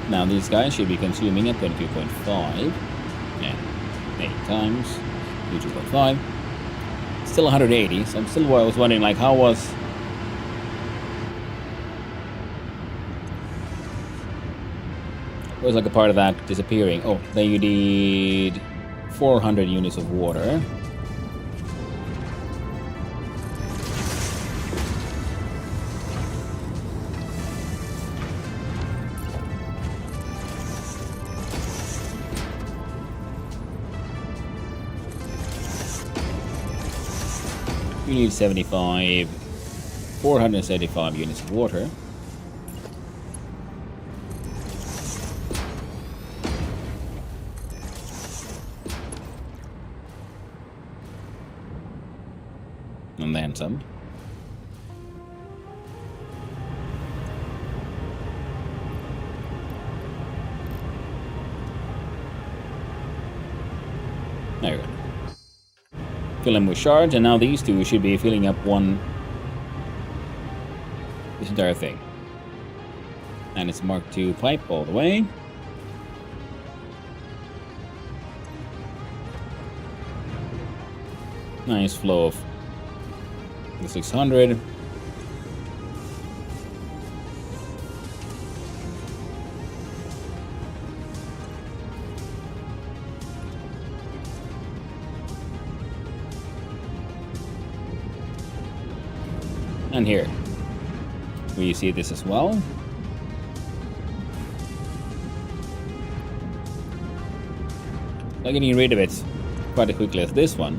Now these guys should be consuming at 22.5. Yeah, 8 times 22.5. Still 180. So I'm still. I was wondering, like, how was. Was like a part of that disappearing. Oh, then you need 400 units of water. We need 75, 475 units of water. And then some. There we go. Fill them with shards, and now these two should be filling up this entire thing. And it's Mark II pipe all the way. Nice flow of the 600. And here, we see this as well. I'm getting rid of it quite as quickly as this one.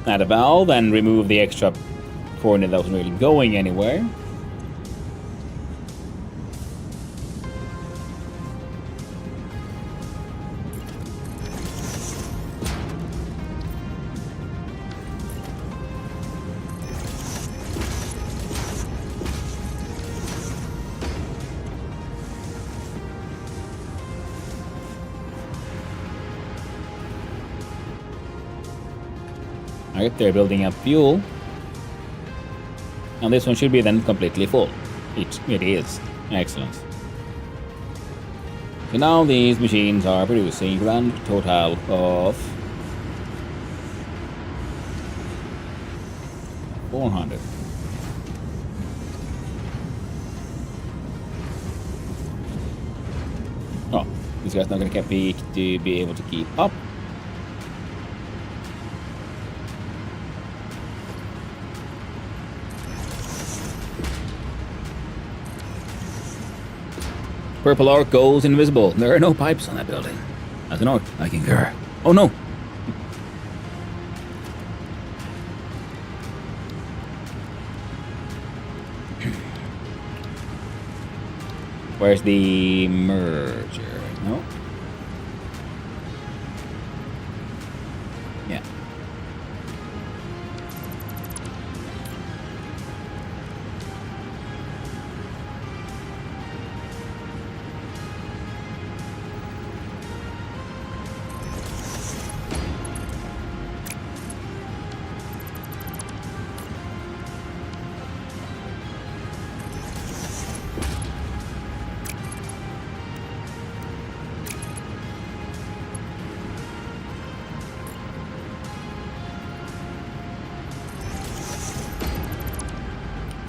Add a valve and remove the extra coordinate that wasn't really going anywhere. Alright, they're building up fuel. And this one should be then completely full. It is. Excellent. So now these machines are producing a grand total of 400. Oh, this guy's not going to be able to keep up. Purple arc goes invisible. There are no pipes on that building. As an arc, I concur. Oh no! Where's the merger? No? Yeah.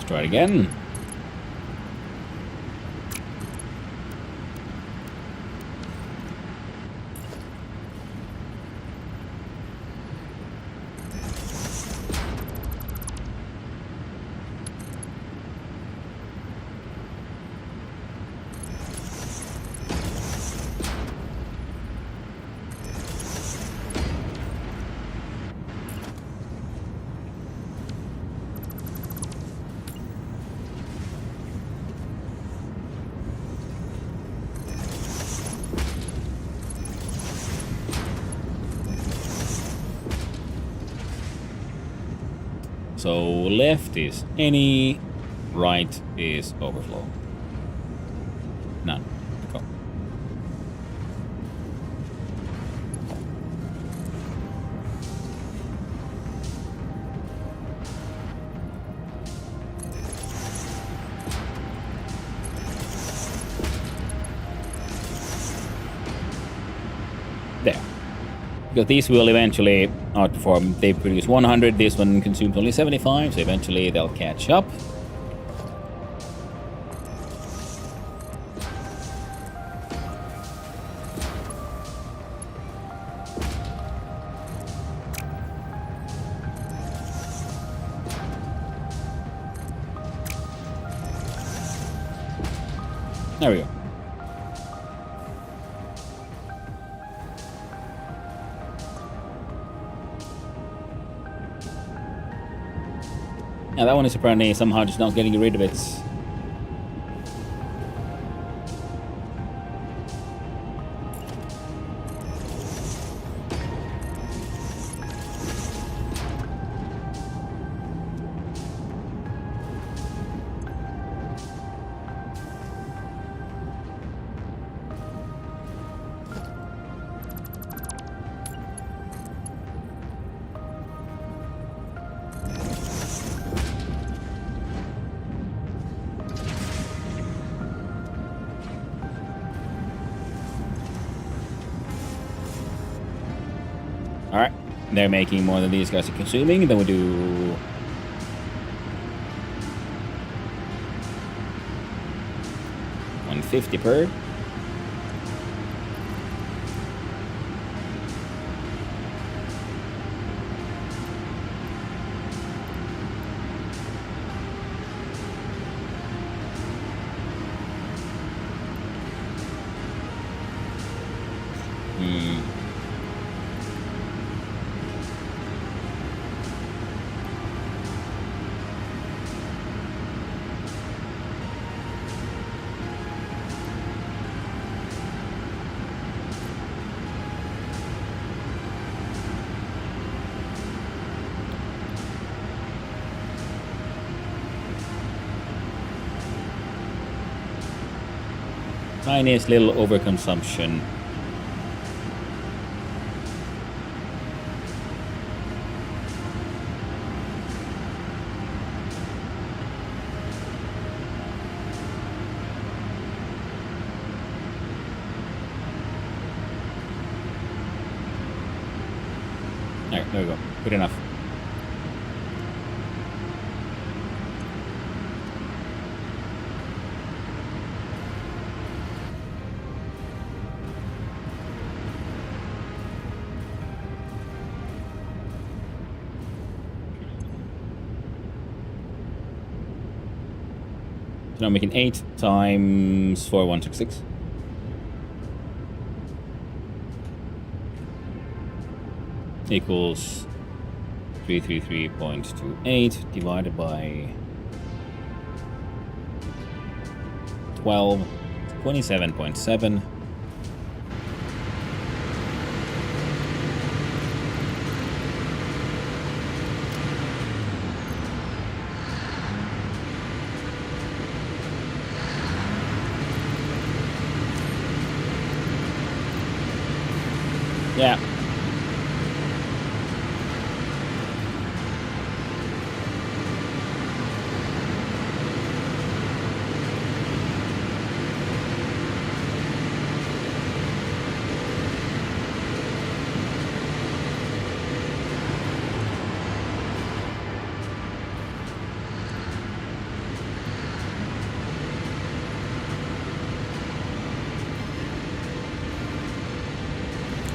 Try it again. So left is any, right is overflow. None. Go. There. Because these will eventually outperform. They produce 100, this one consumes only 75, so eventually they'll catch up. There we go. Yeah, that one is apparently somehow just not getting rid of it. Alright, they're making more than these guys are consuming. Then we do... 150 per. Tiniest little overconsumption. Alright, there we go. Good enough. So now I'm making 8 times 4, 166. Equals 333.28 divided by 12, 27.7. Yeah.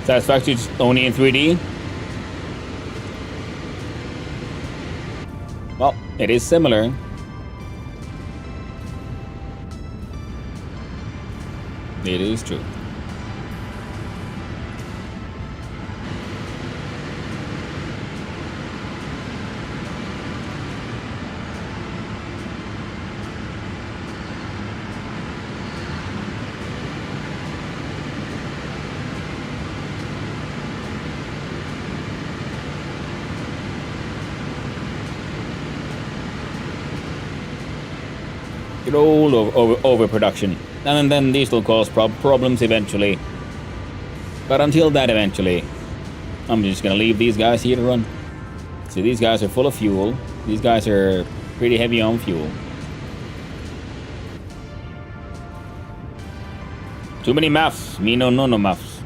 Satisfactory is only in 3D. Well, it is similar. It is true. Good old overproduction. And then these will cause problems eventually. But until that eventually, I'm just gonna leave these guys here to run. See, these guys are full of fuel. These guys are pretty heavy on fuel. Too many maths. Me no maths.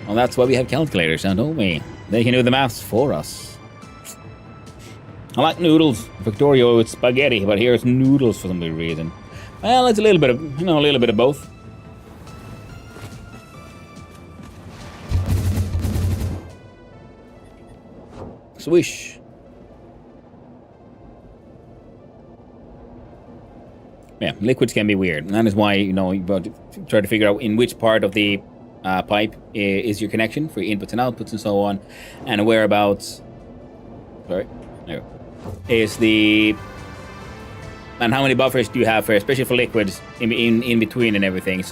Well, that's why we have calculators now, don't we? They can do the maths for us. I like noodles. Victoria with spaghetti, but here's noodles for some reason. Well, it's a little bit of, a little bit of both. Swish. Yeah, liquids can be weird. And that is why, you know, you try to figure out in which part of the pipe is your connection for your inputs and outputs and so on. And whereabouts... Sorry. There. Is the... And how many buffers do you have for, especially for liquids, in between and everything.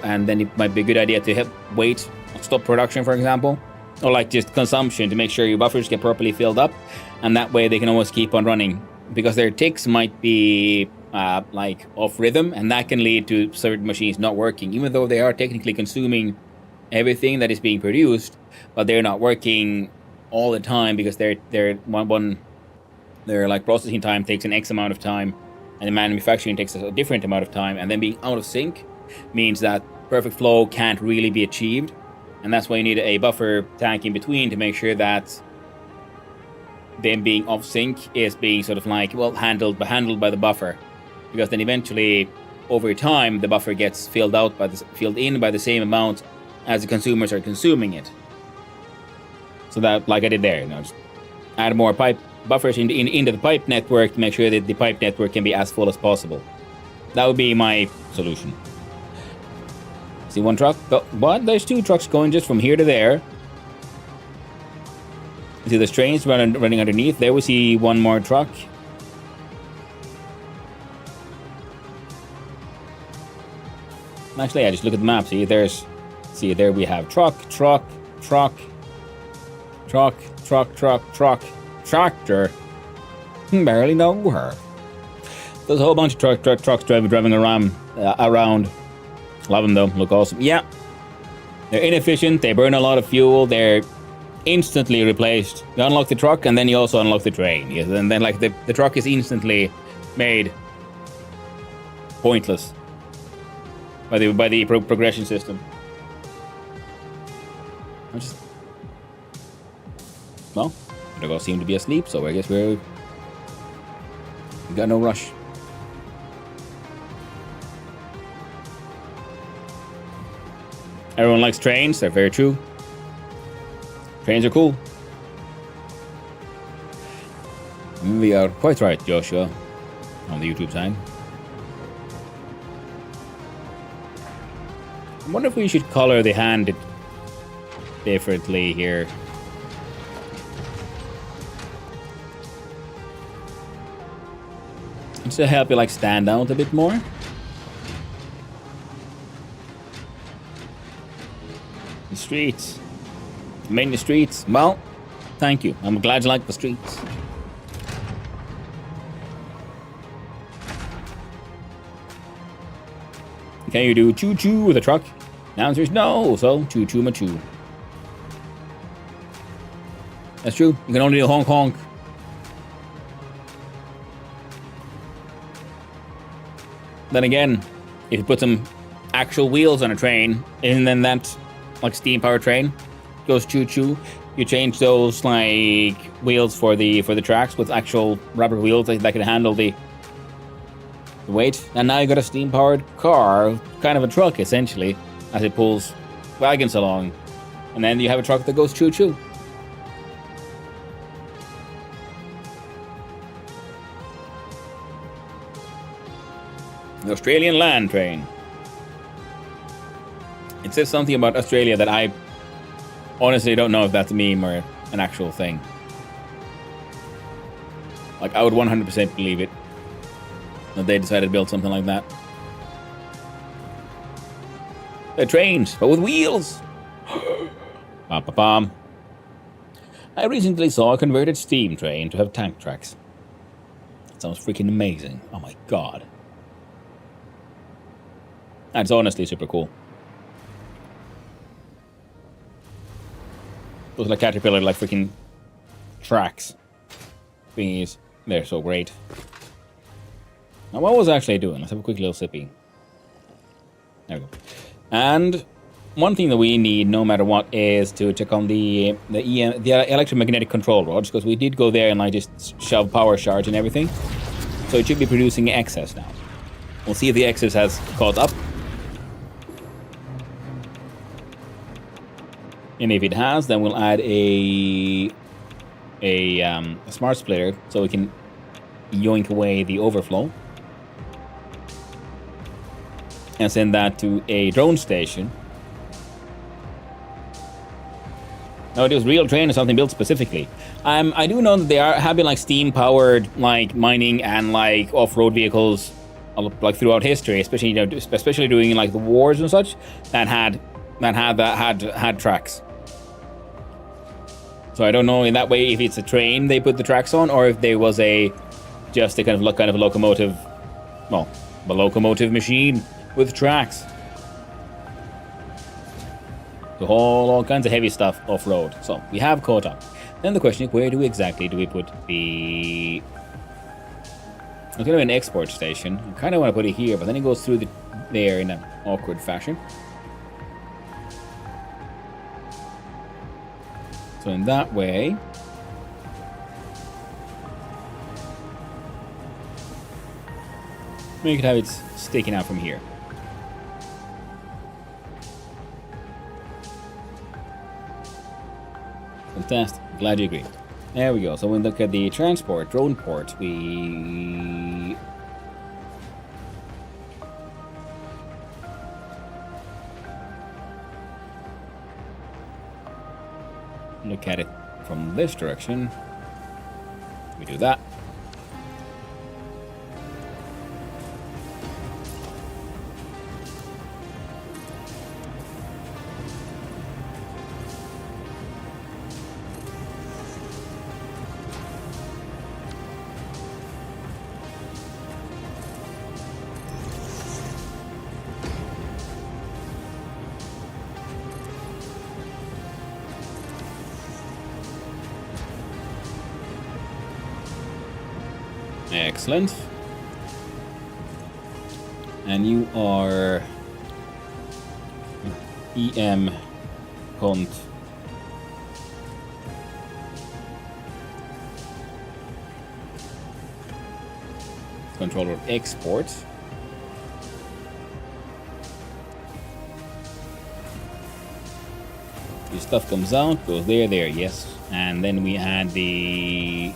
And then it might be a good idea to help wait, stop production, for example. Or like just consumption to make sure your buffers get properly filled up. And that way they can always keep on running. Because their ticks might be like off rhythm, and that can lead to certain machines not working, even though they are technically consuming everything that is being produced, but they're not working all the time because their like processing time takes an X amount of time, and the manufacturing takes a different amount of time, and then being out of sync means that perfect flow can't really be achieved, and that's why you need a buffer tank in between to make sure that them being off sync is being sort of like, well, handled by the buffer, because then eventually over time the buffer gets filled in by the same amount as the consumers are consuming it. So that, like I did there, you know, just add more pipe buffers into the pipe network to make sure that the pipe network can be as full as possible. That would be my solution. See one truck? What? There's two trucks going just from here to there. See, there's trains running underneath. There we see one more truck. Actually, yeah, just look at the map. See, there we have truck, tractor. Barely know her. There's a whole bunch of trucks driving around. Love them though. Look awesome. Yeah, they're inefficient. They burn a lot of fuel. They're instantly replaced. You unlock the truck and then you also unlock the train. Yes, and then like the truck is instantly made pointless by the progression system. Well, they all seem to be asleep, so I guess we got no rush. Everyone likes trains. They're very true. Trains are cool. We are quite right, Joshua, on the YouTube side. I wonder if we should color the hand differently here. Just to help you like stand out a bit more. The streets. Mainly streets. Well, thank you. I'm glad you like the streets. Can you do choo-choo with a truck? The answer is no, so choo-choo ma-choo. That's true. You can only do honk-honk. Then again, if you put some actual wheels on a train, and then that, like steam-powered train, goes choo-choo, you change those like wheels for the tracks with actual rubber wheels that can handle the weight, and now you got a steam-powered car, kind of a truck essentially, as it pulls wagons along, and then you have a truck that goes choo-choo. The Australian land train. It says something about Australia that I honestly don't know if that's a meme or an actual thing. Like, I would 100% believe it that they decided to build something like that. They're trains, but with wheels. Pam. I recently saw a converted steam train to have tank tracks. That sounds freaking amazing. Oh my god. That's honestly super cool. Those like Caterpillar, like freaking tracks thingies. They're so great. Now, what was I actually doing? Let's have a quick little sippy. There we go. And one thing that we need, no matter what, is to check on the electromagnetic control rods, because we did go there and like just shove power shards and everything. So it should be producing excess now. We'll see if the excess has caught up. And if it has, then we'll add a smart splitter so we can yoink away the overflow. and send that to a drone station. No, it was real train or something built specifically. I do know that there have been like steam-powered like mining and like off-road vehicles like throughout history, especially especially during like the wars and such that had tracks. So I don't know in that way if it's a train they put the tracks on or if there was just a kind of locomotive, well, a locomotive machine with tracks. To haul all kinds of heavy stuff off-road. So we have caught up. Then the question is, where exactly do we put the... It's going to be an export station. I kind of want to put it here, but then it goes through there in an awkward fashion. So in that way... we could have it sticking out from here. Fantastic. Glad you agree. There we go. So when we look at the transport, drone port, we... look at it from this direction. We do that. Excellent. And you are EM Hunt. Controller of export. Your stuff comes out, goes there, yes. And then we had the...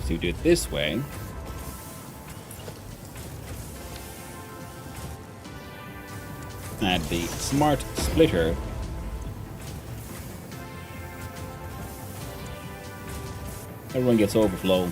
to do it this way. Add the smart splitter. Everyone gets overflow.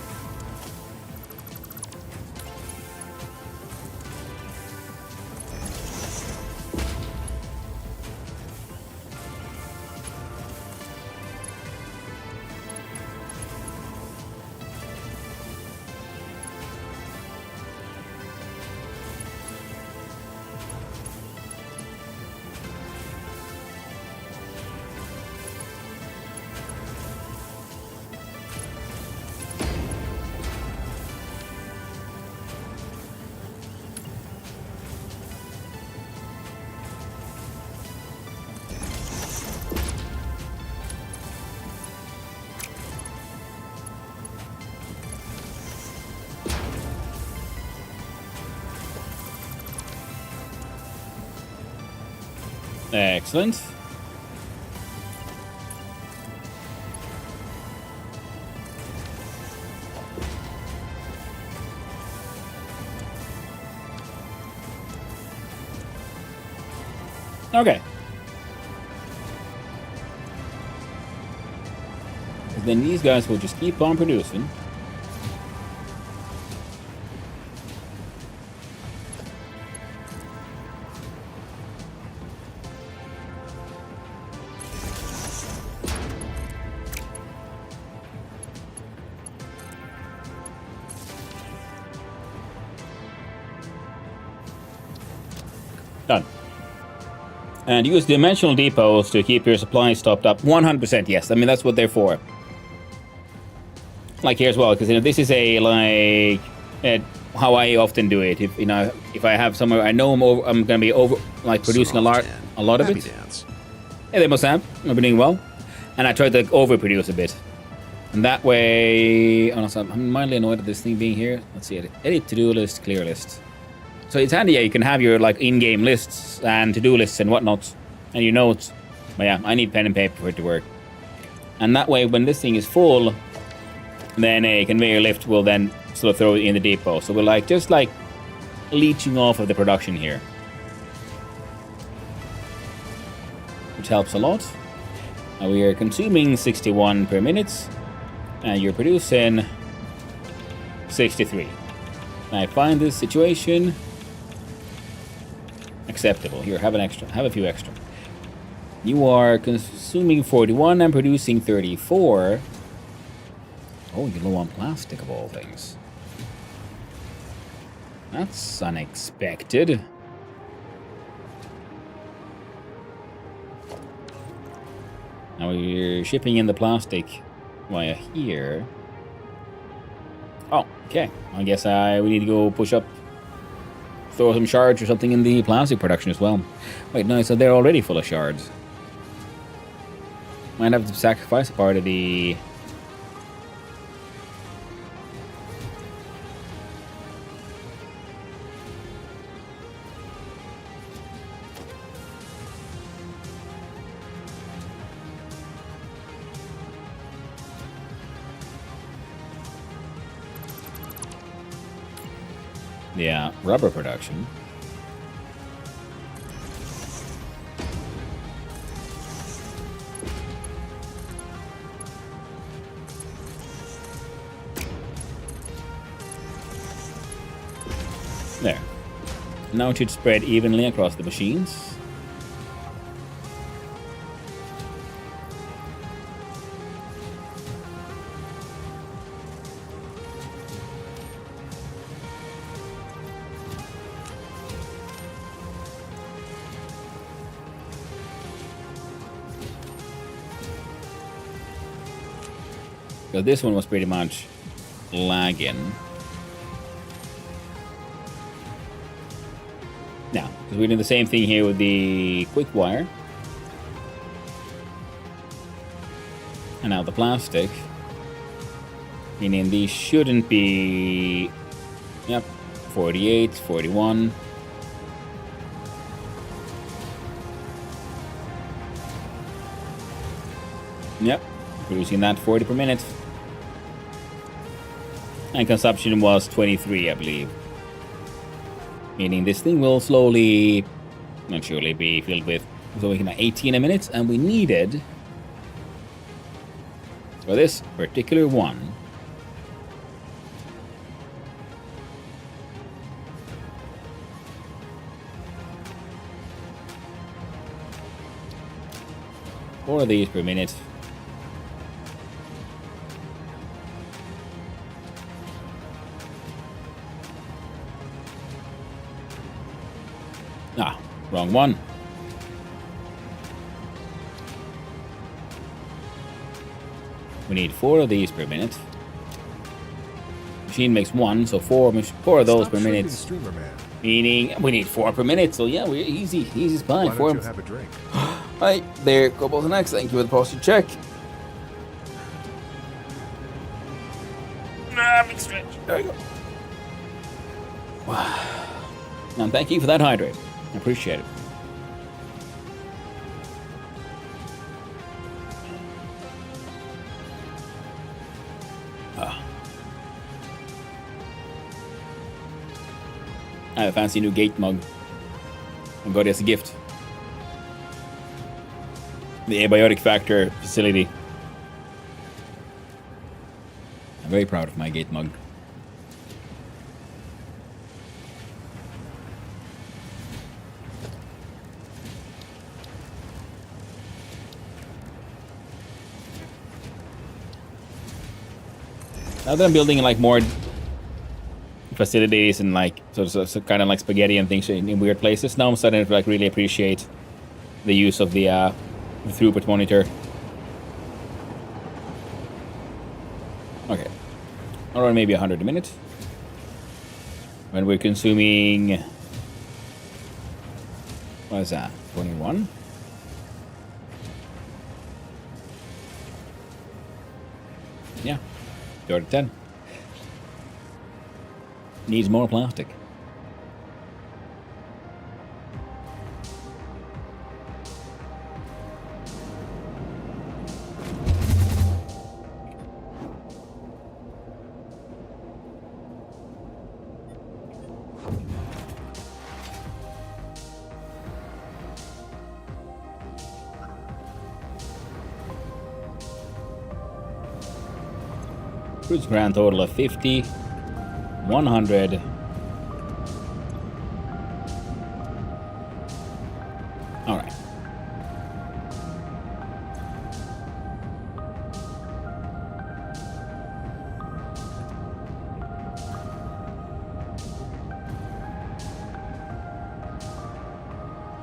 Excellent. Okay. Then these guys will just keep on producing. And use dimensional depots to keep your supplies stocked up. 100% yes. I mean, that's what they're for. Like here as well, because this is a how I often do it. If I have somewhere I know I'm going to be producing a lot of Happy it. dance. Yeah, they must have. I've been doing well, and I try to overproduce a bit, and that way. Honestly, I'm mildly annoyed at this thing being here. Let's see it. Edit to-do list, clear list. So it's handy. Yeah, you can have your in-game lists and to-do lists and whatnot, and your notes. But yeah, I need pen and paper for it to work, and that way when this thing is full, then a conveyor lift will then sort of throw it in the depot. So we're just leeching off of the production here, which helps a lot. And we are consuming 61 per minute, and you're producing 63. I find this situation acceptable. Here, have a few extra. You are consuming 41 and producing 34. Oh, you're low on plastic of all things. That's unexpected. Now we're shipping in the plastic via here. Oh, okay. I guess we need to go push up, throw some shards or something in the plastic production as well. Wait, no, so they're already full of shards. Might have to sacrifice a part of the... Yeah, rubber production. There. Now it should spread evenly across the machines. So this one was pretty much lagging. Now, because we're doing the same thing here with the quick wire. And now the plastic. Meaning these shouldn't be... Yep, 48, 41. Yep, producing that 40 per minute. And consumption was 23, I believe. Meaning this thing will slowly, not surely, be filled with 18 a minute, and we needed, for this particular one, four of these per minute. Ah, wrong one. We need 4 of these per minute. Machine makes 1, so 4 of those Stop per shrinking, minute. streamer man. Meaning we need 4 per minute. So yeah, we're easy spine. Why 4. don't you have a drink? Hi there, Cobalt and X. Thank you for the postage check. Big stretch. There we go. Wow. And thank you for that hydrate. I appreciate it. I have a fancy new gate mug. I got it as a gift. The Abiotic Factor facility. I'm very proud of my gate mug. Now that I'm building like more facilities and like so kind of like spaghetti and things in weird places, now I'm starting to like really appreciate the use of the throughput monitor. Okay. Around maybe 100 a minute. When we're consuming... What is that? 21? Yeah. 2 out of 10. Needs more plastic. Cruise grand total of 50, 100. All right.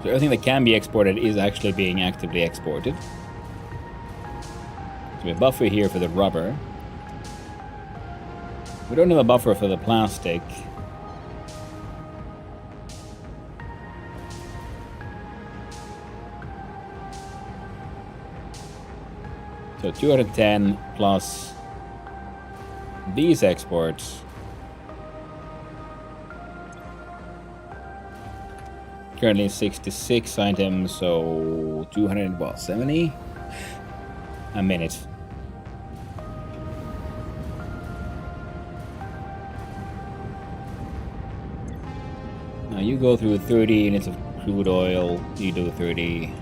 So everything that can be exported is actually being actively exported. So we have a buffer here for the rubber. We don't have a buffer for the plastic. So 210 plus these exports. Currently 66 items, so 270 a minute. Now you go through 30 units of crude oil, you do 30.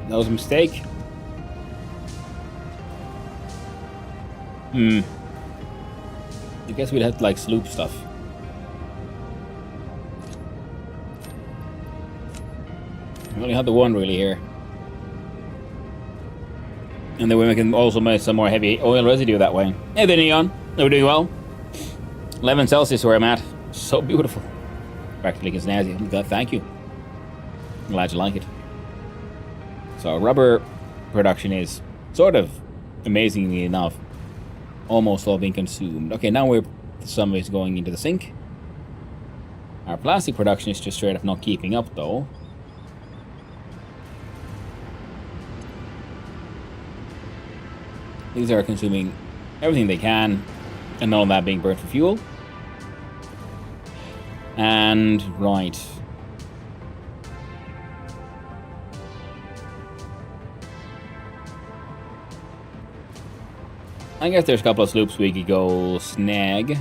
That was a mistake. I guess we'd have to like sloop stuff. We only have the one really here. And then we can also make some more heavy oil residue that way. Hey there, Neon. We're doing well. 11 Celsius where I'm at. So beautiful. Practically snazzy. Oh my God, thank you. I'm glad you like it. So rubber production is sort of, amazingly enough, almost all being consumed. Okay, now some is going into the sink. Our plastic production is just straight up not keeping up though. These are consuming everything they can, and none of that being burnt for fuel. And right. I guess there's a couple of sloops we could go snag.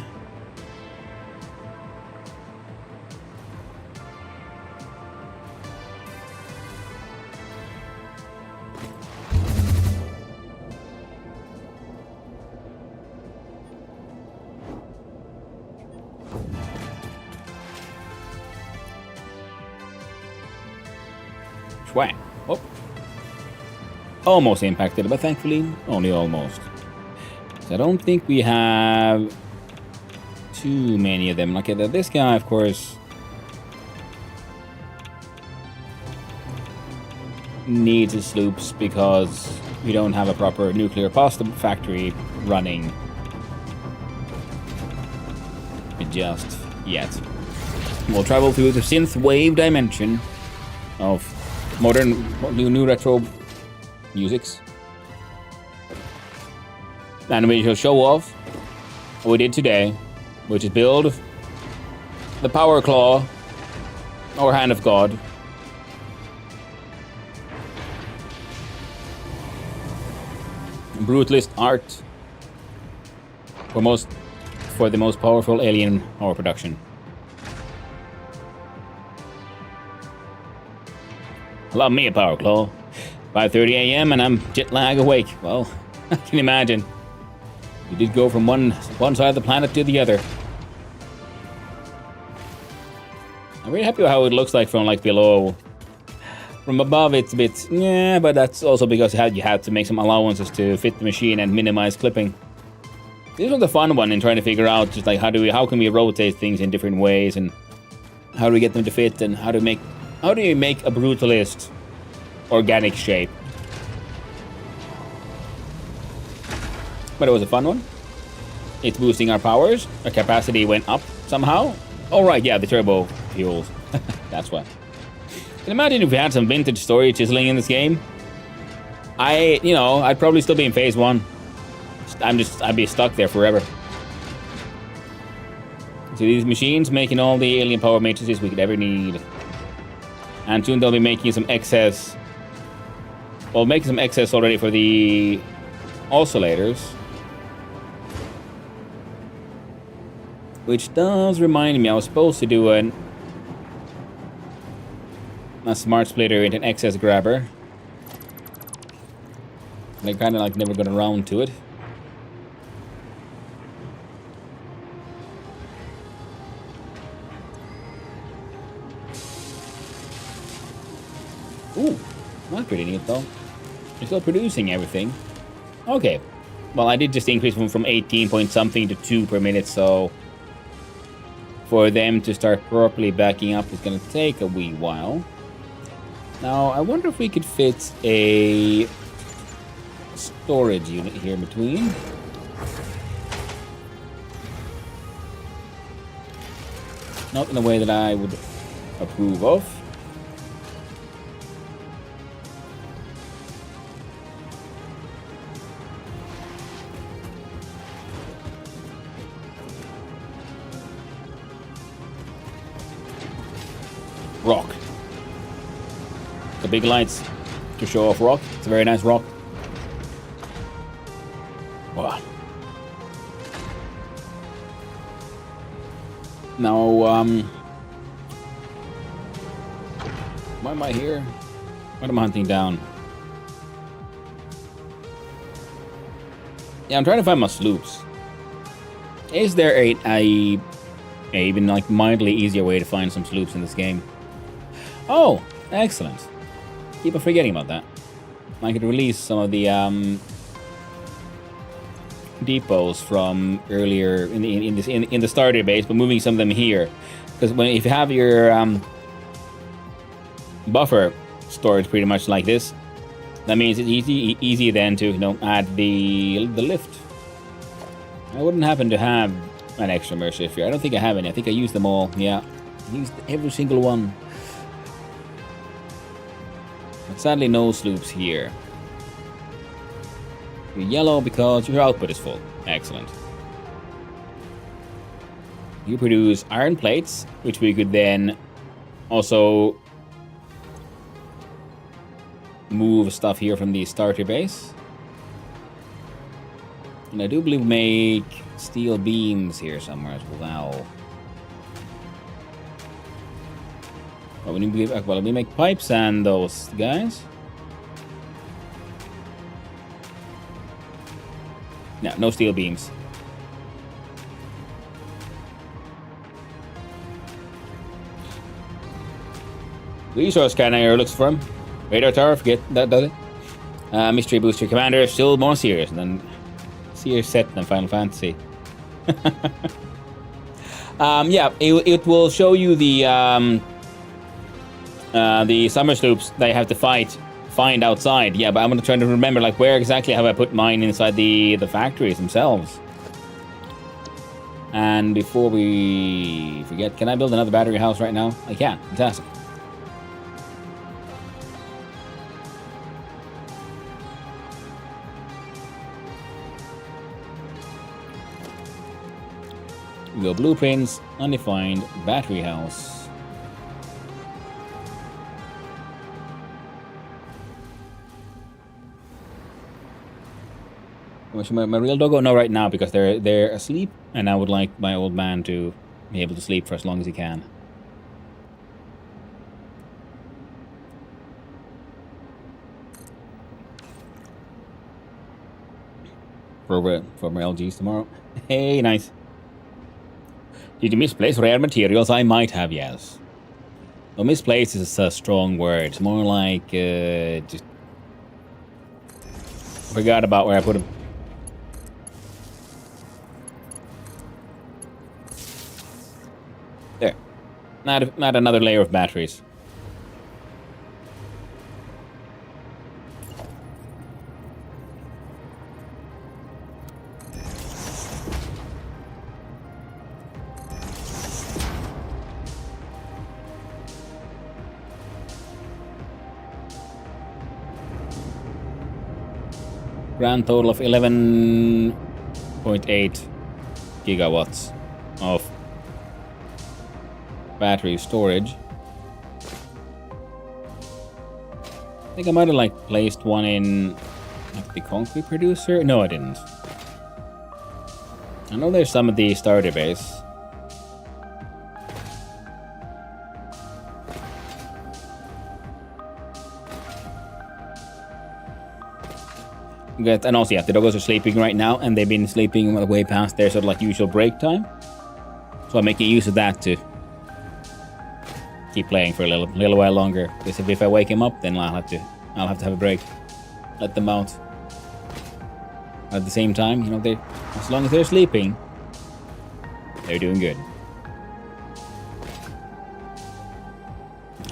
Schwang. Oh. Almost impacted, but thankfully only almost. I don't think we have too many of them. Like this guy, of course, needs his sloops because we don't have a proper nuclear pasta factory running just yet. We'll travel through the synth wave dimension of modern, new retro musics. And we shall show off what we did today, which is build the Power Claw, or Hand of God. Brutalist art for the most powerful alien power production. Love me a Power Claw. 5:30 a.m. and I'm jet lag awake. Well, I can imagine. We did go from one side of the planet to the other. I'm really happy with how it looks like from like below. From above, it's a bit, yeah, but that's also because you had to make some allowances to fit the machine and minimize clipping. This was the fun one in trying to figure out just like how can we rotate things in different ways and how do we get them to fit and how do you make a brutalist organic shape. But it was a fun one. It's boosting our powers. Our capacity went up somehow. Oh right, yeah, the turbo fuels. That's why. Can you imagine if we had some vintage story chiseling in this game? I'd probably still be in phase 1. I'd be stuck there forever. So these machines making all the alien power matrices we could ever need. And soon they'll be making some excess. Well, making some excess already for the oscillators. Which does remind me, I was supposed to do a smart splitter into an excess grabber. And I kind of like never got around to it. Ooh, that's pretty neat though. You're still producing everything. Okay. Well, I did just increase from 18 point something to 2 per minute, so for them to start properly backing up is going to take a wee while. Now, I wonder if we could fit a storage unit here in between. Not in a way that I would approve of. Rock. The big lights to show off rock. It's a very nice rock. Wow. Now, why am I here? What am I hunting down? Yeah, I'm trying to find my sloops. Is there a even like mildly easier way to find some sloops in this game? Oh, excellent. Keep on forgetting about that. I could release some of the depots from earlier in the starter base, but moving some of them here, because if you have your buffer storage pretty much like this, that means it's easy then to add the lift. I wouldn't happen to have an extra Mercy here. I don't think I have any. I think I used them all. Yeah, I used every single one. But sadly, no sloops here. You're yellow because your output is full. Excellent. You produce iron plates, which we could then also move stuff here from the starter base. And I do believe make steel beams here somewhere as well. Well, we make pipes and those guys. No steel beams. Resource scanner looks for him. Radar tower, forget that, does it? Mystery booster commander, still more serious than set than Final Fantasy. Yeah, it will show you the summer sloops that you have to find outside. Yeah, but I'm gonna try to remember like where exactly have I put mine inside the factories themselves. And before we forget, can I build another battery house right now? I can. Fantastic. We go blueprints, undefined, battery house. My real doggo? No, right now because they're asleep, and I would like my old man to be able to sleep for as long as he can. For my LGs tomorrow. Hey, nice. Did you misplace rare materials? I might have, yes. Well, misplaced is a strong word. It's more like just forgot about where I put them. There. Not another layer of batteries. Grand total of 11.8 gigawatts of battery storage. I think I might have like placed one in like the concrete producer. No, I didn't. I know there's some at the starter base. And also, yeah, the doggos are sleeping right now, and they've been sleeping way past their sort of like usual break time. So I'm making use of that to keep playing for a little while longer. Because if I wake him up, then I'll have to have a break. Let them out. At the same time, you know, as long as they're sleeping, they're doing good.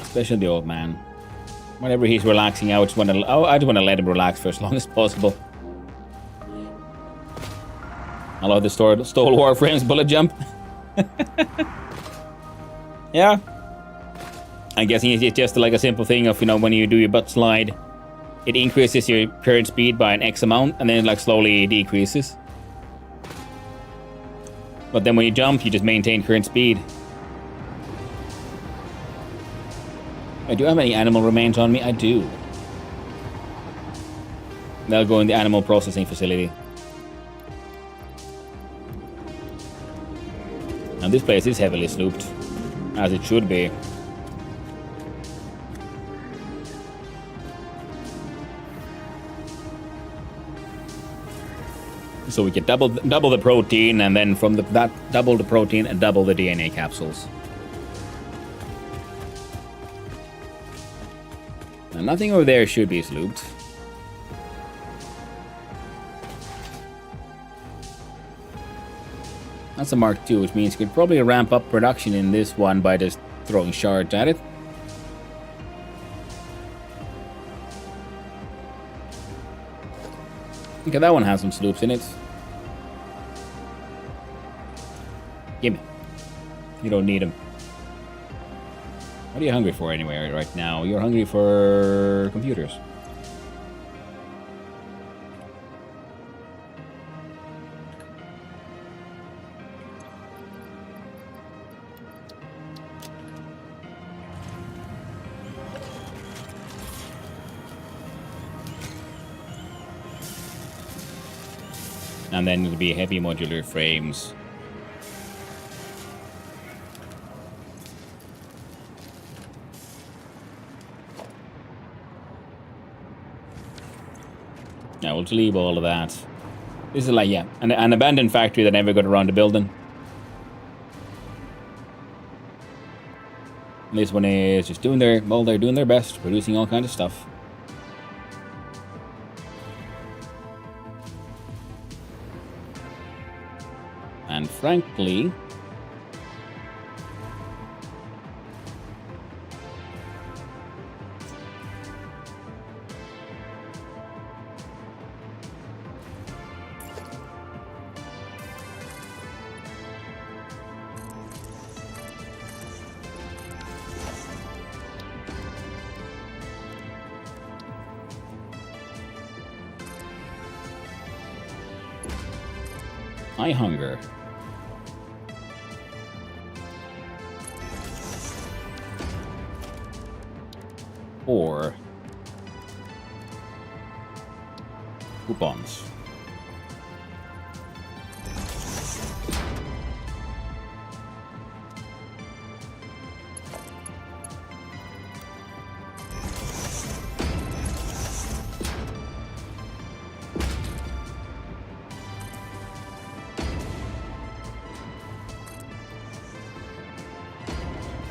Especially the old man. Whenever he's relaxing, I just want to let him relax for as long as possible. I love the Stole Warframe's bullet jump. Yeah. I'm guessing it's just like a simple thing of, you know, when you do your butt slide, it increases your current speed by an X amount, and then it like slowly decreases. But then when you jump, you just maintain current speed. Do I have any animal remains on me? I do. They'll go in the animal processing facility. Now this place is heavily slooped, as it should be. So we can double the protein, and then from that double the protein and double the DNA capsules. Now, nothing over there should be slooped. That's a Mark II, which means you could probably ramp up production in this one by just throwing shards at it. Okay, that one has some sloops in it. Gimme. You don't need them. What are you hungry for anyway right now? You're hungry for computers. And then it'll be heavy modular frames. Yeah, we'll leave all of that. This is like, yeah, an abandoned factory that never got around to building. And this one is just doing they're doing their best, producing all kinds of stuff. And frankly, I hunger. or coupons.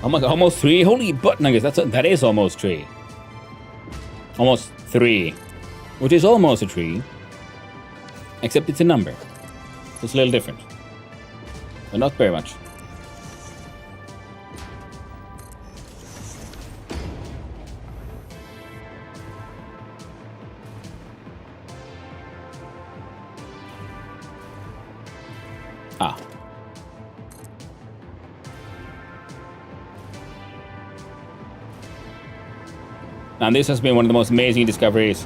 Oh my god, almost 3? Holy butt nuggets, that is almost 3. Almost 3. Which is almost a 3. Except it's a number. So it's a little different. But not very much. Ah. And this has been one of the most amazing discoveries.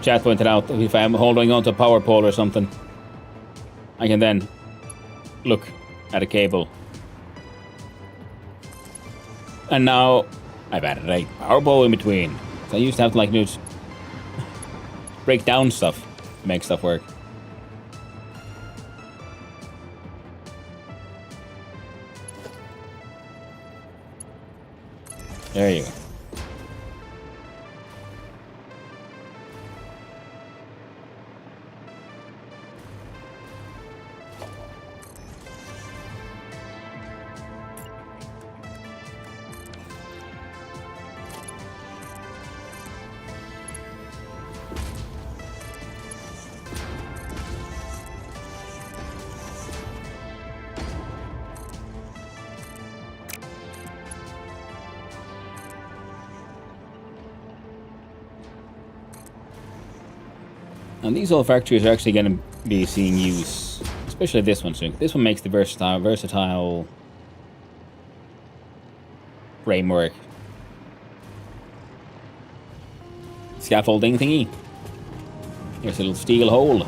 Chat pointed out that if I'm holding onto a power pole or something, I can then look at a cable. And now I've added a power pole in between. So I used to have to like just break down stuff to make stuff work. There you go. And these old factories are actually going to be seeing use, especially this one soon. This one makes the versatile framework scaffolding thingy. Here's a little steel hole.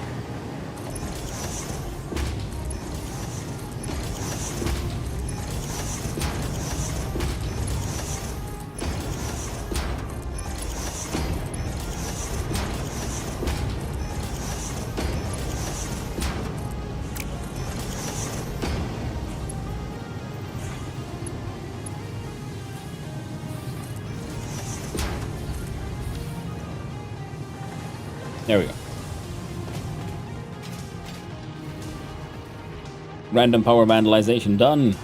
There we go. Random power vandalization done.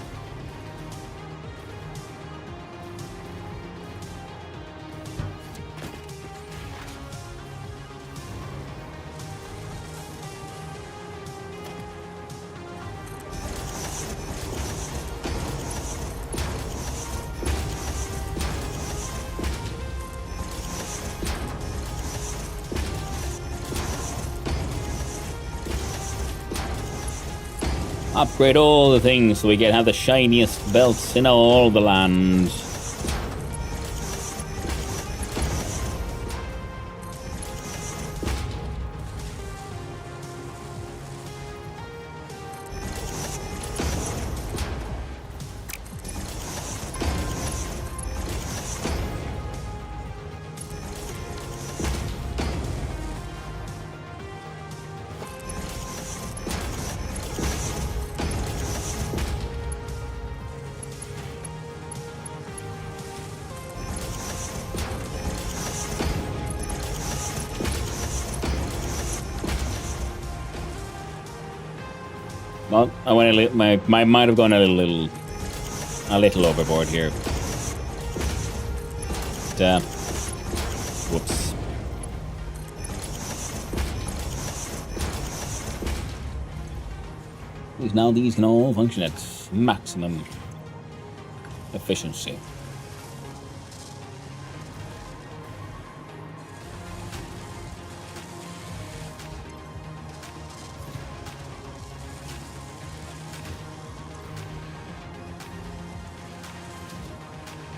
Upgrade all the things so we can have the shiniest belts in all the land. Well, I went a little, my might have gone a little overboard here. But, whoops. Now these can all function at maximum efficiency.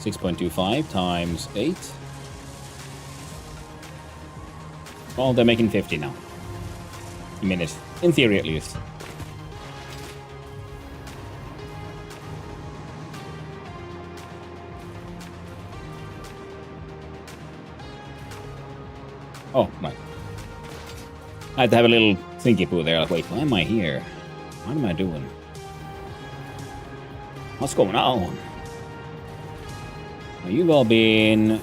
$6.25 times 8. Well, they're making 50 now. A minute. In theory, at least. Oh, right. I had to have a little thinky poo there. Like, wait, why am I here? What am I doing? What's going on? Now, you've all been...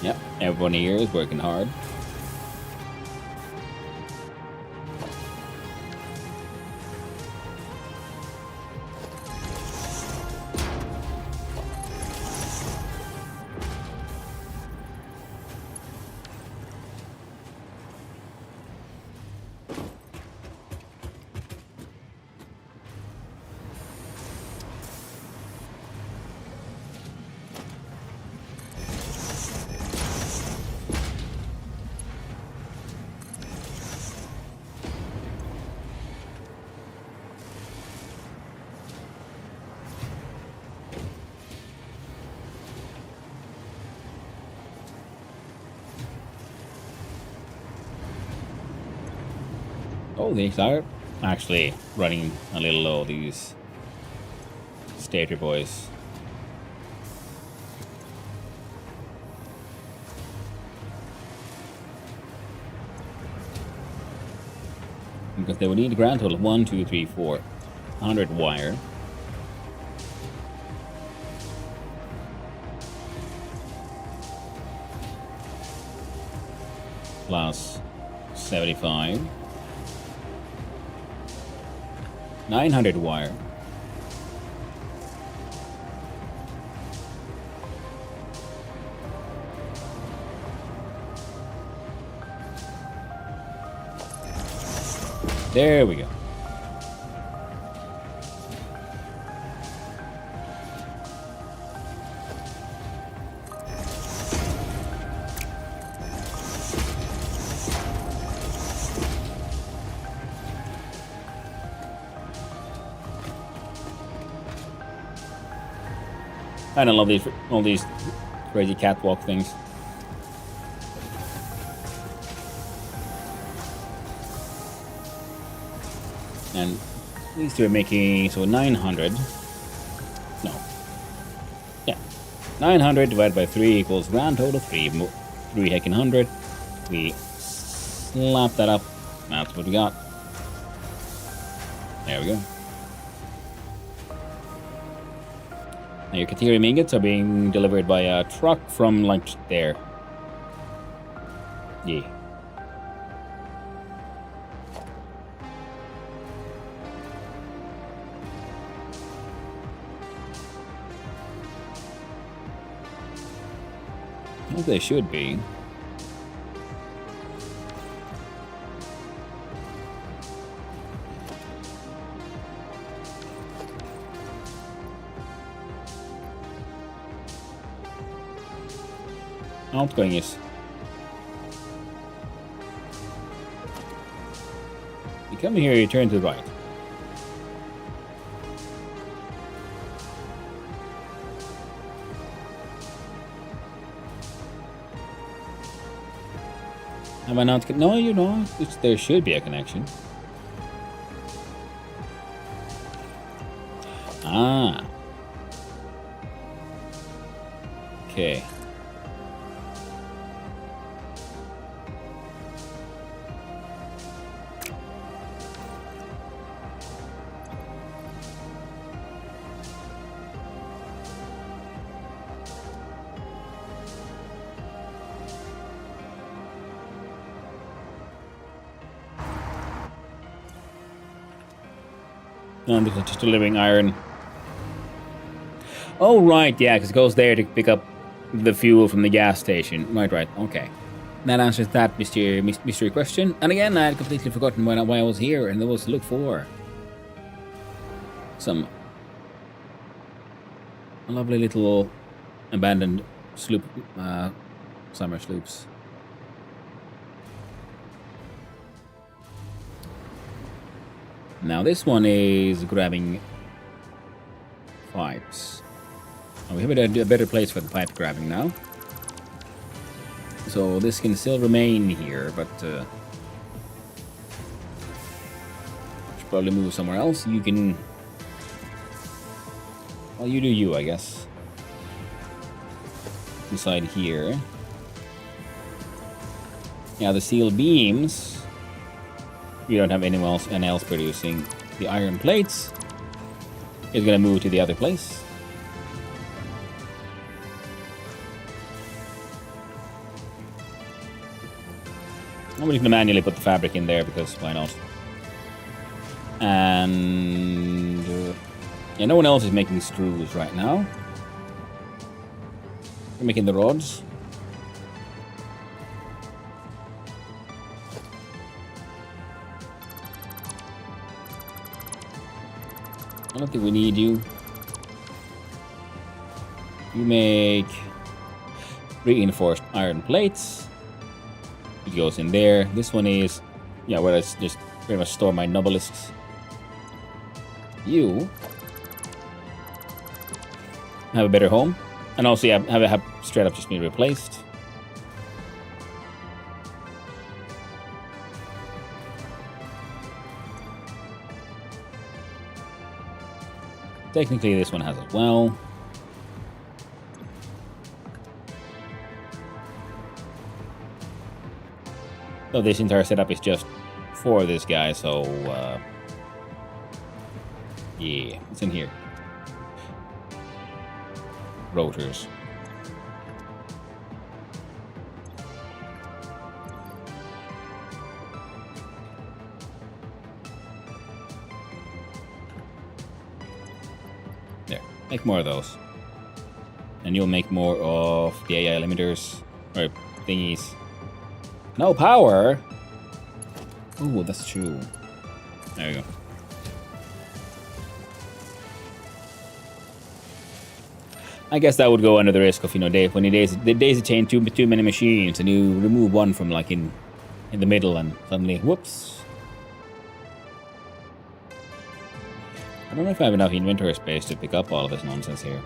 Yep, everyone here is working hard. Oh, these are actually running a little low, these stater boys. Because they would need a grand total of 1, 2, 3, 4. 100 wire. Plus 75. 900 wire. There we go. I don't love all these crazy catwalk things. And these two are making, so 900. No. Yeah. 900 divided by 3 equals grand total 3. 3 heckin' 100. We slap that up. That's what we got. There we go. Now your Kateri ingots are being delivered by a truck from like there. Yeah. Well, they should be. Outgoing is. You come here, you turn to the right. Have I not? No, you know, there should be a connection. Ah. Okay. No, because it's just delivering iron. Oh, right, yeah, because it goes there to pick up the fuel from the gas station. Right, okay. That answers that mystery question. And again, I had completely forgotten why I was here, and there was to look for some lovely little abandoned sloop, summer sloops. Now this one is grabbing pipes. Oh, we have a better place for the pipe grabbing now. So this can still remain here, but should probably move somewhere else. You can Well, you do you, I guess. Inside here. Yeah, the steel beams. We don't have anyone else producing. The iron plates is gonna move to the other place. I'm just gonna manually put the fabric in there because why not? And yeah, no one else is making screws right now. We're making the rods. I don't think we need you. You make reinforced iron plates. It goes in there. This one is, yeah, where I just pretty much store my nobelisks. You have a better home. And also, yeah, have straight up just been replaced. Technically, this one has as well. So this entire setup is just for this guy, so yeah, it's in here. Rotors. There, make more of those. And you'll make more of the AI limiters, or thingies. No power? Ooh, that's true. There you go. I guess that would go under the risk of, you know, when you daisy chain too many machines and you remove one from like in the middle and suddenly, whoops. I don't know if I have enough inventory space to pick up all of this nonsense here.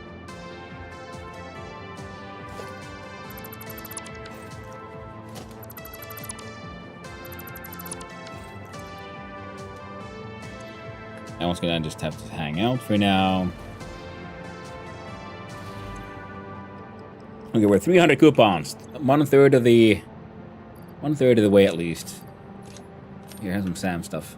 That one's gonna just have to hang out for now. Okay, we're 300 coupons. One third of the way at least. Here, have some Sam stuff.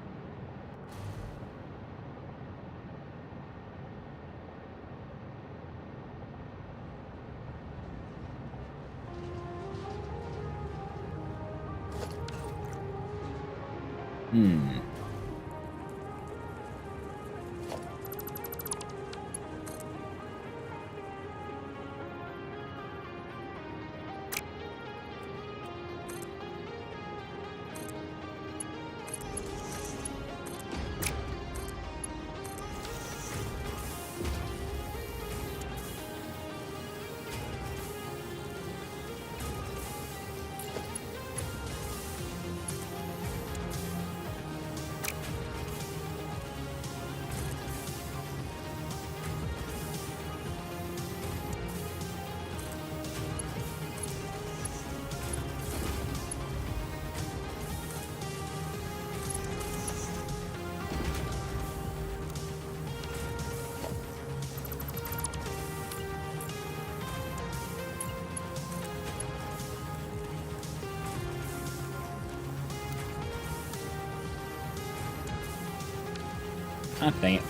Ah, dang it.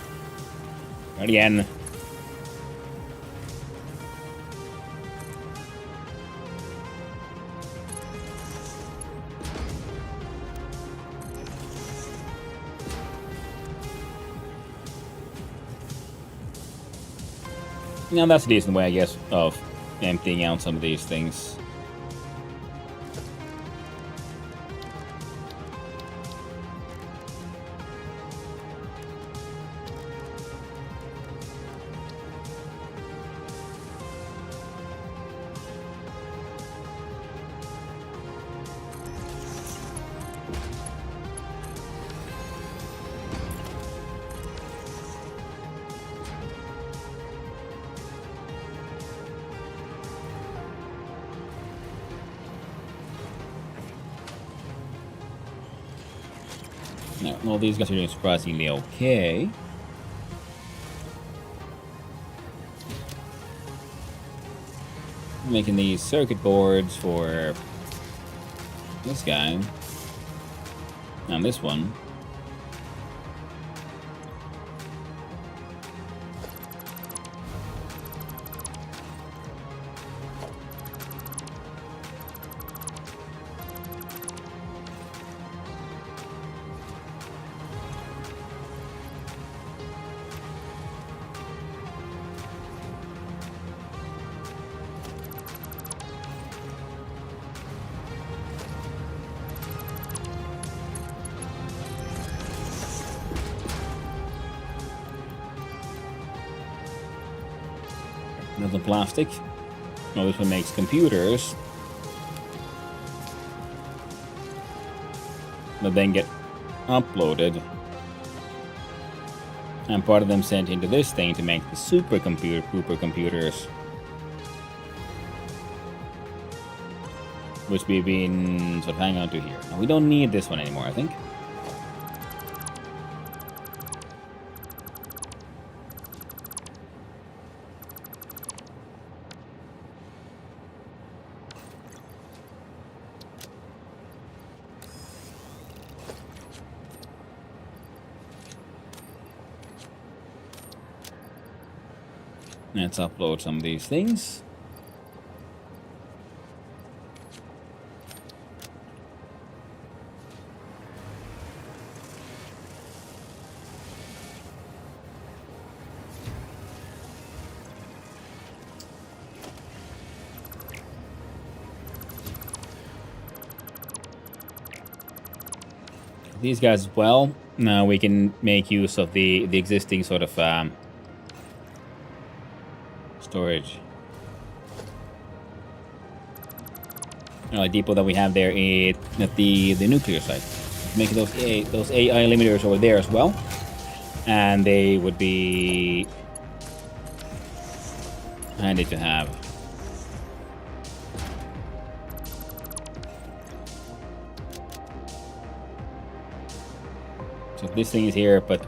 Right again. Now that's a decent way, I guess, of emptying out some of these things. No, all these guys are doing surprisingly okay. making these circuit boards for this guy and this one. Another plastic. Oh, this one makes computers that then get uploaded, and part of them sent into this thing to make the super computers, which we've been sort of hanging on to here. Now, we don't need this one anymore, I think. Let's upload some of these things. These guys as well. Now we can make use of the existing sort of storage depot that we have there at the nuclear site. Make those AI limiters over there as well, and they would be handy to have. So this thing is here, but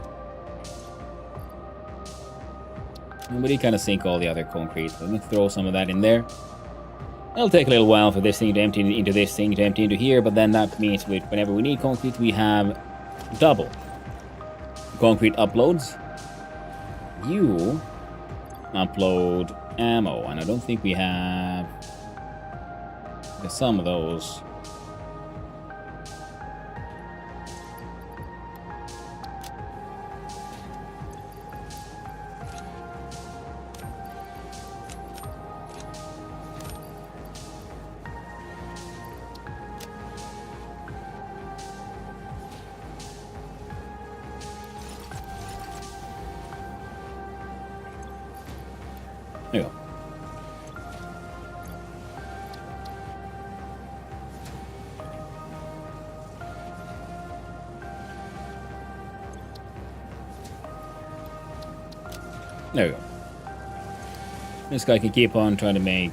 nobody kind of sink all the other concrete. So let's throw some of that in there. It'll take a little while for this thing to empty into this thing to empty into here, but then that means whenever we need concrete, we have double concrete uploads. You upload ammo, and I don't think we have some of those. There you go. There we go. This guy can keep on trying to make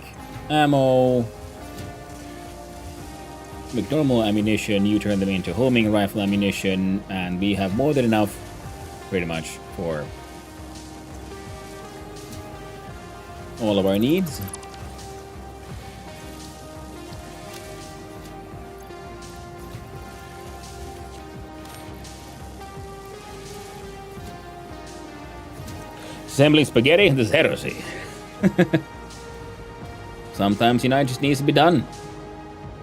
ammo, make normal ammunition, you turn them into homing rifle ammunition, and we have more than enough, pretty much, for all of our needs. Assembling spaghetti, this heresy. Sometimes, it just needs to be done.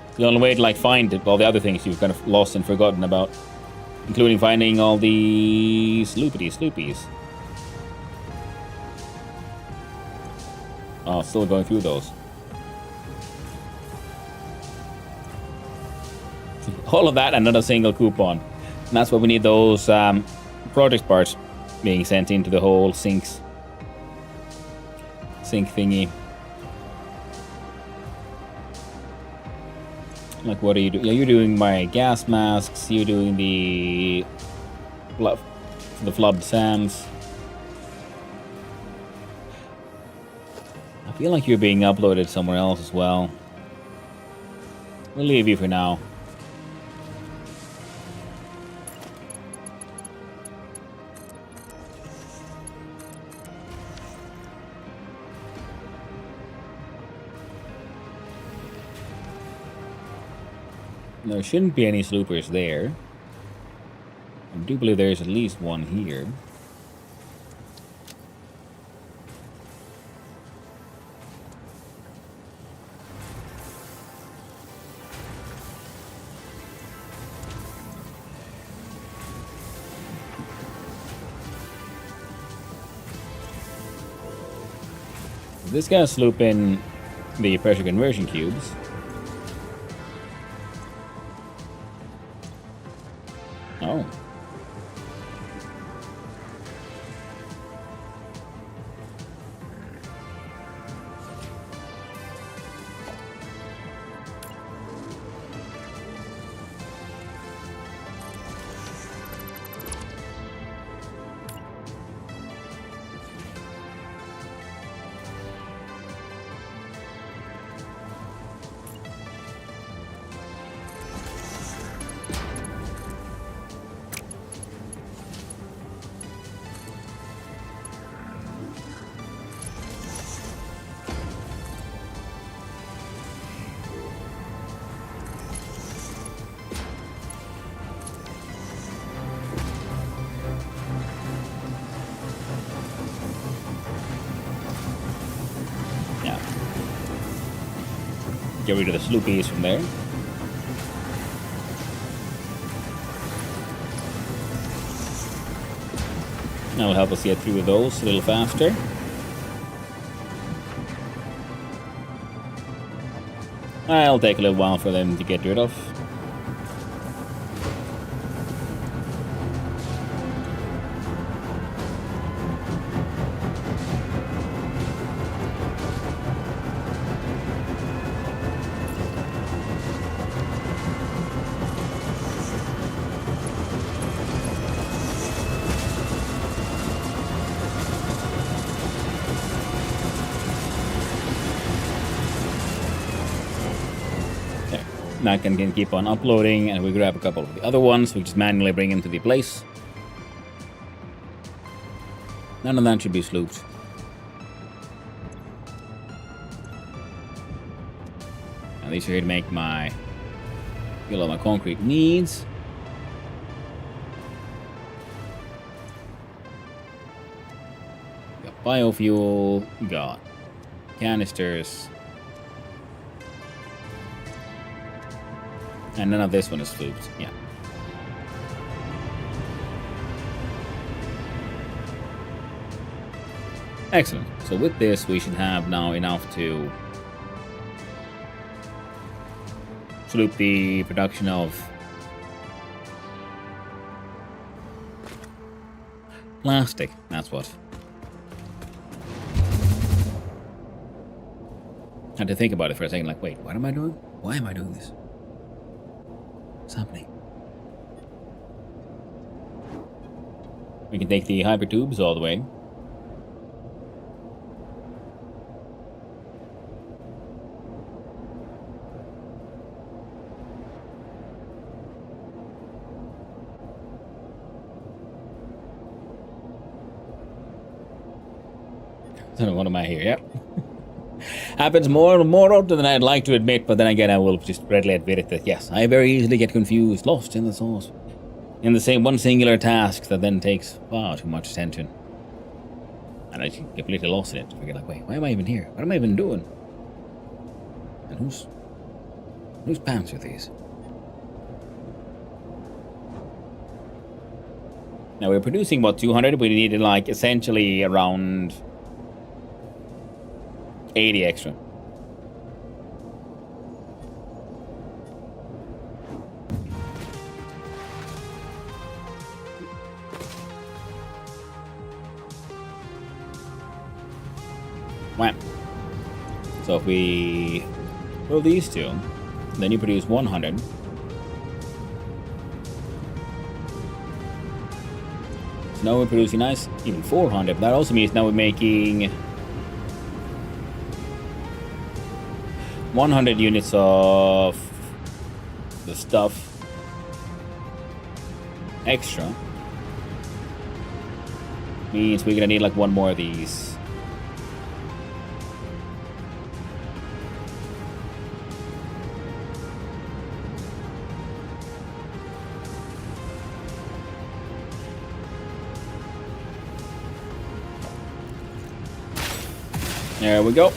It's the only way to find all the other things you've kind of lost and forgotten about, including finding all these sloopies. Oh, still going through those. All of that and not a single coupon. And that's why we need those project parts being sent into the whole sink thingy. Like, what are you doing? Yeah, you're doing my gas masks. You're doing the flubbed SAMs. I feel like you're being uploaded somewhere else as well. We'll leave you for now. There shouldn't be any sloopers there. I do believe there's at least one here. This guy's slooping the pressure conversion cubes. Oh. Get rid of the sloopies from there. That will help us get through those a little faster. It'll take a little while for them to get rid of. Now I can keep on uploading, and we grab a couple of the other ones. We just manually bring them to the place. None of that should be slooped. And these are here to make my fill all my concrete needs. Got biofuel, got canisters. And none of this one is flooped. Yeah. Excellent. So with this, we should have now enough to sloop the production of plastic. That's what. I had to think about it for a second. Like, wait, what am I doing? Why am I doing this? What's happening? We can take the hyper tubes all the way. So what am I here? Yep. Happens more often than I'd like to admit, but then again I will just readily admit it that yes, I very easily get confused, lost in the sauce. In the same one singular task that then takes far too much attention. And I get completely lost in it. I get like, wait, why am I even here? What am I even doing? And whose pants are these? Now we're producing what, 200? We needed like essentially around 80 extra. Wow. So if we throw these two, then you produce 100. So now we're producing nice, even 400. But that also means now we're making 100 units of the stuff extra. Means we're gonna need like one more of these. There we go.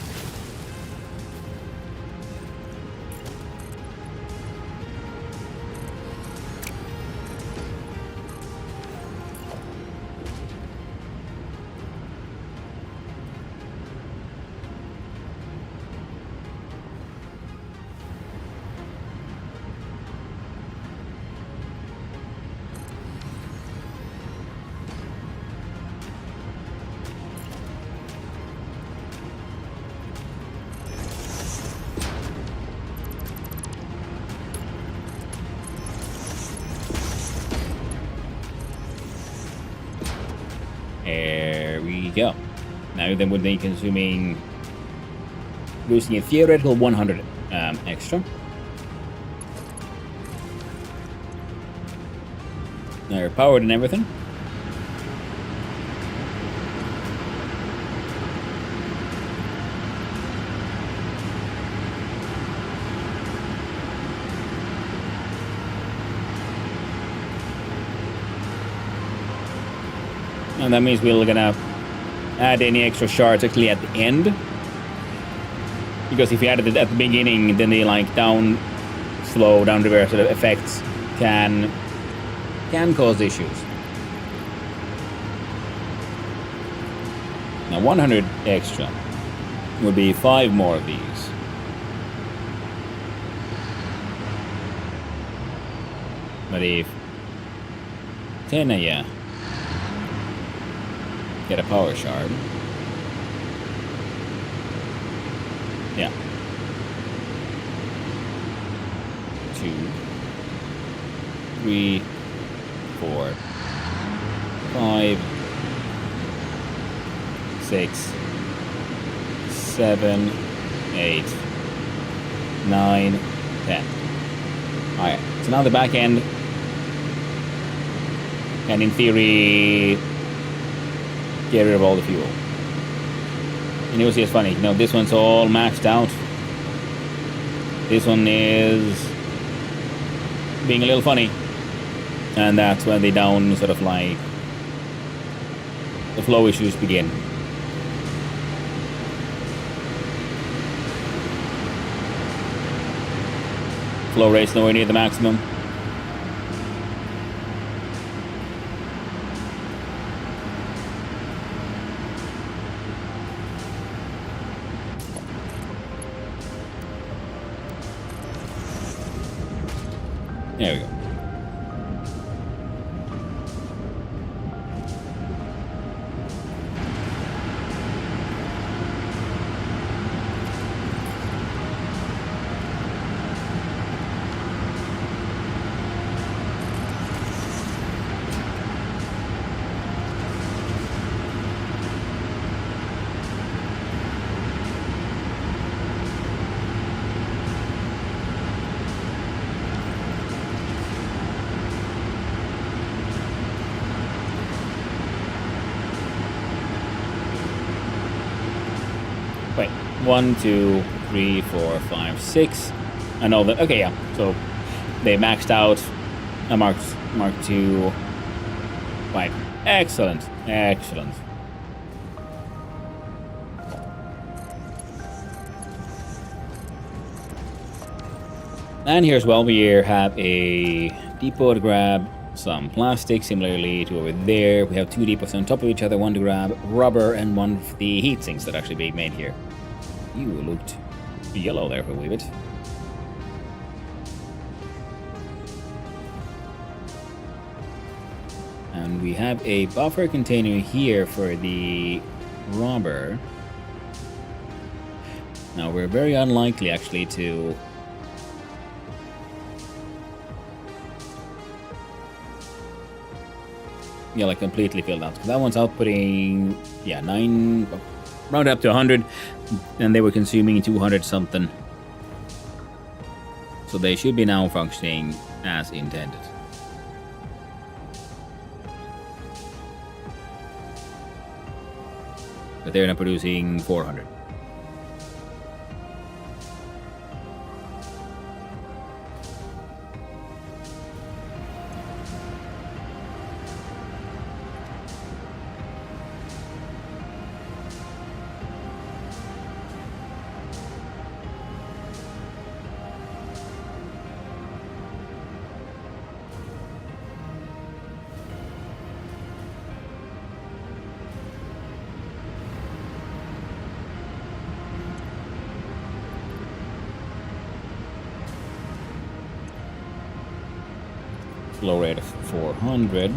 There we go. Now then would be consuming, losing a theoretical 100 extra. They're powered and everything. And that means we're gonna add any extra shards actually at the end. Because if you added it at the beginning, then the like down slow, down reverse sort of effects can cause issues. Now 100 extra would be 5 more of these. But if 10 yeah. Get a power shard. Yeah. 2, 3, 4, 5, 6, 7, 8, 9, 10. Alright, so now the back end can in theory get rid of all the fuel. And you'll see it's funny, you know, this one's all maxed out. This one is being a little funny. And that's when the down sort of like the flow issues begin. Flow rate's nowhere near the maximum. There we go. Wait, 1, 2, 3, 4, 5, 6. I know that. Okay, yeah. So they maxed out a Mark II. Right. Excellent. Excellent. And here as well, we have a depot to grab some plastic, similarly to over there. We have 2 depots on top of each other, one to grab rubber and one for the heat sinks that are actually being made here. You looked yellow there for a wee bit. And we have a buffer container here for the rubber. Now we're very unlikely actually to like completely filled out. That one's outputting 9, round up to 100, and they were consuming 200 something. So they should be now functioning as intended. But they're now producing 400. flow rate of 400.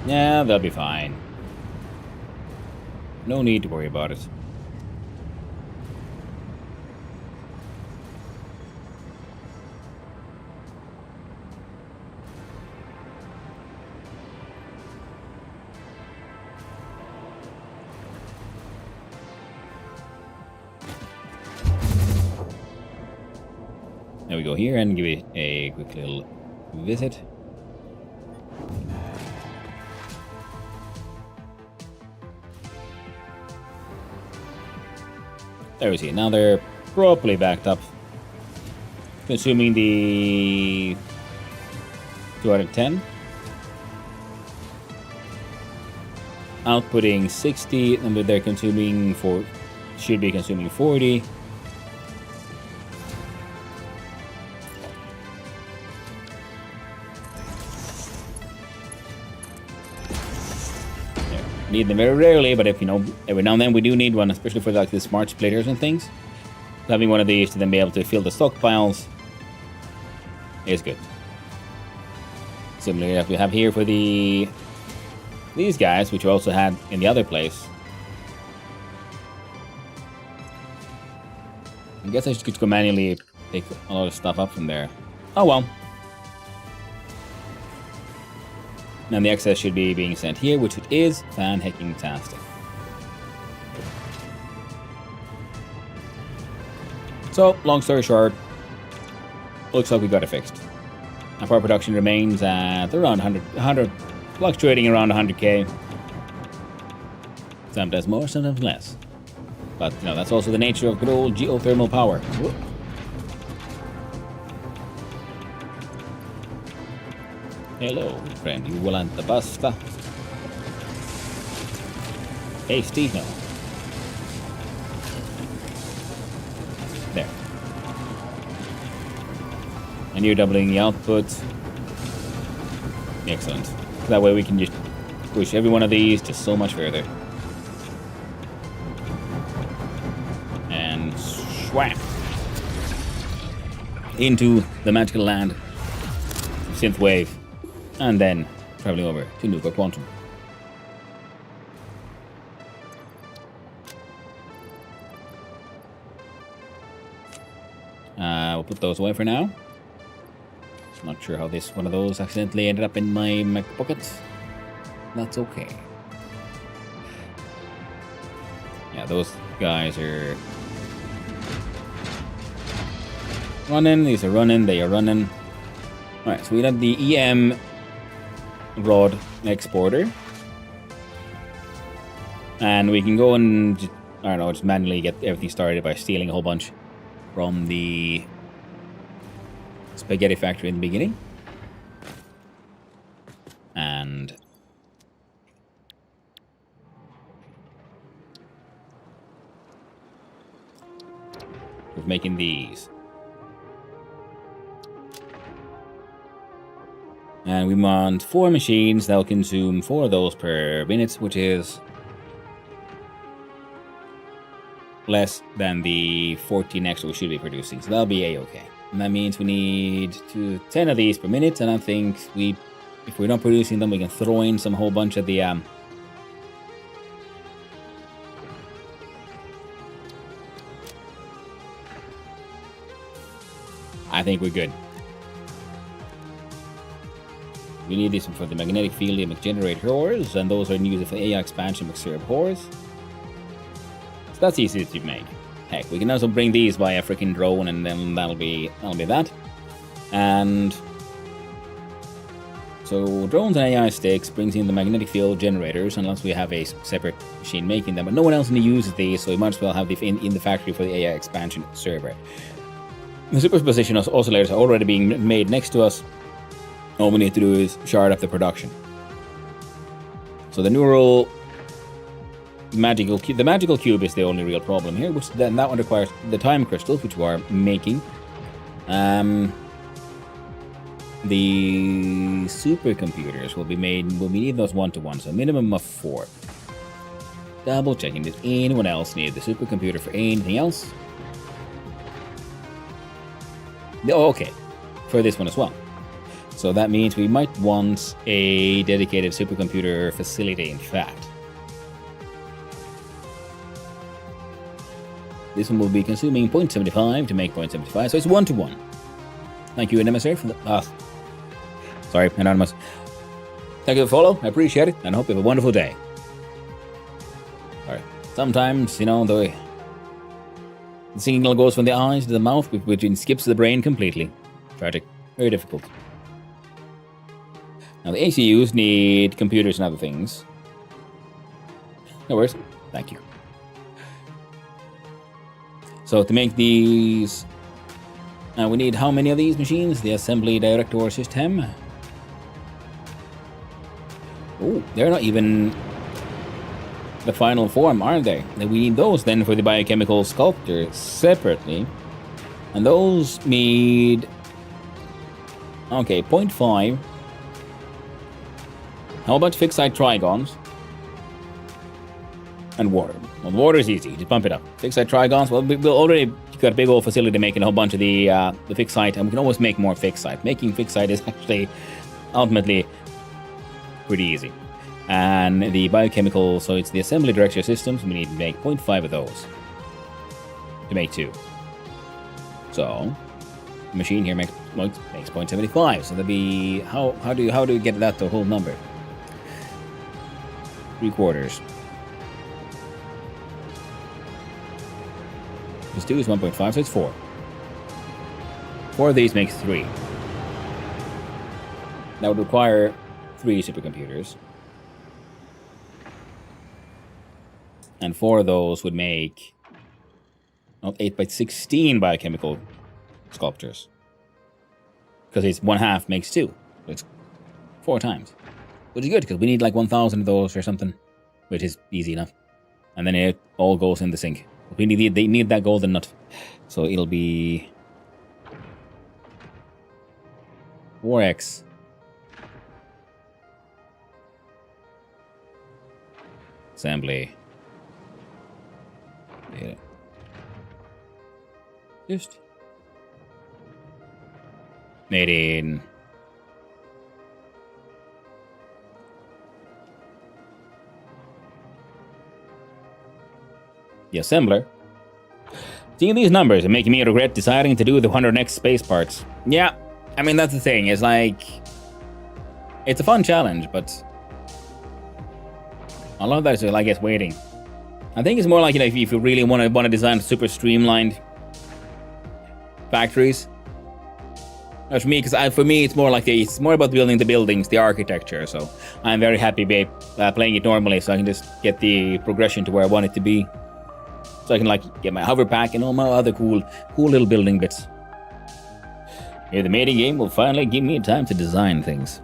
Yeah, they'll be fine. No need to worry about it. There we go here and give it a quick little visit. There we see. Now they're properly backed up. Consuming the 210. Outputting 60, and they're consuming should be consuming 40. Need them very rarely, but if every now and then we do need one, especially for like the smart splitters and things. Having one of these to then be able to fill the stockpiles is good. Similarly, as we have here for these guys, which we also had in the other place. I guess I should go manually pick a lot of stuff up from there. Oh well. And the excess should be being sent here, which it is fan-hecking-tastic. So, long story short, looks like we got it fixed. Our power production remains at around 100, fluctuating around 100k. Sometimes more, sometimes less. But, that's also the nature of good old geothermal power. Whoop. Hello, friend. You want the pasta? Tasty? No. There. And you're doubling the output. Excellent. That way we can just push every one of these just so much further. And swap into the magical land of Synthwave. And then traveling over to Nuka Quantum. We'll put those away for now. Just not sure how this one of those accidentally ended up in my Mac pocket. That's okay. Yeah, those guys are running. These are running. They are running. Alright, so we have the EM rod exporter, and we can go and just manually get everything started by stealing a whole bunch from the spaghetti factory in the beginning, and we're making these. And we want 4 machines that'll consume 4 of those per minute, which is less than the 14 extra we should be producing. So that'll be a-okay. And that means we need 10 of these per minute, and I think if we're not producing them, we can throw in some whole bunch of the I think we're good. We need this for the magnetic field and generate cores, and those are used for AI expansion serve cores. So that's easy to make. Heck, we can also bring these by a freaking drone, and then that'll be that. And so drones and AI sticks brings in the magnetic field generators, unless we have a separate machine making them. But no one else uses these, so we might as well have them in the factory for the AI expansion server. The superposition oscillators are already being made next to us. All we need to do is shard up the production. So the neural magical cube is the only real problem here, which then that one requires the time crystals, which we are making. The supercomputers will be made. We'll need those 1-to-1, so a minimum of 4. Double checking. Does anyone else need the supercomputer for anything else? Oh, okay. for this one as well. So that means we might want a dedicated supercomputer facility, in fact. This one will be consuming 0.75 to make 0.75, so it's 1-to-1. Thank you, Anonymous, for the... sorry, Anonymous. Thank you for the follow, I appreciate it, and I hope you have a wonderful day. Alright, sometimes, the signal goes from the eyes to the mouth, which skips the brain completely. Tragic. Very difficult. Now, the ACUs need computers and other things. No worries. Thank you. So, to make these... we need how many of these machines? The assembly director system. Oh, they're not even the final form, aren't they? We need those then for the biochemical sculptor separately. And those need... Okay, 0.5. How about fixed site trigons? And water. Well, water is easy, just pump it up. Fixed site trigons, well, we've already got a big old facility making a whole bunch of the fixed site, and we can always make more fixed site. Making fixed site is actually ultimately pretty easy. And the biochemical, so it's the assembly director systems, we need to make 0.5 of those to make 2. So the machine here makes 0.75. So that'd be how do you get that to a whole number? 3/4. Plus 2 is 1.5, so it's 4. 4 of these makes 3. That would require 3 supercomputers. And 4 of those would make 8 by 16 biochemical sculptures. Because it's 1/2 makes 2. So it's 4 times. Which is good, because we need like 1,000 of those or something. Which is easy enough. And then it all goes in the sink. They need that golden nut. So it'll be 4x. Assembly. Data. Just made in the assembler. Seeing these numbers and making me regret deciding to do the 100x space parts. Yeah, I mean, that's the thing. It's like, it's a fun challenge, but I love that it's, I guess, waiting. I think it's more like, if you really want to design super streamlined factories. But for me, it's more like it's more about building the buildings, the architecture. So I'm very happy playing it normally, so I can just get the progression to where I want it to be. So I can get my hover pack and all my other cool little building bits. Here, the mating game will finally give me time to design things.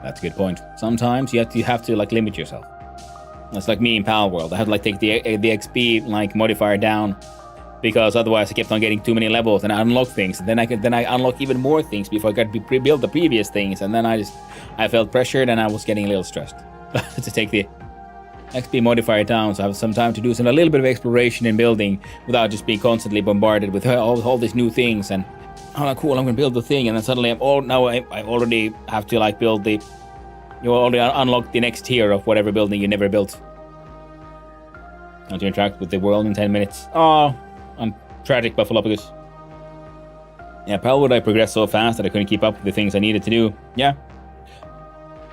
That's a good point. Sometimes you have to limit yourself. That's like me in Pal World. I have to take the XP modifier down, because otherwise I kept on getting too many levels and I unlock things. And then I unlock even more things before I got to pre-build the previous things. And then I felt pressured and I was getting a little stressed to take the XP modifier down, so I have some time to do a little bit of exploration and building without just being constantly bombarded with all these new things. And cool, I'm gonna build the thing, and then suddenly I already have to build the. You already unlock the next tier of whatever building you never built. And to interact with the world in 10 minutes. Oh, I'm tragic, Buffalopogus. Yeah, Palwood, I progressed so fast that I couldn't keep up with the things I needed to do. Yeah.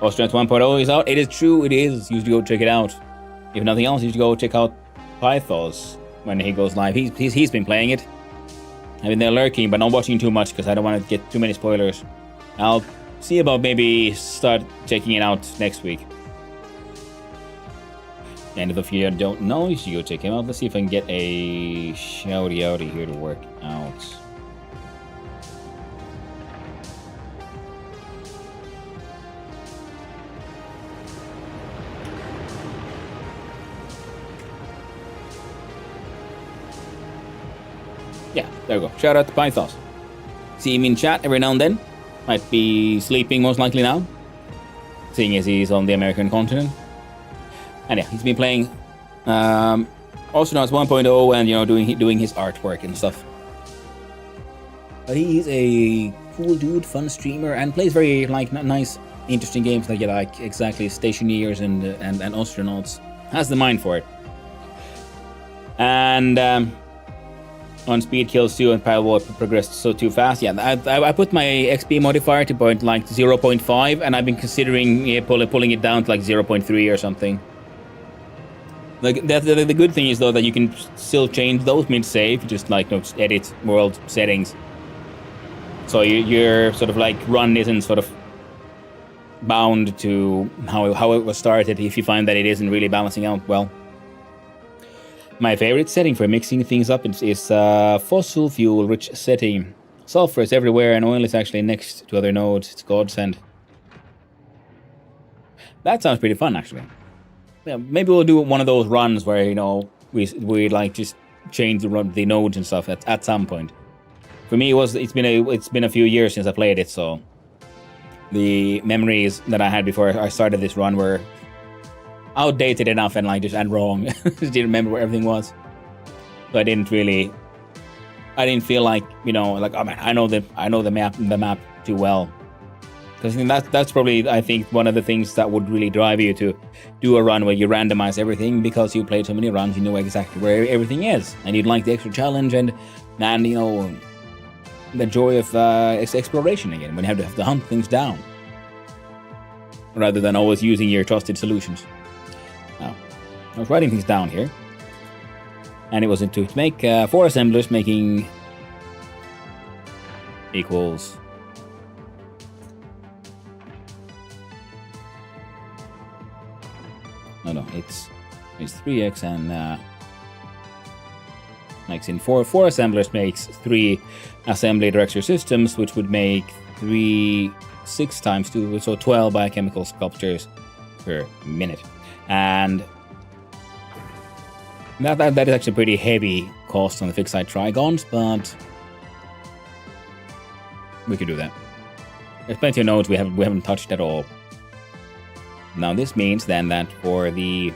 Ostrance 1.0 is out. It is true, it is. You should go check it out. If nothing else, you should go check out Pythos when he goes live. He's been playing it. I've been there lurking, but not watching too much because I don't want to get too many spoilers. I'll see about maybe start checking it out next week. And if you don't know, you should go check him out. Let's see if I can get a shouty outy here to work out. Yeah, there we go. Shout out to Pythos. See him in chat every now and then. Might be sleeping most likely now, seeing as he's on the American continent. And yeah, he's been playing Astronauts 1.0 and doing his artwork and stuff. But he's a cool dude, fun streamer, and plays very like nice, interesting games like exactly Stationeers and Astronauts. Has the mind for it. And on speed kills too, and power war progressed so too fast. Yeah, I put my XP modifier to point like 0.5, and I've been considering pulling it down to like 0.3 or something. Like the good thing is though that you can still change those mid-save, just like edit world settings. So your sort of like run isn't sort of bound to how it was started if you find that it isn't really balancing out well. My favorite setting for mixing things up is fossil fuel rich setting. Sulfur is everywhere and oil is actually next to other nodes. It's godsend. That sounds pretty fun actually. Yeah, maybe we'll do one of those runs where we like just change the nodes and stuff at some point. For me, it's been a few years since I played it, so the memories that I had before I started this run were outdated enough and wrong. Just didn't remember where everything was. So I didn't feel like oh man, I know the map too well. Because that's probably I think one of the things that would really drive you to do a run where you randomize everything, because you played so many runs, you know exactly where everything is, and you'd like the extra challenge and the joy of exploration again when you have to hunt things down, rather than always using your trusted solutions. Now, I was writing things down here, and it was to make 4 assemblers making equals no, it's 3x and makes in 4 assemblers makes 3 assembly director systems, which would make 6 times 2, so 12 biochemical sculptures per minute. And that is actually pretty heavy cost on the fixed site trigons, but we could do that. There's plenty of nodes we haven't touched at all. Now this means then that for the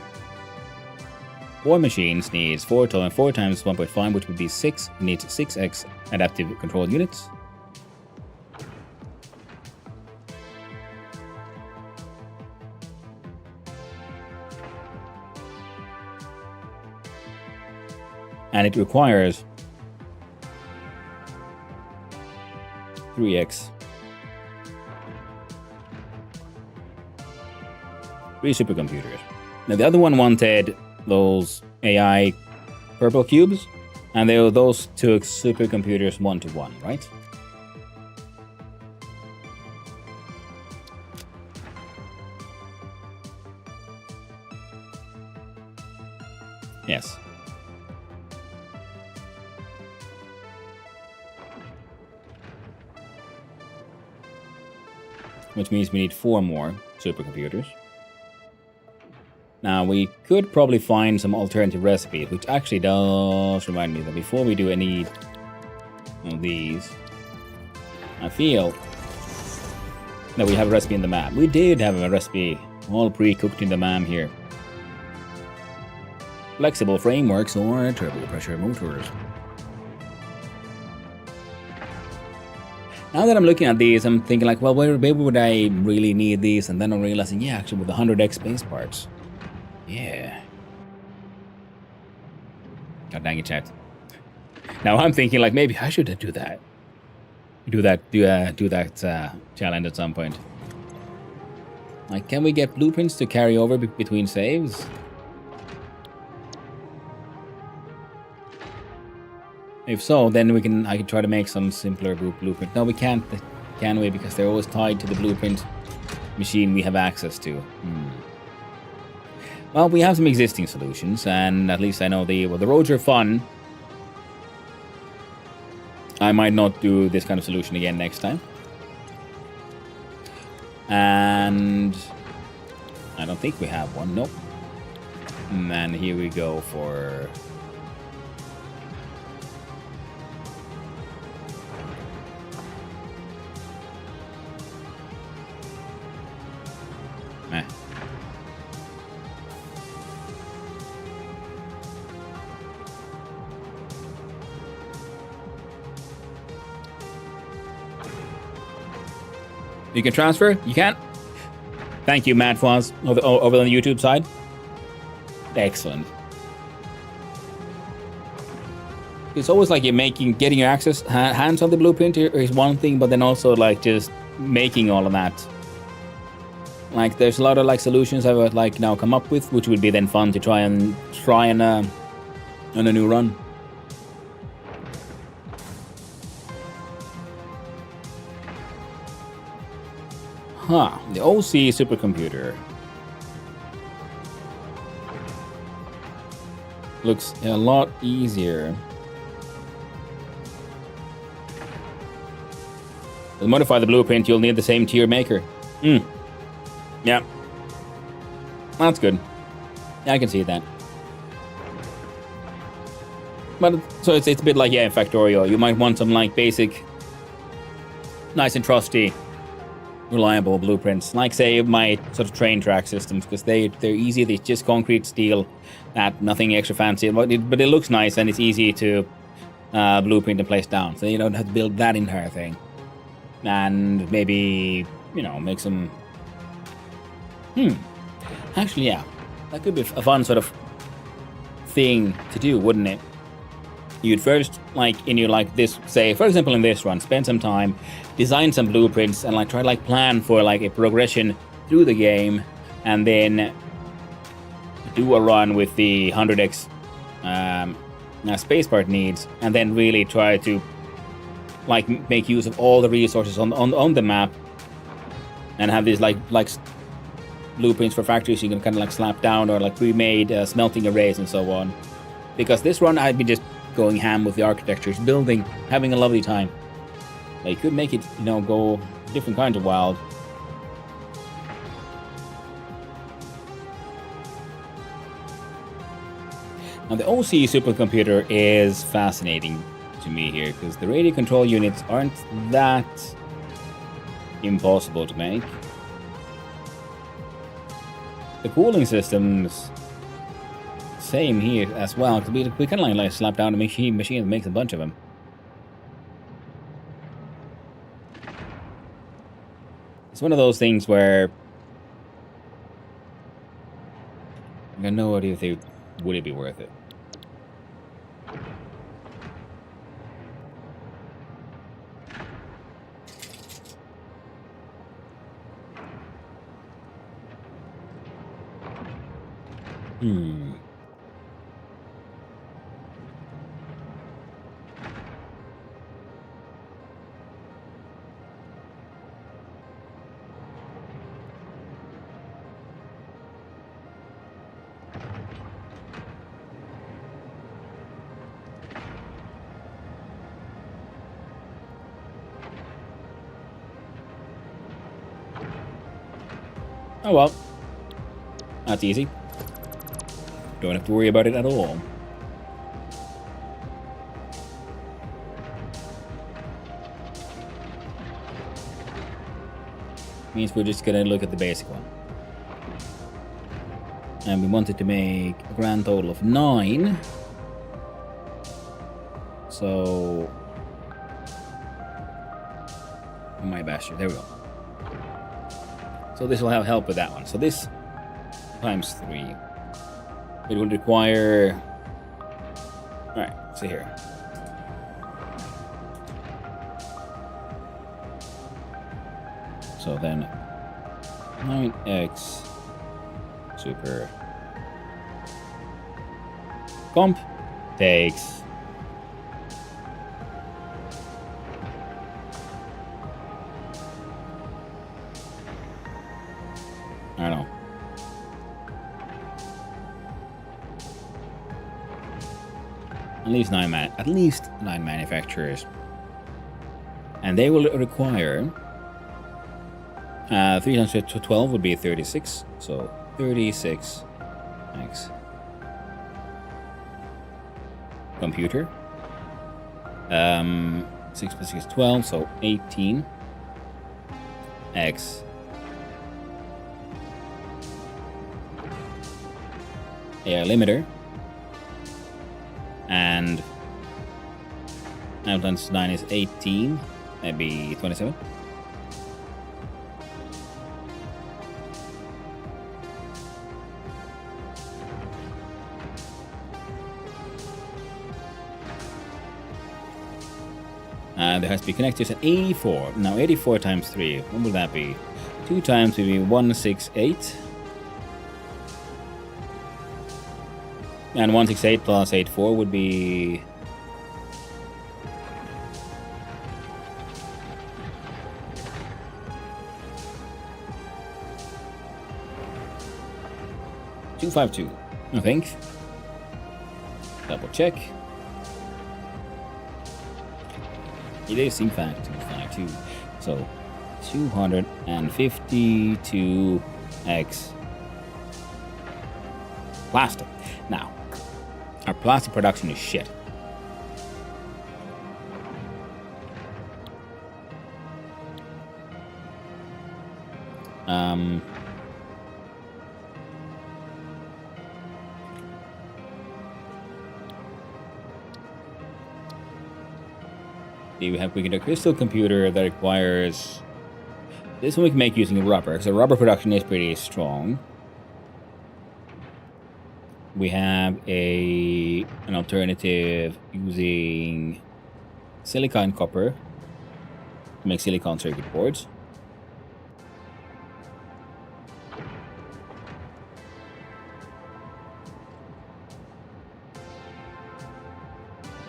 4 machines needs 4 times 1.5, which would be 6. Needs 6x adaptive control units. And it requires 3x. 3 supercomputers. Now the other one wanted those AI purple cubes, and those took supercomputers 1-to-1, right? Yes. Which means we need 4 more supercomputers. Now, we could probably find some alternative recipes, which actually does remind me that before we do any of these, I feel that we have a recipe in the map. We did have a recipe all pre-cooked in the map here. Flexible frameworks or turbo pressure motors. Now that I'm looking at these, I'm thinking like, well, where would I really need these? And then I'm realizing, yeah, actually with the 100x space parts. Yeah. God dang it, chat. Now I'm thinking like maybe I should do that. Do that challenge at some point. Like, can we get blueprints to carry over between saves? If so, then I can try to make some simpler blueprint. No, we can't, can we? Because they're always tied to the blueprint machine we have access to. Well, we have some existing solutions, and at least I know the roads are fun. I might not do this kind of solution again next time. And I don't think we have one. Nope. And here we go for... You can transfer? You can? Thank you, Matt Foz, over on the YouTube side. Excellent. It's always like you're getting your hands on the blueprint is one thing, but then also like just making all of that. Like there's a lot of like solutions I would like now come up with, which would be then fun to try on a new run. Huh, the OC supercomputer. Looks a lot easier. To modify the blueprint, you'll need the same tier maker. Yeah. That's good. Yeah, I can see that. But so it's a bit like, yeah, in Factorio. You might want some like basic, nice and trusty, reliable blueprints. Like say my sort of train track systems, because they're easy. They're just concrete steel, nothing extra fancy. But it looks nice and it's easy to blueprint and place down. So you don't have to build that entire thing. And maybe, make some... Actually, yeah. That could be a fun sort of thing to do, wouldn't it? You'd first, this, say, for example, in this run, spend some time, design some blueprints, and try to plan for a progression through the game, and then do a run with the 100x space part needs, and then really try to make use of all the resources on the map, and have these blueprints for factories you can kind of slap down, or pre-made smelting arrays and so on. Because this run I'd be just going ham with the architectures, building, having a lovely time. You could make it, go different kinds of wild. Now the OC supercomputer is fascinating to me here, because the radio control units aren't that impossible to make. The cooling systems, same here as well, because we kind of slap down a machine that makes a bunch of them. It's one of those things where I got no idea if would it be worth it. Oh well, that's easy. Don't have to worry about it at all. Means we're just gonna look at the basic one. And we wanted to make a grand total of 9. So... my bastard, there we go. So this will have help with that one. So this times 3. It would require... Alright, see here. So then 9x super comp takes I don't know. At least 9 manufacturers. And they will require 3 times 12 would be 36. So 36 x computer. 6 plus 6 is 12, so 18 x air limiter, and 9 times 9 is 18, that'd be 27. There has to be connectors at 84. Now 84 times 3, what would that be? 2 times would be 168. And 168 plus 84 would be... $252, I think. Double check. It is in fact 252. So 252x plastic. Now, our plastic production is shit. We can get a crystal computer that requires... This one we can make using rubber, so rubber production is pretty strong. We have an alternative using silicon copper to make silicon circuit boards.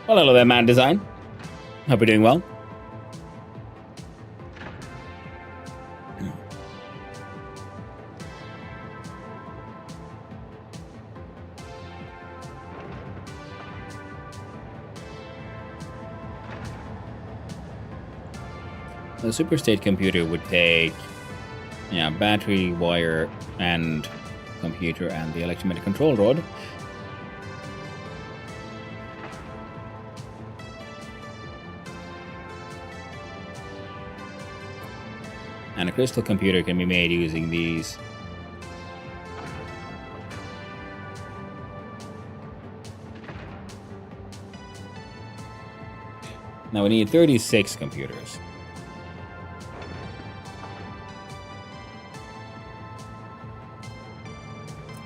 Well, hello there, Man Design. Hope you're doing well. The superstate computer would take battery, wire, and computer, and the electromagnetic control rod. And a crystal computer can be made using these. Now we need 36 computers.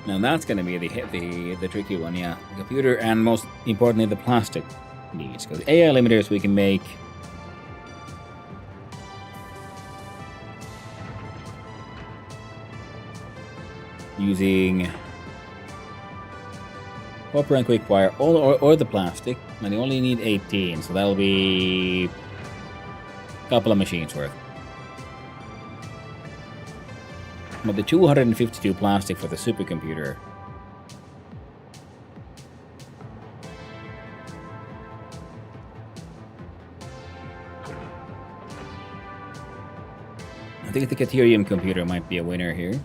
Now that's going to be the tricky one, yeah. The computer and most importantly the plastic needs. Because AI limiters we can make using copper and quick wire or the plastic, and you only need 18, so that'll be a couple of machines worth. But the 252 plastic for the supercomputer I think the Caterium computer might be a winner here.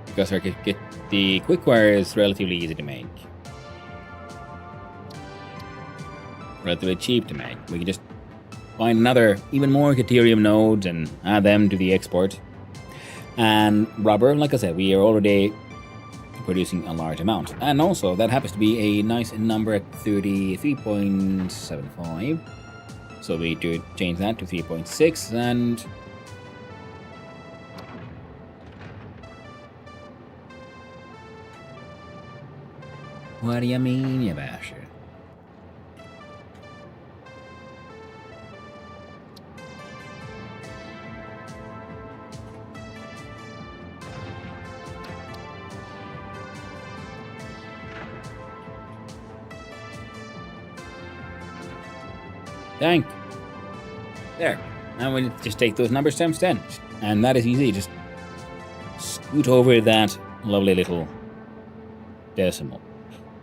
Because the quick wire is relatively easy to make. Relatively cheap to make. We can just find even more Caterium nodes and add them to the export. And rubber, like I said, we are already producing a large amount. And also, that happens to be a nice number at 33.75. So we do change that to 3.6 and... What do you mean, you bastard? Dang. There. Now we just take those numbers times 10. And that is easy. Just scoot over that lovely little decimal.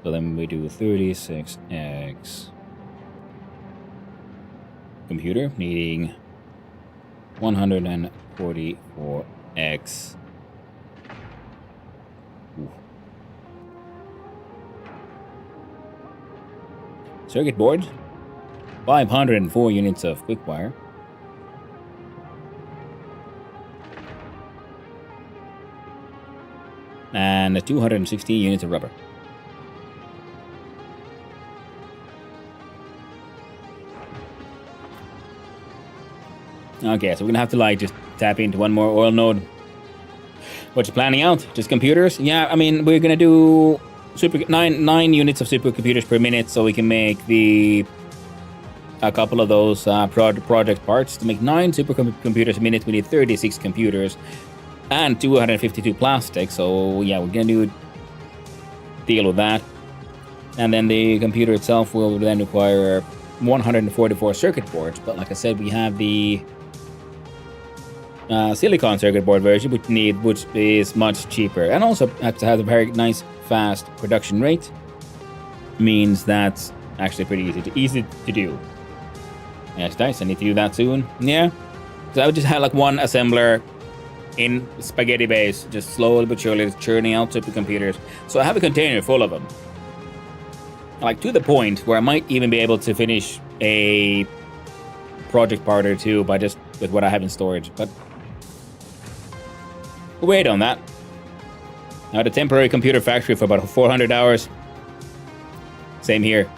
So then we do 36x. Computer needing 144x. Ooh. Circuit board. 504 units of quick wire. And 216 units of rubber. Okay, so we're gonna have to just tap into one more oil node. What you planning out? Just computers? Yeah, I mean, we're gonna do nine units of supercomputers per minute, so we can make a couple of those project parts. To make 9 supercomputers a minute, we need 36 computers and 252 plastic. So yeah, we're gonna deal with that. And then the computer itself will then require 144 circuit boards. But like I said, we have the silicon circuit board version, which is much cheaper, and also has a very nice, fast production rate. Means that's actually pretty easy to do. Yes, nice. I need to do that soon. Yeah. So I would just have like one assembler in spaghetti base, just slowly but surely churning out supercomputers. So I have a container full of them. Like to the point where I might even be able to finish a project part or two by just with what I have in storage. But we'll wait on that. I had a temporary computer factory for about 400 hours. Same here.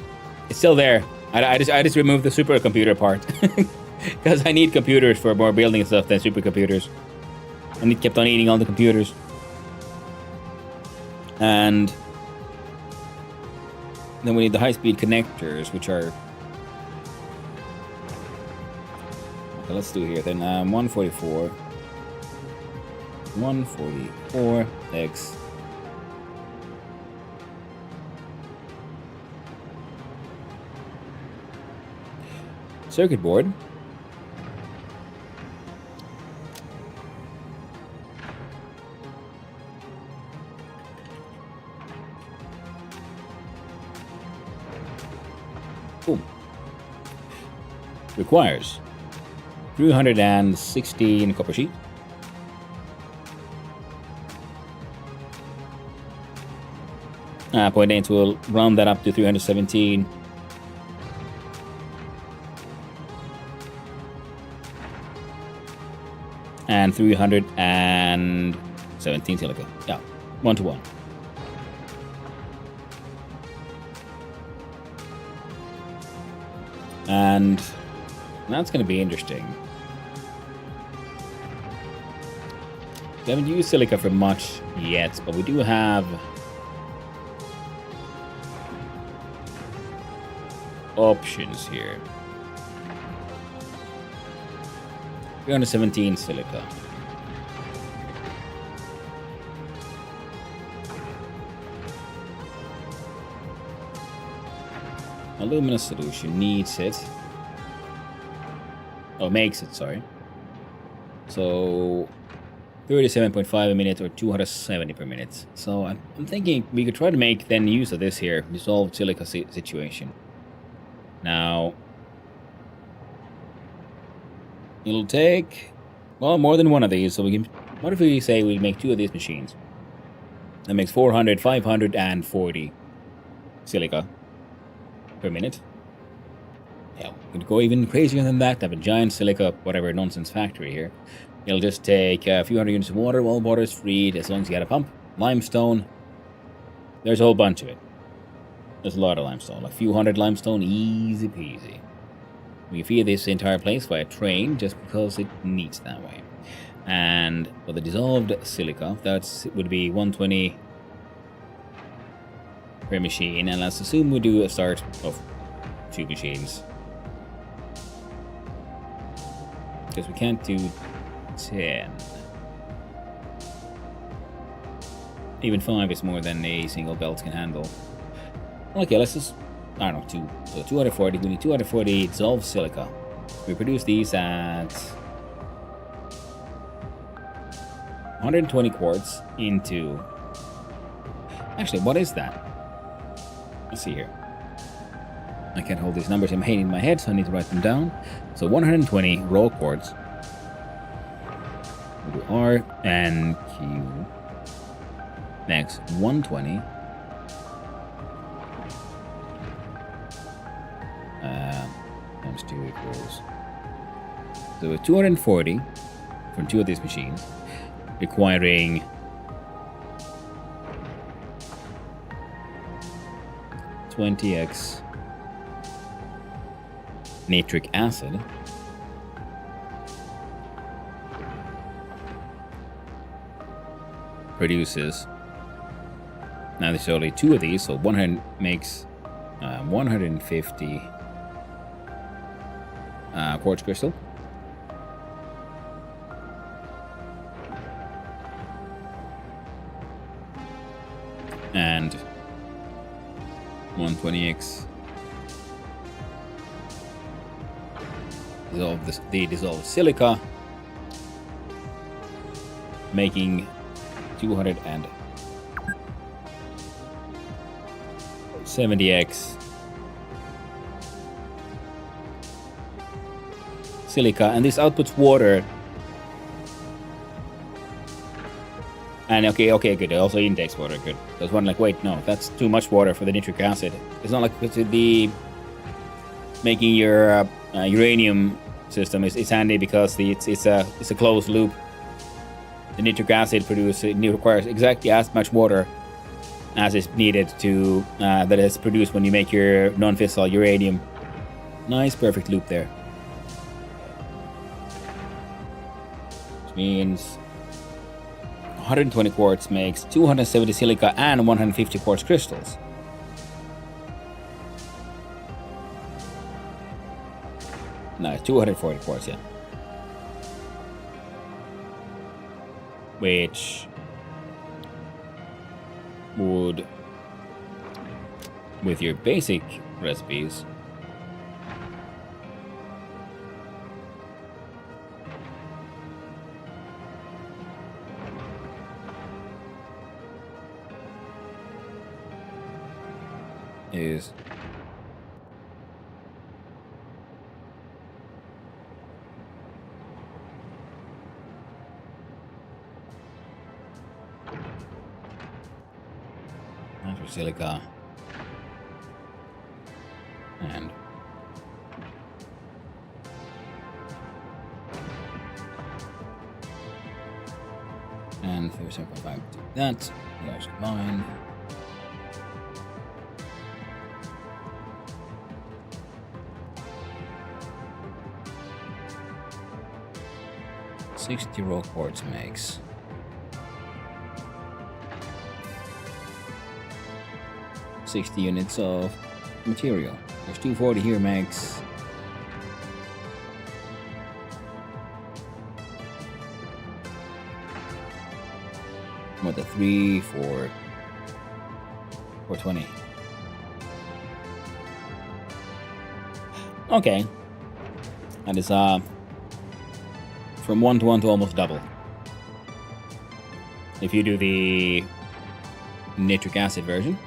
It's still there. I just removed the supercomputer part because I need computers for more building stuff than supercomputers, and it kept on eating all the computers. And then we need the high-speed connectors, which are okay. Let's do here then. 144 X. Circuit board. Boom. Requires 316 copper sheet. Point 8 will round that up to 317. And 317 silica. Yeah, 1-to-1. And that's going to be interesting. We haven't used silica for much yet, but we do have options here. 317 silica. Alumina solution needs it. Oh, makes it, sorry. So 37.5 a minute or 270 per minute. So I'm thinking we could try to make then use of this here, dissolved silica situation. Now, it'll take, well, more than one of these. So we can, what if we say we make 2 of these machines? That makes 540 silica per minute. Yeah, we could go even crazier than that. Have a giant silica, whatever nonsense factory here. It'll just take a few hundred units of water. All water is freed as long as you got a pump. Limestone. There's a whole bunch of it. There's a lot of limestone, like a few hundred limestone, easy peasy. We feed this entire place by a train just because it needs that way. And for the dissolved silica, that would be 120 per machine. And let's assume we do a start of 2 machines. Because we can't do 10. Even 5 is more than a single belt can handle. Okay, let's just, I don't know, 2. So 240, we need 240 dissolved silica. We produce these at 120 quarts into, actually, what is that? Let's see here. I can't hold these numbers in my head, so I need to write them down. So 120 raw quarts. We'll do R and Q. Next, 120. Times 2 equals. So 240 from 2 of these machines, requiring 20x nitric acid. Produces Now there's only 2 of these, so 100 makes 150 quartz crystal. And 120x. Dissolve the dissolved silica, making 270x silica, and this outputs water. And okay, good. It also intakes water. Good. There's one like, wait, no, that's too much water for the nitric acid. It's not like it's the making your uranium system is handy because it's a closed loop. The nitric acid requires exactly as much water as is needed to that is produced when you make your non-fissile uranium. Nice, perfect loop there. Which means 120 quartz makes 270 silica and 150 quartz crystals. No, 240 quartz, yeah. Which would, with your basic recipes, is silica and 37.5 to that. That's mine. $60 raw quartz makes 60 units of material. There's 240 here makes what, the 3, 4, 420. Okay. That is from 1 to 1 to almost double. If you do the nitric acid version.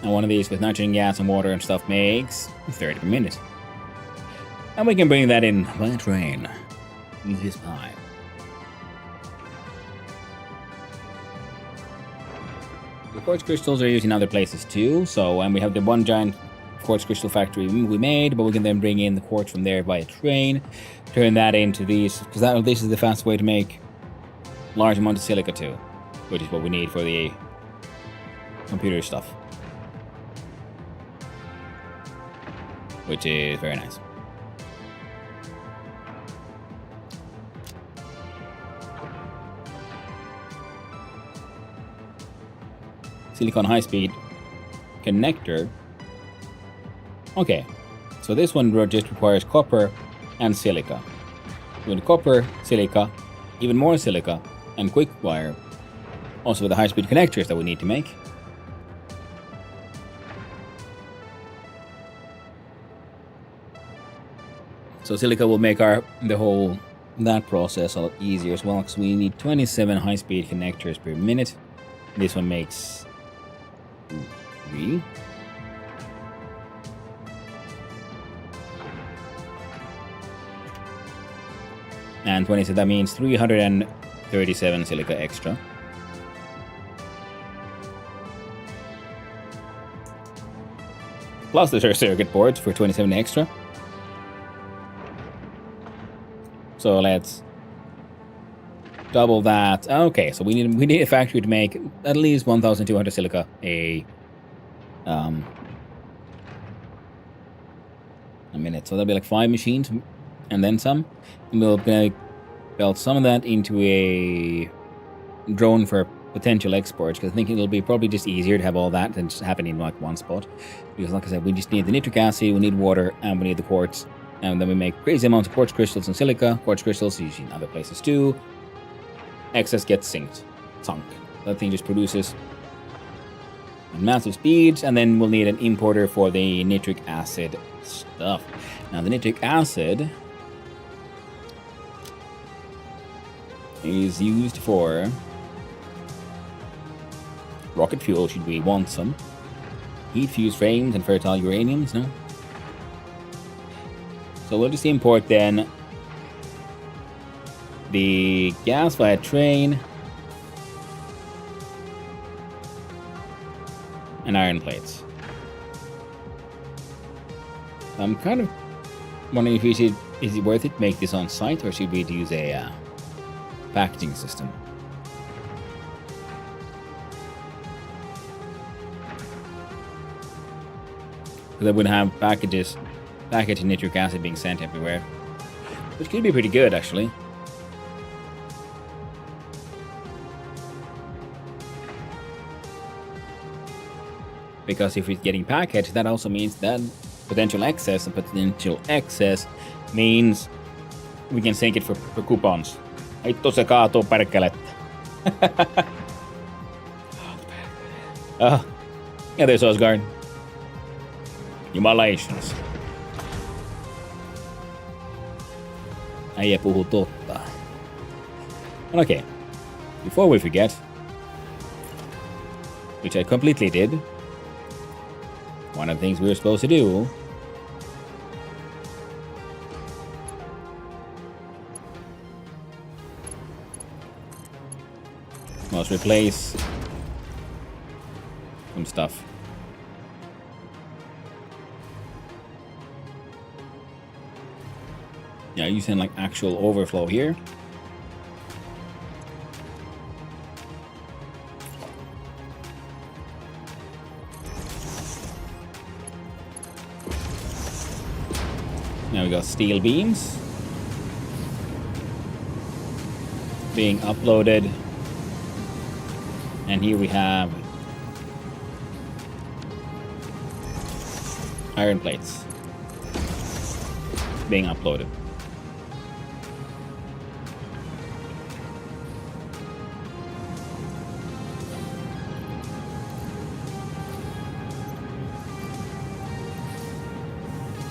And one of these with nitrogen gas and water and stuff makes 30 per minute. And we can bring that in by train. Use his pipe. The quartz crystals are used in other places too, so and we have the one giant quartz crystal factory we made, but we can then bring in the quartz from there by train, turn that into these, because this is the fast way to make large amounts of silica too, which is what we need for the computer stuff. Which is very nice. Silicon high-speed connector. Okay, so this one just requires copper and silica. With copper, silica, even more silica, and quick wire. Also with the high-speed connectors that we need to make. So silica will make that process a lot easier as well, because we need 27 high-speed connectors per minute. This one makes 3. And 20, so that means 337 silica extra. Plus the circuit boards for 27 extra. So let's double that. Okay, so we need a factory to make at least 1,200 silica a minute. So that'll be like 5 machines and then some. And we'll build some of that into a drone for potential exports, because I think it'll be probably just easier to have all that than just happen in like one spot. Because like I said, we just need the nitric acid, we need water, and we need the quartz. And then we make crazy amounts of quartz crystals and silica. Quartz crystals usually in other places too. Excess gets sunk. That thing just produces massive speeds, and then we'll need an importer for the nitric acid stuff. Now the nitric acid is used for rocket fuel, should we want some. Heat fused frames and fertile uraniums, no? So we'll just import then the gas-fired train and iron plates. I'm kind of wondering if is it worth it to make this on site, or should we use a packaging system? Because I would have packaged nitric acid being sent everywhere, which could be pretty good actually. Because if it's getting packaged, that also means that potential excess, and potential excess means we can sink it for coupons. Hitto se kaatuu perkelettä. Yeah, there's Osgard. Jumalations. Äijä puhuu totta. Okay, before we forget, which I completely did, one of the things we were supposed to do was replace some stuff. Yeah, using like actual overflow here. Now we got steel beams being uploaded, and here we have iron plates being uploaded.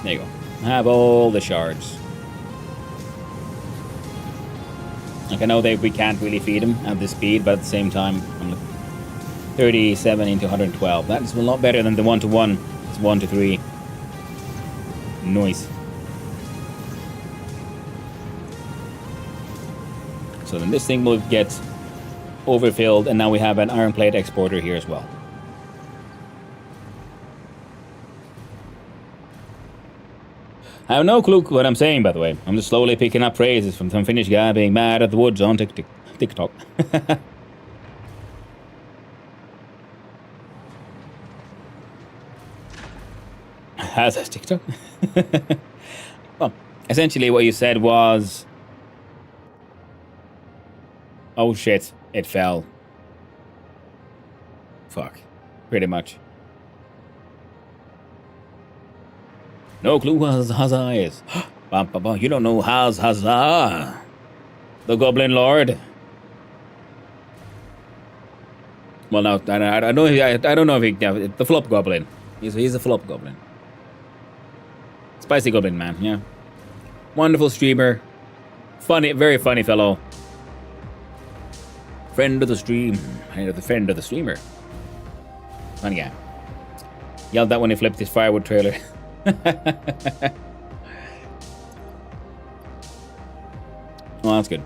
There you go. Have all the shards. Like I know that we can't really feed them at this speed, but at the same time, I'm like 37 into 112. That's a lot better than the 1-to-1. It's 1-to-3. Nice. So then this thing will get overfilled, and now we have an iron plate exporter here as well. I have no clue what I'm saying, by the way. I'm just slowly picking up phrases from some Finnish guy being mad at the woods on TikTok. Has that TikTok? Well, essentially what you said was... Oh shit, it fell. Fuck. Pretty much. No clue who Huzzah is. You don't know Huzzah, the Goblin Lord. Well, no, I don't know if he, the Flop Goblin. He's a Flop Goblin. Spicy Goblin man, yeah. Wonderful streamer, funny, very funny fellow. Friend of the stream, friend of the streamer. Funny guy. Yelled that when he flipped his firewood trailer. Well, that's good.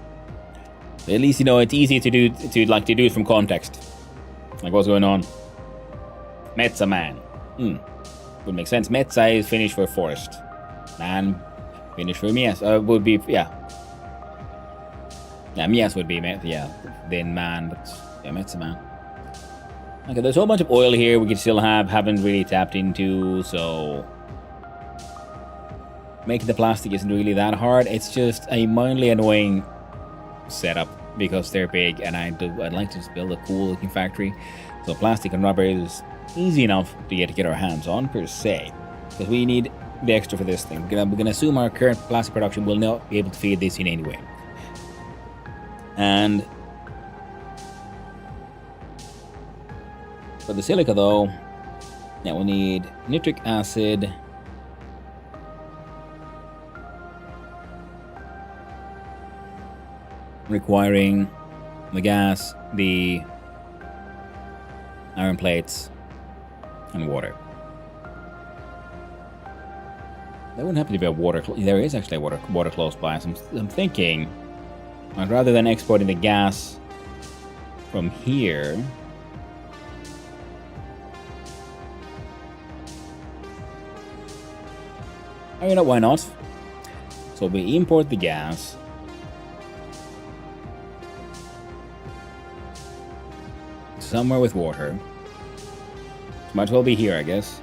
At least you know it's easy to do it from context. Like what's going on. Metsa man. Would make sense. Metsa is Finnish for forest. Man, Finnish for me, yes. Would be, yeah. Yeah, Mias would be then man, but yeah, Met's a man. Okay, there's a whole bunch of oil here we could still haven't really tapped into, so making the plastic isn't really that hard. It's just a mildly annoying setup because they're big, and I'd like to just build a cool looking factory. So plastic and rubber is easy enough to get our hands on per se, because we need the extra for this thing. We're gonna assume our current plastic production will not be able to feed this in anyway. And for the silica though, yeah, we'll need nitric acid, requiring the gas, the iron plates, and water. There wouldn't happen to be a water. There is actually a water close by. So I'm thinking, rather than exporting the gas from here, oh, you know, why not? So we import the gas. Somewhere with water. Might as well be here, I guess.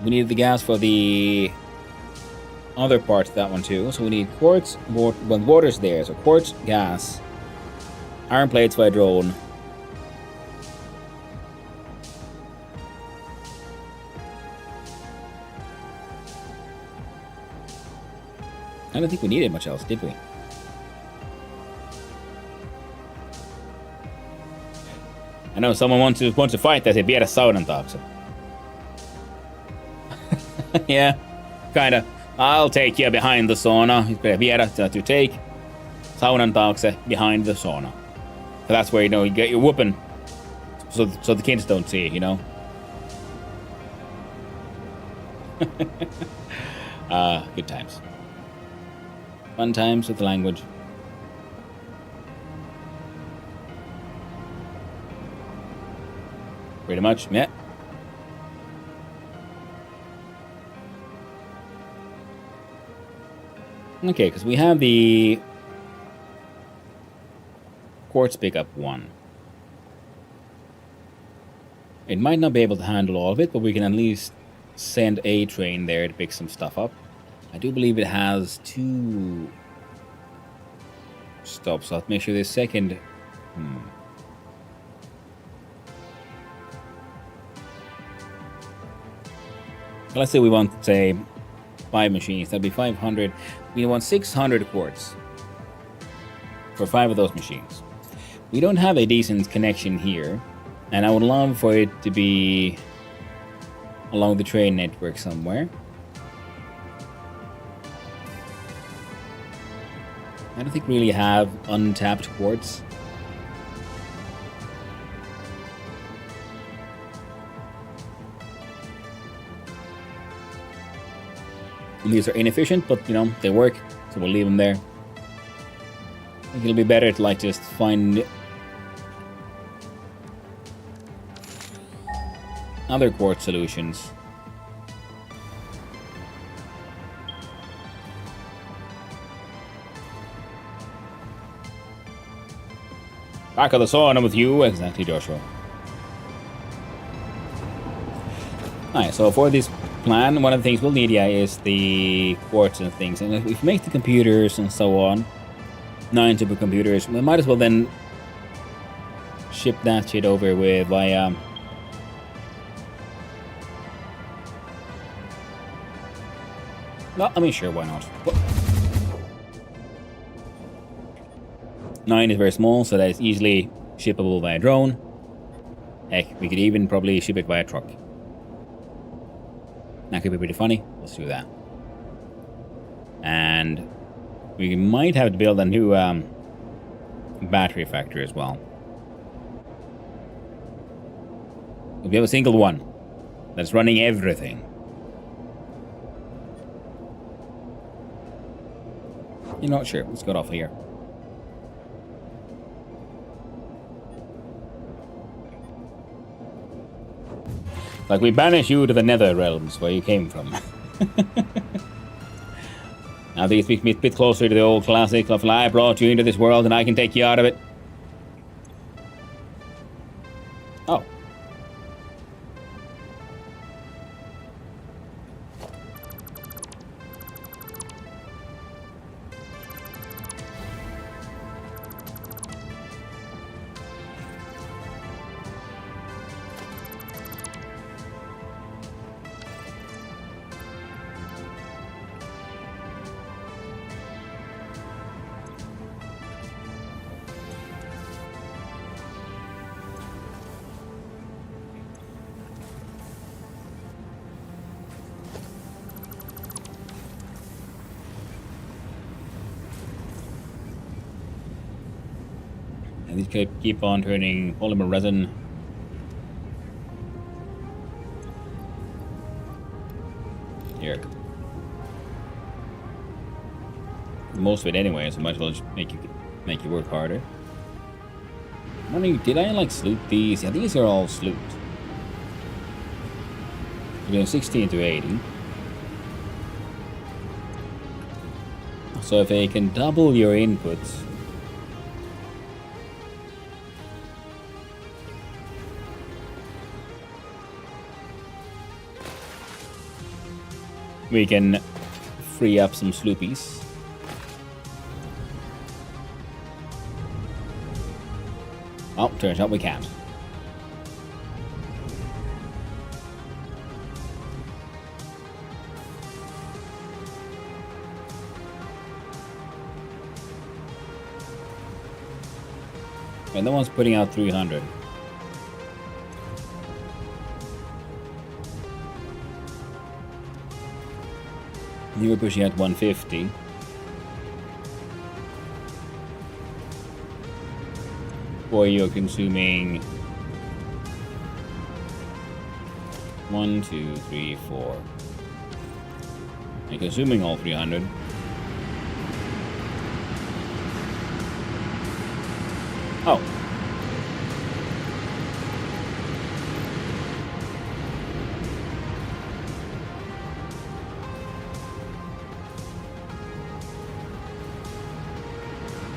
We need the gas for the other parts of that one too. So we need quartz, water's there. So quartz, gas, iron plates by drone. I don't think we needed much else, did we? I know someone wants to fight us. Viedä saunan taakse. Yeah, kinda. I'll take you behind the sauna. Viedä to take saunan taakse behind the sauna. So that's where, you know, you get your whooping, so the kids don't see, you know. Good times. Fun times with the language. Pretty much, yeah. Okay, because we have the quartz pickup 1. It might not be able to handle all of it, but we can at least send a train there to pick some stuff up. I do believe it has 2 stops, so I'll make sure this second... Let's say we want, say, 5 machines. That'd be 500. We want 600 quartz for 5 of those machines. We don't have a decent connection here, and I would love for it to be along the train network somewhere. I don't think we really have untapped quartz. These are inefficient, but, you know, they work, so we'll leave them there. I think it'll be better to, like, just find other quartz solutions. Back of the sauna with you, exactly, Joshua. Alright, so for this plan, one of the things we'll need, yeah, is the quartz and things. And if we make the computers and so on, 9 supercomputers, we might as well then ship that shit over with via... Well, I mean, sure, why not? 9 is very small, so that is easily shippable via drone. Heck, we could even probably ship it via truck. That could be pretty funny. Let's do that. And we might have to build a new battery factory as well. We have a single one that's running everything. You're not sure. Let's get off here. Like, we banish you to the nether realms where you came from. Now these be a bit closer to the old classic of I brought you into this world and I can take you out of it. Oh. And these could keep on turning polymer resin. Here. Most of it anyway, so might as well just make you work harder. I'm wondering, did I like sloot these? Yeah, these are all sloot. We're doing 16 to 80. So if I can double your inputs. We can free up some sloopies. Oh, turns out we can't. And no one's putting out 300. You were pushing at 150. Or you're consuming 1, 2, 3, 4. You're consuming all 300. Oh.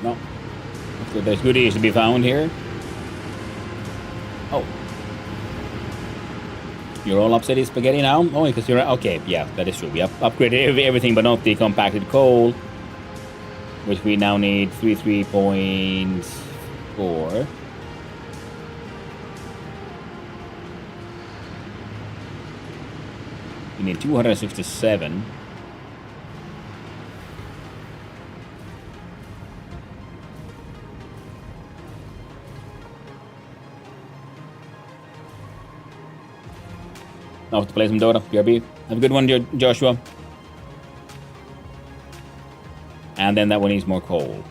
No. So there's goodies to be found here. Oh. You're all upset spaghetti now? Oh, because you're... Okay, yeah, that is true. We upgraded everything but not the compacted coal. Which we now need 33.4. We need 267. Now to play some Dota. BRB. Have a good one, Joshua. And then that one needs more coal.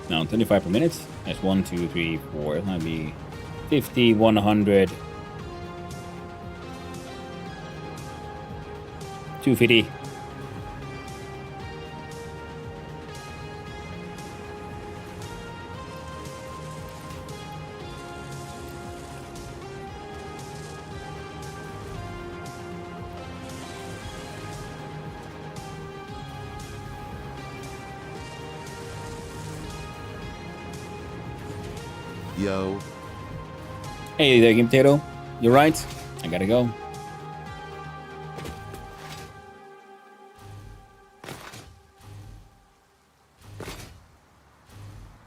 Now 25 per minute. That's 1, 2, 3, 4. That'd be 50, 100, 250. Yo. Hey there, Game Potato. You're right. I gotta go.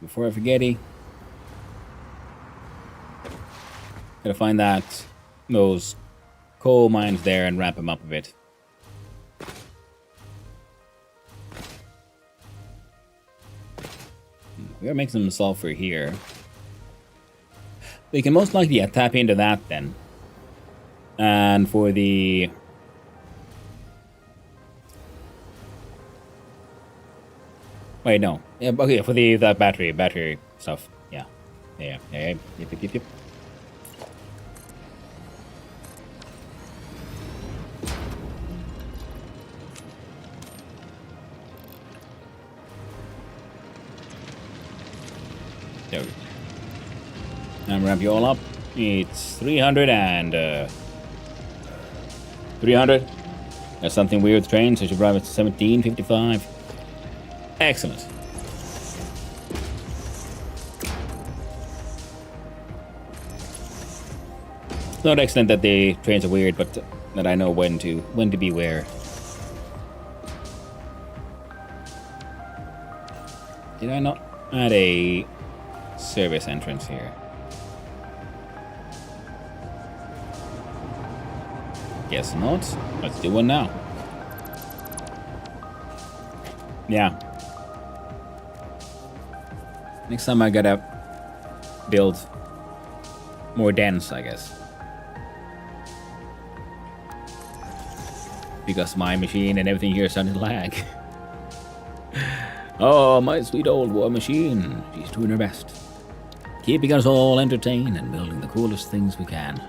Before I forget it, gotta find those coal mines there and wrap them up a bit. We gotta make some sulfur here. We can most likely tap into that then. And for the... Wait, no. Yeah, okay, for that battery stuff. Yeah. Yep. Ramp you all up. It's 300 and 300. There's something weird with the train, so you should drive at 1755. Excellent. It's not excellent that the trains are weird, but that I know when to be where. Did I not add a service entrance here? Guess not. Let's do one now. Yeah. Next time I gotta build more dense, I guess. Because my machine and everything here started to lag. Oh, my sweet old war machine. She's doing her best. Keeping us all entertained and building the coolest things we can.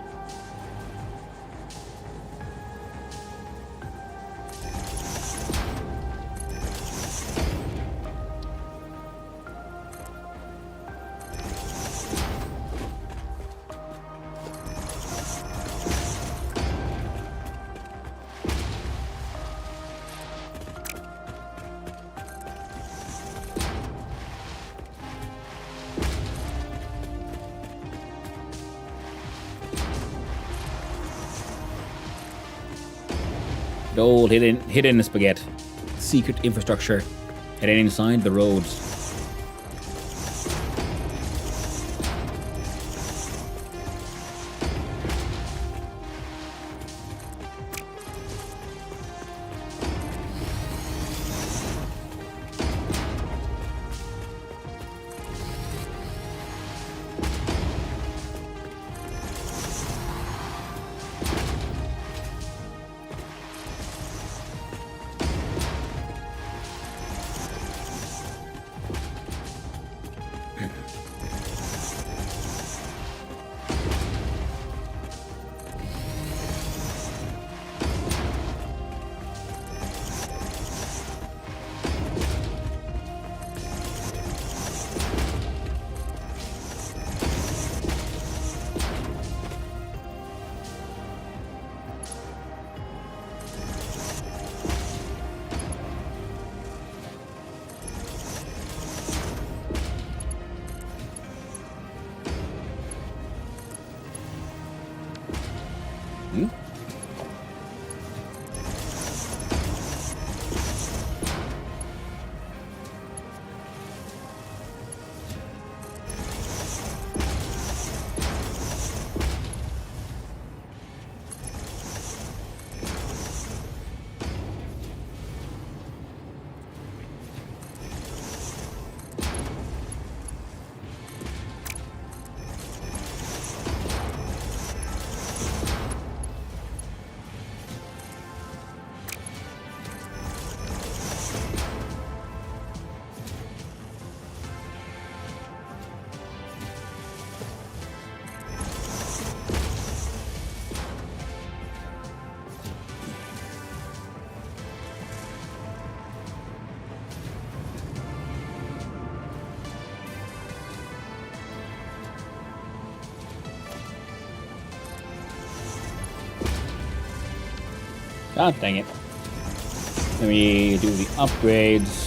The old hidden spaghetti. Secret infrastructure hidden inside the roads. God dang it. Let me do the upgrades.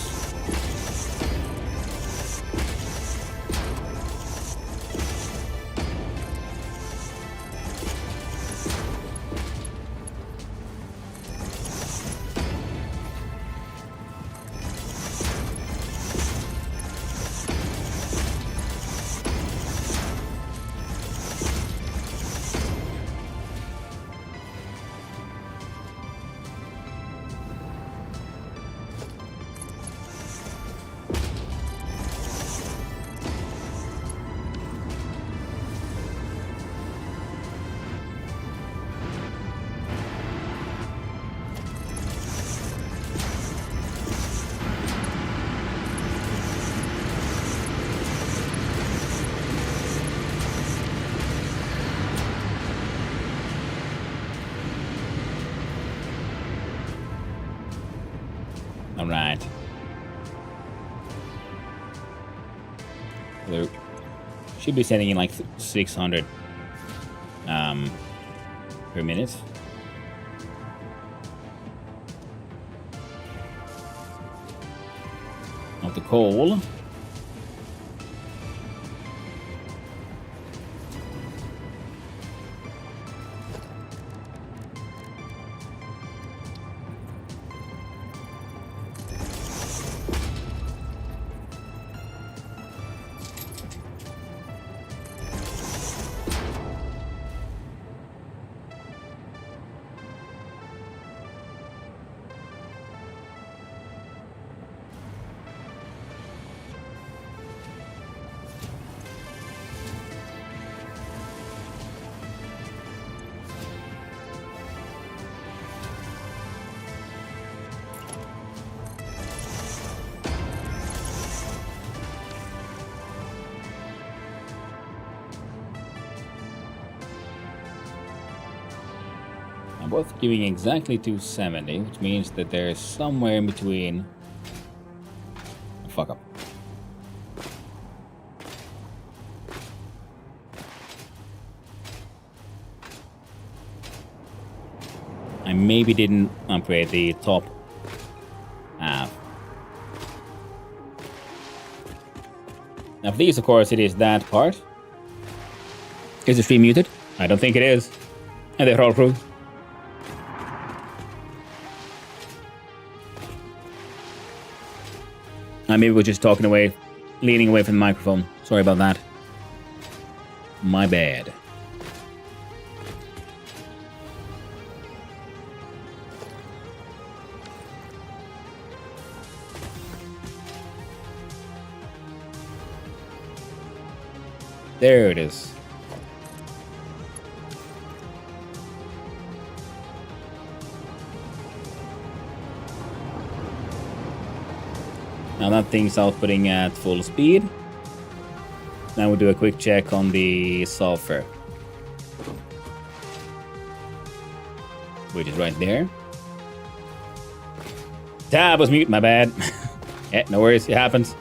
All right. Should be sending in like 600 per minute. Of the coal. Both giving exactly 270, which means that there's somewhere in between. Fuck up. I maybe didn't upgrade the top half. Now, for these, of course, it is that part. Is the stream muted? I don't think it is. And they're all crew. Maybe we're just talking away, leaning away from the microphone. Sorry about that. My bad. There it is. Now that thing's outputting at full speed. Now we'll do a quick check on the sulfur, which is right there. Tab was mute, my bad. Yeah, no worries, it happens.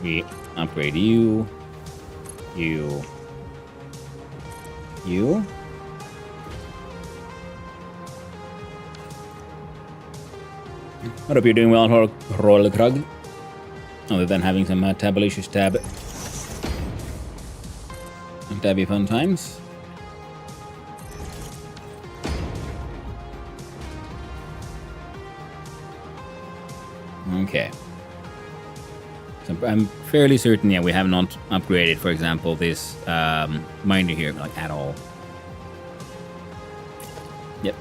We upgrade you. I hope you're doing well, Royal Krug. Other than having some tabulicious tabby fun times. Okay. So I'm fairly certain, yeah, we have not upgraded, for example, this miner here, like, at all. Yep.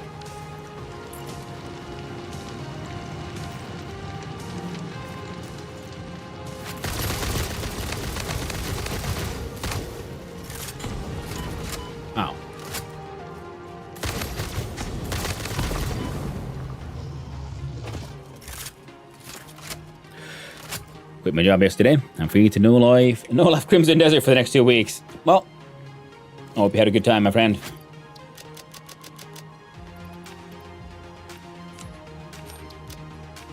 Ow. Quit my job yesterday. I'm free to no life Crimson Desert for the next 2 weeks. Well, I hope you had a good time, my friend.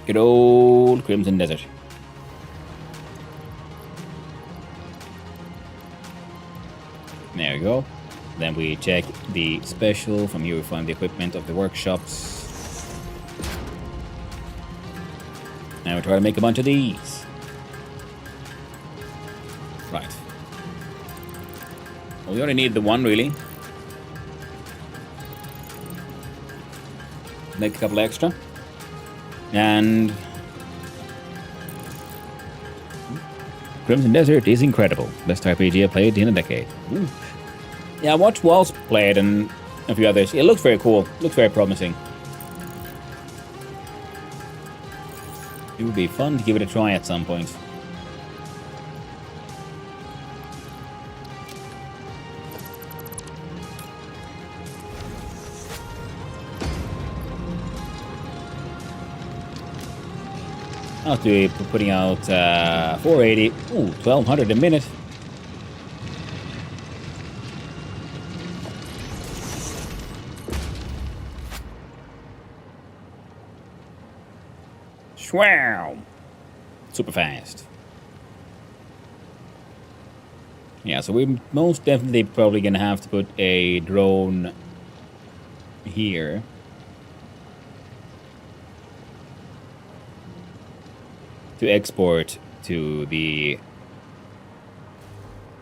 Good old Crimson Desert. There we go. Then we check the special. From here we find the equipment of the workshops. Now we try to make a bunch of these. Right. Well, we only need the one, really. Make a couple extra. And Crimson Desert is incredible. Best RPG I've played in a decade. Ooh. Yeah, I watched Walls play it and a few others. It looks very cool. Looks very promising. It would be fun to give it a try at some point. I'll be putting out 480. Ooh, 1200 a minute. Wow. Super fast. Yeah, so we're most definitely probably gonna have to put a drone here. To export to the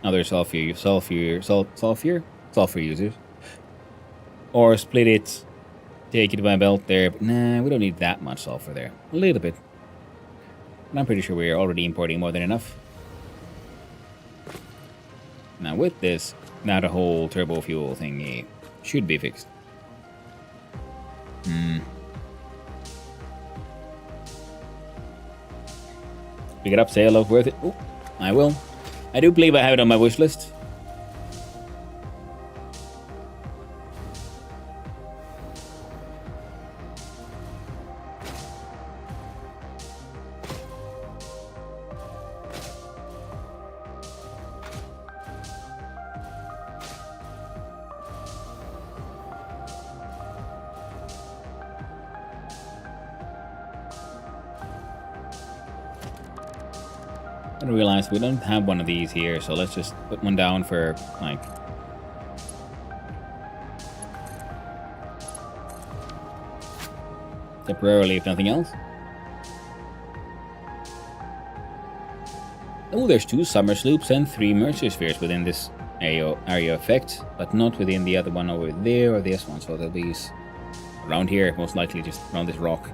other sulfur users. Or split it, take it by belt there. But nah, we don't need that much sulfur there. A little bit. And I'm pretty sure we're already importing more than enough. Now with this, now the whole turbo fuel thingy should be fixed. Pick it up, say hello, worth it. Oh, I will. I do believe I have it on my wish list. I realized we don't have one of these here, so let's just put one down for, like... temporarily, if nothing else. Oh, there's 2 summer sloops and 3 mercer spheres within this area effect, but not within the other one over there or this one, so they'll be around here, most likely just around this rock.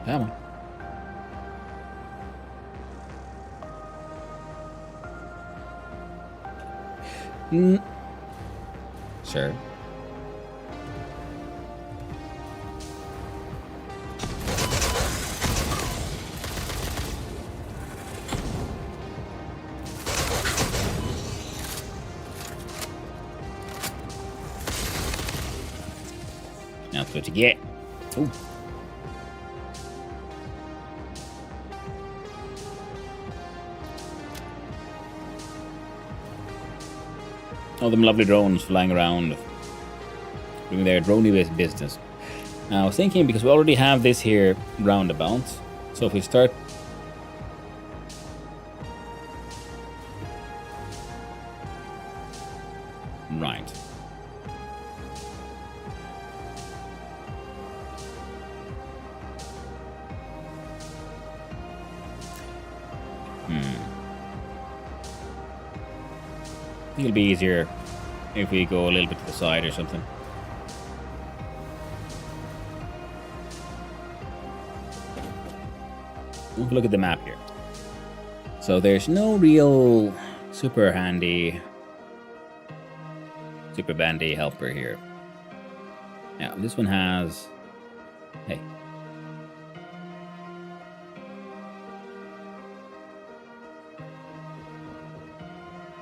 Come on. Sure. That's what you get. Ooh. All them lovely drones flying around, doing their droney business. Now, I was thinking, because we already have this here roundabout, so if we start... Right. It'll be easier if we go a little bit to the side or something. Look at the map here. So there's no real super bandy helper here. Now this one has... Hey.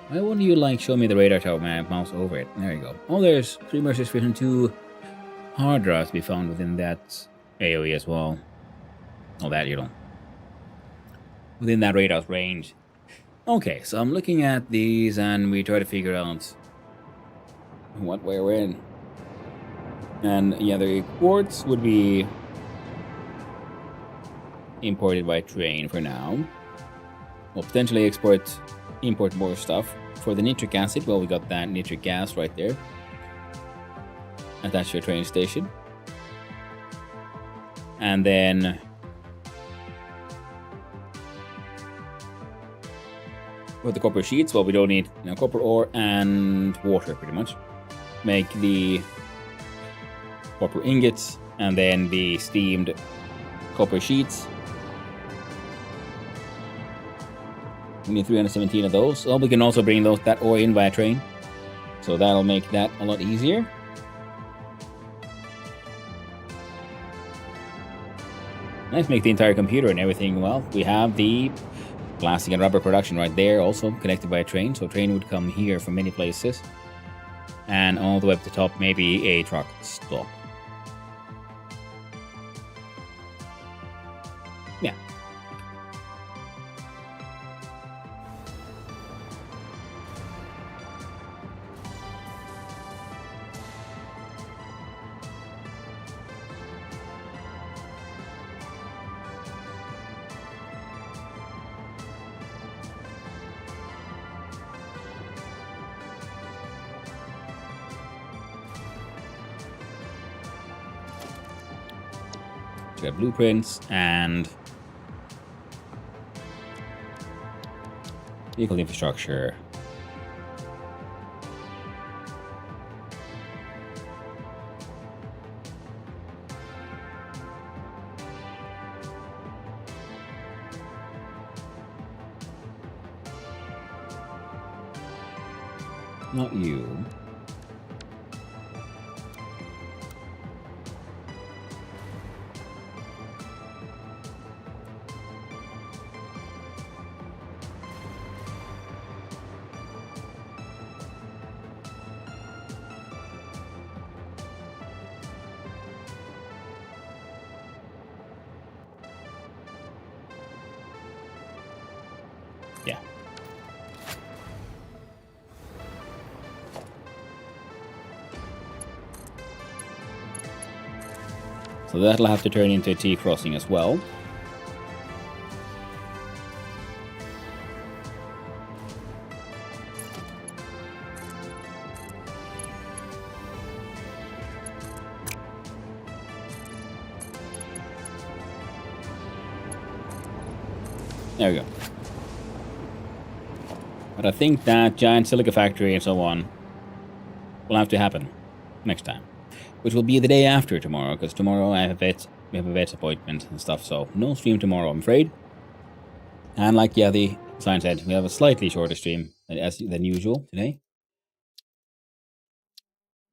Why wouldn't you, like, show me the radar tower when I mouse over it? There you go. Oh, there's 3 mercer spheres and 2 hard drives to be found within that AoE as well. Oh, that you don't. Within that radar's range. Okay, so I'm looking at these and we try to figure out what way we're in. And yeah, the quartz would be imported by train for now. We'll potentially import more stuff. For the nitric acid, well, we got that nitric gas right there. Attached to a train station. And then... with the copper sheets, well, we don't need copper ore and water, pretty much. Make the copper ingots and then the steamed copper sheets. We need 317 of those. Well, we can also bring that ore in via train. So that'll make that a lot easier. Let's make the entire computer and everything. Well, we have the plastic and rubber production right there, also connected by a train. So a train would come here from many places. And all the way up to the top, maybe a truck stop. Yeah. We got blueprints and vehicle infrastructure. Not you. Yeah. So that'll have to turn into a T crossing as well. There we go. But I think that giant silica factory and so on will have to happen next time, which will be the day after tomorrow, because tomorrow I have we have a vet appointment and stuff, so no stream tomorrow, I'm afraid. And like the sign said, we have a slightly shorter stream than usual today,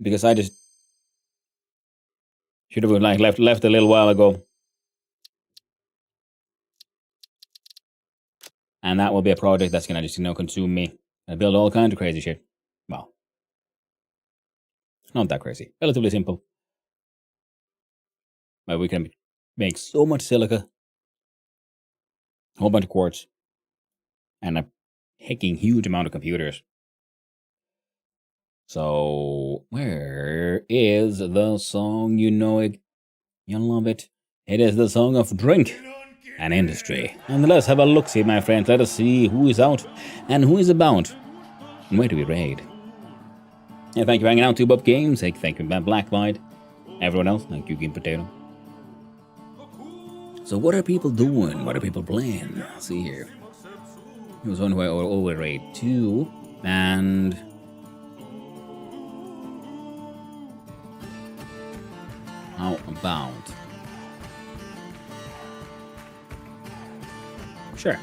because I just should have like left a little while ago. And that will be a project that's gonna just consume me. I build all kinds of crazy shit. Well, not that crazy. Relatively simple. But we can make so much silica, a whole bunch of quartz, and a hecking huge amount of computers. So where is the song? You know it, you love it. It is the song of drink and industry. And let's have a look-see, my friends. Let us see who is out and who is about. And where do we raid? And thank you for hanging out, Tube Up Games. Thank you, Blacklight. Everyone else, thank you, Game Potato. So what are people doing? What are people playing? Let's see here. It was one who I always raid to. And how about... Sure.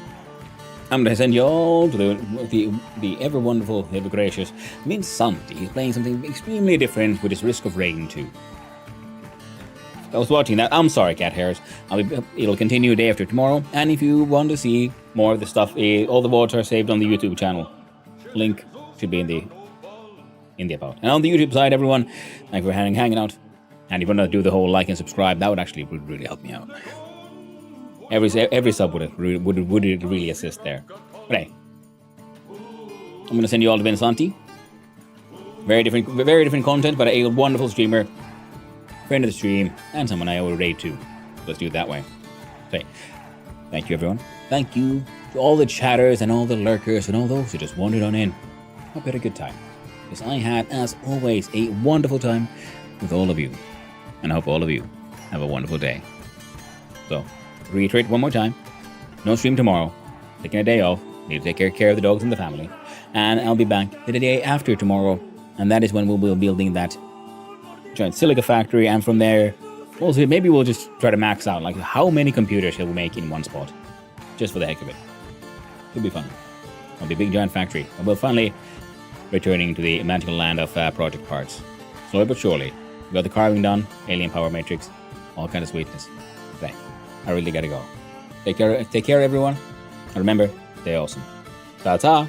I'm going to send you all to the ever wonderful, ever gracious Mint Santi, playing something extremely different with his Risk of Rain 2. I was watching that. I'm sorry, cat hairs. It'll continue day after tomorrow. And if you want to see more of the stuff, all the VODs are saved on the YouTube channel. Link should be in the about. And on the YouTube side, everyone, thank you for hanging out. And if you want to do the whole like and subscribe, that would actually really help me out. Every sub would really assist there. But hey, I'm gonna send you all to Vinsanti. Very different content, but a wonderful streamer, friend of the stream, and someone I owe a raid to. Let's do it that way. So, thank you, everyone. Thank you to all the chatters and all the lurkers and all those who just wandered on in. Hope you had a good time, because I had, as always, a wonderful time with all of you, and I hope all of you have a wonderful day. So, reiterate one more time, no stream tomorrow, taking a day off, need to take care of the dogs and the family, and I'll be back the day after tomorrow, and that is when we'll be building that giant silica factory, and from there, maybe we'll just try to max out, like how many computers shall we make in one spot, just for the heck of it. It'll be fun. It'll be a big giant factory, and we'll finally returning to the magical land of project parts. Slowly but surely, we got the carving done, alien power matrix, all kind of sweetness. Okay. I really gotta go. Take care, everyone. And remember, stay awesome. Ta-ta!